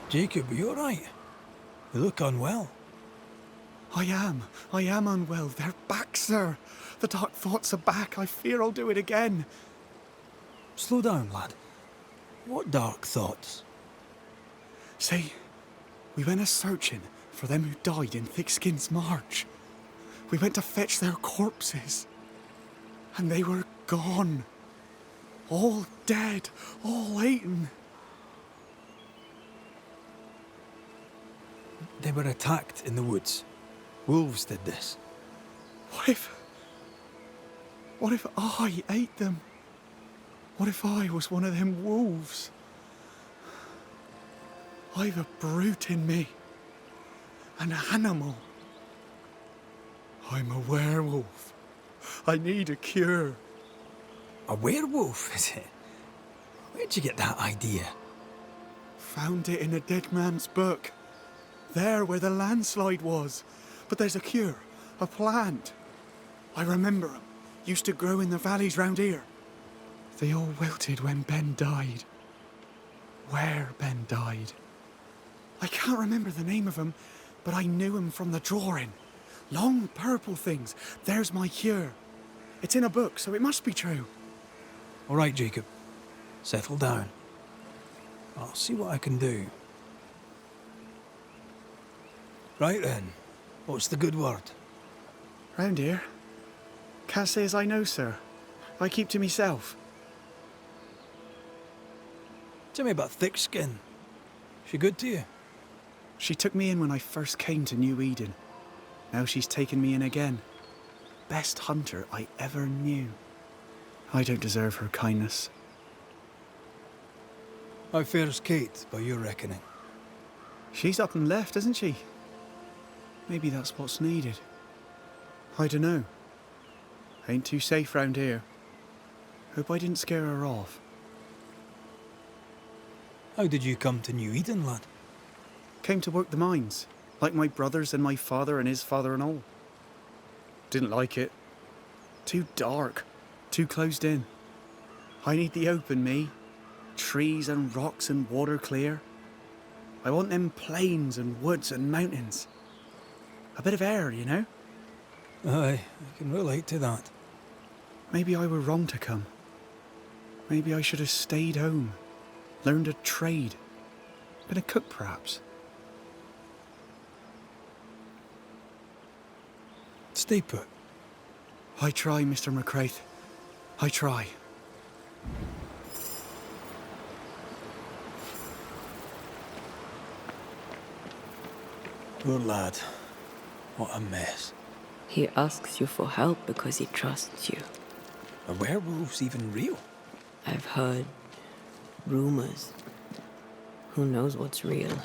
Jacob, are you alright? You look unwell. I am unwell. They're back, sir. The dark thoughts are back. I fear I'll do it again. Slow down, lad. What dark thoughts? See, we went a-searching for them who died in Thickskin's march. We went to fetch their corpses. And they were gone. All dead, all eaten. They were attacked in the woods. Wolves did this. What if I ate them? What if I was one of them wolves? I've a brute in me. An animal. I'm a werewolf. I need a cure. A werewolf, is it? Where'd you get that idea? Found it in a dead man's book. There where the landslide was. But there's a cure, a plant. I remember 'em. Used to grow in the valleys round here. They all wilted when Ben died. Where Ben died. I can't remember the name of 'em, but I knew 'em from the drawing. Long purple things. There's my cure. It's in a book, so it must be true. All right, Jacob. Settle down. I'll see what I can do. Right then. What's the good word? Round here? Can't say as I know, sir. I keep to myself. Tell me about Thickskin. She good to you? She took me in when I first came to New Eden. Now she's taken me in again. Best hunter I ever knew. I don't deserve her kindness. How fare's Kate, by your reckoning? She's up and left, isn't she? Maybe that's what's needed. I dunno. Ain't too safe round here. Hope I didn't scare her off. How did you come to New Eden, lad? Came to work the mines, like my brothers and my father and his father and all. Didn't like it. Too dark, too closed in. I need the open, me. Trees and rocks and water clear. I want them plains and woods and mountains. A bit of air, you know? Aye, I can relate to that. Maybe I were wrong to come. Maybe I should have stayed home, learned a trade, been a cook perhaps. Stay put. I try, Mr. McCraith. I try. Poor lad. What a mess. He asks you for help because he trusts you. Are werewolves even real? I've heard rumors. Who knows what's real?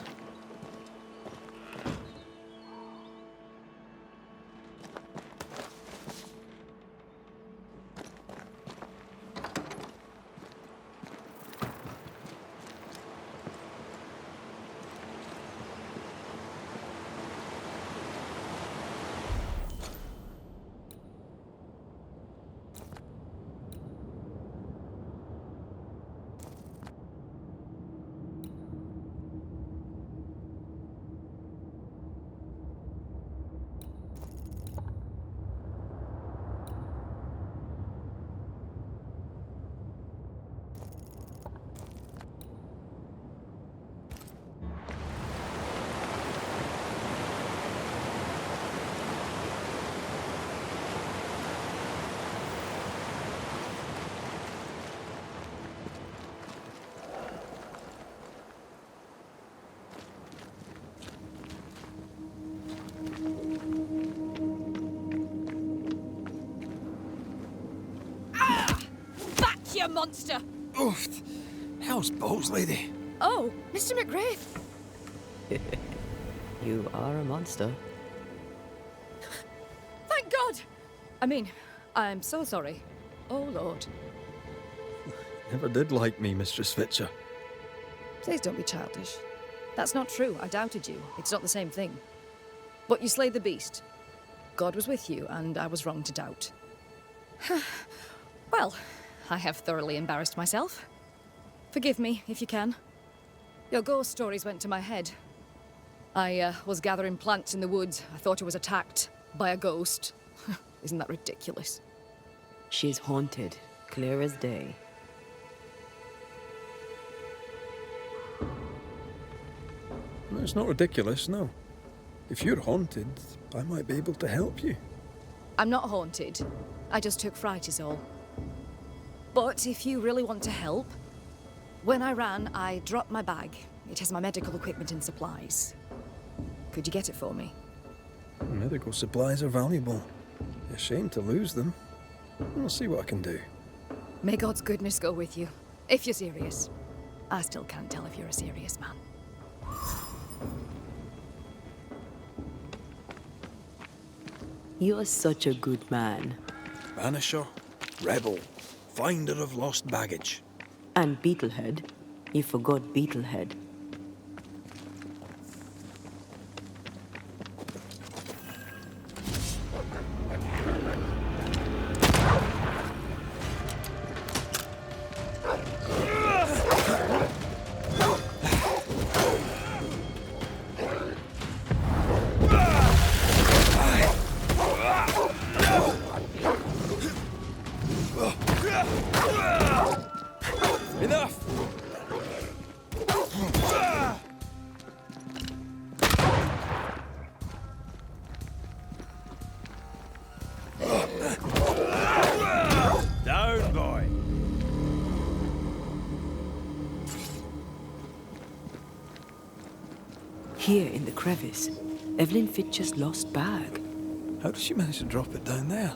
monster! Oof! How's Bowles, lady? Oh, Mr. McGrath! You are a monster. Thank God! I mean, I'm so sorry. Oh, Lord. Never did like me, Mistress Fitcher. Please don't be childish. That's not true. I doubted you. It's not the same thing. But you slayed the beast. God was with you, and I was wrong to doubt. Well, I have thoroughly embarrassed myself. Forgive me, if you can. Your ghost stories went to my head. I was gathering plants in the woods. I thought I was attacked by a ghost. Isn't that ridiculous? She's haunted, clear as day. No, it's not ridiculous, no. If you're haunted, I might be able to help you. I'm not haunted. I just took fright is all. But if you really want to help, when I ran, I dropped my bag. It has my medical equipment and supplies. Could you get it for me? Medical supplies are valuable. A shame to lose them. I'll see what I can do. May God's goodness go with you, if you're serious. I still can't tell if you're a serious man. You're such a good man. Banisher, rebel, finder of lost baggage. And Beetlehead. You forgot Beetlehead. Enough! Down, boy. Here in the crevice, Evelyn Fitcher's lost bag. How did she manage to drop it down there?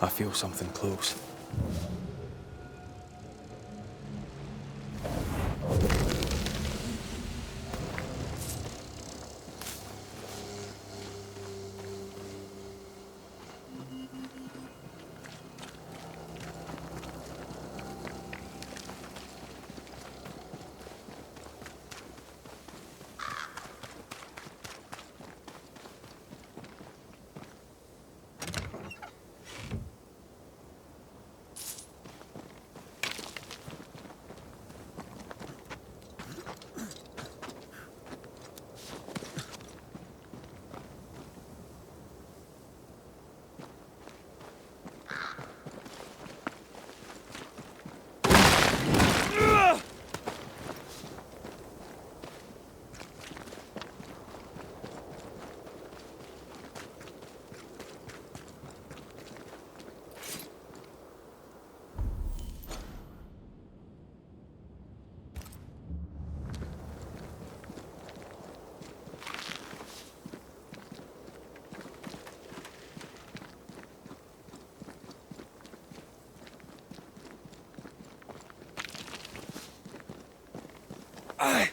I feel something close. I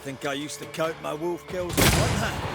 think I used to count my wolf kills with one hand.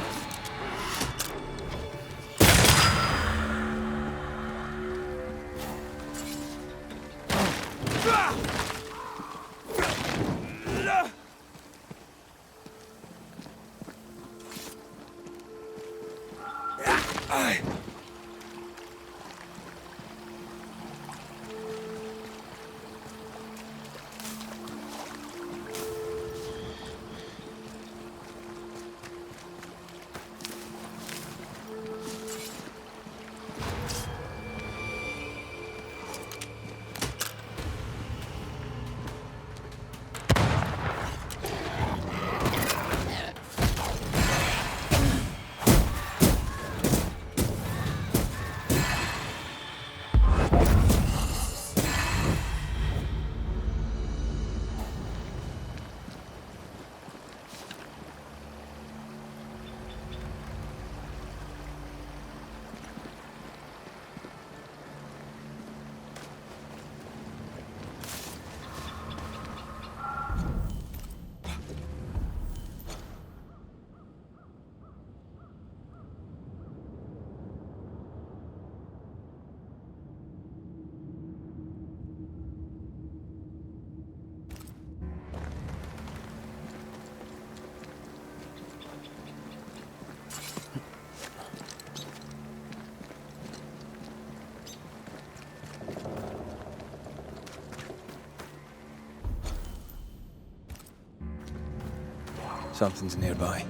Something's nearby.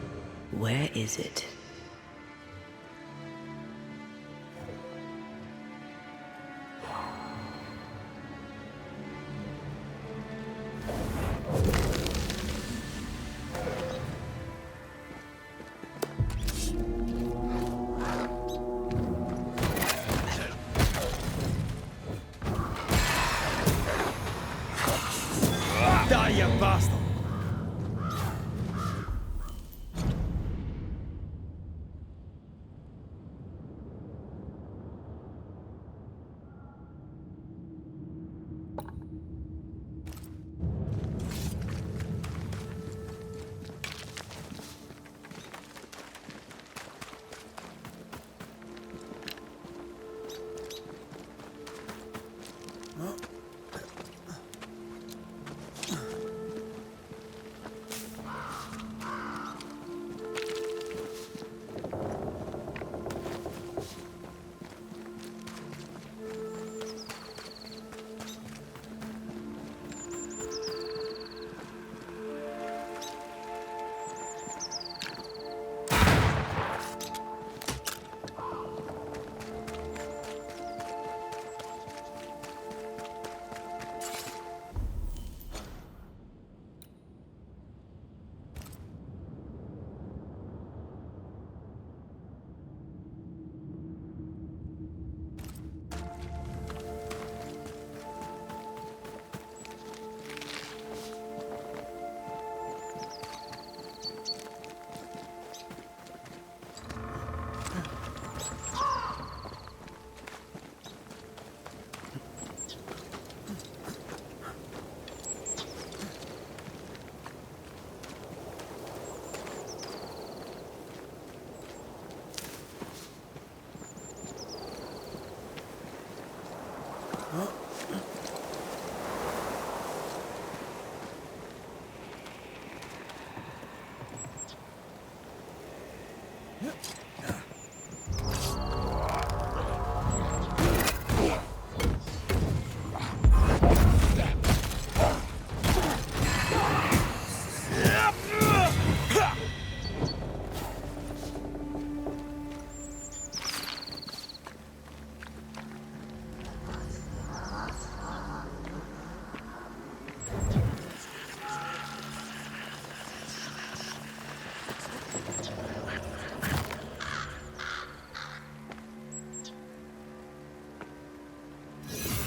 Where is it? Die, you bastard!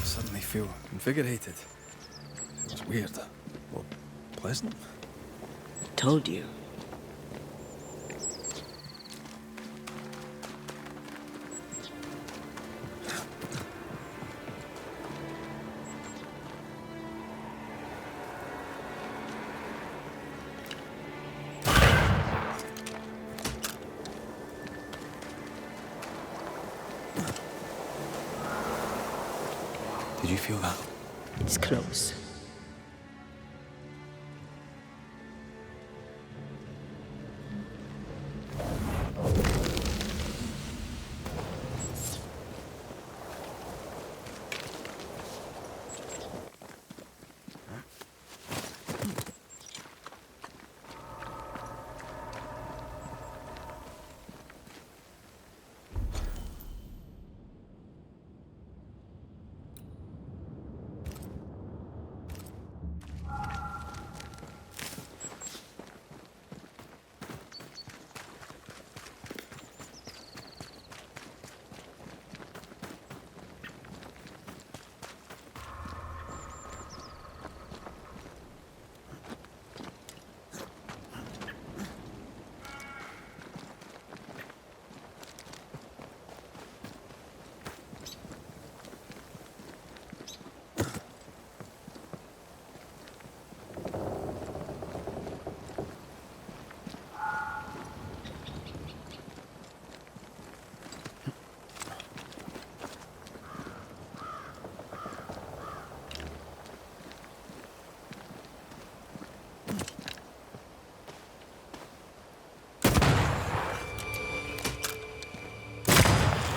Suddenly feel invigorated. It was weird. Well, pleasant. Told you. Did you feel that? It's close.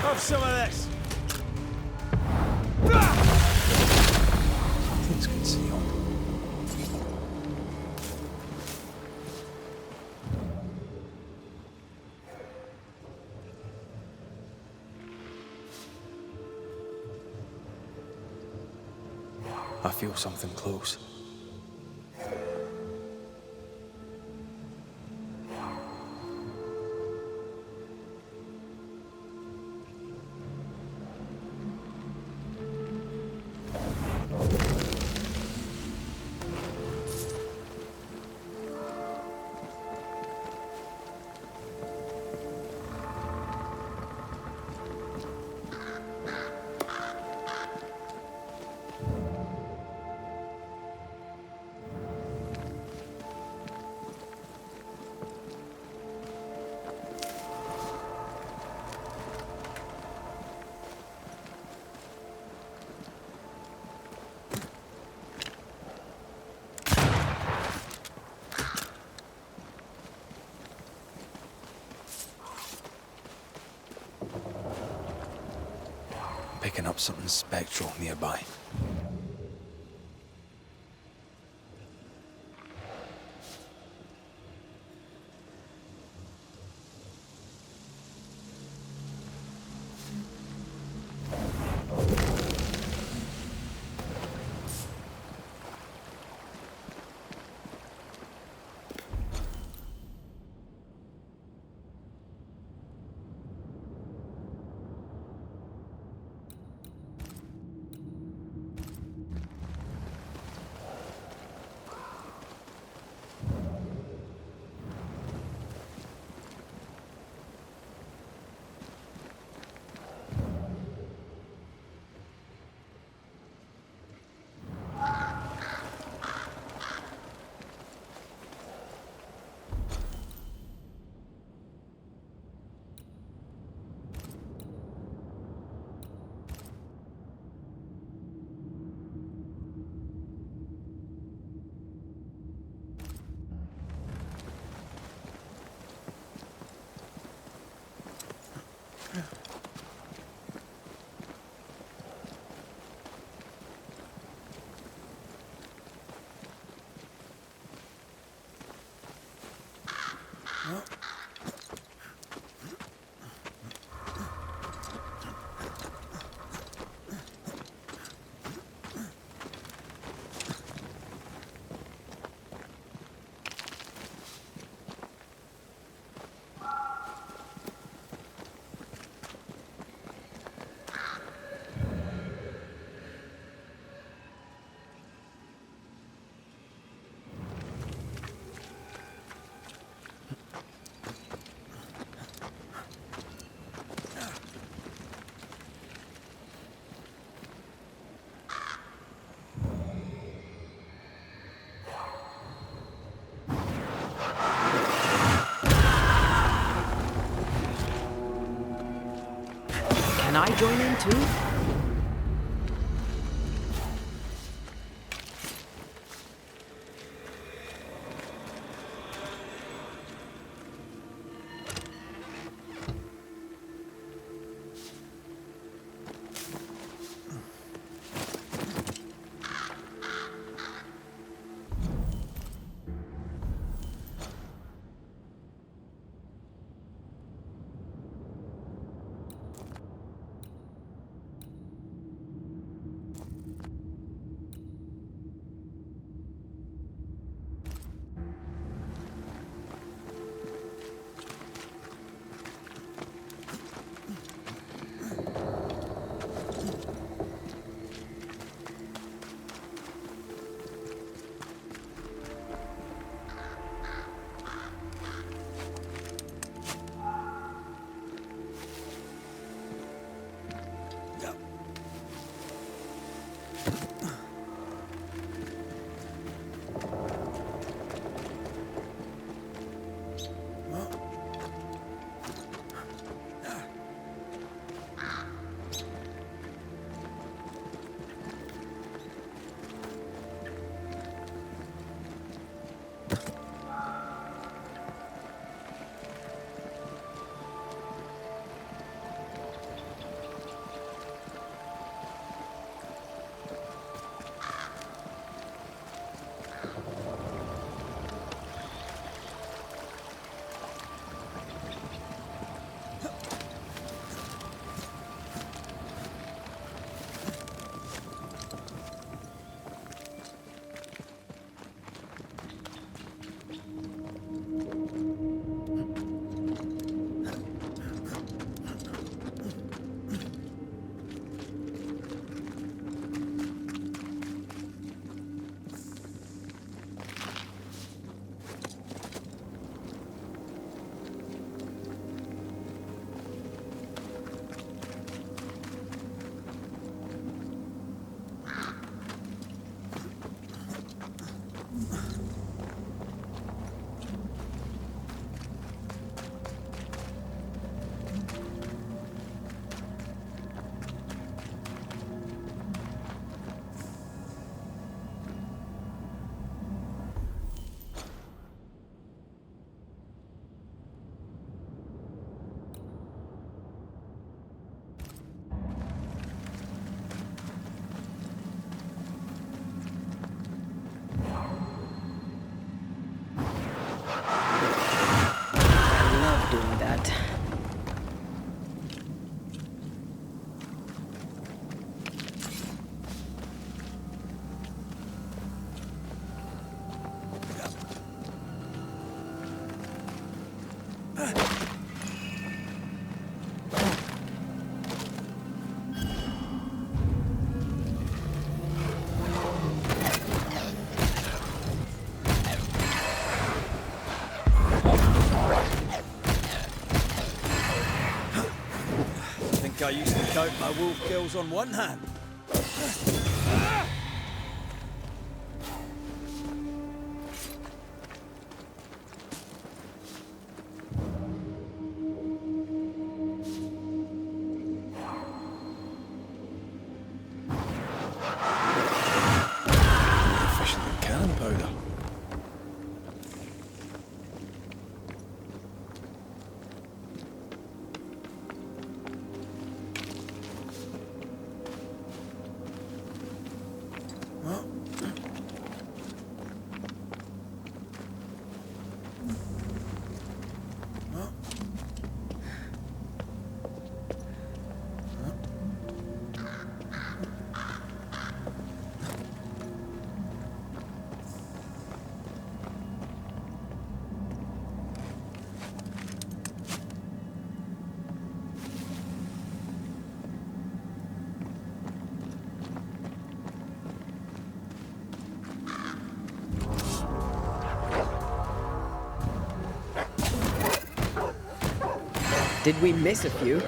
Have some of this. Things concealed. I feel something close. Picking up something spectral nearby. Can I join in too? I used to count my wolf kills on one hand. More efficient than cannon powder. Did we miss a few?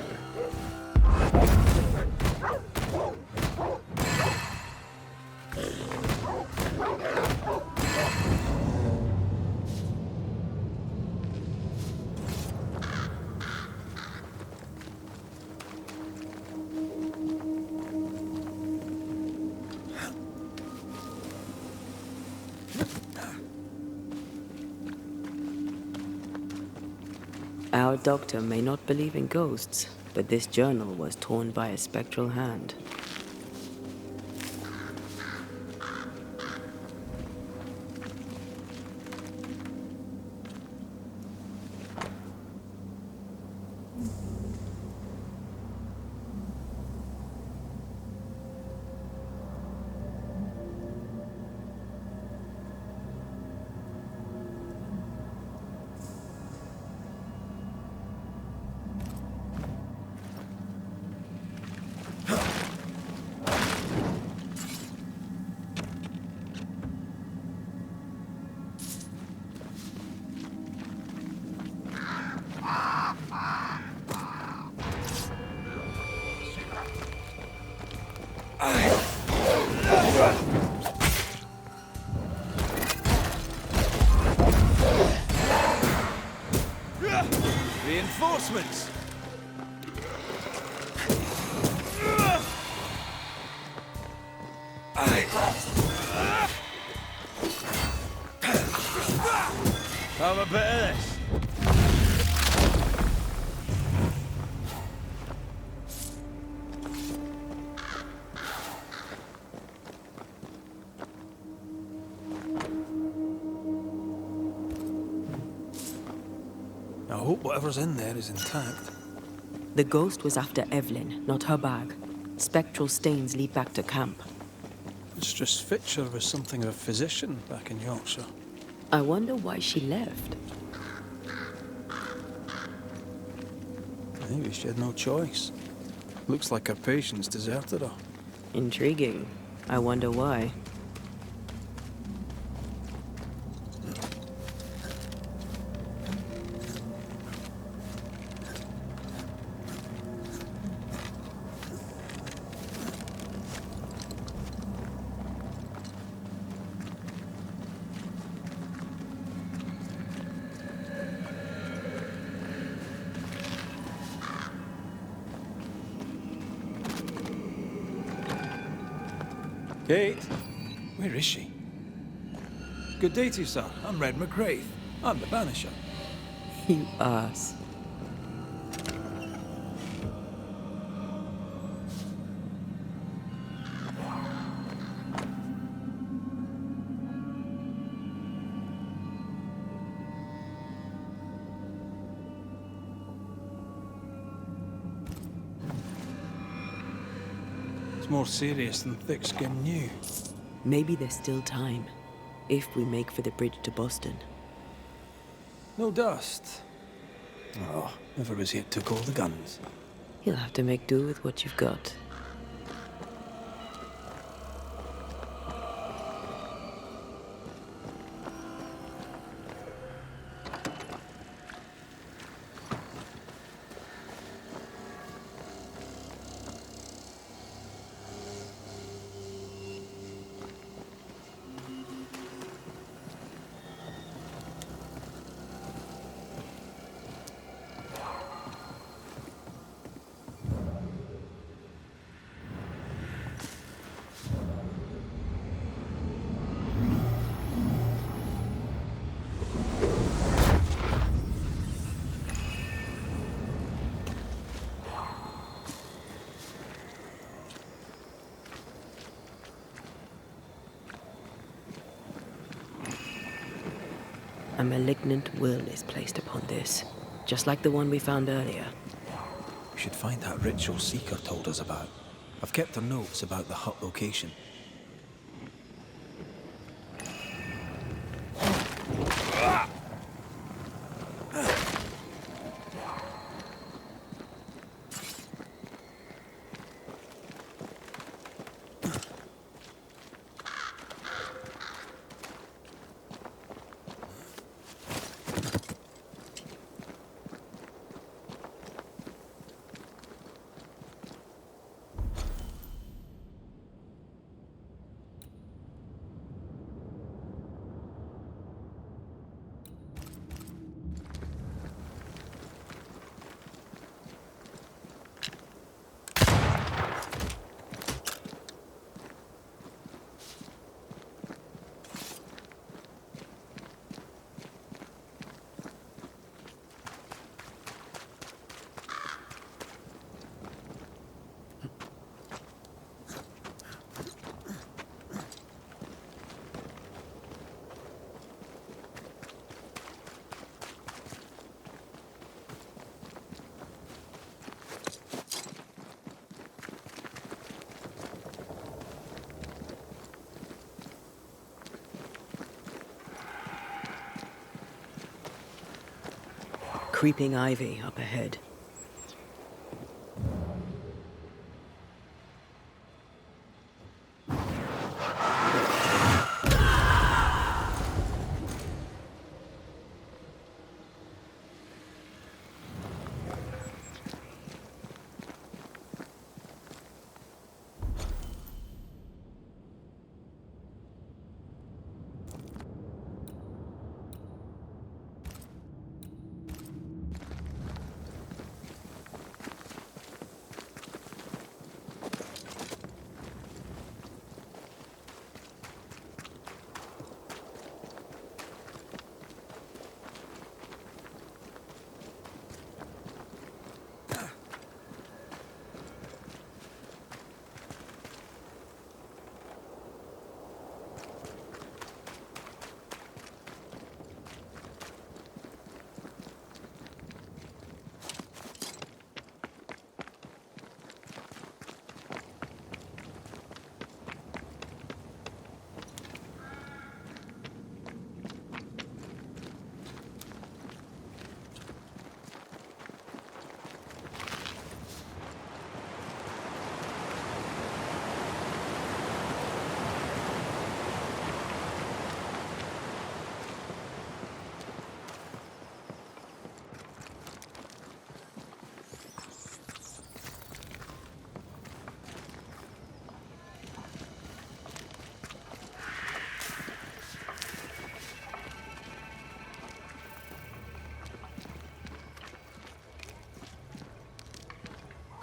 Our doctor may not believe in ghosts, but this journal was torn by a spectral hand. Reinforcements! Have a bit of this. I hope whatever's in there is intact. The ghost was after Evelyn, not her bag. Spectral stains lead back to camp. Mistress Fitcher was something of a physician back in Yorkshire. I wonder why she left. Maybe she had no choice. Looks like her patients deserted her. Intriguing. I wonder why. Kate? Where is she? Good day to you, sir. I'm Red McGrath. I'm the Banisher. You ass. It's more serious than thick-skinned knew. Maybe there's still time, if we make for the bridge to Boston. No dust. Oh, whoever was here took all the guns. You'll have to make do with what you've got. A malignant will is placed upon this, just like the one we found earlier. We should find that ritual Seeker told us about. I've kept her notes about the hut location. creeping ivy up ahead.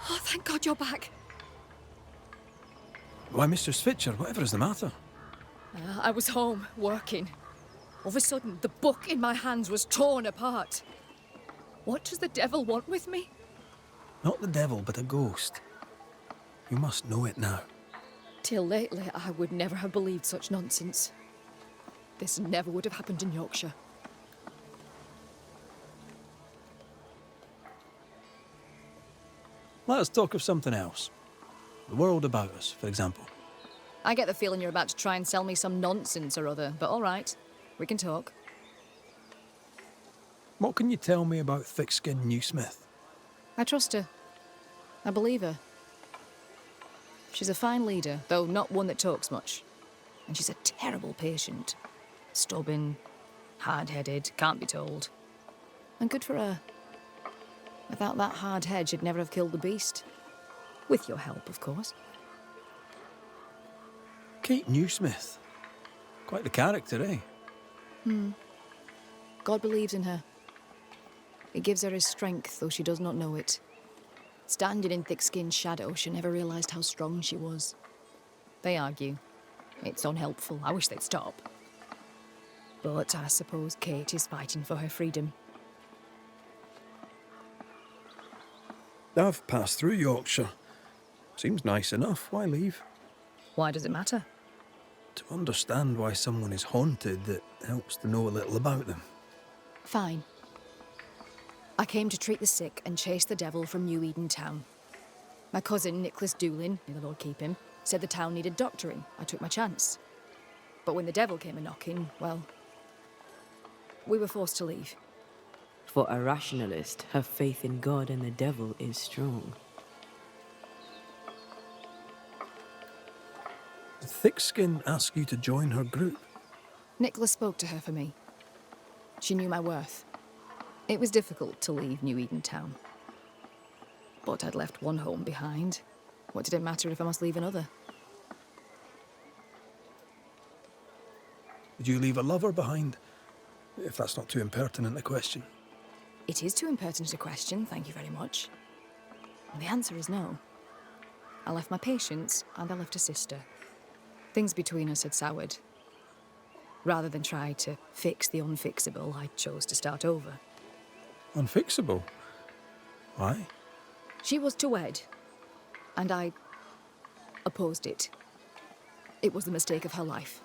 Oh, thank God you're back. Why, Mistress Fitcher, whatever is the matter? I was home, working. All of a sudden, the book in my hands was torn apart. What does the devil want with me? Not the devil, but a ghost. You must know it now. Till lately, I would never have believed such nonsense. This never would have happened in Yorkshire. Let us talk of something else. The world about us, for example. I get the feeling you're about to try and sell me some nonsense or other, but all right. We can talk. What can you tell me about thick-skinned Newsmith? I trust her. I believe her. She's a fine leader, though not one that talks much. And she's a terrible patient. Stubborn, hard-headed, can't be told. And good for her. Without that hard head, she'd never have killed the beast. With your help, of course. Kate Newsmith. Quite the character, eh? God believes in her. It gives her his strength, though she does not know it. Standing in thick-skinned shadow, she never realised how strong she was. They argue. It's unhelpful. I wish they'd stop. But I suppose Kate is fighting for her freedom. I've passed through Yorkshire. Seems nice enough. Why leave? Why does it matter? To understand why someone is haunted, it helps to know a little about them. Fine. I came to treat the sick and chase the devil from New Eden town. My cousin, Nicholas Doolin, may the Lord keep him, said the town needed doctoring. I took my chance. But when the devil came a-knocking, well, we were forced to leave. For a rationalist, her faith in God and the devil is strong. Did Thickskin ask you to join her group? Nicholas spoke to her for me. She knew my worth. It was difficult to leave New Eden town. But I'd left one home behind. What did it matter if I must leave another? Did you leave a lover behind? If that's not too impertinent a question. It is too impertinent a question, thank you very much. And the answer is no. I left my patients, and I left a sister. Things between us had soured. Rather than try to fix the unfixable, I chose to start over. Unfixable? Why? She was to wed, and I opposed it. It was the mistake of her life.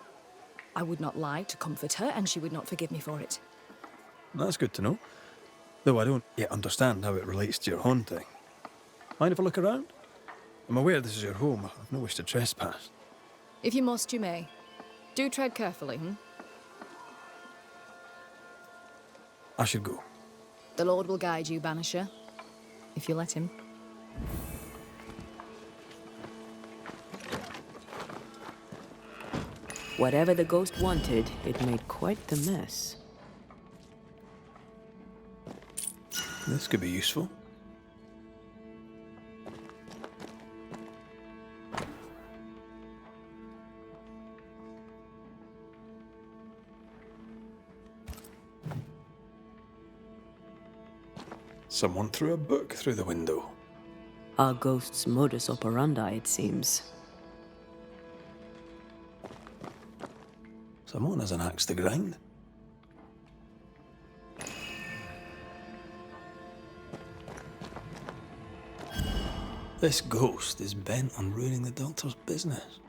I would not lie to comfort her, and she would not forgive me for it. That's good to know. Though I don't yet understand how it relates to your haunting. Mind if I look around? I'm aware this is your home. I've no wish to trespass. If you must, you may. Do tread carefully, I should go. The Lord will guide you, Banisher, if you let him. Whatever the ghost wanted, it made quite the mess. This could be useful. Someone threw a book through the window. Our ghost's modus operandi, it seems. Someone has an axe to grind. This ghost is bent on ruining the doctor's business.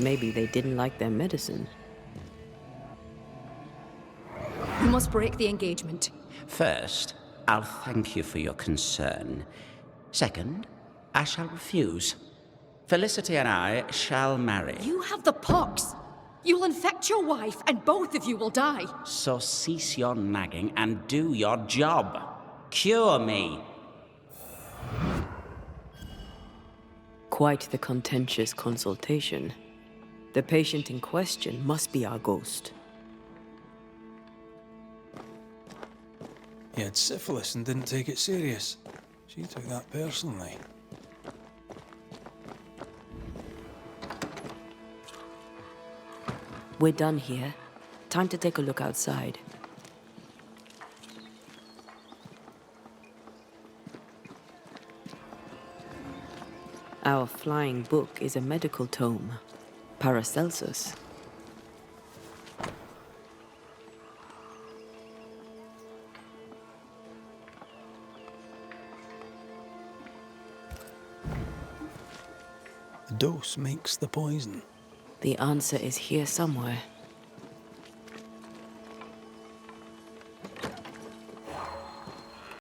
Maybe they didn't like their medicine. You must break the engagement. First, I'll thank you for your concern. Second, I shall refuse. Felicity and I shall marry. You have the pox! You'll infect your wife, and both of you will die. So cease your nagging and do your job. Cure me. Quite the contentious consultation. The patient in question must be our ghost. He had syphilis and didn't take it serious. She took that personally. We're done here. Time to take a look outside. Our flying book is a medical tome, Paracelsus. The dose makes the poison. The answer is here somewhere.